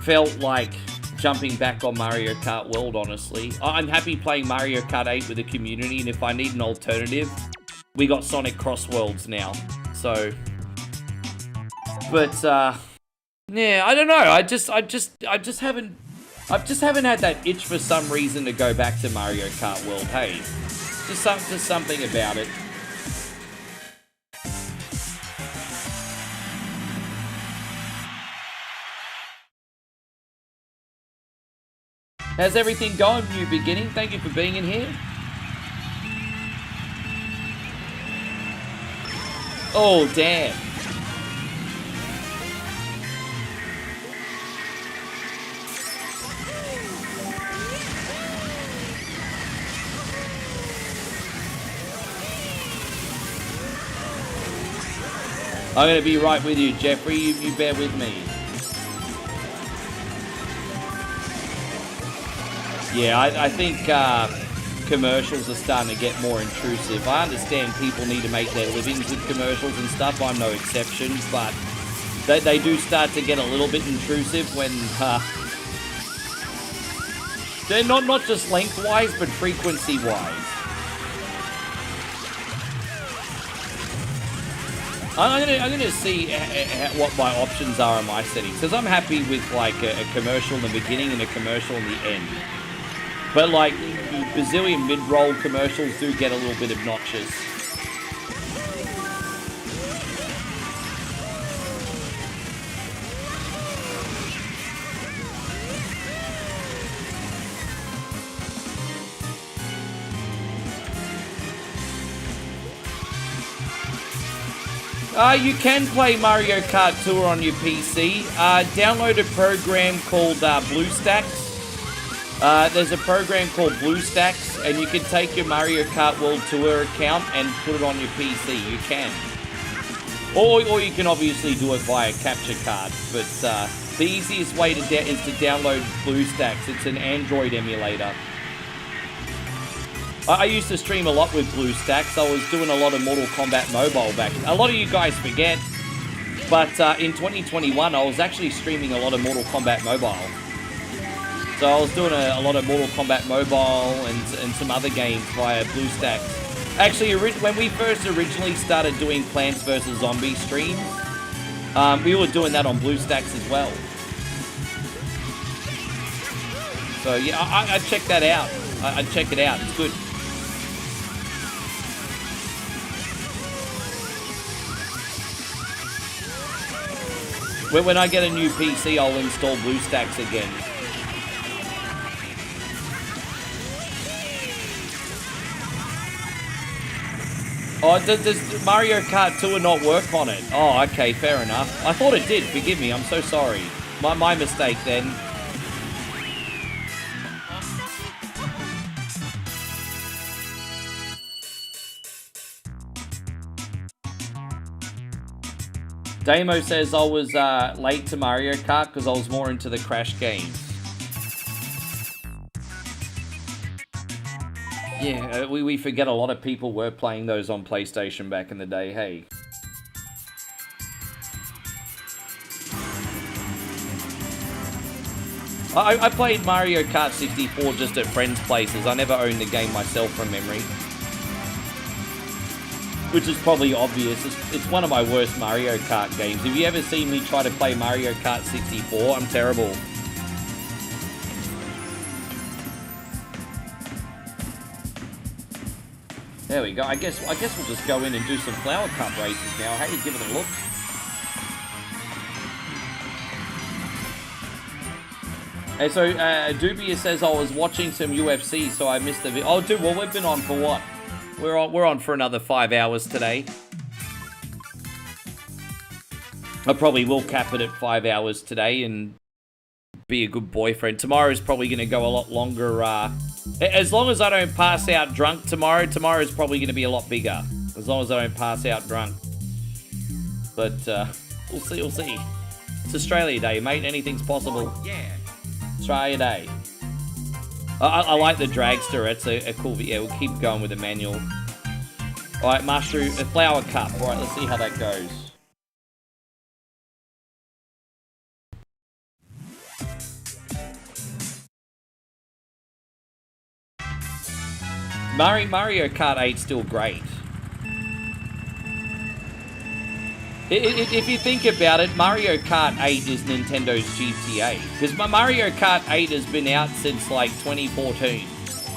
felt like jumping back on Mario Kart World, honestly. I'm happy playing Mario Kart 8 with the community, and if I need an alternative, we got Sonic Cross Worlds now. So, but Yeah, I don't know. I just haven't had that itch for some reason to go back to Mario Kart World. Hey, just something about it. How's everything going, New Beginning? Thank you for being in here. Oh, damn. I'm going to be right with you, Jeffrey. You bear with me. Yeah, I think commercials are starting to get more intrusive. I understand people need to make their livings with commercials and stuff. I'm no exception, but they do start to get a little bit intrusive when they're not just lengthwise, but frequency-wise. I'm gonna see what my options are on my settings, because I'm happy with like a commercial in the beginning and a commercial in the end. But like bazillion mid-roll commercials do get a little bit obnoxious. You can play Mario Kart Tour on your PC. Download a program called BlueStacks. There's a program called BlueStacks, and you can take your Mario Kart World Tour account and put it on your PC. You can. Or you can obviously do it via capture card. But the easiest way is to download BlueStacks. It's an Android emulator. I used to stream a lot with BlueStacks. I was doing a lot of Mortal Kombat Mobile back. A lot of you guys forget, but in 2021, I was actually streaming a lot of Mortal Kombat Mobile. So I was doing a lot of Mortal Kombat Mobile and some other games via BlueStacks. Actually, when we first originally started doing Plants vs. Zombies streams, we were doing that on BlueStacks as well. So yeah, I'd check that out. I'd check it out. It's good. When I get a new PC, I'll install BlueStacks again. Oh, does Mario Kart Tour not work on it? Oh, okay, fair enough. I thought it did. Forgive me, I'm so sorry. My mistake then. Damo says I was late to Mario Kart because I was more into the Crash games. Yeah, we forget a lot of people were playing those on PlayStation back in the day, hey. I played Mario Kart 64 just at friends' places. I never owned the game myself from memory. Which is probably obvious. It's one of my worst Mario Kart games. Have you ever seen me try to play Mario Kart 64? I'm terrible. There we go. I guess we'll just go in and do some Flower Cup races now. Hey, give it a look. Hey, so Dubia says I was watching some UFC, so I missed the video. Oh, dude, well, we've been on for what? We're on for another 5 hours today. I probably will cap it at 5 hours today and be a good boyfriend. Tomorrow's probably going to go a lot longer. As long as I don't pass out drunk tomorrow's probably going to be a lot bigger. As long as I don't pass out drunk. But we'll see. It's Australia Day, mate. Anything's possible. Yeah. Australia Day. I like the dragster. It's a cool video. We'll keep going with the manual. Alright, mushroom, a flower cup. Alright, let's see how that goes. Mario Kart 8's still great. If you think about it, Mario Kart 8 is Nintendo's GTA. Because Mario Kart 8 has been out since like 2014.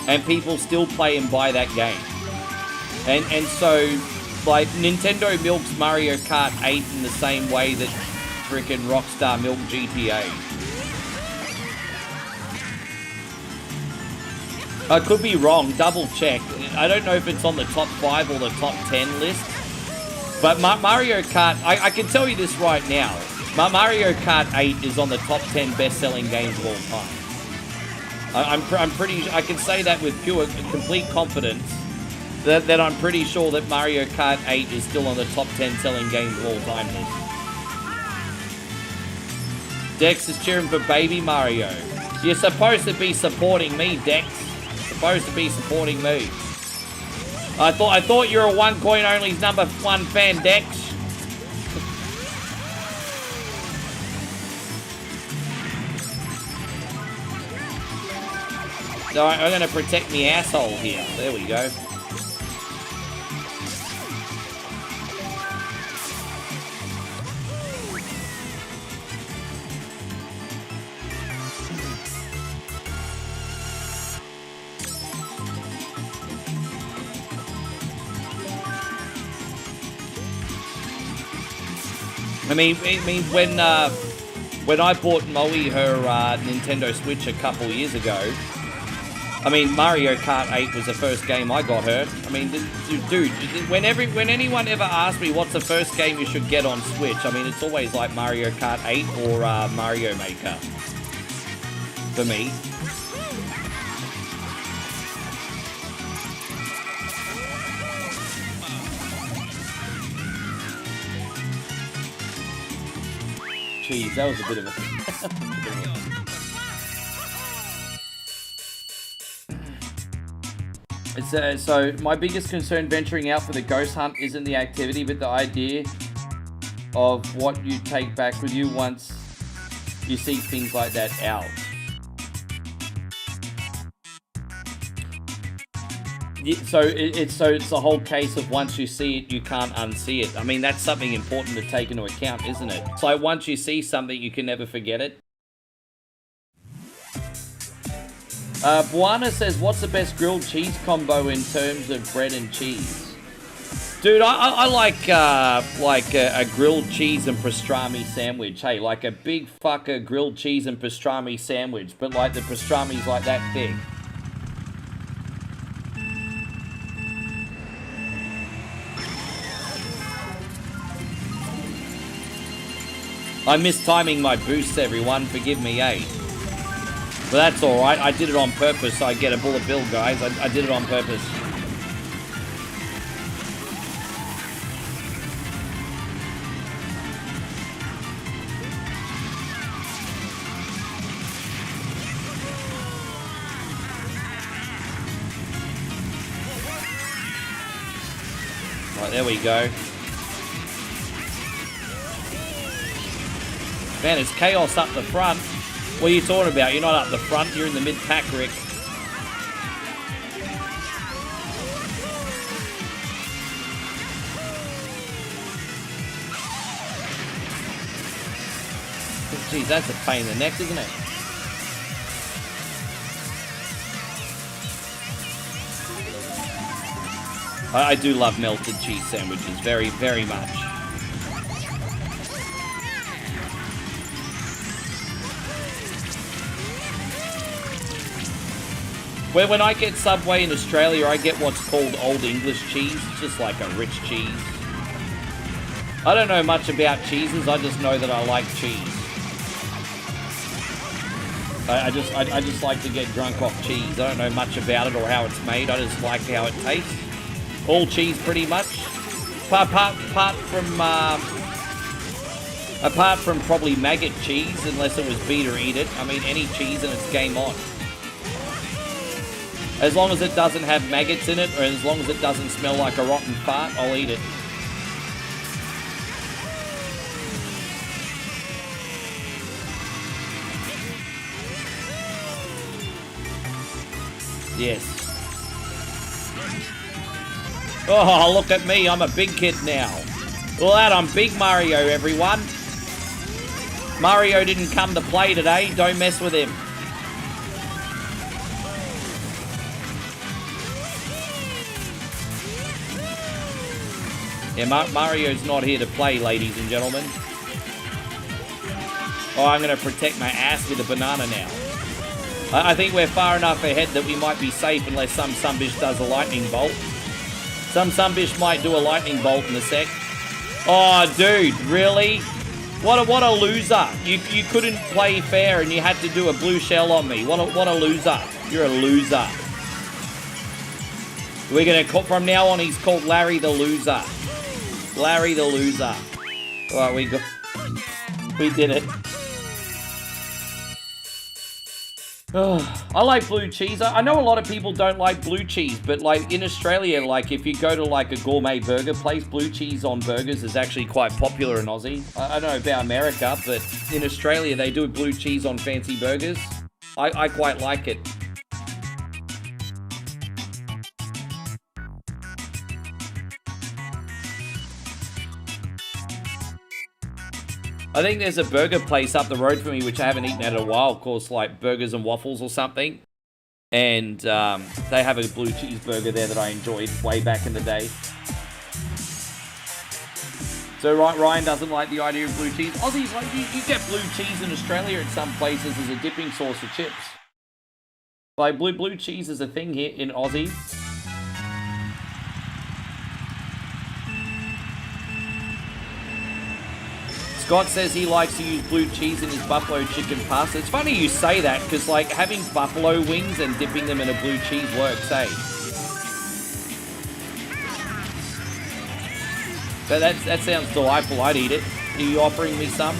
And people still play and buy that game. And so, like, Nintendo milks Mario Kart 8 in the same way that frickin' Rockstar milked GTA. I could be wrong, double check. I don't know if it's on the top 5 or the top 10 list. But Mario Kart, I can tell you this right now. Mario Kart 8 is on the top 10 best-selling games of all time. I'm pretty, I can say that with complete confidence, that I'm pretty sure that Mario Kart 8 is still on the top 10 selling games of all time list. Dex is cheering for Baby Mario. You're supposed to be supporting me, Dex. Supposed to be supporting me. I thought you were OneCoinOnly's #1 fan, Dex. Alright, I'm gonna protect me asshole here. There we go. I mean, when I bought Moe her Nintendo Switch a couple years ago, I mean, Mario Kart 8 was the first game I got her. I mean, dude, when anyone ever asks me what's the first game you should get on Switch, I mean, it's always like Mario Kart 8 or Mario Maker for me. Jeez, that was a bit of a... So, my biggest concern venturing out for the ghost hunt isn't the activity, but the idea of what you take back with you once you see things like that out. So it's the whole case of once you see it, you can't unsee it. I mean, that's something important to take into account, isn't it? So once you see something, you can never forget it. Buana says, what's the best grilled cheese combo in terms of bread and cheese? Dude, I like a grilled cheese and pastrami sandwich. Hey, like a big fucker grilled cheese and pastrami sandwich, but like the pastrami's like that thick. I'm mistiming my boosts, everyone. Forgive me, eh? But that's alright. I did it on purpose so I get a bullet bill, guys. I did it on purpose. Right, there we go. Man, it's chaos up the front. What are you talking about? You're not up the front, you're in the mid-pack, Rick. Geez, that's a pain in the neck, isn't it? I do love melted cheese sandwiches, very, very much. When I get Subway in Australia, I get what's called Old English cheese. It's just like a rich cheese. I don't know much about cheeses, I just know that I like cheese. I just like to get drunk off cheese. I don't know much about it or how it's made, I just like how it tastes. All cheese pretty much. Apart from probably maggot cheese, unless it was beat or eat it. I mean, any cheese and it's game on. As long as it doesn't have maggots in it, or as long as it doesn't smell like a rotten fart, I'll eat it. Yes. Oh, look at me, I'm a big kid now. Well, that I'm Big Mario, everyone. Mario didn't come to play today. Don't mess with him. Yeah, Mario's not here to play, ladies and gentlemen. Oh, I'm going to protect my ass with a banana now. I think we're far enough ahead that we might be safe unless some bitch does a lightning bolt. Some bitch might do a lightning bolt in a sec. Oh, dude, really? What a loser. You couldn't play fair and you had to do a blue shell on me. What a loser. You're a loser. We're going to call, from now on, he's called Larry the Loser. Larry the Loser. All right, we did it. Oh, I like blue cheese. I know a lot of people don't like blue cheese, but like in Australia, like if you go to like a gourmet burger place, blue cheese on burgers is actually quite popular in Aussie. I don't know about America, but in Australia they do blue cheese on fancy burgers. I quite like it. I think there's a burger place up the road from me, which I haven't eaten at in a while, of course, like Burgers and Waffles or something. And they have a blue cheeseburger there that I enjoyed way back in the day. So Ryan doesn't like the idea of blue cheese. Aussies, like, you get blue cheese in Australia at some places as a dipping sauce for chips. Like, blue cheese is a thing here in Aussie. Scott says he likes to use blue cheese in his buffalo chicken pasta. It's funny you say that, because like having buffalo wings and dipping them in a blue cheese works, eh? So that sounds delightful. I'd eat it. Are you offering me some?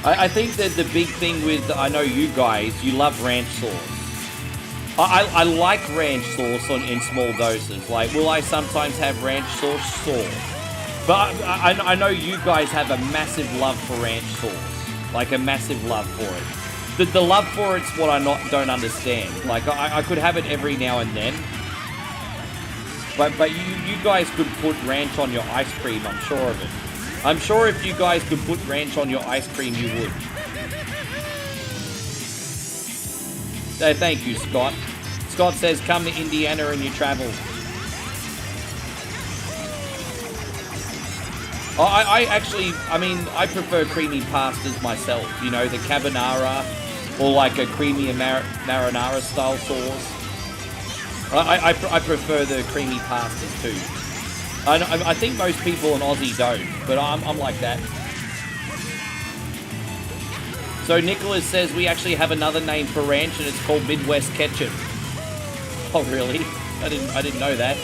I think that the big thing with, I know you guys, you love ranch sauce. I like ranch sauce in small doses. Like, will I sometimes have ranch sauce? Sure. But I know you guys have a massive love for ranch sauce. Like, a massive love for it. The love for it's what I don't understand. Like, I could have it every now and then. But you guys could put ranch on your ice cream, I'm sure of it. I'm sure if you guys could put ranch on your ice cream, you would. So thank you, Scott. Scott says, come to Indiana and you travel. I prefer creamy pastas myself. You know, the carbonara or like a creamy marinara style sauce. I prefer the creamy pastas too. I think most people in Aussie don't, but I'm like that. So Nicholas says we actually have another name for ranch and it's called Midwest Ketchup. Oh really? I didn't know that.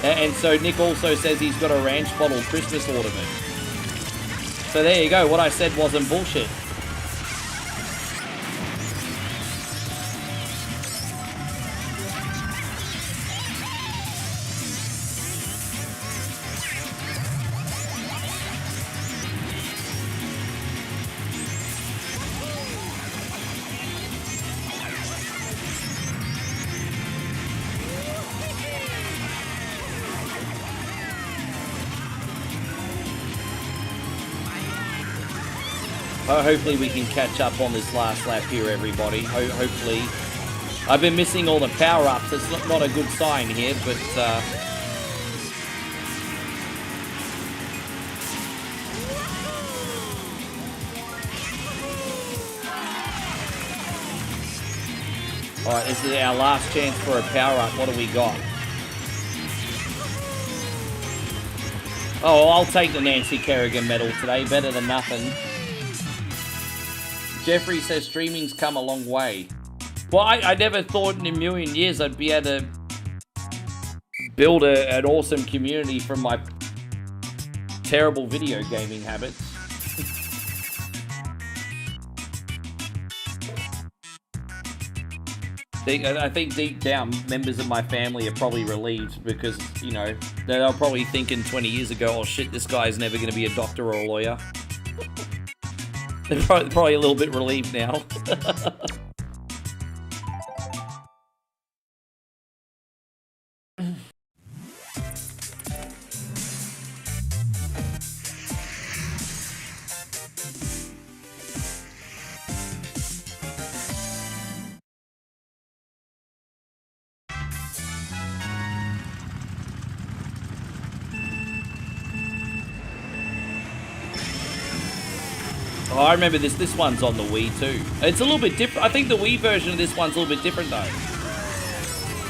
And so Nick also says he's got a ranch bottle Christmas ornament. So there you go. What I said wasn't bullshit. Hopefully we can catch up on this last lap here, everybody. Hopefully. I've been missing all the power-ups. It's not a good sign here, but... Alright, this is our last chance for a power-up. What do we got? Oh, I'll take the Nancy Kerrigan medal today. Better than nothing. Jeffrey says streaming's come a long way. Well, I never thought in a million years I'd be able to build an awesome community from my terrible video gaming habits. I think deep down, members of my family are probably relieved because, you know, they were probably thinking 20 years ago, oh shit, this guy's never going to be a doctor or a lawyer. They're probably a little bit relieved now. Oh, I remember this. This one's on the Wii too. It's a little bit different. I think the Wii version of this one's a little bit different though.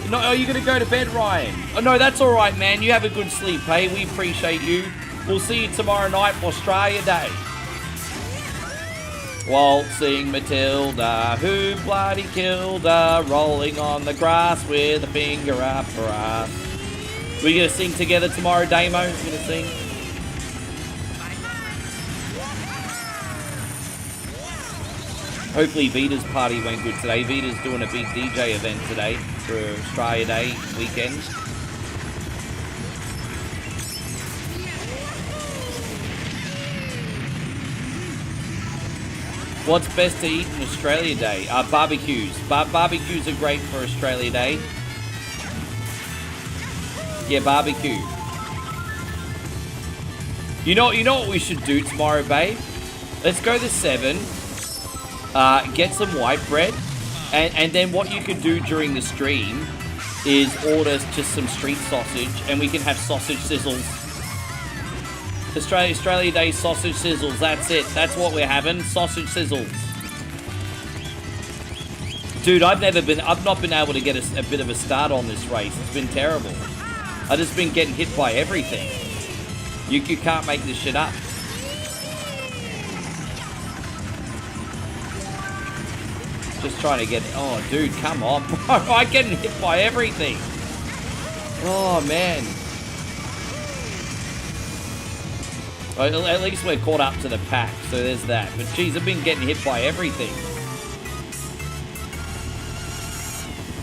No, are you gonna go to bed, Ryan? Oh no, that's all right, man. You have a good sleep, hey? We appreciate you. We'll see you tomorrow night for Australia Day. Waltzing Matilda, who bloody killed her, rolling on the grass with a finger up her ass. We gonna sing together tomorrow, Damo? We gonna sing? Hopefully Vita's party went good today. Vita's doing a big DJ event today for Australia Day weekend. What's best to eat in Australia Day? Barbecues. Barbecues are great for Australia Day. Yeah, barbecue. You know what we should do tomorrow, babe? Let's go to 7. Get some white bread, and then what you could do during the stream is order just some street sausage, and we can have sausage sizzles. Australia Day sausage sizzles. That's it. That's what we're having. Sausage sizzles. Dude, I've not been able to get a bit of a start on this race. It's been terrible. I've just been getting hit by everything. You can't make this shit up. Just trying to get... Oh, dude, come on, bro. I'm getting hit by everything. Oh, man. Well, at least we're caught up to the pack, so there's that. But, geez, I've been getting hit by everything.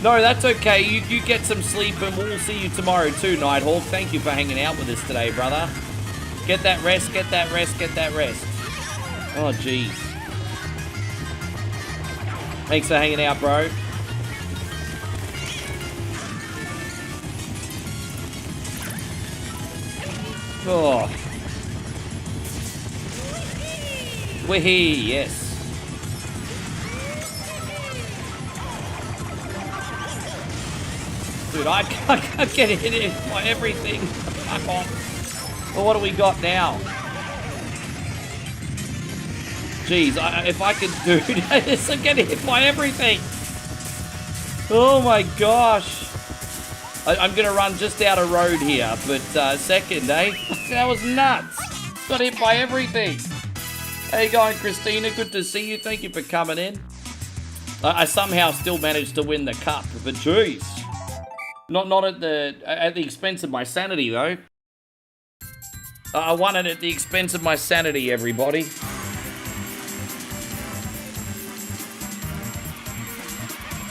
No, that's okay. You get some sleep, and we'll see you tomorrow too, Nighthawk. Thank you for hanging out with us today, brother. Get that rest, get that rest, get that rest. Oh, geez. Thanks for hanging out, bro. Oh. Wee, yes. Dude, I can't get hit by everything. Fuck off. Well, what do we got now? Jeez, if I could do this, I'm getting hit by everything. Oh my gosh. I'm going to run just out of road here, but second, eh? That was nuts. Got hit by everything. How you going, Christina? Good to see you. Thank you for coming in. I somehow still managed to win the cup, but jeez. Not at the expense of my sanity, though. I won it at the expense of my sanity, everybody.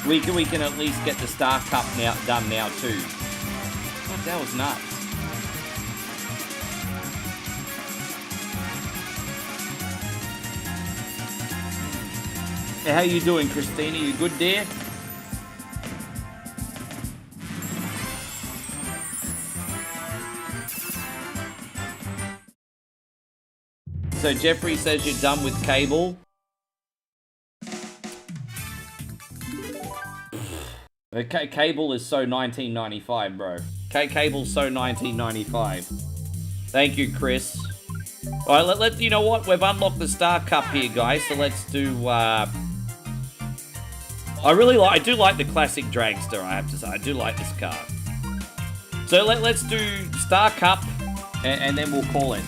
We can at least get the Star Cup done now too. God, that was nuts. Hey, how you doing, Christina? You good, dear? So Jeffrey says you're done with cable. Cable is so 1995, bro. Cable's so 1995. Thank you, Chris. All right, let's. You know what? We've unlocked the Star Cup here, guys. So let's do. I do like the classic Dragster. I have to say, I do like this car. So let's do Star Cup, and then we'll call it.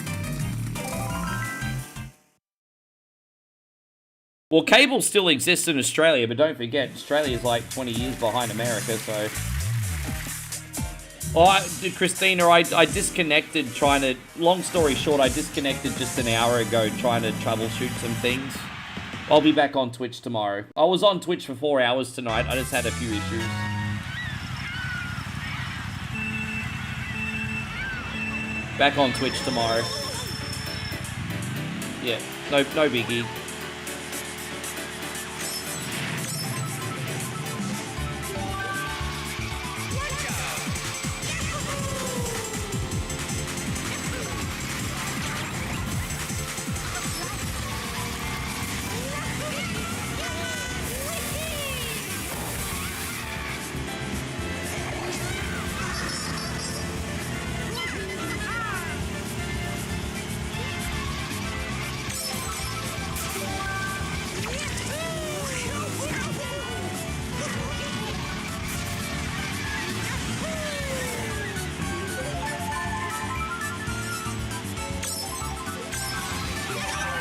Well, cable still exists in Australia, but don't forget, Australia's like 20 years behind America, so... Oh, Christina, I disconnected trying to... Long story short, I disconnected just an hour ago trying to troubleshoot some things. I'll be back on Twitch tomorrow. I was on Twitch for 4 hours tonight. I just had a few issues. Back on Twitch tomorrow. Yeah, no biggie.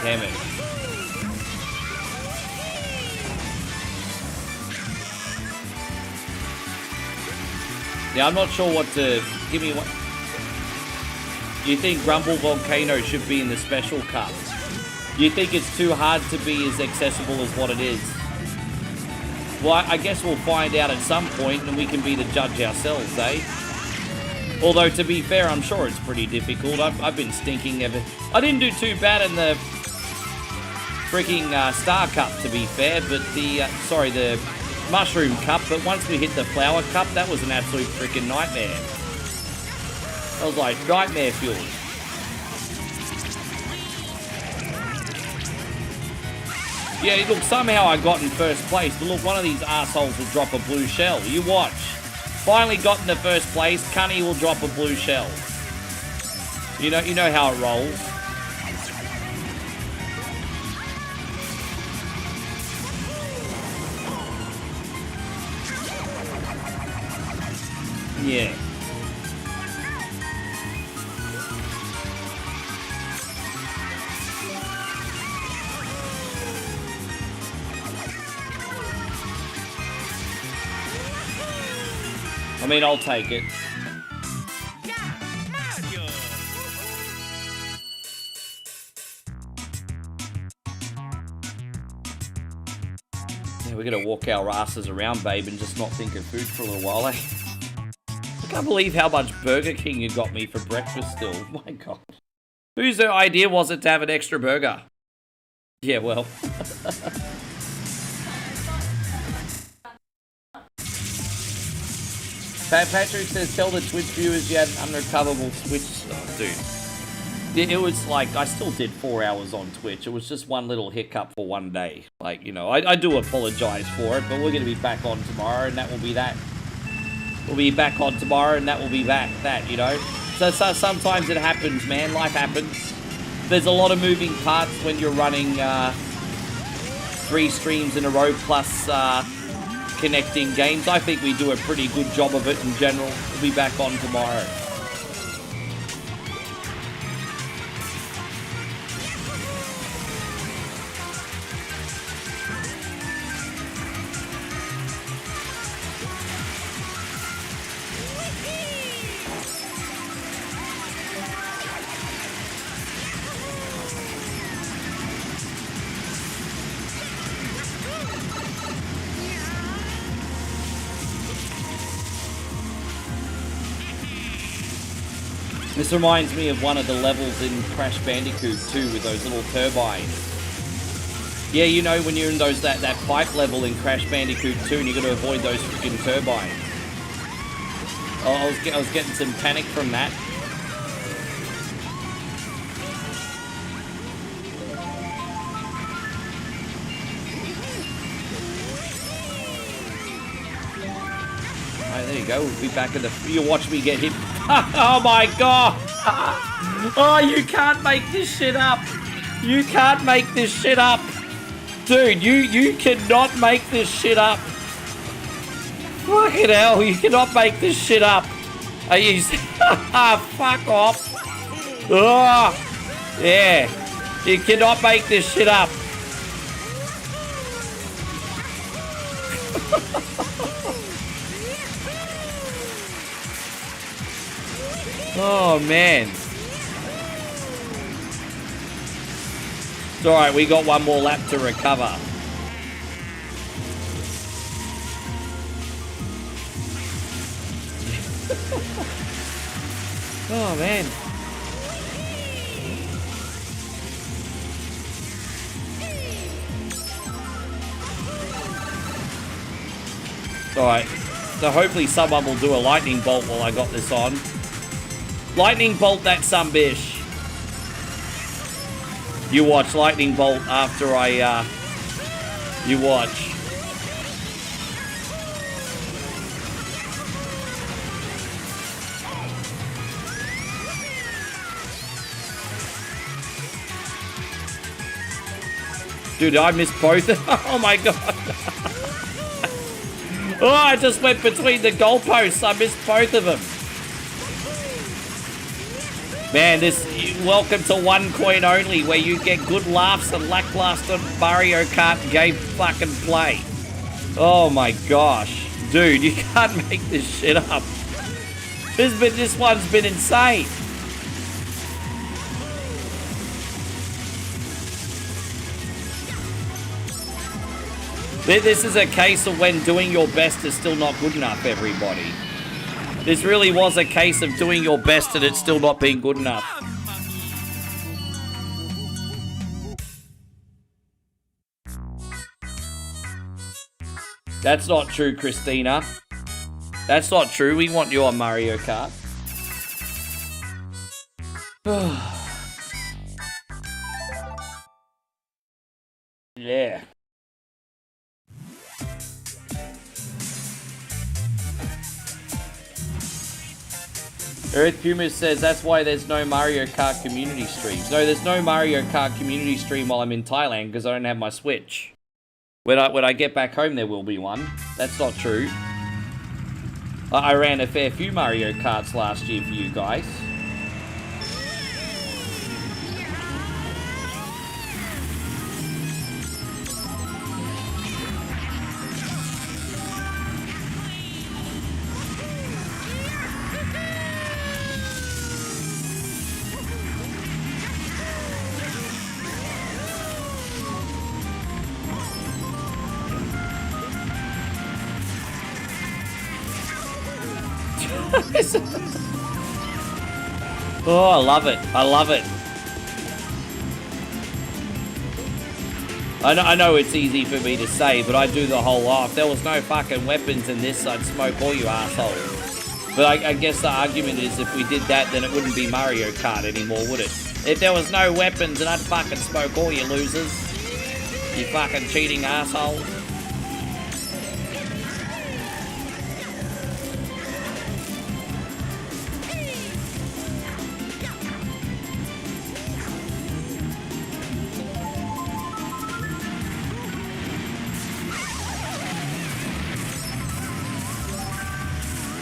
Damn it. Yeah, I'm not sure what to... Give me one... You think Grumble Volcano should be in the special cup? You think it's too hard to be as accessible as what it is? Well, I guess we'll find out at some point and we can be the judge ourselves, eh? Although, to be fair, I'm sure it's pretty difficult. I've been stinking ever... I didn't do too bad in the... freaking Star Cup, to be fair, but the, the Mushroom Cup, but once we hit the Flower Cup, that was an absolute freaking nightmare. That was like nightmare fuel. Yeah, look, somehow I got in first place, but look, one of these assholes will drop a blue shell. You watch. Finally got in the first place, Cunny will drop a blue shell. You know how it rolls. Yeah. I mean, I'll take it. Yeah, we're gonna walk our asses around, babe, and just not think of food for a little while, eh? I can't believe how much Burger King you got me for breakfast still. My God. Whose idea was it to have an extra burger? Yeah, well. Patrick says, tell the Twitch viewers you had an unrecoverable Switch. Oh, dude. It was like, I still did 4 hours on Twitch. It was just one little hiccup for one day. Like, you know, I do apologize for it, but we're going to be back on tomorrow, and that will be that. We'll be back on tomorrow, and that will be that, you know. So sometimes it happens, man. Life happens. There's a lot of moving parts when you're running 3 streams in a row plus connecting games. I think we do a pretty good job of it in general. We'll be back on tomorrow. This reminds me of one of the levels in Crash Bandicoot 2 with those little turbines. Yeah, you know when you're in that pipe level in Crash Bandicoot 2 and you got to avoid those freaking turbines. I was getting some panic from that. Right, there you go. We'll be back at the... You watch me get hit. Oh my God! Oh, you can't make this shit up! You can't make this shit up! Dude, you cannot make this shit up! Fucking hell, you cannot make this shit up! Are you... Fuck off! Oh, yeah, you cannot make this shit up! Oh, man. alright, we got one more lap to recover. Oh, man. Alright, so hopefully someone will do a lightning bolt while I got this on. Lightning bolt that sumbitch. You watch lightning bolt after I, you watch. Dude, I missed both. Oh my god. Oh, I just went between the goalposts. I missed both of them. Man, welcome to OneCoinOnly, where you get good laughs and lackluster Mario Kart game fucking play. Oh my gosh. Dude, you can't make this shit up. This one's been insane. This is a case of when doing your best is still not good enough, everybody. This really was a case of doing your best and it's still not being good enough. That's not true, Christina. That's not true. We want you on Mario Kart. Yeah. Earth Pumas says that's why there's no Mario Kart community streams. No, there's no Mario Kart community stream while I'm in Thailand because I don't have my Switch. When I get back home, there will be one. That's not true. I ran a fair few Mario Karts last year for you guys. Oh, I love it. I love it. I know it's easy for me to say, but I do the whole lot. If there was no fucking weapons in this, I'd smoke all you assholes. But I guess the argument is if we did that, then it wouldn't be Mario Kart anymore, would it? If there was no weapons, then I'd fucking smoke all you losers. You fucking cheating assholes.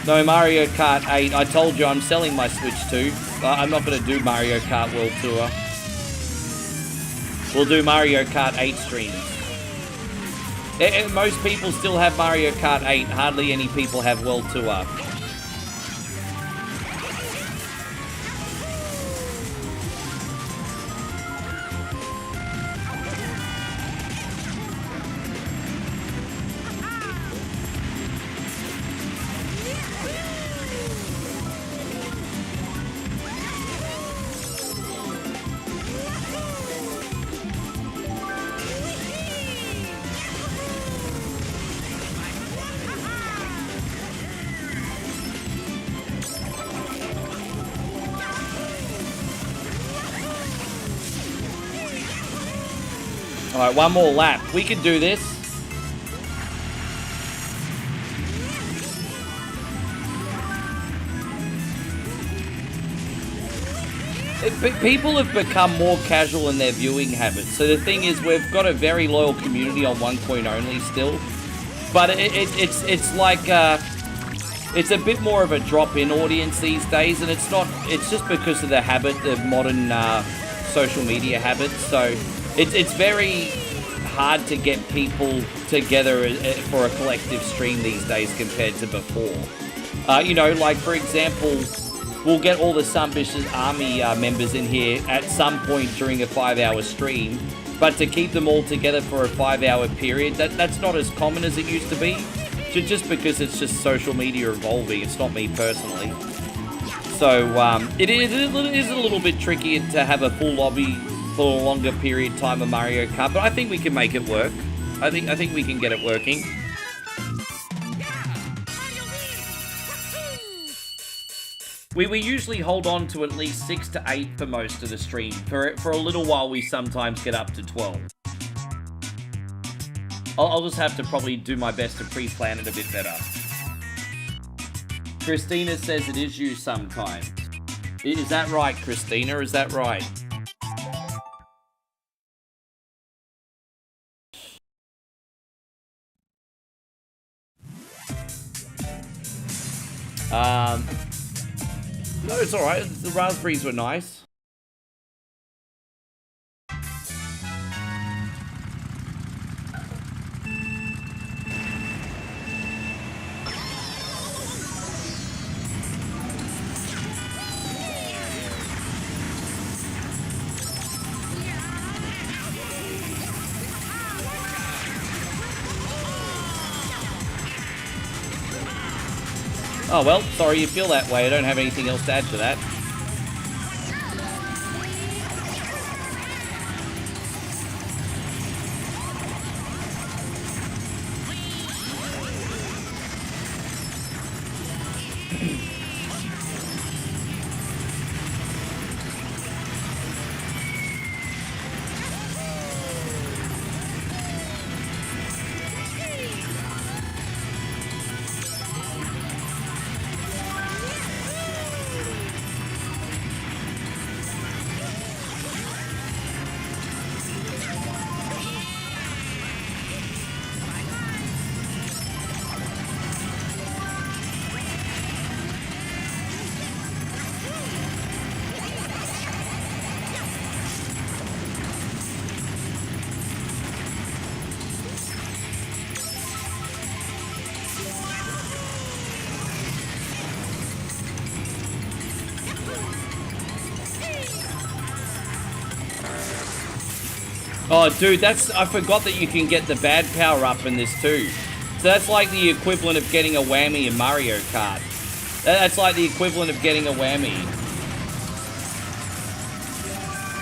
No, Mario Kart 8. I told you I'm selling my Switch too. I'm not going to do Mario Kart World Tour. We'll do Mario Kart 8 streams. Most people still have Mario Kart 8. Hardly any people have World Tour. Alright, one more lap. We can do this. People have become more casual in their viewing habits. So the thing is, we've got a very loyal community on OneCoinOnly still. But it's like... it's a bit more of a drop-in audience these days. And it's just because of the habit of modern social media habits. So... It's very hard to get people together for a collective stream these days compared to before. You know, like for example, we'll get all the Sunbish's army members in here at some point during a 5-hour stream, But to keep them all together for a 5-hour period, that's not as common as it used to be. Just because it's just social media evolving, it's not me personally. So it is a little bit tricky to have a full lobby for a longer period time of Mario Kart, but I think we can make it work. I think we can get it working. We usually hold on to at least 6 to 8 for most of the stream. For a little while, we sometimes get up to 12. I'll just have to probably do my best to pre-plan it a bit better. Christina says it is you sometimes. Is that right, Christina? Is that right? No, it's alright. The raspberries were nice. Oh well, sorry you feel that way. I don't have anything else to add to that. Oh, dude, I forgot that you can get the bad power up in this too. So that's like the equivalent of getting a whammy in Mario Kart. That's like the equivalent of getting a whammy.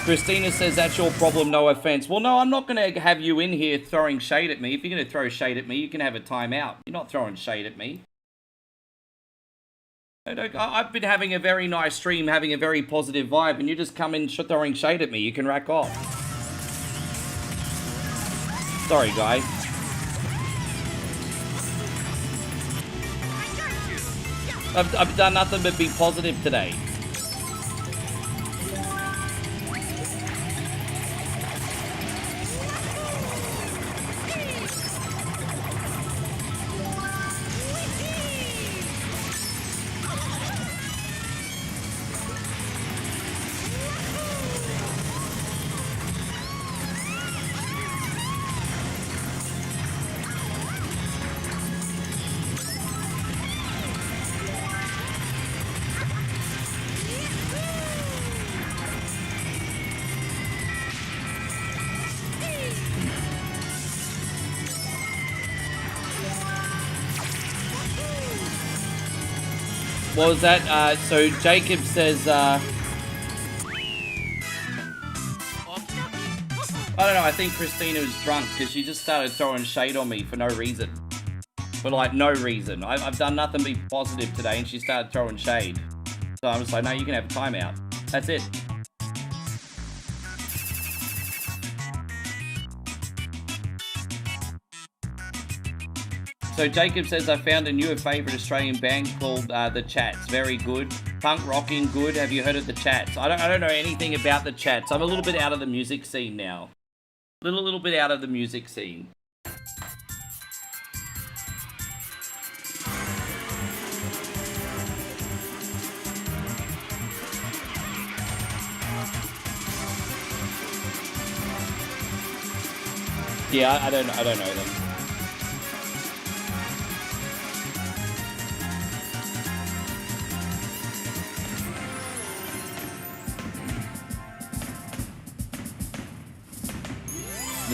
Christina says that's your problem, no offense. Well, no, I'm not going to have you in here throwing shade at me. If you're going to throw shade at me, you can have a timeout. You're not throwing shade at me. I've been having a very nice stream, having a very positive vibe, and you just come in throwing shade at me. You can rack off. Sorry, guys. I've done nothing but be positive today. What was that? So Jacob says, I don't know, I think Christina was drunk because she just started throwing shade on me for no reason. For like no reason. I've done nothing but be positive today and she started throwing shade. So I'm just like, no, you can have a timeout. That's it. So Jacob says, I found a newer favourite Australian band called The Chats. Very good. Punk rocking, good. Have you heard of The Chats? I don't know anything about The Chats. I'm a little bit out of the music scene now. Little bit out of the music scene. Yeah, I don't know them.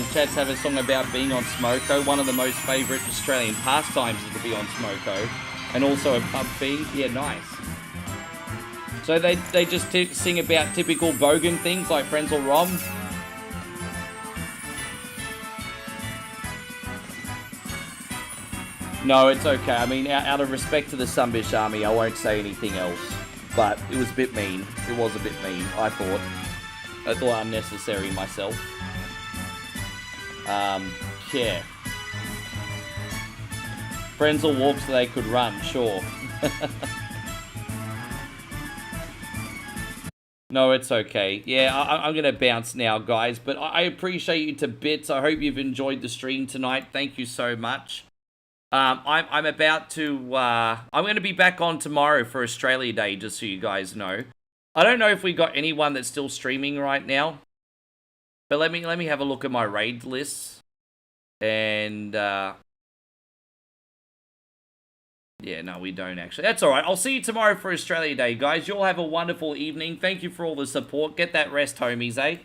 The chats have a song about being on Smoko. One of the most favourite Australian pastimes is to be on Smoko. And also a pub fiend. Yeah, nice. So they just sing about typical bogan things like Frenzel Rom. No, it's okay. I mean, out of respect to the Sunbish Army, I won't say anything else. But it was a bit mean. It was a bit mean, I thought. I thought unnecessary myself. Yeah. Frenzel walked so they could run, sure. No, it's okay. Yeah, I'm going to bounce now, guys. But I appreciate you to bits. I hope you've enjoyed the stream tonight. Thank you so much. I'm about to... I'm going to be back on tomorrow for Australia Day, just so you guys know. I don't know if we got anyone that's still streaming right now. But let me have a look at my raid lists. And... yeah, no, we don't actually. That's alright. I'll see you tomorrow for Australia Day, guys. You all have a wonderful evening. Thank you for all the support. Get that rest, homies, eh?